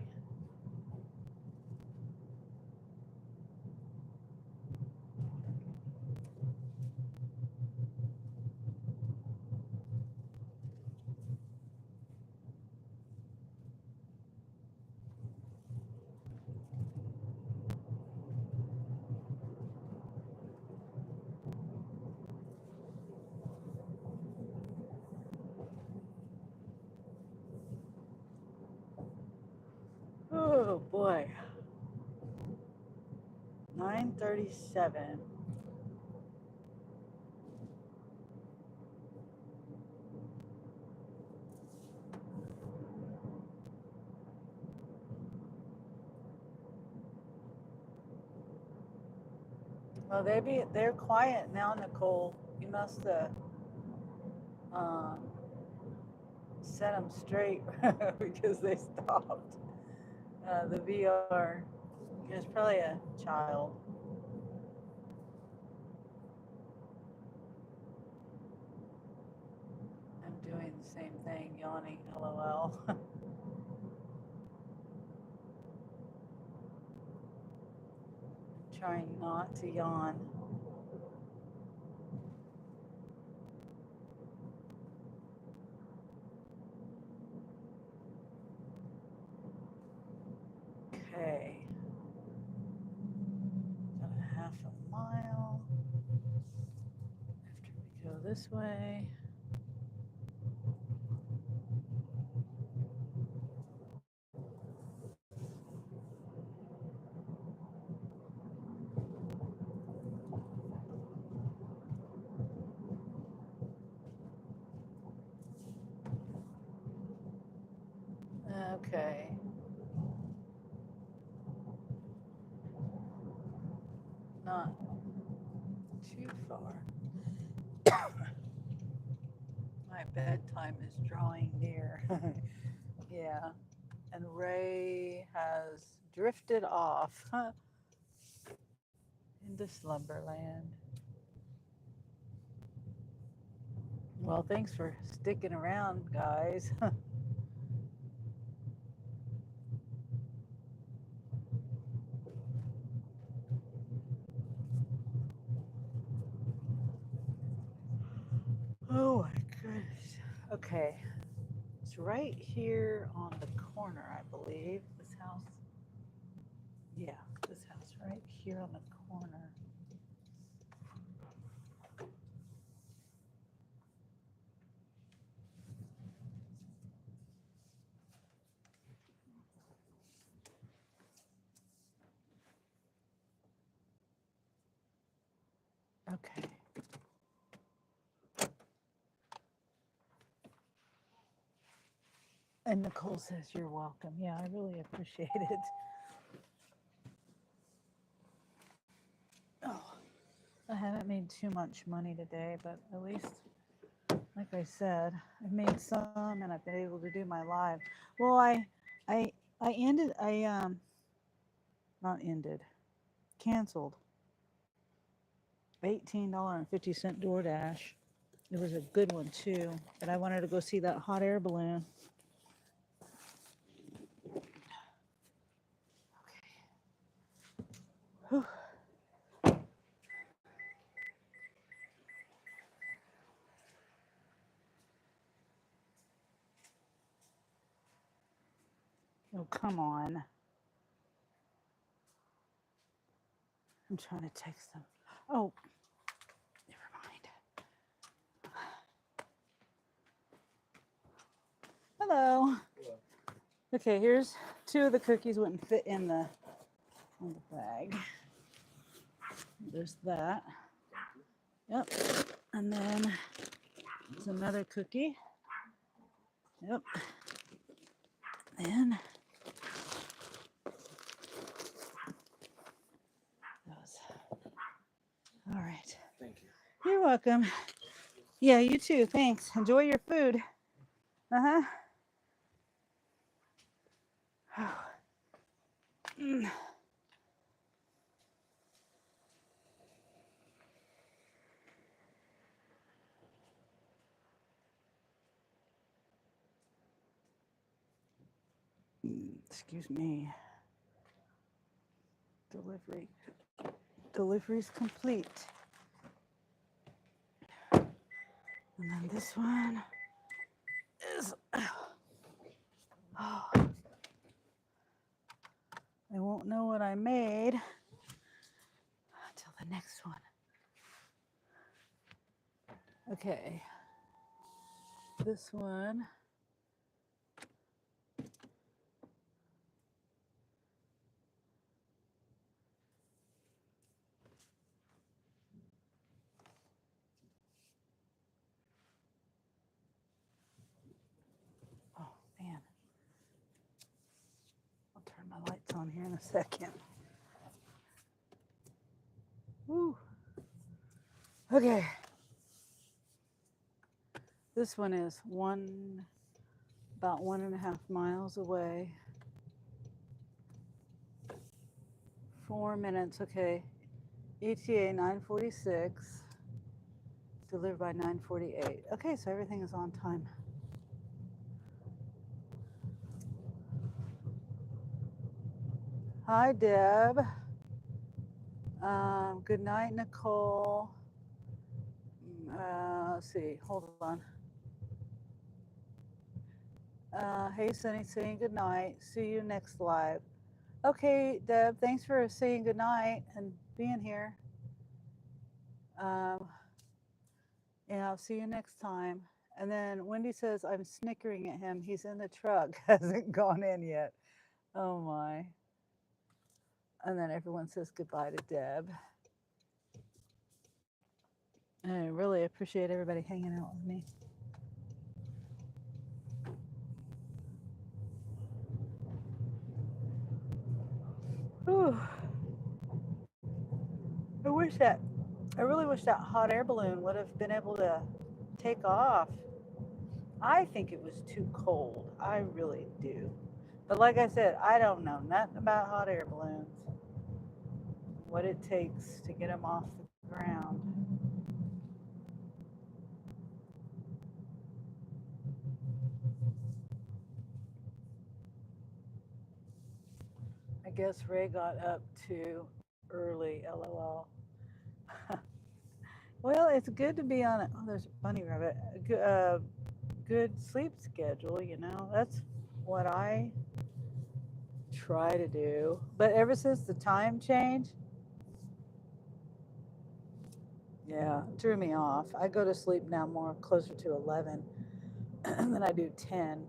Oh boy. 9:37. Well, they're quiet now, Nicole. You must um, set them straight because they stopped. The VR. There's probably a child. I'm doing the same thing, yawning, lol. I'm trying not to yawn. Okay. Got a half a mile. After we go this way. Okay. Not too far. My bedtime is drawing near. Yeah. And Ray has drifted off into slumberland. Well, thanks for sticking around, guys. Oh my goodness. Okay. It's right here on the corner, I believe. This house. Yeah, this house right here on the corner. Okay. And Nicole says you're welcome. Yeah, I really appreciate it. Oh, I haven't made too much money today, but at least, like I said, I've made some and I've been able to do my live. Well, I canceled $18.50 DoorDash. It was a good one too, but I wanted to go see that hot air balloon. Whew. Oh, come on. I'm trying to text them. Oh, never mind. Hello. Okay, here's two of the cookies wouldn't fit in the bag. There's that. Yep. And then there's another cookie. Yep. And those. All right. Thank you. You're welcome. Yeah, you too. Thanks. Enjoy your food. Uh-huh. Excuse me. Delivery's complete. And then this one is, oh, I won't know what I made until the next one. Okay. This one Turn my lights on here in a second. Woo. Okay. This one is about 1.5 miles away. 4 minutes, okay. ETA 9:46. Delivered by 9:48. Okay, so everything is on time. Hi, Deb. Good night, Nicole. Let's see, hold on. Hey, Sunny, saying good night. See you next live. Okay, Deb, thanks for saying good night and being here. Yeah, I'll see you next time. And then Wendy says, I'm snickering at him. He's in the truck, hasn't gone in yet. Oh my. And then everyone says goodbye to Deb. I really appreciate everybody hanging out with me. Whew. I really wish that hot air balloon would have been able to take off. I think it was too cold. I really do. But like I said, I don't know nothing about hot air balloons, what it takes to get them off the ground. I guess Ray got up too early, LOL. Well, it's good to be on there's a bunny rabbit. Good sleep schedule, you know. That's what I try to do. But ever since the time change, yeah, it threw me off. I go to sleep now more closer to 11 than I do 10.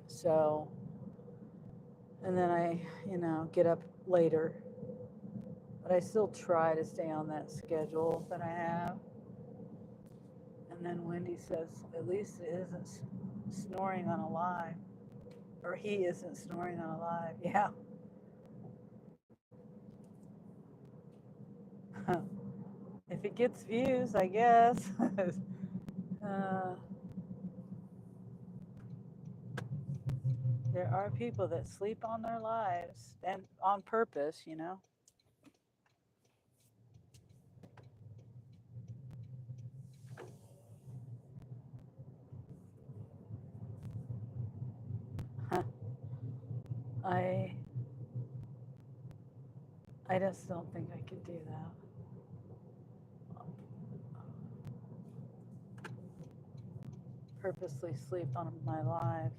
So, and then I, get up later. But I still try to stay on that schedule that I have. And then Wendy says, at least it isn't snoring on a live. Or he isn't snoring on a live. Yeah. If it gets views, I guess. There are people that sleep on their lives and on purpose, you know. I just don't think I could do that. Purposely sleep on my live.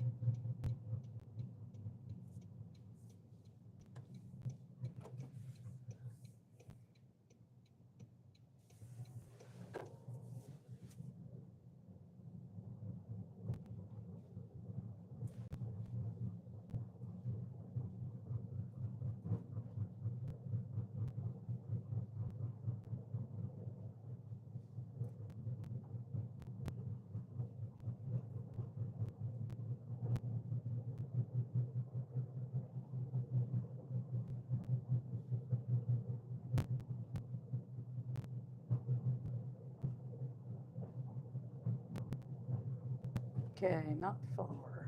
Okay, not follower.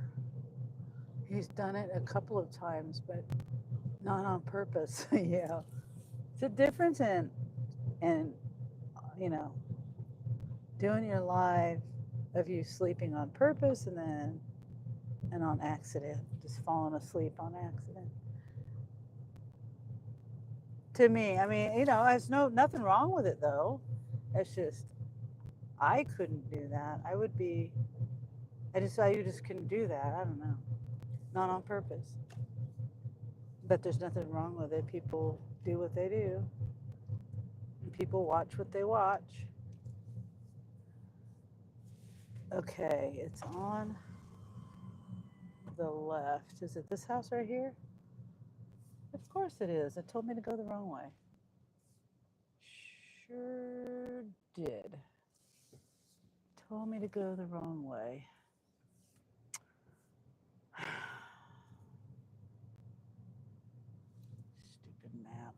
He's done it a couple of times, but not on purpose. Yeah. It's a difference in, you know, doing your live of you sleeping on purpose and on accident, just falling asleep on accident. To me, I mean, there's nothing wrong with it though. It's just I couldn't do that. I just couldn't do that. I don't know. Not on purpose. But there's nothing wrong with it. People do what they do. And people watch what they watch. Okay, it's on the left. Is it this house right here? Of course it is. It told me to go the wrong way. Sure did. Told me to go the wrong way. map.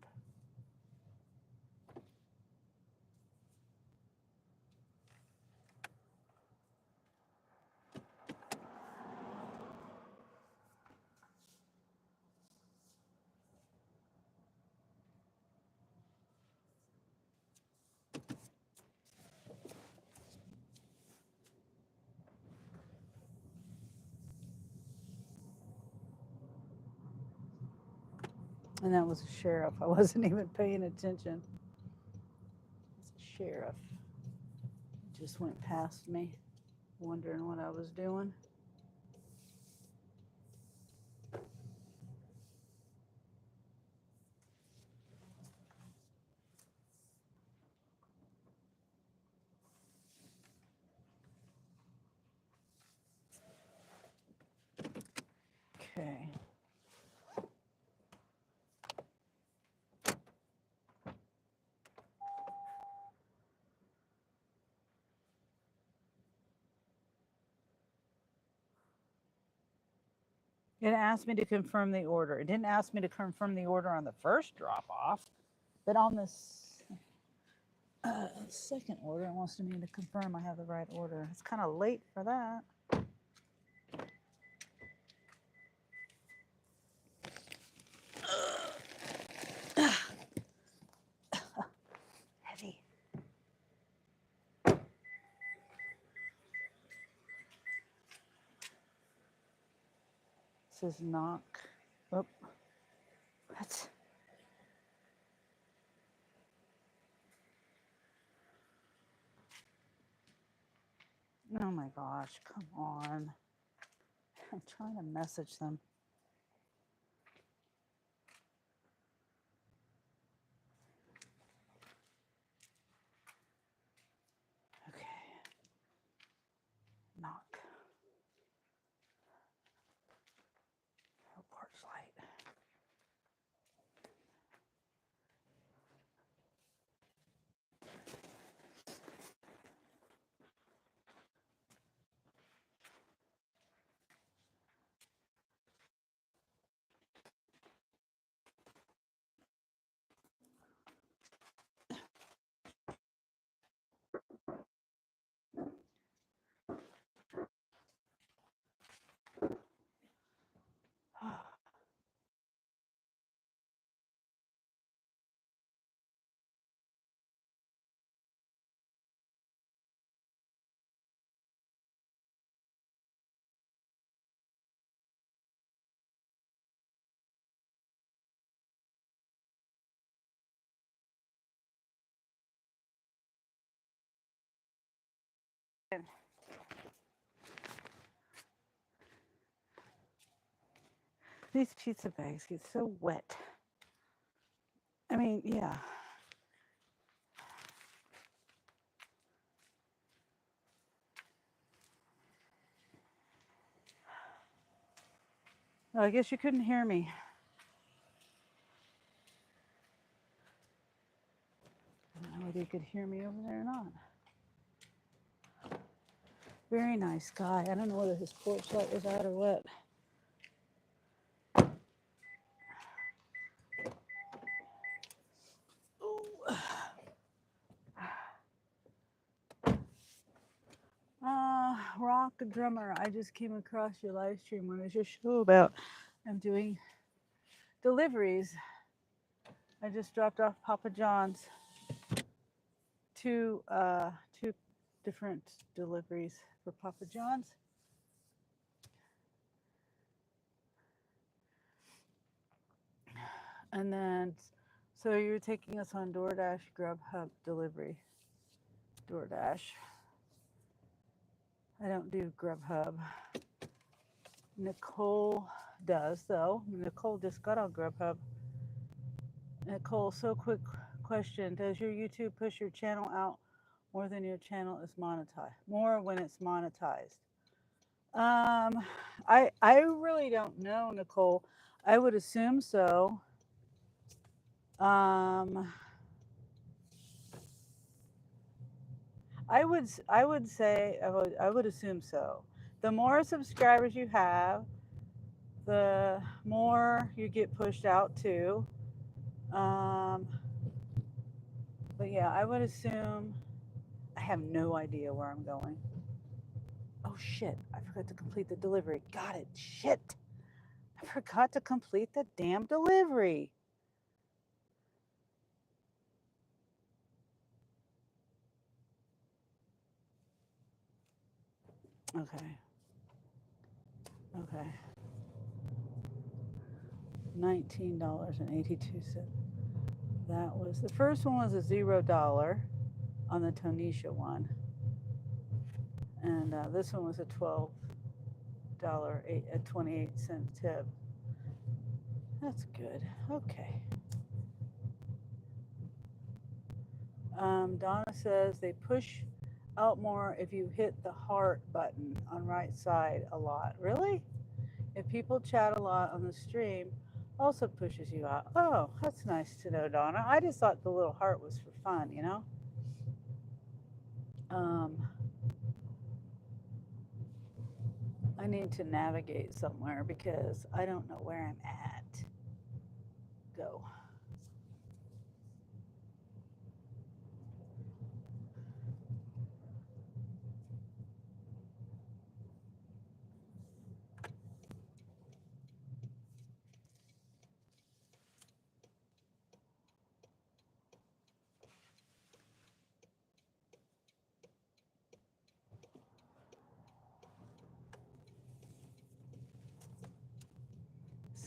And that was a sheriff. I wasn't even paying attention. It's a sheriff. Just went past me, wondering what I was doing. Okay. It asked me to confirm the order. It didn't ask me to confirm the order on the first drop off, but on this second order, it wants me to confirm I have the right order. It's kind of late for that. Heavy. It says knock. Oh, what? Oh my gosh, come on. I'm trying to message them. Okay. Knock. Oh, porch light. These pizza bags get so wet. I mean, yeah. Oh, I guess you couldn't hear me. I don't know whether you could hear me over there or not. Very nice guy. I don't know whether his porch light was out or what. Rock Drummer, I just came across your live stream. What is your show about? I'm doing deliveries. I just dropped off Papa John's. Two different deliveries for Papa John's. And then, so you're taking us on DoorDash, Grubhub delivery. DoorDash. I don't do Grubhub. Nicole does, though. Nicole just got on Grubhub. Nicole, so quick question. Does your YouTube push your channel out more than your channel is monetized? More when it's monetized? I really don't know, Nicole. I would assume so. I would say I would assume so. The more subscribers you have, the more you get pushed out to. But yeah, I would assume. I have no idea where I'm going. Oh shit! I forgot to complete the delivery. Got it. Shit! I forgot to complete the damn delivery. Okay. Okay. $19.82. That was the first one was a $0 on the Tonisha one, and this one was a $12.28 tip. That's good. Okay. Donna says they push out more if you hit the heart button on right side a lot. Really? If people chat a lot on the stream, also pushes you out. Oh, that's nice to know, Donna. I just thought the little heart was for fun, you know? I need to navigate somewhere because I don't know where I'm at. Go.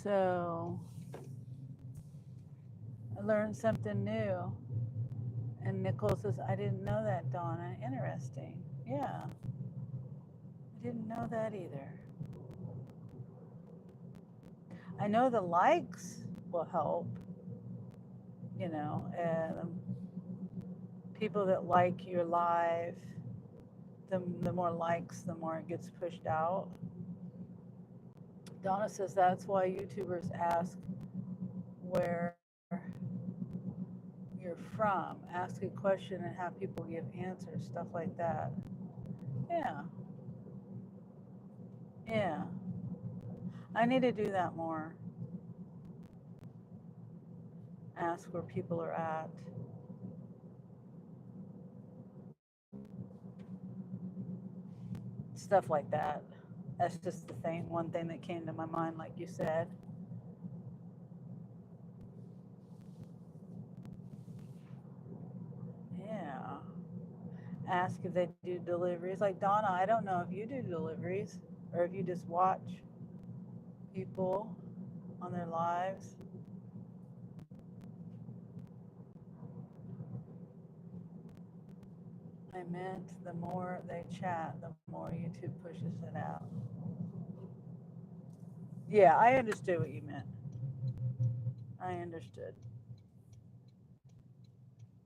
So I learned something new. And Nicole says, I didn't know that, Donna. Interesting. Yeah, I didn't know that either. I know the likes will help, you know, and people that like your live, the more likes, the more it gets pushed out. Donna says that's why YouTubers ask where you're from, ask a question and have people give answers, stuff like that. Yeah. Yeah. I need to do that more. Ask where people are at. Stuff like that. That's just the thing, one thing that came to my mind, like you said. Yeah. Ask if they do deliveries. Like Donna, I don't know if you do deliveries or if you just watch people on their lives. I meant the more they chat, the more YouTube pushes it out. Yeah, I understood what you meant. I understood.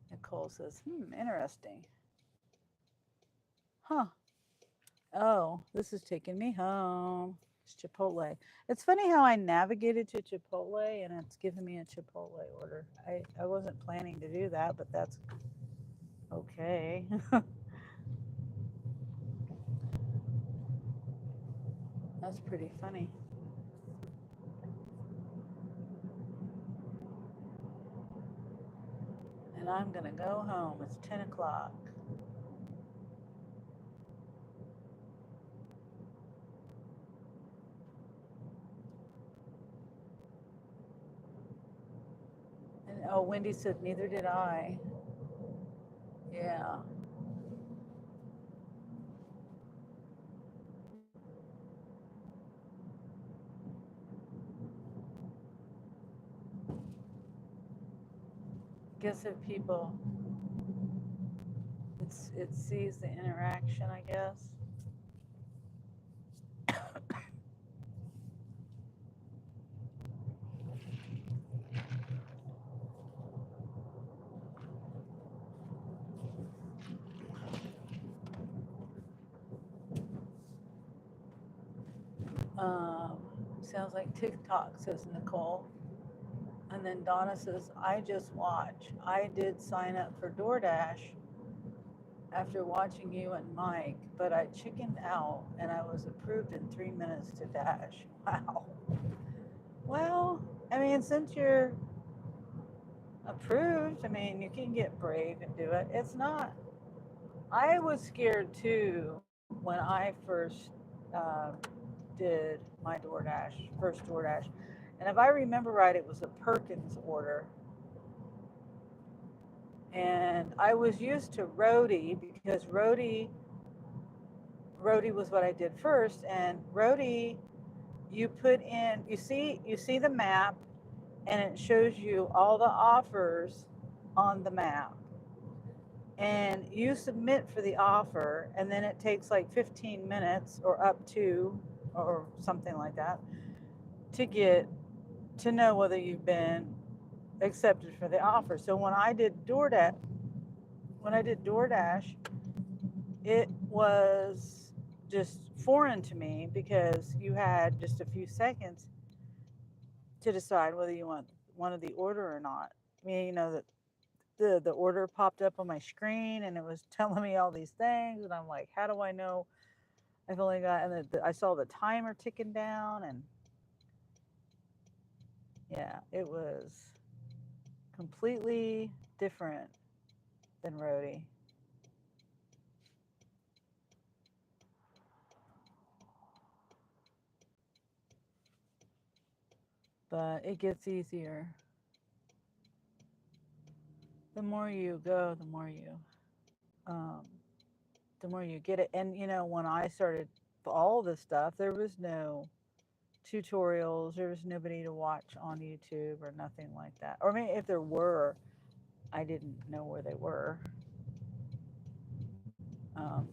Nicole says, interesting. Huh. Oh, this is taking me home. It's Chipotle. It's funny how I navigated to Chipotle and it's giving me a Chipotle order. I wasn't planning to do that, but that's okay. That's pretty funny. And I'm going to go home. It's 10 o'clock. And oh, Wendy said, neither did I. Yeah. Guess if people, it sees the interaction, I guess. Sounds like TikTok, says Nicole. And then Donna says, I just watch. I did sign up for DoorDash after watching you and Mike, but I chickened out and I was approved in 3 minutes to dash. Wow. Well, I mean, since you're approved. I mean, you can get brave and do it. It's not. I was scared too when I first uh, did my DoorDash, first DoorDash. And if I remember right, it was a Perkins order. And I was used to Roadie because Roadie was what I did first. And Roadie, you put in, you see the map, and it shows you all the offers on the map. And you submit for the offer, and then it takes like 15 minutes or up to, or something like that, to get to know whether you've been accepted for the offer. So when I did DoorDash, it was just foreign to me because you had just a few seconds to decide whether you wanted the order or not. I mean, that the order popped up on my screen and it was telling me all these things, and I'm like, how do I know I've only got? And I saw the timer ticking down, and yeah, it was completely different than Roadie. But it gets easier. The more you go, um, the more you get it. And when I started all this stuff, there was no tutorials. There was nobody to watch on YouTube or nothing like that. Or maybe if there were, I didn't know where they were. Um,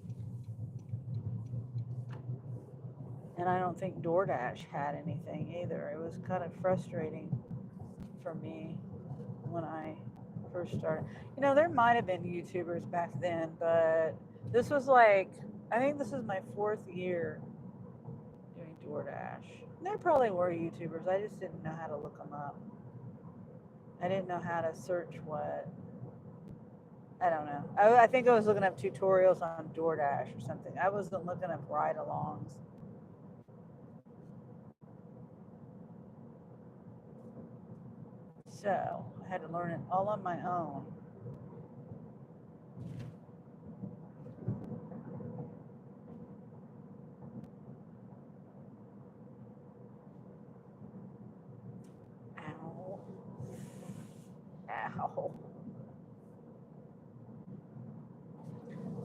and I don't think DoorDash had anything either. It was kind of frustrating for me when I first started. There might have been YouTubers back then, but this was like, I think this is my 4th year doing DoorDash. There probably were YouTubers. I just didn't know how to look them up. I didn't know how to search what. I don't know. I think I was looking up tutorials on DoorDash or something. I wasn't looking up ride-alongs. So I had to learn it all on my own. Ow. Ow.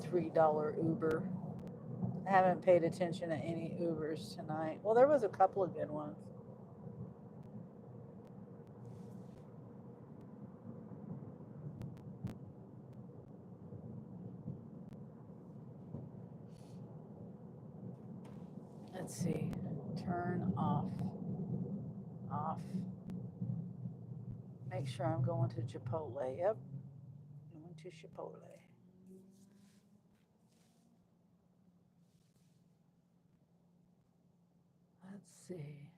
$3 Uber. I haven't paid attention to any Ubers tonight. Well, there was a couple of good ones. Let's see. Turn off. Off. Make sure I'm going to Chipotle. Yep. Going to Chipotle. Let's see.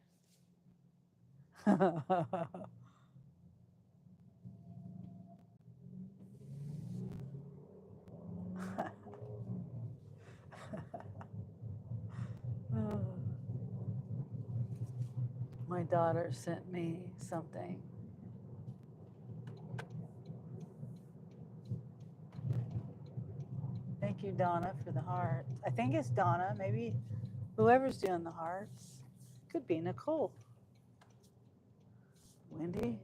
My daughter sent me something. Thank you, Donna, for the hearts. I think it's Donna. Maybe whoever's doing the hearts. Could be Nicole. Wendy.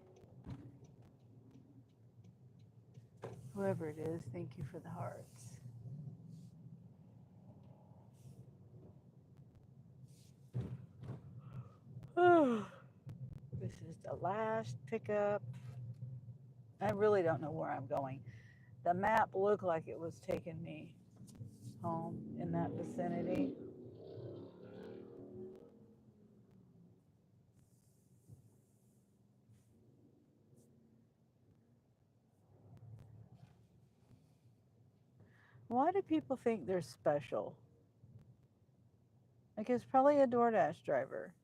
Whoever it is, thank you for the hearts. This is the last pickup. I really don't know where I'm going. The map looked like it was taking me home in that vicinity. Why do people think they're special? Like, it's probably a DoorDash driver.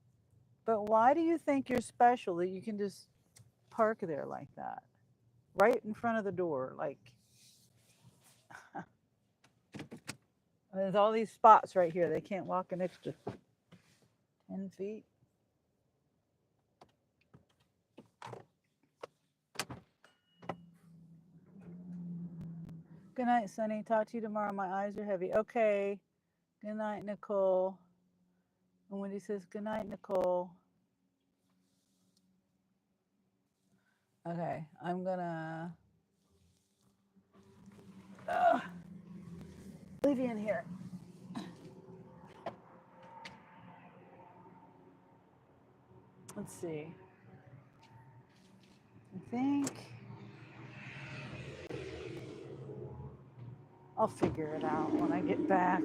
But why do you think you're special that you can just park there like that? Right in front of the door. Like, there's all these spots right here. They can't walk an extra 10 feet. night, Sonny. Talk to you tomorrow. My eyes are heavy. Okay. Good night, Nicole. And Wendy says, good night, Nicole. Okay, I'm gonna leave you in here. Let's see. I think I'll figure it out when I get back.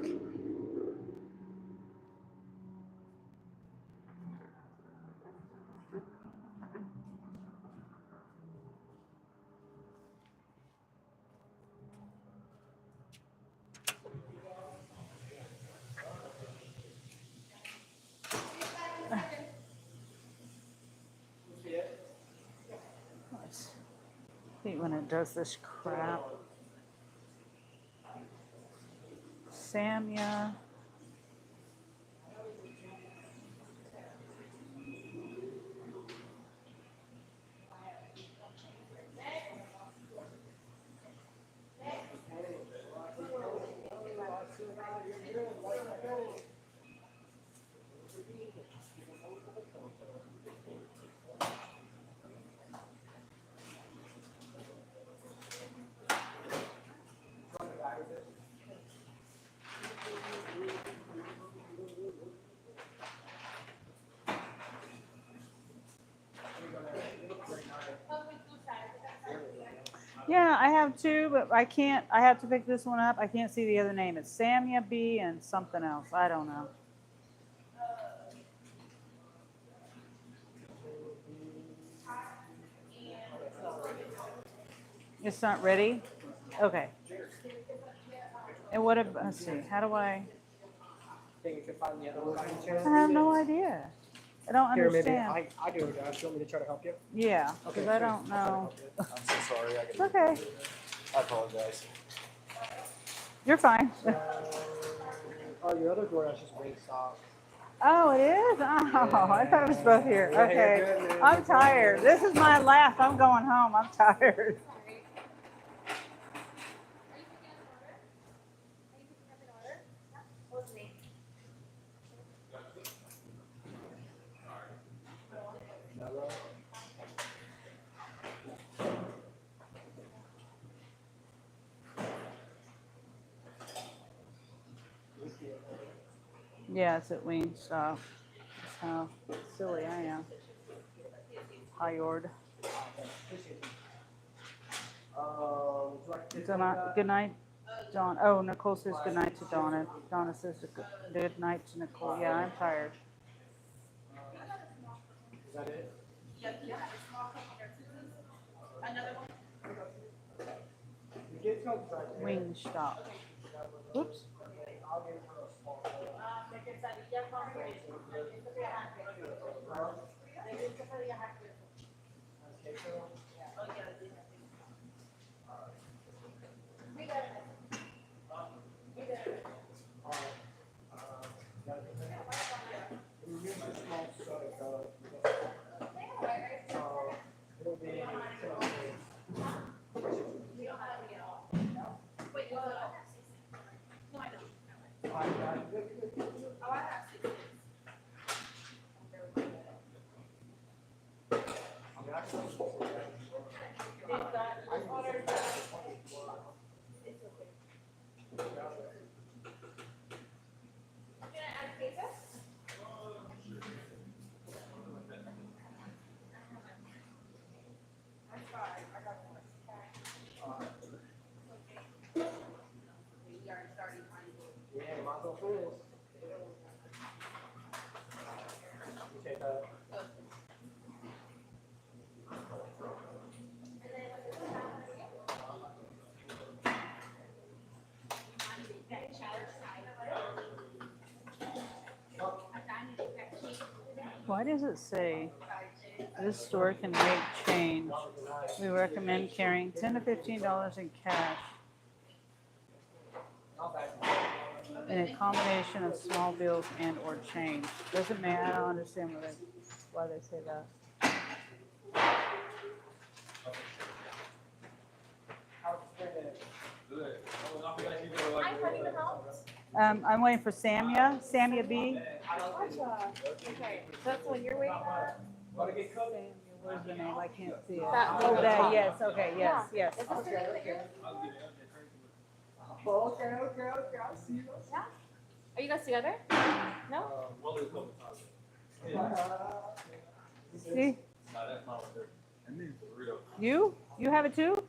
Let's see when it does this crap. Samya. Yeah, I have two, but I can't. I have to pick this one up. I can't see the other name. It's Samya B and something else. I don't know. It's not ready? Okay. And what if, let's see, how do I? Think you can find the other one by any I chance? have no idea. I don't Here, maybe understand. I do. Do you want me to try to help you? Yeah, because I sure. don't I'll know. try to help you. I'm so sorry. It's okay. I apologize. You're fine. Oh, your other DoorDash is Wingstop. Oh, it is? Oh, I thought it was both here. Yeah, you're Okay. good, man. I'm tired. This is my last. I'm going home. I'm tired. Yeah, it's at Wingstop. That's how silly I am. Hired. Good night, Dawn. Oh, Nicole says good night to Donna. Donna says good night to Nicole. Yeah, I'm tired. Is that it? Wingstop. Oops. Why does it say this store can make change? We recommend carrying $10 to $15 in cash in a combination of small bills and or change. Doesn't matter. I don't understand why they say that. Hi, how can I help? I'm waiting for Samia. Samia B. Gotcha. Okay, so that's what you're waiting on? Samia, where's the name? I can't see it. That Oh, name that. top. Yes. Okay. Yes. Yeah. Yes. Is this the name that you're looking for? Okay. I see you. Yeah. Are you guys together? No? See? You have it too?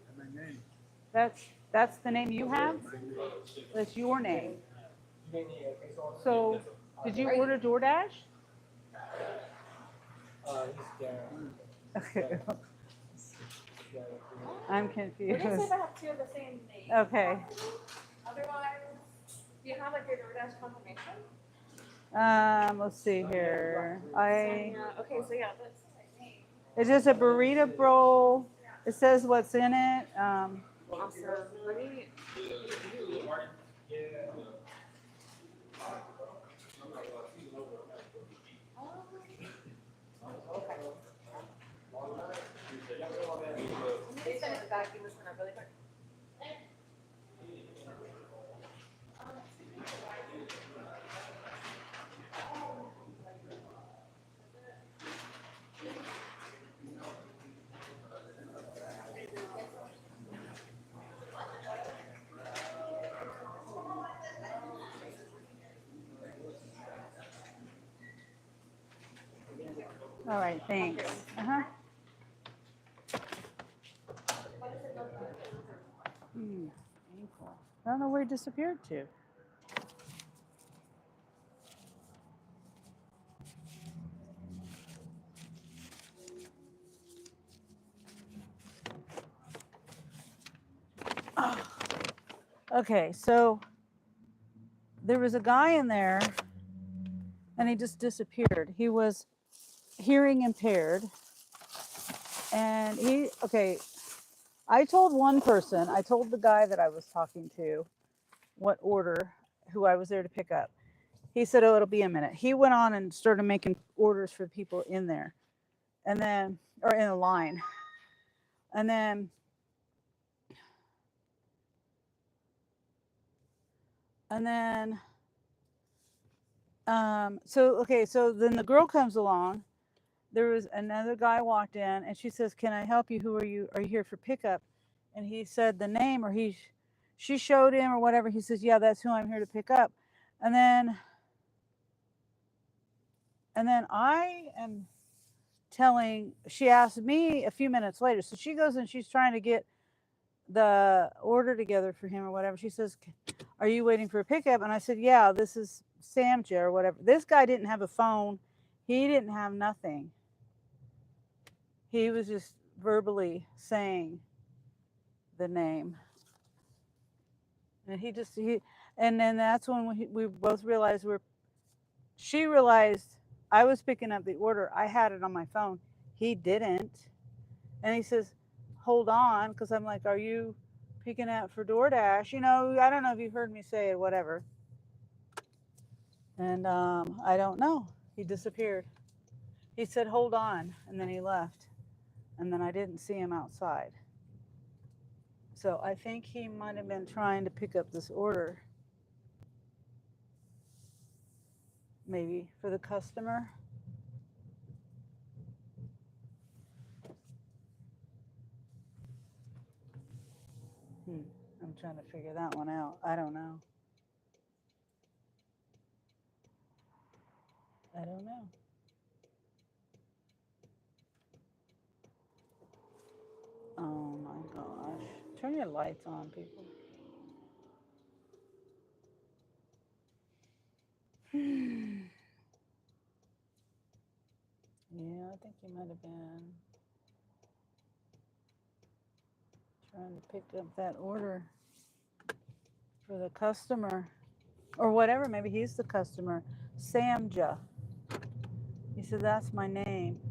That's the name you have? That's your name. So did you order DoorDash? He's Okay. I'm We're gonna see confused. if I have two of the same name. Okay. Otherwise, do you have like your DoorDash confirmation? Let's see here. Okay, so yeah, that's the right name. It's just a burrito bowl. It says what's in it. Awesome. Let me. Let me send it back in this one up really quick. All right, thanks. Uh-huh. Ankle. I don't know where he disappeared to. Oh. Okay, so there was a guy in there and he just disappeared. He was hearing impaired. And I told one person, I told the guy that I was talking to what order, who I was there to pick up. He said, oh, it'll be a minute. He went on and started making orders for people in there and then, or in a line. And then, so then the girl comes along. There was another guy walked in and she says, can I help you? Who are you? Are you here for pickup? And he said the name, or she showed him or whatever. He says, yeah, that's who I'm here to pick up. And then I am she asked me a few minutes later. So she goes and she's trying to get the order together for him or whatever. She says, are you waiting for a pickup? And I said, yeah, this is Samja or whatever. This guy didn't have a phone. He didn't have nothing. He was just verbally saying the name. And and then that's when we both realized she realized I was picking up the order. I had it on my phone. He didn't. And he says, hold on. Cause I'm like, are you picking up for DoorDash? You know, I don't know if you heard me say it, whatever. And I don't know. He disappeared. He said, hold on. And then he left. And then I didn't see him outside. So I think he might have been trying to pick up this order. Maybe for the customer. I'm trying to figure that one out. I don't know. I don't know. Oh my gosh. Turn your lights on, people. Yeah, I think you might have been trying to pick up that order for the customer or whatever. Maybe he's the customer. Samja. He said, that's my name.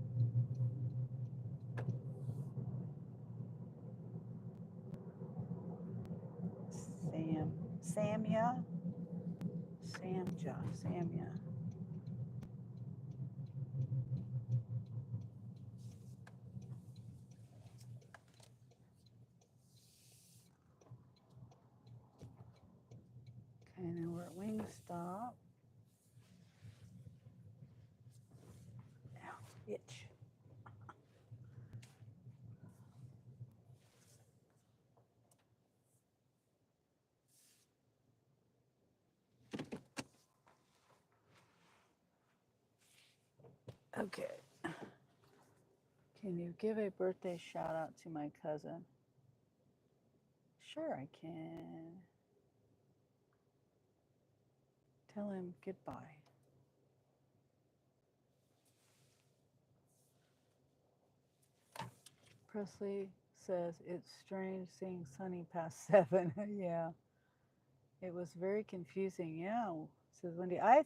Samya. Samya. Okay. Can you give a birthday shout out to my cousin? Sure, I can. Tell him goodbye. Presley says it's strange seeing Sunny past 7. Yeah. It was very confusing. Yeah, says Wendy. I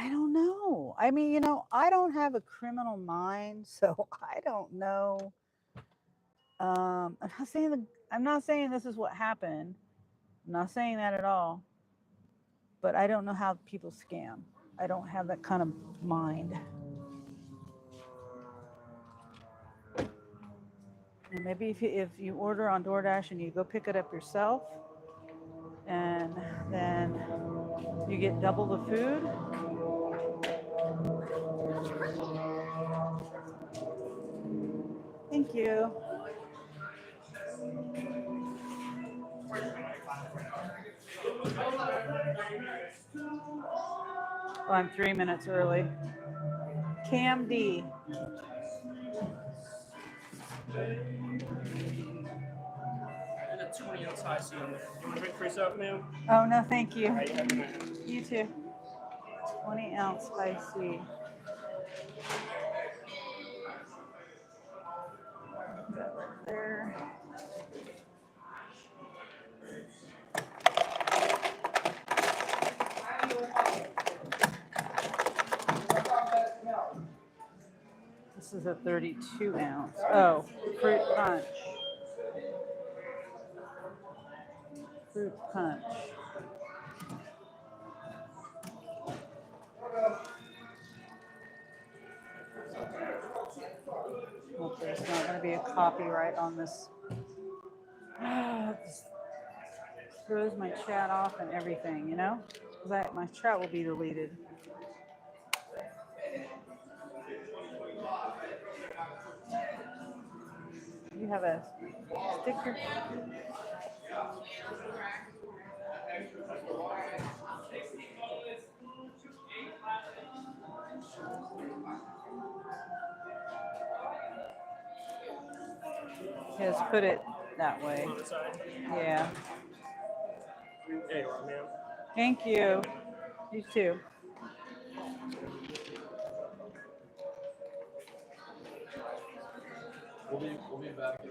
don't know. I mean, I don't have a criminal mind, so I don't know. I'm not saying this is what happened. I'm not saying that at all. But I don't know how people scam. I don't have that kind of mind. And maybe if you order on DoorDash and you go pick it up yourself, and then you get double the food. Thank you. Oh, I'm 3 minutes early. Cam D. And a 20 ounce high C in there. You want to drink for yourself, ma'am? Oh, no, thank you. All right, have a night. You too. 20 ounce high C. That right there. This is a 32 ounce. Oh, fruit punch. Fruit punch. Hope there's not going to be a copyright on this. This throws my chat off and everything, Because my chat will be deleted. You have a sticker? Just put it that way. On the side. Yeah. There you are, ma'am. Thank you. You too. We'll be back in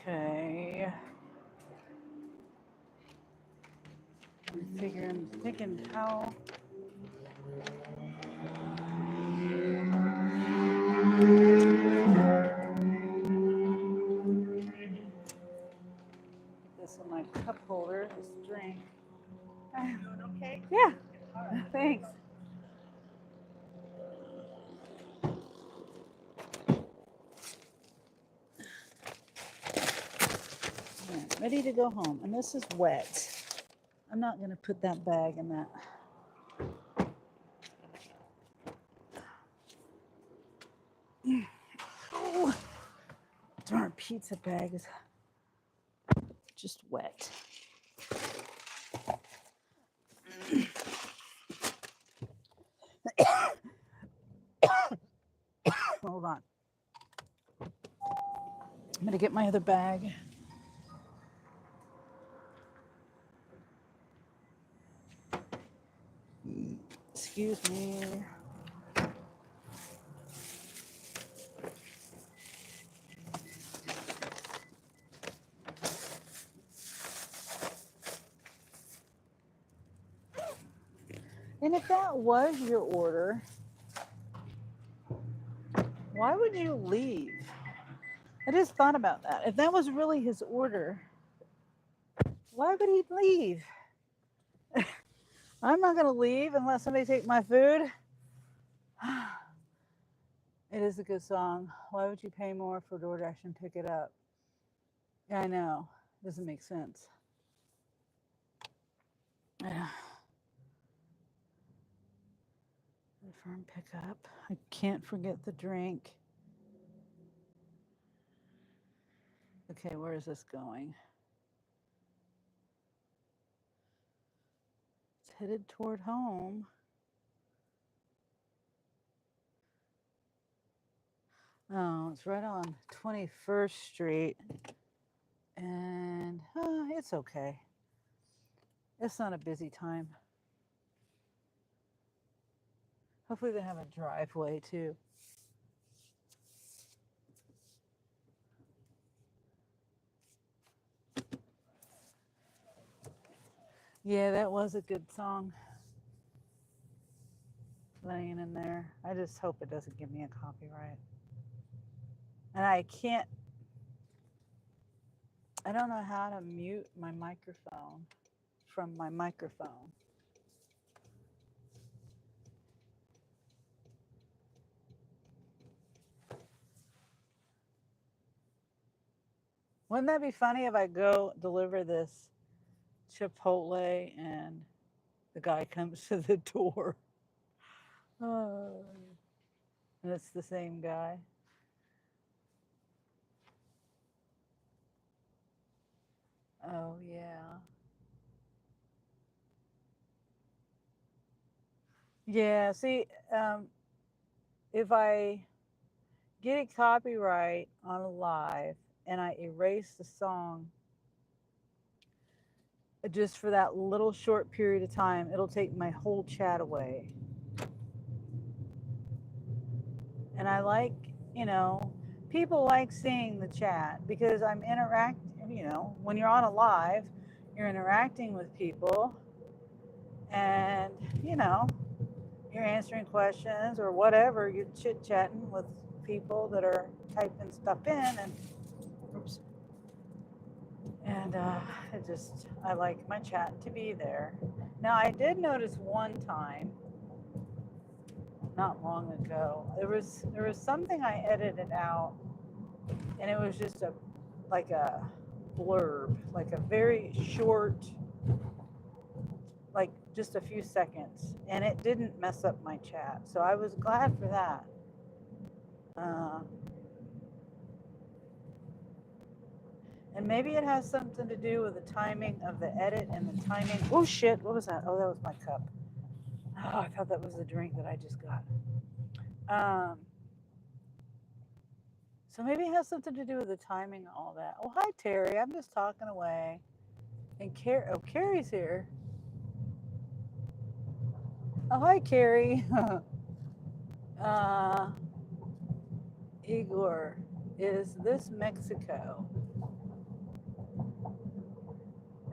Okay. I'm thinking how. Put this in my cup holder, this drink. Doing okay? Yeah. Thanks. Right, ready to go home. And this is wet. I'm not going to put that bag in that. Oh, darn pizza bag is just wet. Hold on. I'm going to get my other bag. Excuse me. And if that was your order, why would you leave? I just thought about that. If that was really his order, why would he leave? I'm not going to leave unless somebody take my food. It is a good song. Why would you pay more for DoorDash and pick it up? Yeah, I know. Doesn't make sense. Firm pickup. I can't forget the drink. Okay, where is this going? It's headed toward home. Oh, it's right on 21st Street. And it's okay. It's not a busy time. Hopefully they have a driveway too. Yeah, that was a good song playing in there. I just hope it doesn't give me a copyright. And I don't know how to mute my microphone from my microphone. Wouldn't that be funny if I go deliver this Chipotle and the guy comes to the door? Oh, and it's the same guy. Oh, yeah. Yeah, see, if I get a copyright on a live and I erase the song just for that little short period of time, it'll take my whole chat away. And I like, people like seeing the chat because I'm interacting, when you're on a live, you're interacting with people and, you're answering questions or whatever, you're chit chatting with people that are typing stuff in and oops. And I like my chat to be there. Now, I did notice one time, not long ago, there was something I edited out, and it was just like a blurb, like a very short, like just a few seconds, and it didn't mess up my chat. So I was glad for that. And maybe it has something to do with the timing of the edit and the timing. Oh shit, what was that? Oh, that was my cup. Oh, I thought that was the drink that I just got. So maybe it has something to do with the timing and all that. Oh, hi, Terry. I'm just talking away. And Carrie's here. Oh, hi, Carrie. Igor, is this Mexico?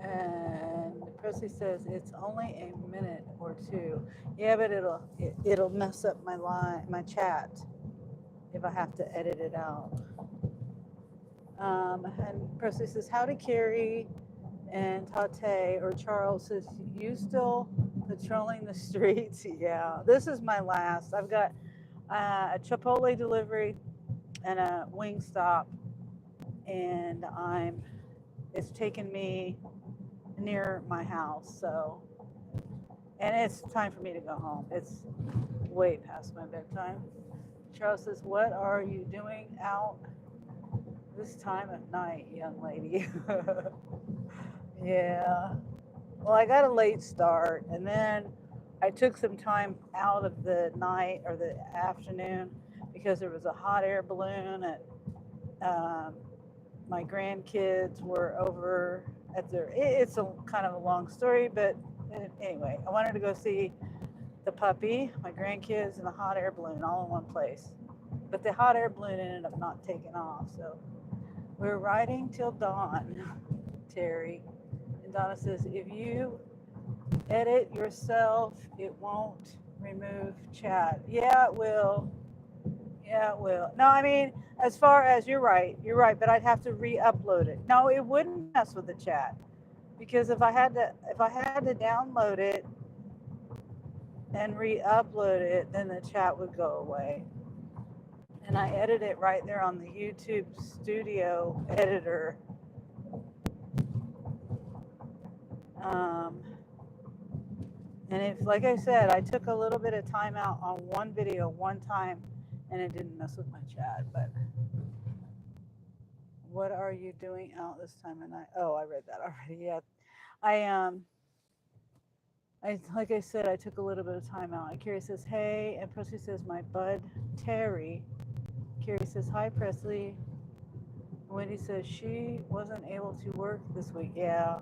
And Presley says it's only a minute or two. Yeah, but it'll mess up my chat if I have to edit it out. And Presley says, howdy, Carrie. And Tate or Charles says, you still patrolling the streets? Yeah, this is my last. I've got a Chipotle delivery and a wing stop, and it's taken me near my house. So, and it's time for me to go home. It's way past my bedtime. Charles says, what are you doing out this time of night, young lady? Yeah. Well, I got a late start, and then I took some time out of the night or the afternoon because there was a hot air balloon at my grandkids were over at their. It's a kind of a long story, but anyway, I wanted to go see the puppy, my grandkids, and the hot air balloon all in one place. But the hot air balloon ended up not taking off, so we're riding till dawn, Terry. And Donna says, if you edit yourself, it won't remove chat. Yeah, it will. Yeah, it will. No, I mean, as far as you're right, but I'd have to re-upload it. No, it wouldn't mess with the chat because if I had to download it and re-upload it, then the chat would go away. And I edit it right there on the YouTube Studio editor. And if, like I said, I took a little bit of time out on one video one time and it didn't mess with my chat, but what are you doing out this time of night? Oh, I read that already. Yeah. I like I said, I took a little bit of time out. And Carrie says, hey, and Presley says, my bud Terry. Carrie says, hi, Presley. Wendy says she wasn't able to work this week. Yeah,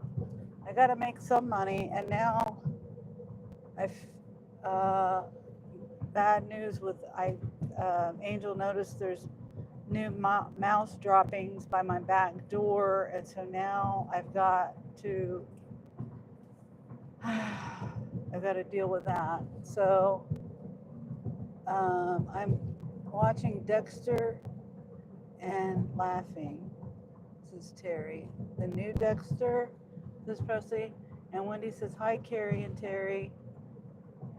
I got to make some money, and now I've bad news with Angel noticed there's new mouse droppings by my back door, and so now I've got to deal with that. So I'm watching Dexter and laughing. This is Terry. The new Dexter, this is Presley. And Wendy says, hi, Carrie and Terry.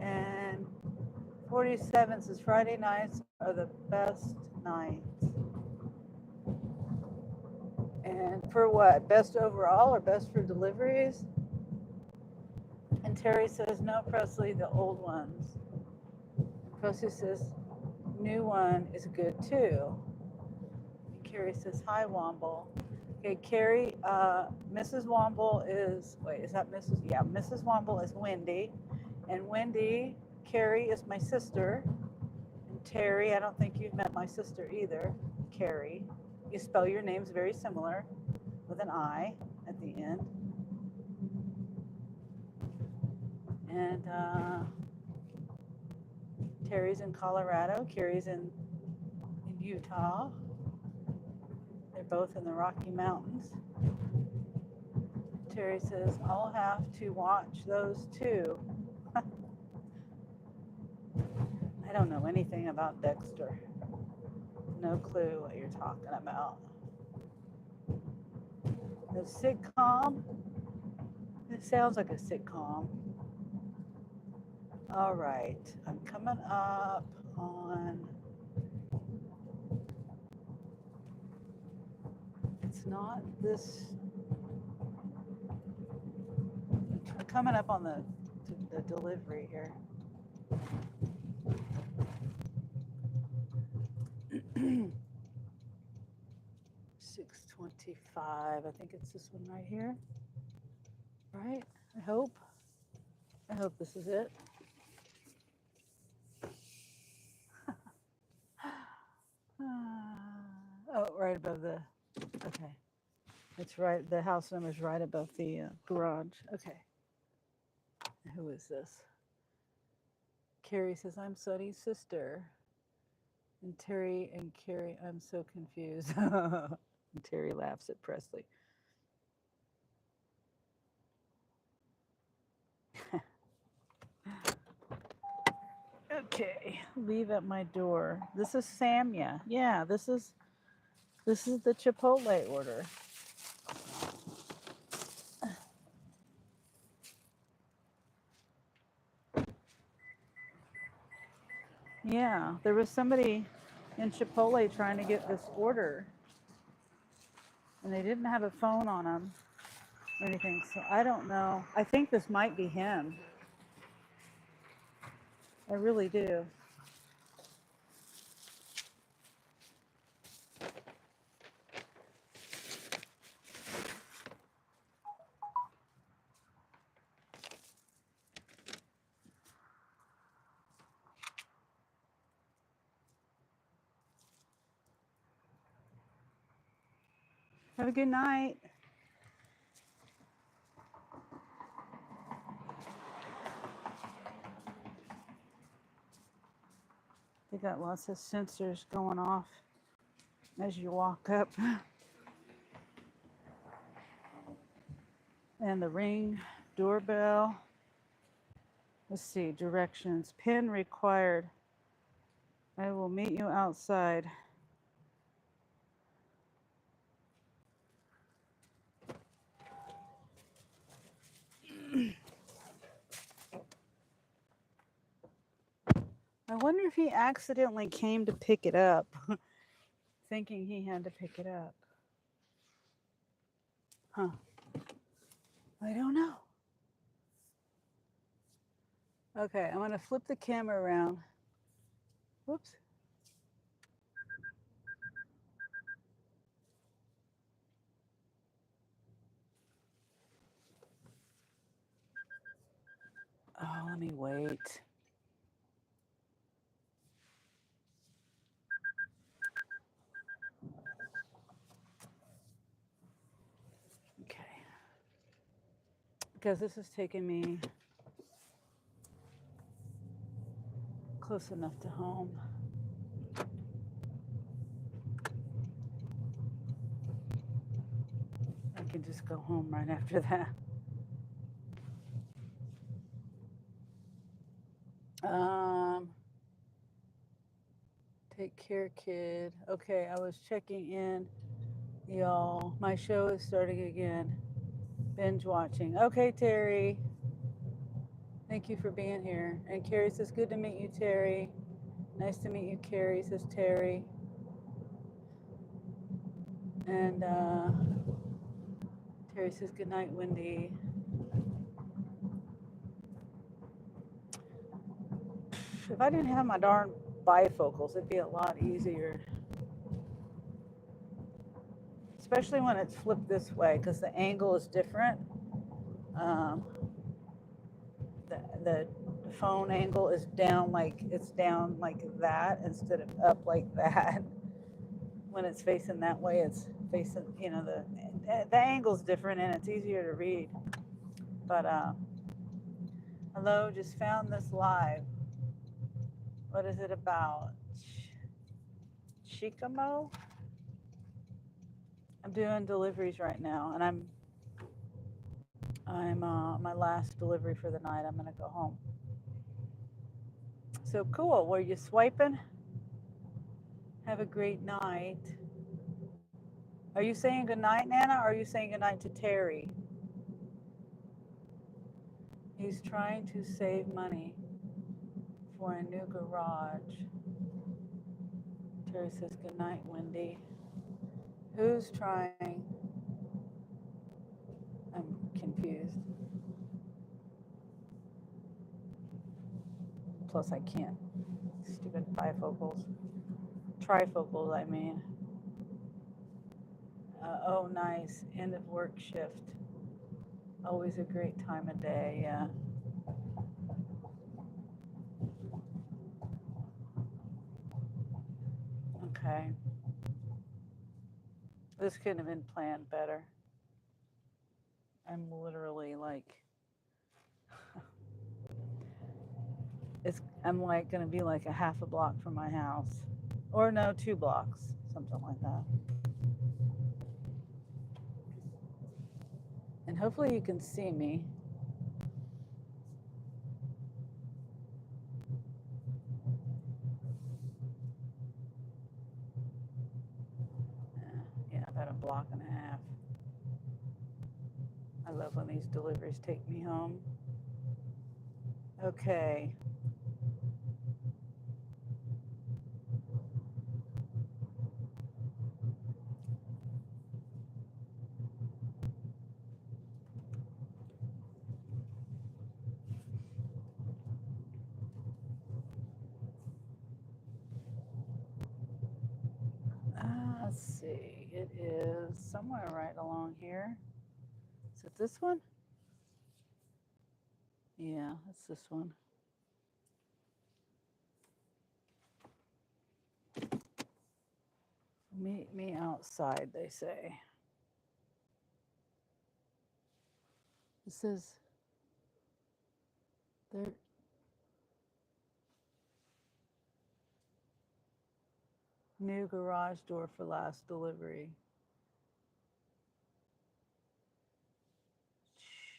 And 47 says, Friday nights are the best nights. And for what? Best overall or best for deliveries? And Terry says, no, Presley, the old ones. Presley says, new one is good too. And Carrie says, hi, Womble. Okay, Carrie, Mrs. Womble is, wait, is that Mrs.? Yeah, Mrs. Womble is Wendy. And Wendy, Carrie is my sister. And Terry, I don't think you've met my sister either, Carrie. You spell your names very similar with an I at the end. And Terry's in Colorado, Carrie's in Utah. They're both in the Rocky Mountains. Terry says, I'll have to watch those too. I don't know anything about Dexter. No clue what you're talking about. The sitcom? It sounds like a sitcom. All right, I'm coming up on, it's not this, I'm coming up on the delivery here. $6.25, I think it's this one right here, right? I hope this is it. Oh, right above the, okay. It's right, the house number is right above the garage. Okay. Who is this? Carrie says, I'm Sonny's sister. And Terry and Carrie, I'm so confused. And Terry laughs at Presley. Okay, leave at my door. This is Samya. Yeah, this is the Chipotle order. Yeah, there was somebody in Chipotle trying to get this order, and they didn't have a phone on them or anything, so I don't know. I think this might be him. I really do. Have a good night. They got lots of sensors going off as you walk up. And the Ring doorbell. Let's see, directions. PIN required. I will meet you outside. I wonder if he accidentally came to pick it up, thinking he had to pick it up. Huh. I don't know. Okay, I'm gonna flip the camera around. Whoops. Let me wait. Okay. Because this is taking me close enough to home. I can just go home right after that. Take care, kid. Okay, I was checking in, y'all. My show is starting again. Binge watching. Okay, Terry. Thank you for being here. And Carrie says, good to meet you, Terry. Nice to meet you, Carrie, says Terry. And Terry says, good night, Wendy. If I didn't have my darn bifocals, it'd be a lot easier. Especially when it's flipped this way, because the angle is different. The phone angle is down like that instead of up like that. When it's facing that way, it's facing, the angle's different and it's easier to read. But hello, just found this live. What is it about? Chicamo? I'm doing deliveries right now, and I'm my last delivery for the night. I'm gonna go home. So cool. Were you swiping? Have a great night. Are you saying good night, Nana, or are you saying good night to Terry? He's trying to save money for a new garage. Terry says good night, Wendy. Who's trying? I'm confused. Plus, I can't. Stupid bifocals. Trifocals, I mean. Oh, nice. End of work shift. Always a great time of day, yeah. Okay. This couldn't have been planned better. I'm literally like, I'm like gonna be like a half a block from my house. Or no, 2 blocks, something like that. And hopefully you can see me. Yeah, about a block and a half. I love when these deliveries take me home. Okay. Let's see. It is somewhere right along here. Is it this one? Yeah, it's this one. Meet me outside, they say. It says there. New garage door for last delivery.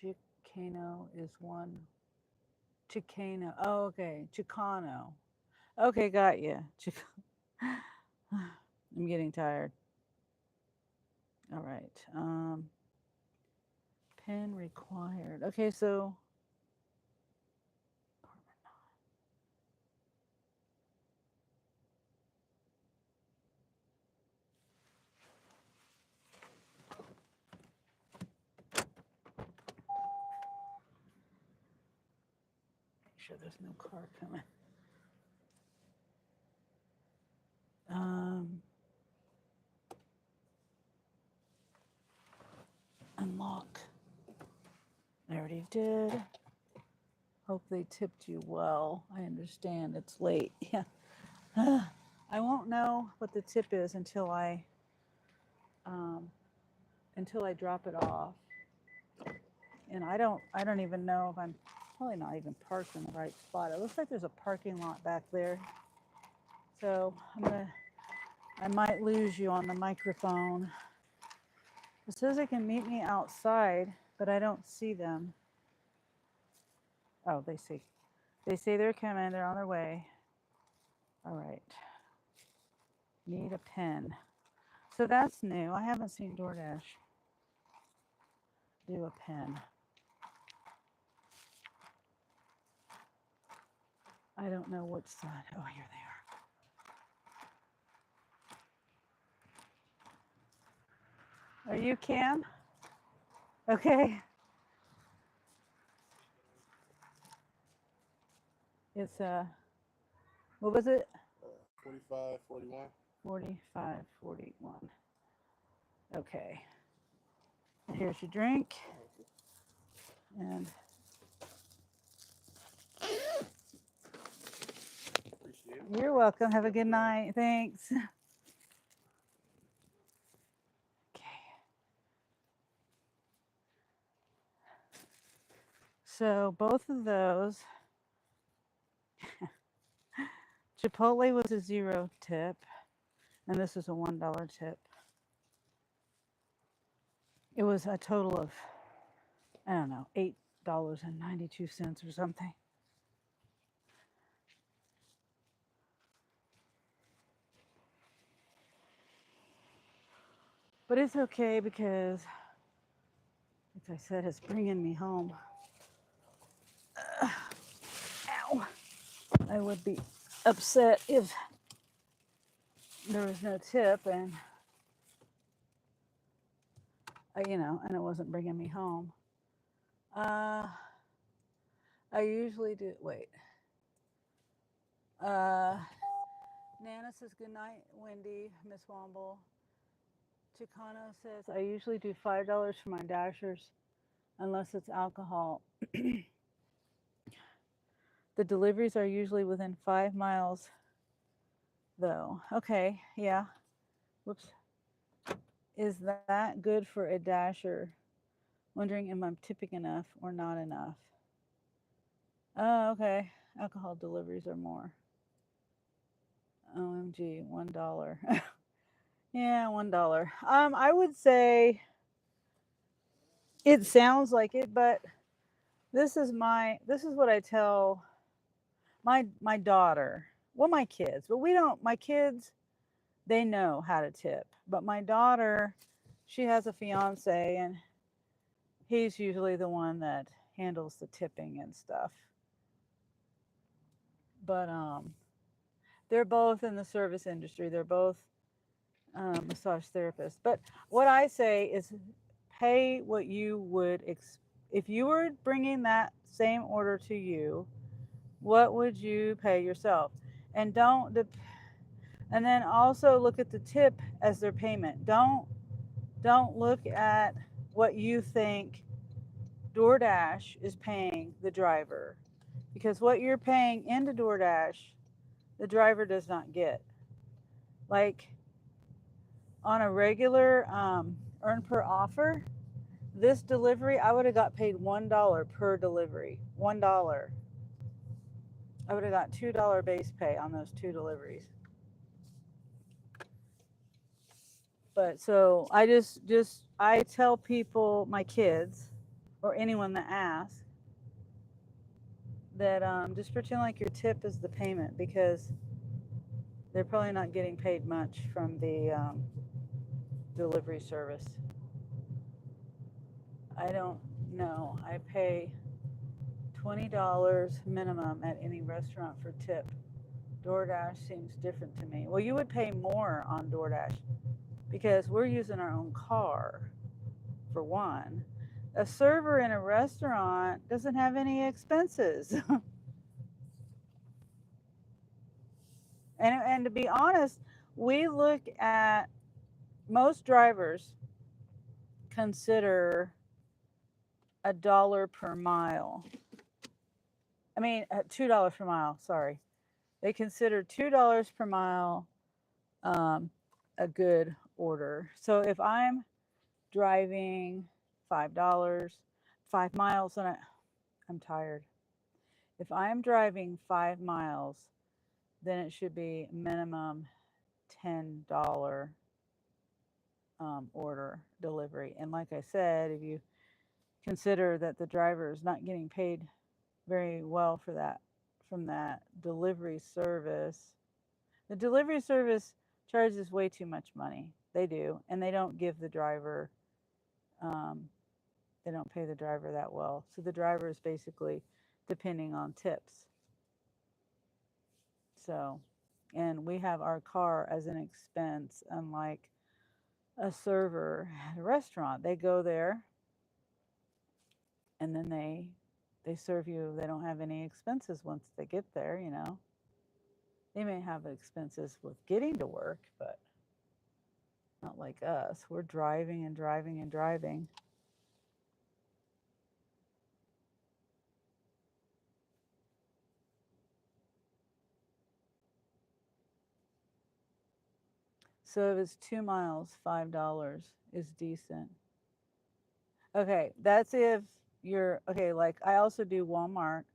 Chicano is one. Chicano. Oh, okay. Chicano. Okay, got you. I'm getting tired. All right. Pin required. Okay, so make sure there's no car coming. Unlock. I already did. Hope they tipped you well. I understand it's late. Yeah. I won't know what the tip is until I drop it off. And I don't even know if I'm probably not even parked in the right spot. It looks like there's a parking lot back there. So I might lose you on the microphone. It says they can meet me outside, but I don't see them. Oh, they say they're coming. They're on their way. All right. Need a pen. So that's new. I haven't seen DoorDash do a pen. I don't know which side. Oh, here they are. Are you Cam? Okay. It's what was it? 45.41. 45.41. Okay. Here's your drink. And Appreciate it. you're welcome. Have a good night. Thanks. Okay. So both of those, Chipotle was a 0 tip, and this is a $1 tip. It was a total of, I don't know, $8.92 or something. But it's okay because, as I said, it's bringing me home. Ow. I would be upset if there was no tip and, and it wasn't bringing me home. I usually do, wait. Nana says, good night, Wendy, Miss Womble. Chicano says, I usually do $5 for my dashers unless it's alcohol. The deliveries are usually within 5 miles, though. Okay, yeah. Whoops. Is that good for a dasher? Wondering if I'm tipping enough or not enough. Oh, okay. Alcohol deliveries are more. OMG, $1. Yeah, $1. I would say it sounds like it, but this is what I tell my daughter. Well, my kids, but my kids, they know how to tip. But my daughter, she has a fiance and he's usually the one that handles the tipping and stuff. But they're both in the service industry. They're both massage therapists. But what I say is pay what you would if you were bringing that same order to you, what would you pay yourself? And and then also look at the tip as their payment. Don't look at what you think DoorDash is paying the driver, because what you're paying into DoorDash, the driver does not get. Like on a regular earn per offer, this delivery, I would have got paid $1 per delivery. $1. I would have got $2 base pay on those 2 deliveries. But so I tell people, my kids, or anyone that asks, that just pretend like your tip is the payment, because they're probably not getting paid much from the delivery service. I don't know. I pay $20 minimum at any restaurant for tip. DoorDash seems different to me. Well, you would pay more on DoorDash because we're using our own car, for one. A server in a restaurant doesn't have any expenses. And to be honest, we look at, most drivers consider $1 per mile. I mean, $2 per mile. Sorry, they consider $2 per mile a good order. So if I'm driving $5, 5 miles, and I'm tired. If I'm driving 5 miles, then it should be minimum $10 order delivery. And like I said, if you consider that the driver is not getting paid very well for that from that delivery service, the delivery service charges way too much money. They do, and they don't give the driver, they don't pay the driver that well. So the driver is basically depending on tips. So, and we have our car as an expense, unlike a server at a restaurant. They go there and then they serve you. They don't have any expenses once they get there, you know. They may have expenses with getting to work, but not like us. We're driving and driving and driving. So if it's 2 miles, $5 is decent. Okay, that's if you're okay. Like I also do Walmart,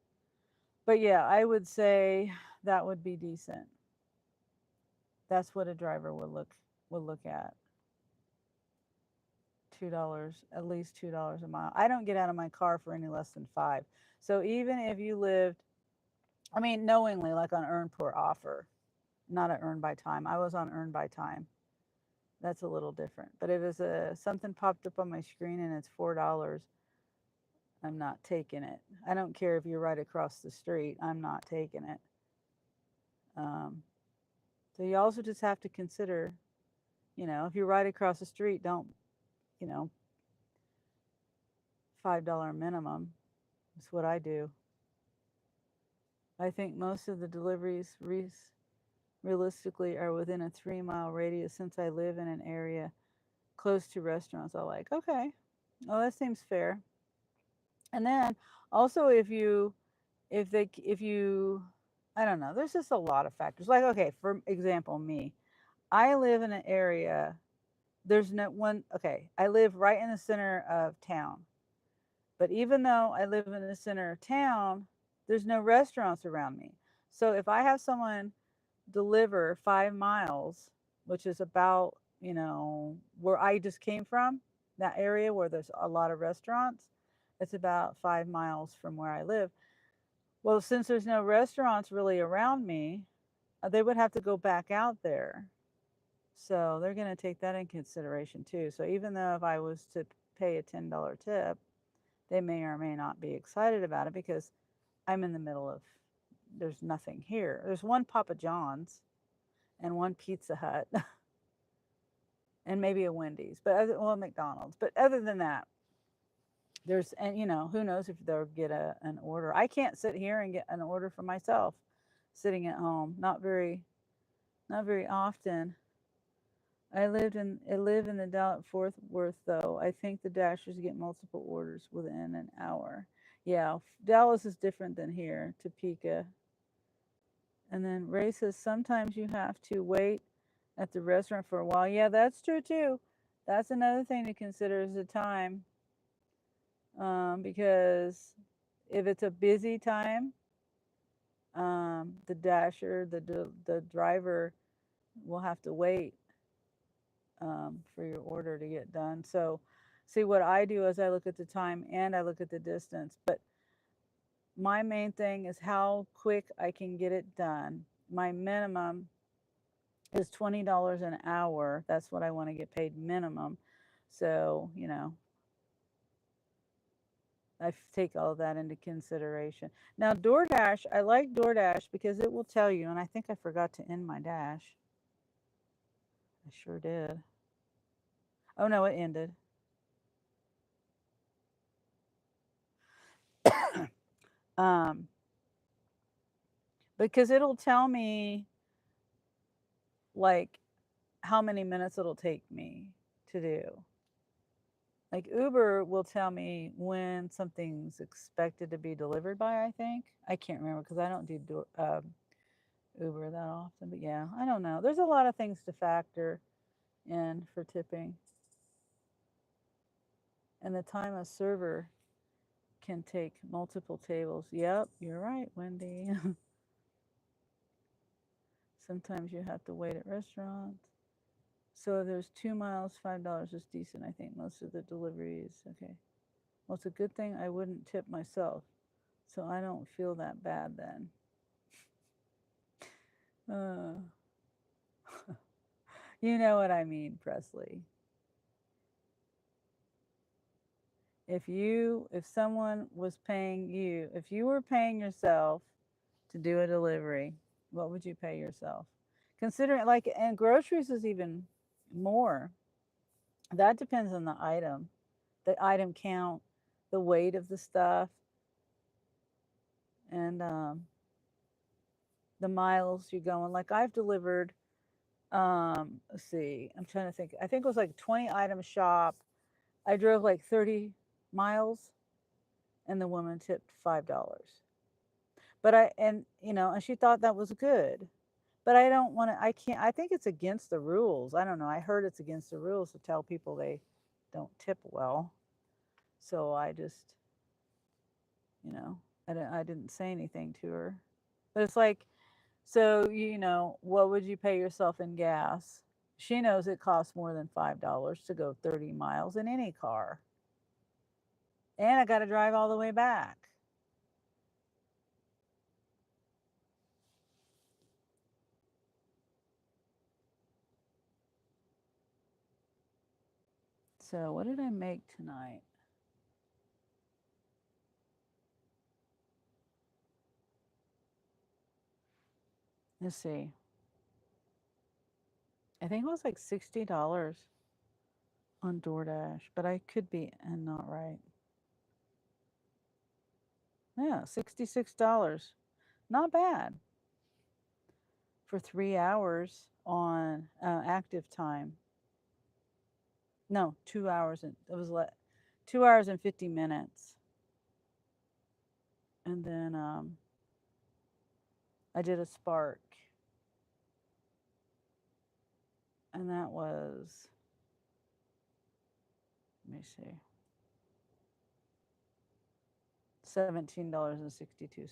but yeah, I would say that would be decent. That's what a driver would look at. $2, at least $2 a mile. I don't get out of my car for any less than 5. So even if you lived, I mean, knowingly, like on earn per offer, not a earn by time. I was on earn by time. That's a little different. But if it's something popped up on my screen and it's $4, I'm not taking it. I don't care if you're right across the street. I'm not taking it. So you also just have to consider, you know, if you're right across the street, don't, you know, $5 minimum. That's what I do. I think most of the deliveries realistically are within a 3 mile radius since I live in an area close to restaurants. I like, okay, oh, that seems fair. And then also if you, I don't know, there's just a lot of factors. Like, okay, for example, me, I live in an area, there's no one, okay, I live right in the center of town. But even though I live in the center of town, there's no restaurants around me. So if I have someone deliver 5 miles, which is about, you know, where I just came from, that area where there's a lot of restaurants, it's about 5 miles from where I live. Well, since there's no restaurants really around me, they would have to go back out there. So they're going to take that in consideration too. So even though if I was to pay a $10 tip, they may or may not be excited about it because I'm in the middle of, there's nothing here. There's one Papa John's and one Pizza Hut and maybe a Wendy's, but well, McDonald's. But other than that, there's, and you know, who knows if they'll get an order. I can't sit here and get an order for myself sitting at home. Not very often. I live in the Dallas Fort Worth though. I think the Dashers get multiple orders within an hour. Yeah, Dallas is different than here, Topeka. And then Ray says sometimes you have to wait at the restaurant for a while. Yeah, that's true too. That's another thing to consider is the time. Because if it's a busy time, the dasher, the driver will have to wait for your order to get done. So, see, what I do is I look at the time and I look at the distance. But my main thing is how quick I can get it done. My minimum is $20 an hour. That's what I want to get paid minimum. So, you know, I take all that into consideration. Now, DoorDash, I like DoorDash because it will tell you, and I think I forgot to end my dash. I sure did. Oh no, it ended. Because it'll tell me like how many minutes it'll take me to do. Like Uber will tell me when something's expected to be delivered by, I think. I can't remember because I don't do Uber that often. But yeah, I don't know. There's a lot of things to factor in for tipping. And the time a server can take multiple tables. Yep, you're right, Wendy. Sometimes you have to wait at restaurants. So if there's 2 miles, $5 is decent. I think most of the deliveries. Okay. Well, it's a good thing I wouldn't tip myself, so I don't feel that bad then. Uh, you know what I mean, Presley. If someone was paying you, if you were paying yourself to do a delivery, what would you pay yourself? Considering like, and groceries is even more. That depends on the item count, the weight of the stuff, and the miles you're going. Like I've delivered, let's see, I'm trying to think. I think it was like 20 item shop. I drove like 30 miles, and the woman tipped $5. But and she thought that was good. But I don't want to. I can't. I think it's against the rules. I don't know. I heard it's against the rules to tell people they don't tip well. So I just, you know, I didn't say anything to her. But it's like, so, what would you pay yourself in gas? She knows it costs more than $5 to go 30 miles in any car. And I got to drive all the way back. So, what did I make tonight? Let's see. I think it was like $60 on DoorDash, but I could be and not right. Yeah, $66. Not bad for 3 hours on active time. No, 2 hours and it was 2 hours and 50 minutes. And then I did a Spark, and that was, let me see, $17.62.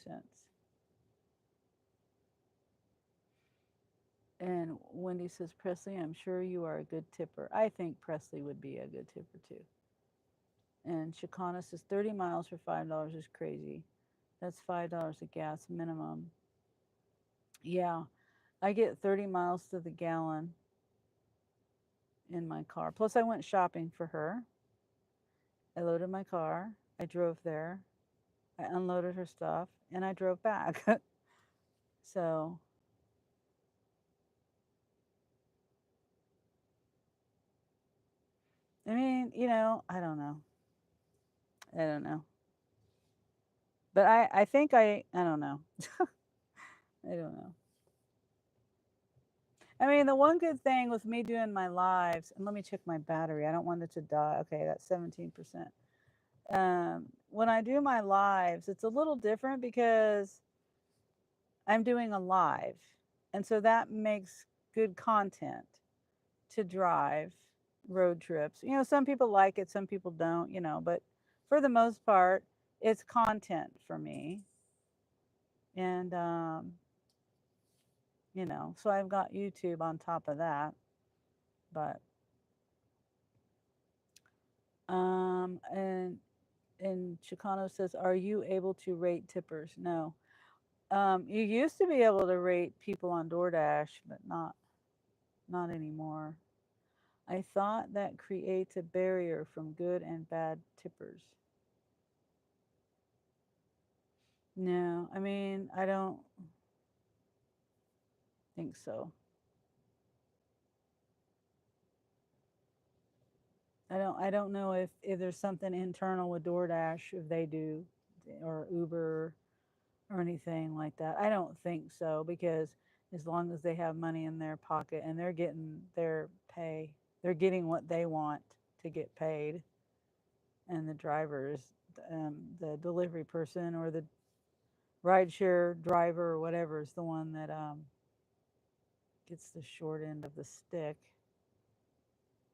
And Wendy says, Presley, I'm sure you are a good tipper. I think Presley would be a good tipper too. And Chicana says 30 miles for $5 is crazy. That's $5 a gas minimum. Yeah, I get 30 miles to the gallon in my car. Plus, I went shopping for her. I loaded my car. I drove there. I unloaded her stuff and I drove back. So, I mean, I don't know. I don't know. But I think I don't know. I don't know. I mean, the one good thing with me doing my lives, and let me check my battery. I don't want it to die. Okay, that's 17%. When I do my lives, it's a little different because I'm doing a live. And so that makes good content to drive road trips. Some people like it, some people don't, but for the most part, it's content for me. And, so I've got YouTube on top of that. But, and Chicano says, are you able to rate tippers? No. You used to be able to rate people on DoorDash, but not anymore. I thought that creates a barrier from good and bad tippers. No, I mean, I don't think so. I don't know if there's something internal with DoorDash if they do or Uber or anything like that. I don't think so because as long as they have money in their pocket and they're getting their pay, they're getting what they want to get paid. and the drivers, the delivery person or the rideshare driver or whatever is the one that gets the short end of the stick.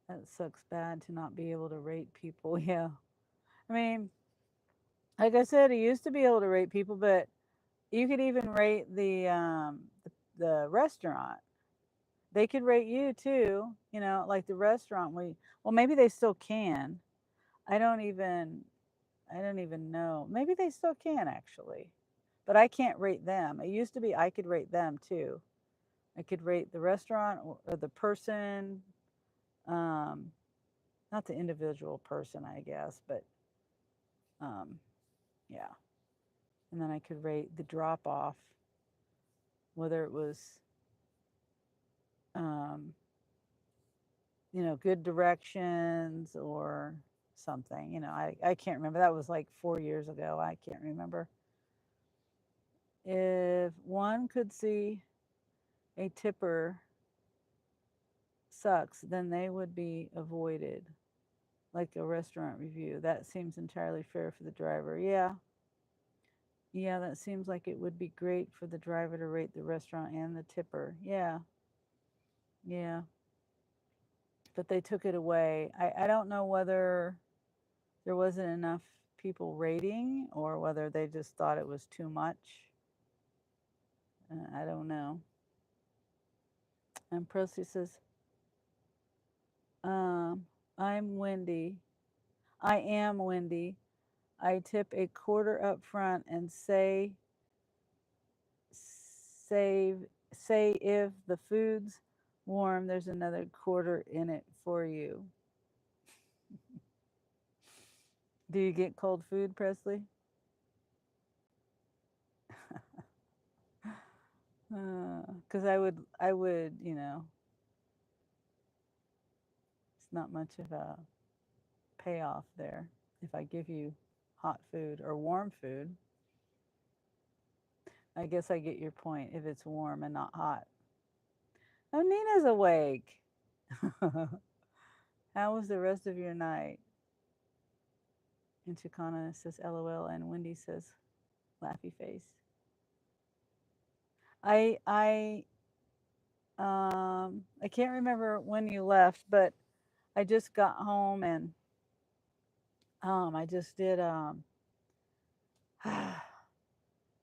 That sucks bad to not be able to rate people. Yeah. I mean, like I said, I used to be able to rate people, but you could even rate the restaurant. They could rate you too, you know, like the restaurant well maybe they still can. I don't even I don't even know. Maybe they still can actually. But I can't rate them. It used to be I could rate them too. I could rate the restaurant or the person, um, not the individual person, I guess, but um, yeah. And then I could rate the drop off, whether it was, um, you know, good directions or something. You know, I can't remember. That was like 4 years ago. I can't remember. If one could see a tipper sucks, then they would be avoided, like a restaurant review. That seems entirely fair for the driver. Yeah. Yeah, that seems like it would be great for the driver to rate the restaurant and the tipper. Yeah. Yeah. But they took it away. I don't know whether there wasn't enough people rating or whether they just thought it was too much. I don't know. And Procy says, I'm Wendy. I am Wendy. I tip a quarter up front and save say if the food's warm, there's another quarter in it for you. Do you get cold food, Presley? Because I would, you know, it's not much of a payoff there if I give you hot food or warm food. I guess I get your point if it's warm and not hot. Oh, Nina's awake. How was the rest of your night? And Chicana says LOL and Wendy says laughy face. I can't remember when you left, but I just got home and I just did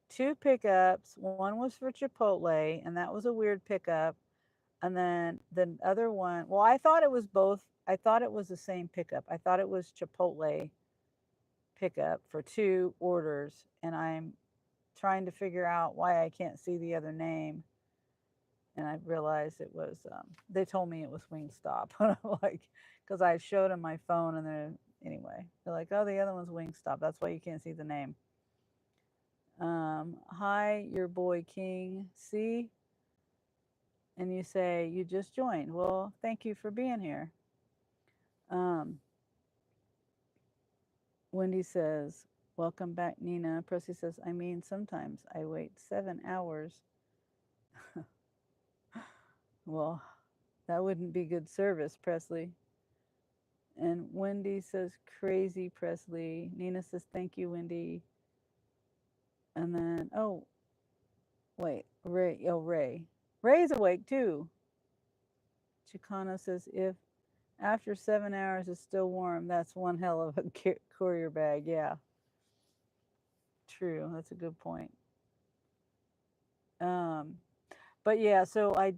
2 pickups. One was for Chipotle, and that was a weird pickup. And then the other one, well, I thought it was both. I thought it was the same pickup. I thought it was Chipotle pickup for 2 orders, and I'm trying to figure out why I can't see the other name. And I realized it was, they told me it was Wingstop. Like, because I showed them my phone, and then anyway, they're like, oh, the other one's Wingstop. That's why you can't see the name. Hi, your boy King. See? And you say, you just joined. Well, thank you for being here. Wendy says, welcome back, Nina. Presley says, I mean, sometimes I wait 7 hours. Well, that wouldn't be good service, Presley. And Wendy says, crazy, Presley. Nina says, thank you, Wendy. And then, oh, wait, Ray. Oh, Ray. Ray's awake too. Chicana says, if after 7 hours it's still warm, that's one hell of a courier bag. Yeah. True. That's a good point. But yeah, so I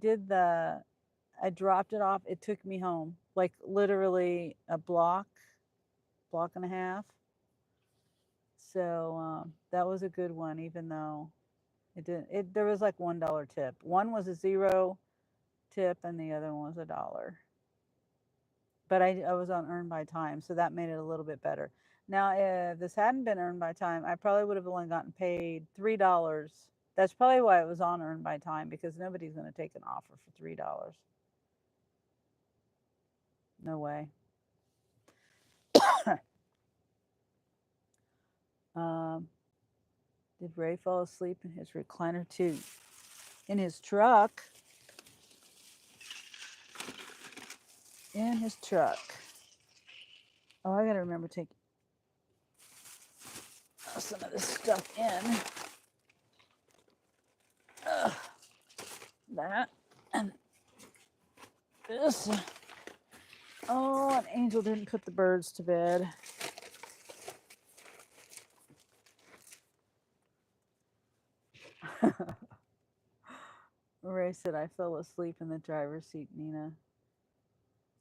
dropped it off. It took me home, like literally a block and a half. So that was a good one, even though it didn't. There was like $1 tip. One was a 0 tip, and the other one was $1. But I was on earn by time, so that made it a little bit better. Now, if this hadn't been earned by time, I probably would have only gotten paid $3. That's probably why it was on earned by time, because nobody's going to take an offer for $3. No way. Did Ray fall asleep in his recliner too? In his truck. In his truck. Oh, I gotta remember to take some of this stuff in. That and this. Oh, and Angel didn't put the birds to bed. Ray said, I fell asleep in the driver's seat, Nina.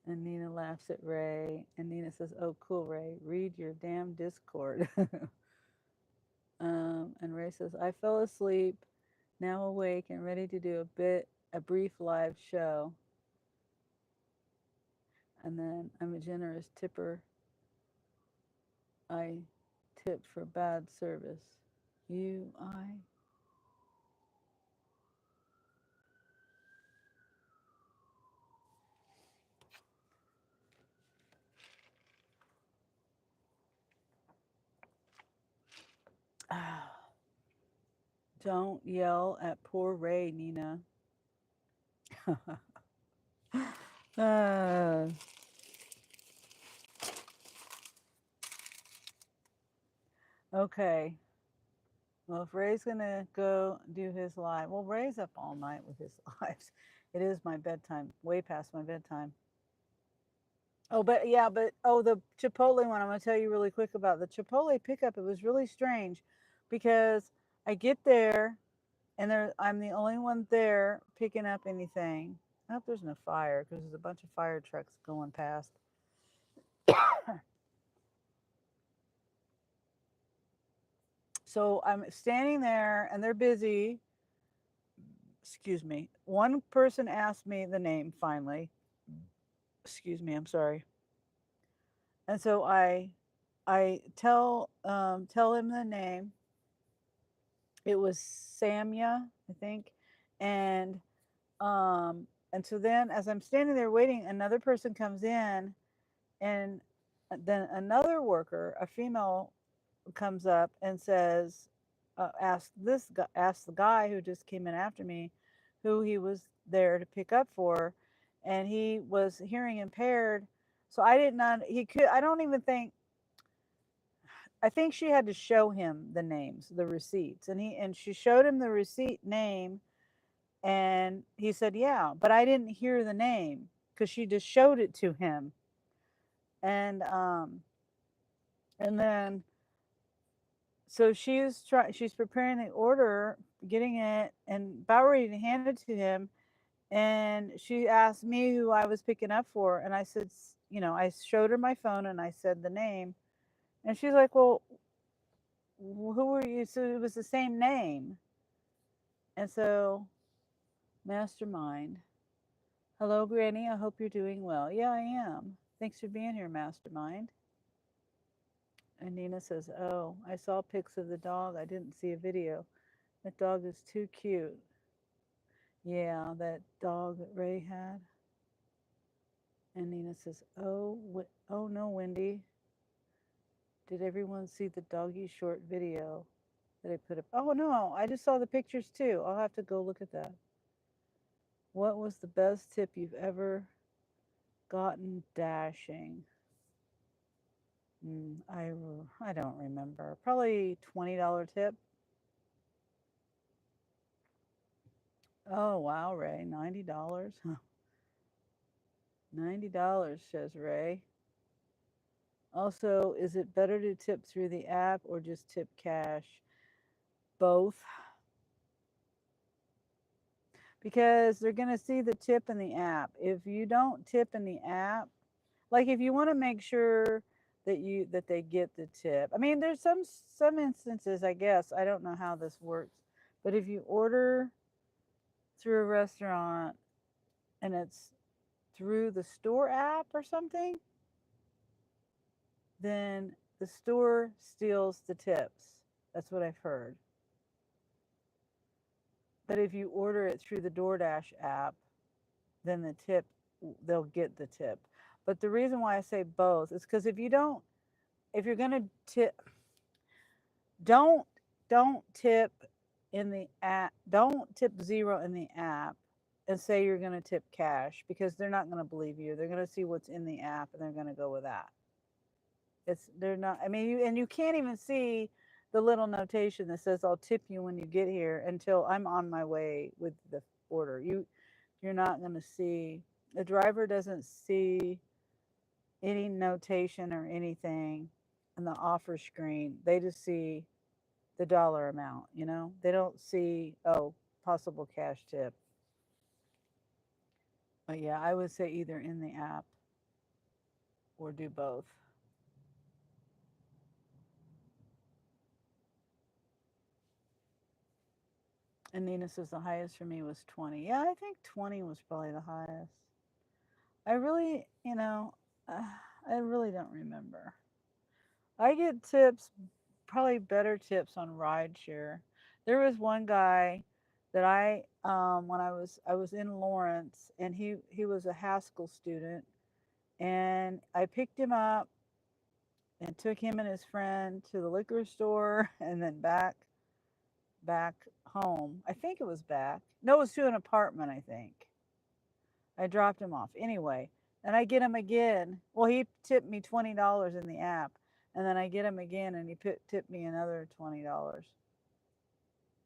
And Nina laughs at Ray. And Nina says, oh, cool, Ray. Read your damn Discord. And Ray says, I fell asleep, now awake and ready to do a brief live show. And then I'm a generous tipper. I tip for bad service. Don't yell at poor Ray, Nina. Okay. Well, if Ray's going to go do his live, well, Ray's up all night with his lives. It is my bedtime, way past my bedtime. Oh, but yeah, the Chipotle one, I'm going to tell you really quick about the Chipotle pickup. It was really strange because I get there and I'm the only one there picking up anything. I hope there's no fire because there's a bunch of fire trucks going past. So I'm standing there and they're busy. Excuse me. One person asked me the name finally. Excuse me, I'm sorry. And so I tell him the name. It was Samya, I think. And so then as I'm standing there waiting, another person comes in, and then another worker, a female, comes up and says, asks the guy who just came in after me who he was there to pick up for, and he was hearing impaired. So I did not, he could, I don't even think, I think she had to show him the names, the receipts, and she showed him the receipt name, and he said, yeah, but I didn't hear the name because she just showed it to him. And then so she's preparing the order, getting it, and about ready to hand it to him. And she asked me who I was picking up for, and I said, I showed her my phone and I said the name, and she's like, well, who are you? So it was the same name. And so, Mastermind. Hello, Granny. I hope you're doing well. Yeah, I am. Thanks for being here, Mastermind. And Nina says, oh, I saw pics of the dog. I didn't see a video. That dog is too cute. Yeah, that dog that Ray had. And Nina says, oh no, Wendy. Did everyone see the doggy short video that I put up? Oh, no, I just saw the pictures too. I'll have to go look at that. What was the best tip you've ever gotten dashing? I don't remember. Probably $20 tip. Oh, wow, Ray. $90. Huh. $90, says Ray. Also, is it better to tip through the app or just tip cash? Both. Because they're going to see the tip in the app. If you don't tip in the app, like if you want to make sure that they get the tip. I mean, there's some instances, I guess, I don't know how this works, but if you order through a restaurant and it's through the store app or something, then the store steals the tips. That's what I've heard. But if you order it through the DoorDash app, then they'll get the tip. But the reason why I say both is because if you're going to tip, don't tip in the app, don't tip zero in the app and say you're going to tip cash, because they're not going to believe you. They're going to see what's in the app and they're going to go with that. They're not, I mean, you can't even see the little notation that says I'll tip you when you get here until I'm on my way with the order. You're not going to see, the driver doesn't see any notation or anything in the offer screen. They just see the dollar amount, you know? They don't see, oh, possible cash tip. But yeah, I would say either in the app or do both. And Nina says the highest for me was 20. Yeah, I think 20 was probably the highest. I really, I really don't remember. I get tips, probably better tips on rideshare. There was one guy that when I was in Lawrence, and he was a Haskell student, and I picked him up and took him and his friend to the liquor store and then back home. I think it was back. No, it was to an apartment, I think. I dropped him off. Anyway, and I get him again. Well, he tipped me $20 in the app. And then I get him again and he tipped me another $20.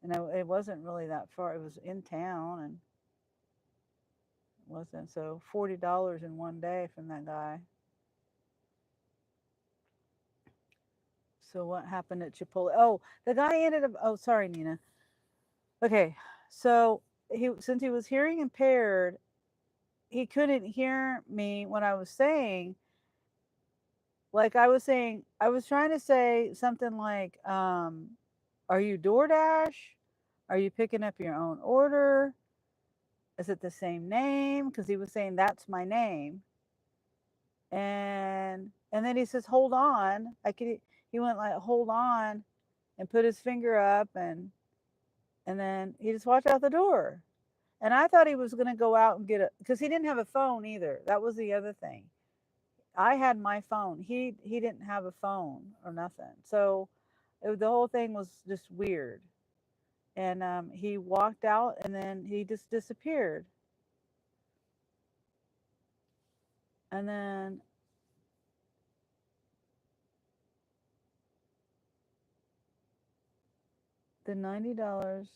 And it wasn't really that far. It was in town and it wasn't. So $40 in one day from that guy. So what happened at Chipotle? Oh, the guy ended up, oh, sorry, Nina. Okay. So since he was hearing impaired, he couldn't hear me when I was saying, like I was saying, I was trying to say something like, are you DoorDash? Are you picking up your own order? Is it the same name? Because he was saying that's my name. And then he says, hold on. He went like, hold on, and put his finger up, and then he just walked out the door. And I thought he was going to go out and get it because he didn't have a phone either. That was the other thing. I had my phone. He didn't have a phone or nothing. So the whole thing was just weird. And he walked out and then he just disappeared. And then the $90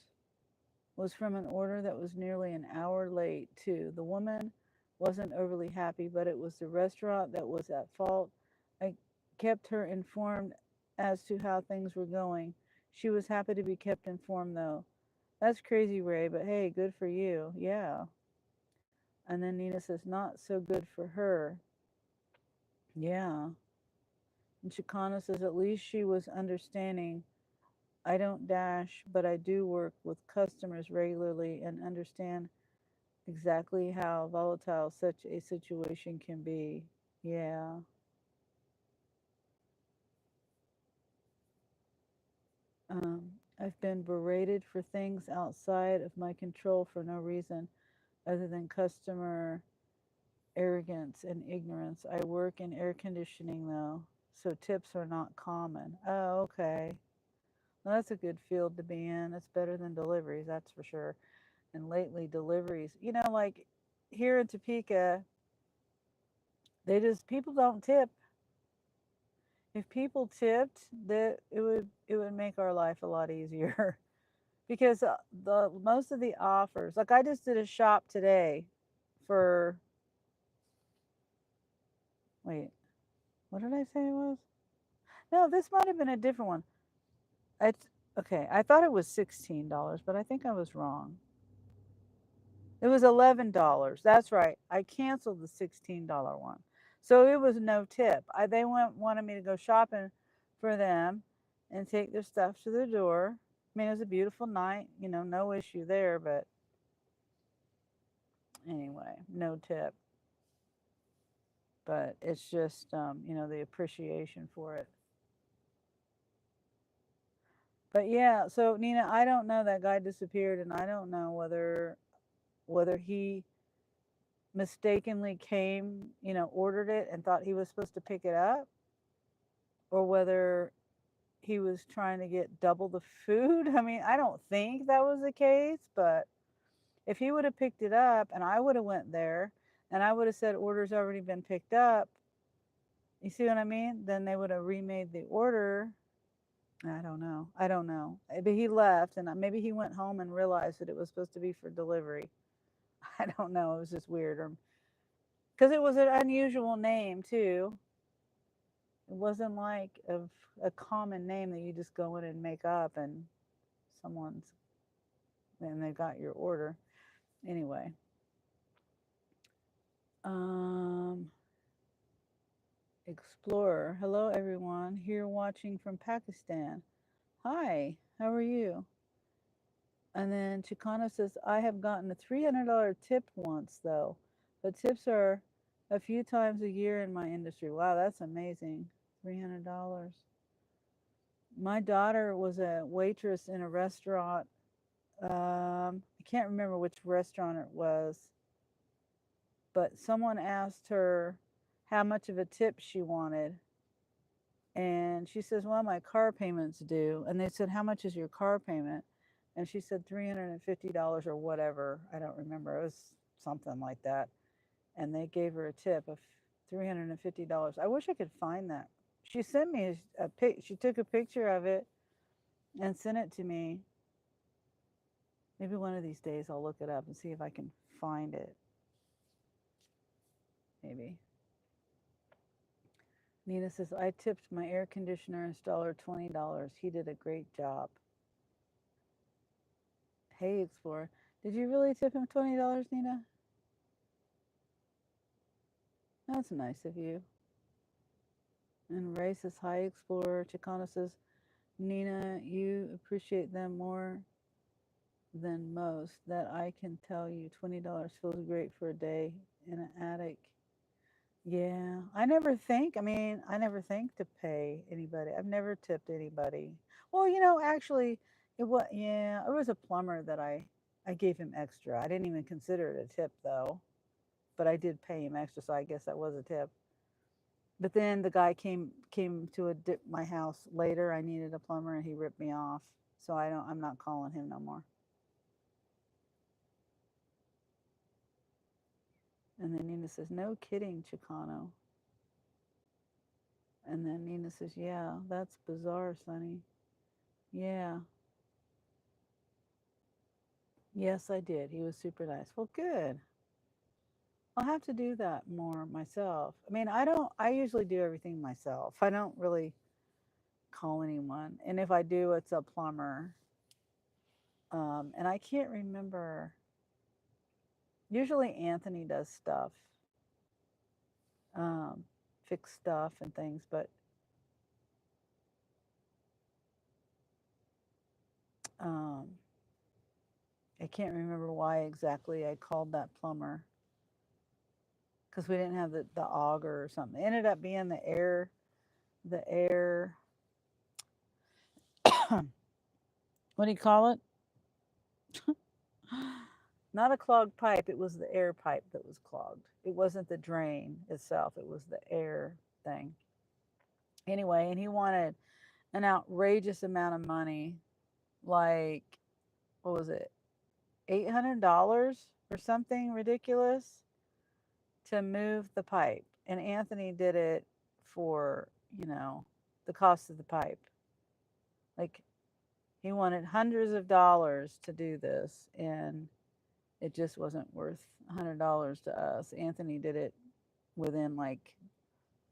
was from an order that was nearly an hour late, too. The woman wasn't overly happy, but it was the restaurant that was at fault. I kept her informed as to how things were going. She was happy to be kept informed, though. That's crazy, Ray, but hey, good for you. Yeah. And then Nina says, not so good for her. Yeah. And Chicana says, at least she was understanding. I don't dash, but I do work with customers regularly and understand exactly how volatile such a situation can be. Yeah. I've been berated for things outside of my control for no reason other than customer arrogance and ignorance. I work in air conditioning though, so tips are not common. Oh, okay. Well, that's a good field to be in. It's better than deliveries, that's for sure. And lately, deliveries, like here in Topeka, people don't tip. If people tipped, that it would make our life a lot easier because the most of the offers, like I just did a shop today for, wait, what did I say it was? No, this might have been a different one. Okay, I thought it was $16, but I think I was wrong. It was $11. That's right. I canceled the $16 one. So it was no tip. They wanted me to go shopping for them and take their stuff to their door. I mean, it was a beautiful night, no issue there, but anyway, no tip. But it's just, the appreciation for it. But yeah, so Nina, I don't know, that guy disappeared, and I don't know whether he mistakenly came, ordered it and thought he was supposed to pick it up, or whether he was trying to get double the food. I mean, I don't think that was the case, but if he would have picked it up and I would have went there and I would have said order's already been picked up, you see what I mean? Then they would have remade the order I don't know. I don't know. But he left, and maybe he went home and realized that it was supposed to be for delivery. I don't know. It was just weird, or because it was an unusual name too. It wasn't like a common name that you just go in and make up, and someone's and they got your order. Anyway, um, Explorer. Hello, everyone. Here watching from Pakistan. Hi. How are you? And then Chicano says, I have gotten a $300 tip once, though. But tips are a few times a year in my industry. Wow, that's amazing. $300. My daughter was a waitress in a restaurant. I can't remember which restaurant it was, but someone asked her how much of a tip she wanted. And she says, well, my car payment's due. And they said, how much is your car payment? And she said $350 or whatever. I don't remember. It was something like that. And they gave her a tip of $350. I wish I could find that. She sent me a pic. She took a picture of it and sent it to me. Maybe one of these days I'll look it up and see if I can find it. Maybe. Nina says, I tipped my air conditioner installer $20. He did a great job. Hey, Explorer. Did you really tip him $20, Nina? That's nice of you. And Ray says, hi, Explorer. Chicano says, Nina, you appreciate them more than most. That I can tell you. $20 feels great for a day in an attic. Yeah, I never think. I never think to pay anybody. I've never tipped anybody. Well, actually, it was a plumber that I gave him extra. I didn't even consider it a tip though, but I did pay him extra, so I guess that was a tip. But then the guy came to my house later. I needed a plumber, and he ripped me off. So I'm not calling him no more. And then Nina says, "No kidding, Chicano." And then Nina says, "Yeah, that's bizarre, Sonny." Yeah. Yes, I did. He was super nice. Well, good. I'll have to do that more myself. I usually do everything myself. I don't really call anyone. And if I do, it's a plumber. And I can't remember. Usually Anthony does stuff, um, fix stuff and things, but um, I can't remember why exactly I called that plumber because we didn't have the auger or something. It ended up being the air. What do you call it? Not a clogged pipe. It was the air pipe that was clogged. It wasn't the drain itself. It was the air thing. Anyway, and he wanted an outrageous amount of money, like what was it, $800 or something ridiculous to move the pipe. And Anthony did it for, the cost of the pipe. Like he wanted hundreds of dollars to do this, and it just wasn't worth $100 to us. Anthony did it within like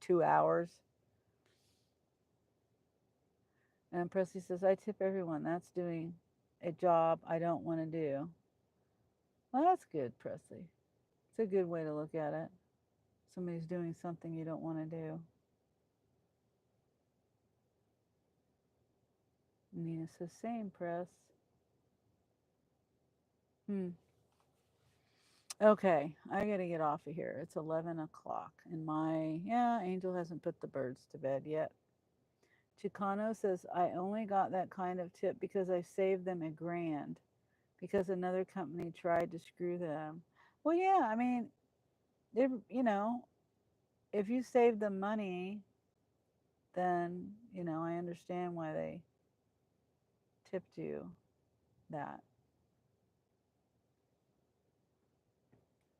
2 hours. And Presley says, I tip everyone. That's doing a job I don't want to do. Well, that's good, Presley. It's a good way to look at it. Somebody's doing something you don't want to do. Nina says, same, Press. Okay, I got to get off of here. It's 11 o'clock. And Angel hasn't put the birds to bed yet. Chicano says, I only got that kind of tip because I saved them $1,000 because another company tried to screw them. Well, yeah, if, if you save them money, then, I understand why they tipped you that.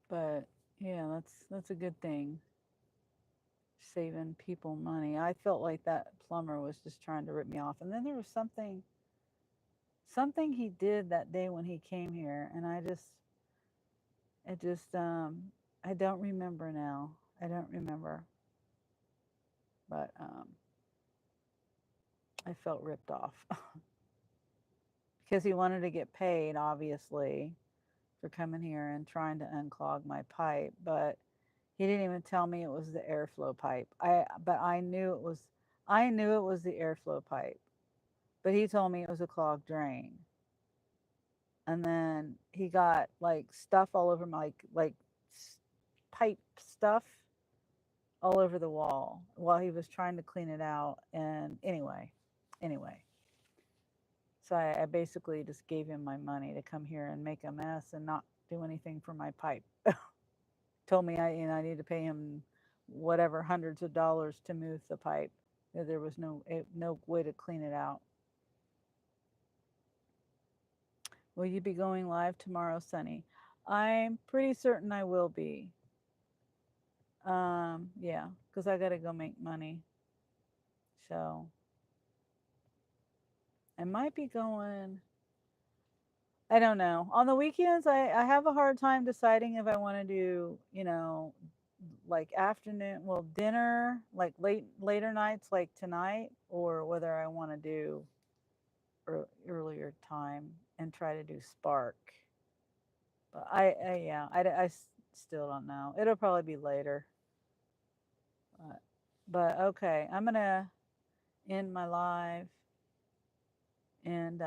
But yeah, that's a good thing. saving people money. I felt like that plumber was just trying to rip me off. And then there was something he did that day when he came here, and I don't remember now. I don't remember, but I felt ripped off because he wanted to get paid, obviously, for coming here and trying to unclog my pipe, but he didn't even tell me it was the airflow pipe. But I knew it was the airflow pipe. But he told me it was a clogged drain. And then he got like stuff all over my pipe stuff all over the wall while he was trying to clean it out. And anyway, so I basically just gave him my money to come here and make a mess and not do anything for my pipe. Told me I need to pay him whatever hundreds of dollars to move the pipe. There was no way to clean it out. Will you be going live tomorrow, Sunny? I'm pretty certain I will be. Yeah, because I gotta go make money. So I might be going. I don't know. On the weekends, I have a hard time deciding if I want to do, like afternoon, well, dinner, like later nights, like tonight, or whether I want to do earlier time and try to do Spark. But I still don't know. It'll probably be later. But okay, I'm gonna end my live, and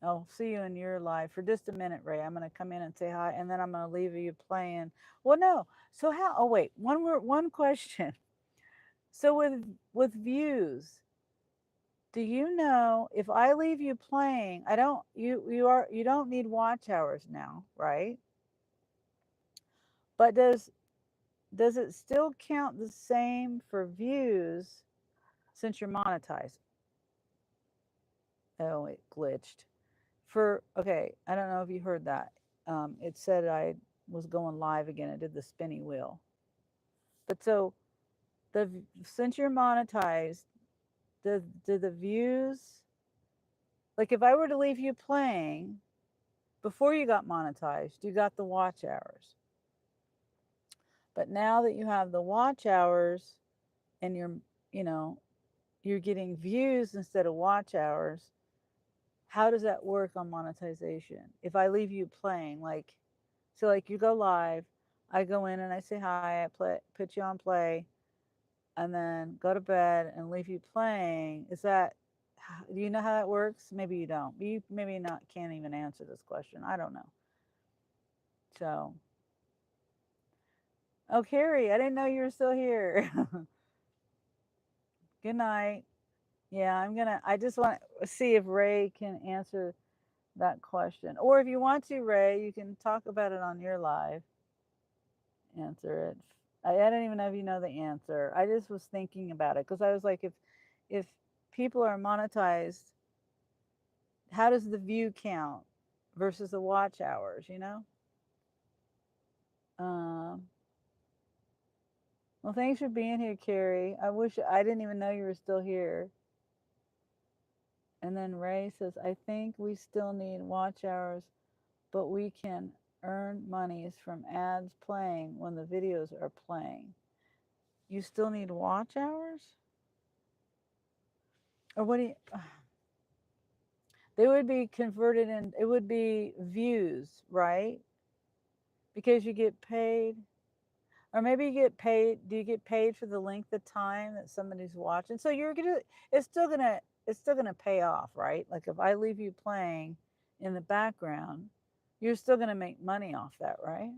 I'll see you in your live for just a minute, Ray. I'm gonna come in and say hi, and then I'm gonna leave you playing. Well, no. So how? Oh wait, one question. So with views, do you know if I leave you playing? I don't. You don't need watch hours now, right? But does it still count the same for views since you're monetized? Oh, it glitched. Okay, I don't know if you heard that. It said I was going live again. It did the spinny wheel. But so since you're monetized, do the views, like if I were to leave you playing before you got monetized, you got the watch hours. But now that you have the watch hours and you're getting views instead of watch hours, how does that work on monetization? If I leave you playing, so like you go live, I go in and I say hi, put you on play, and then go to bed and leave you playing. Do you know how that works? Maybe you don't. You maybe not can't even answer this question. I don't know. So, oh, Carrie, I didn't know you were still here. Good night. Yeah, I just want to see if Ray can answer that question. Or if you want to, Ray, you can talk about it on your live. Answer it. I don't even know if you know the answer. I just was thinking about it because I was like, if people are monetized, how does the view count versus the watch hours? Well, thanks for being here, Carrie. I wish I didn't even know you were still here. And then Ray says, I think we still need watch hours, but we can earn monies from ads playing when the videos are playing. You still need watch hours? Or what do you... They would be converted in, it would be views, right? Because you get paid. Or maybe you get paid, do you get paid for the length of time that somebody's watching? So it's still gonna pay off, right? Like if I leave you playing in the background, you're still gonna make money off that, right?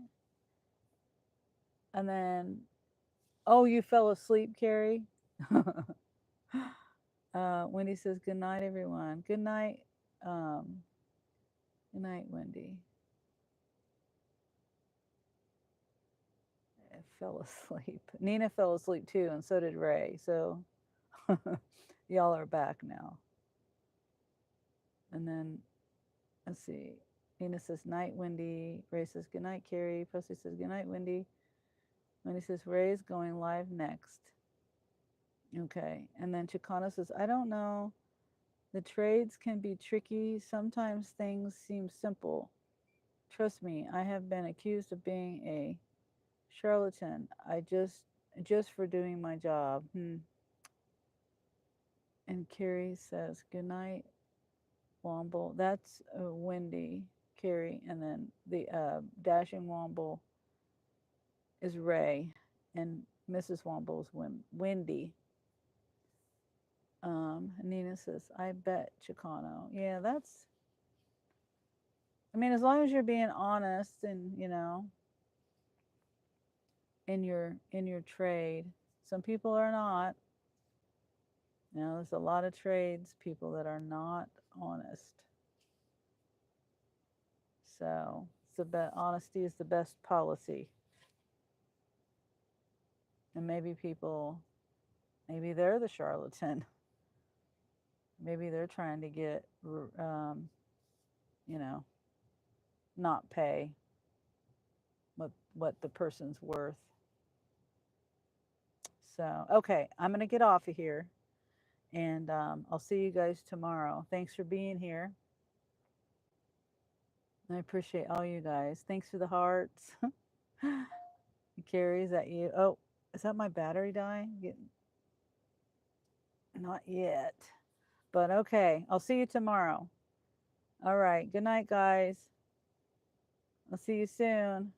And then, oh, you fell asleep, Carrie? Wendy says, good night, everyone. Good night. Good night, Wendy. I fell asleep. Nina fell asleep too, and so did Ray. So y'all are back now. And then, let's see. Nina says, night, Wendy. Ray says, good night, Carrie. Pussy says, good night, Wendy. When he says Ray's going live next. Okay. And then Chicano says, I don't know. The trades can be tricky. Sometimes things seem simple. Trust me, I have been accused of being a charlatan. I just for doing my job. And Carrie says, good night, Womble. That's Wendy, Carrie. And then the dashing Womble is Ray. And Mrs. Womble is Wendy. Nina says, I bet Chicano. Yeah, that's, I mean, as long as you're being honest and, you know, in your trade. Some people are not. You know, there's a lot of trades people that are not honest. So honesty is the best policy. And maybe maybe they're the charlatan. Maybe they're trying to get, you know, not pay what the person's worth. So, okay, I'm going to get off of here. And I'll see you guys tomorrow. Thanks for being here. I appreciate all you guys. Thanks for the hearts. Carrie, is that you? Oh, is that my battery dying? Not yet. But okay, I'll see you tomorrow. All right. Good night, guys. I'll see you soon.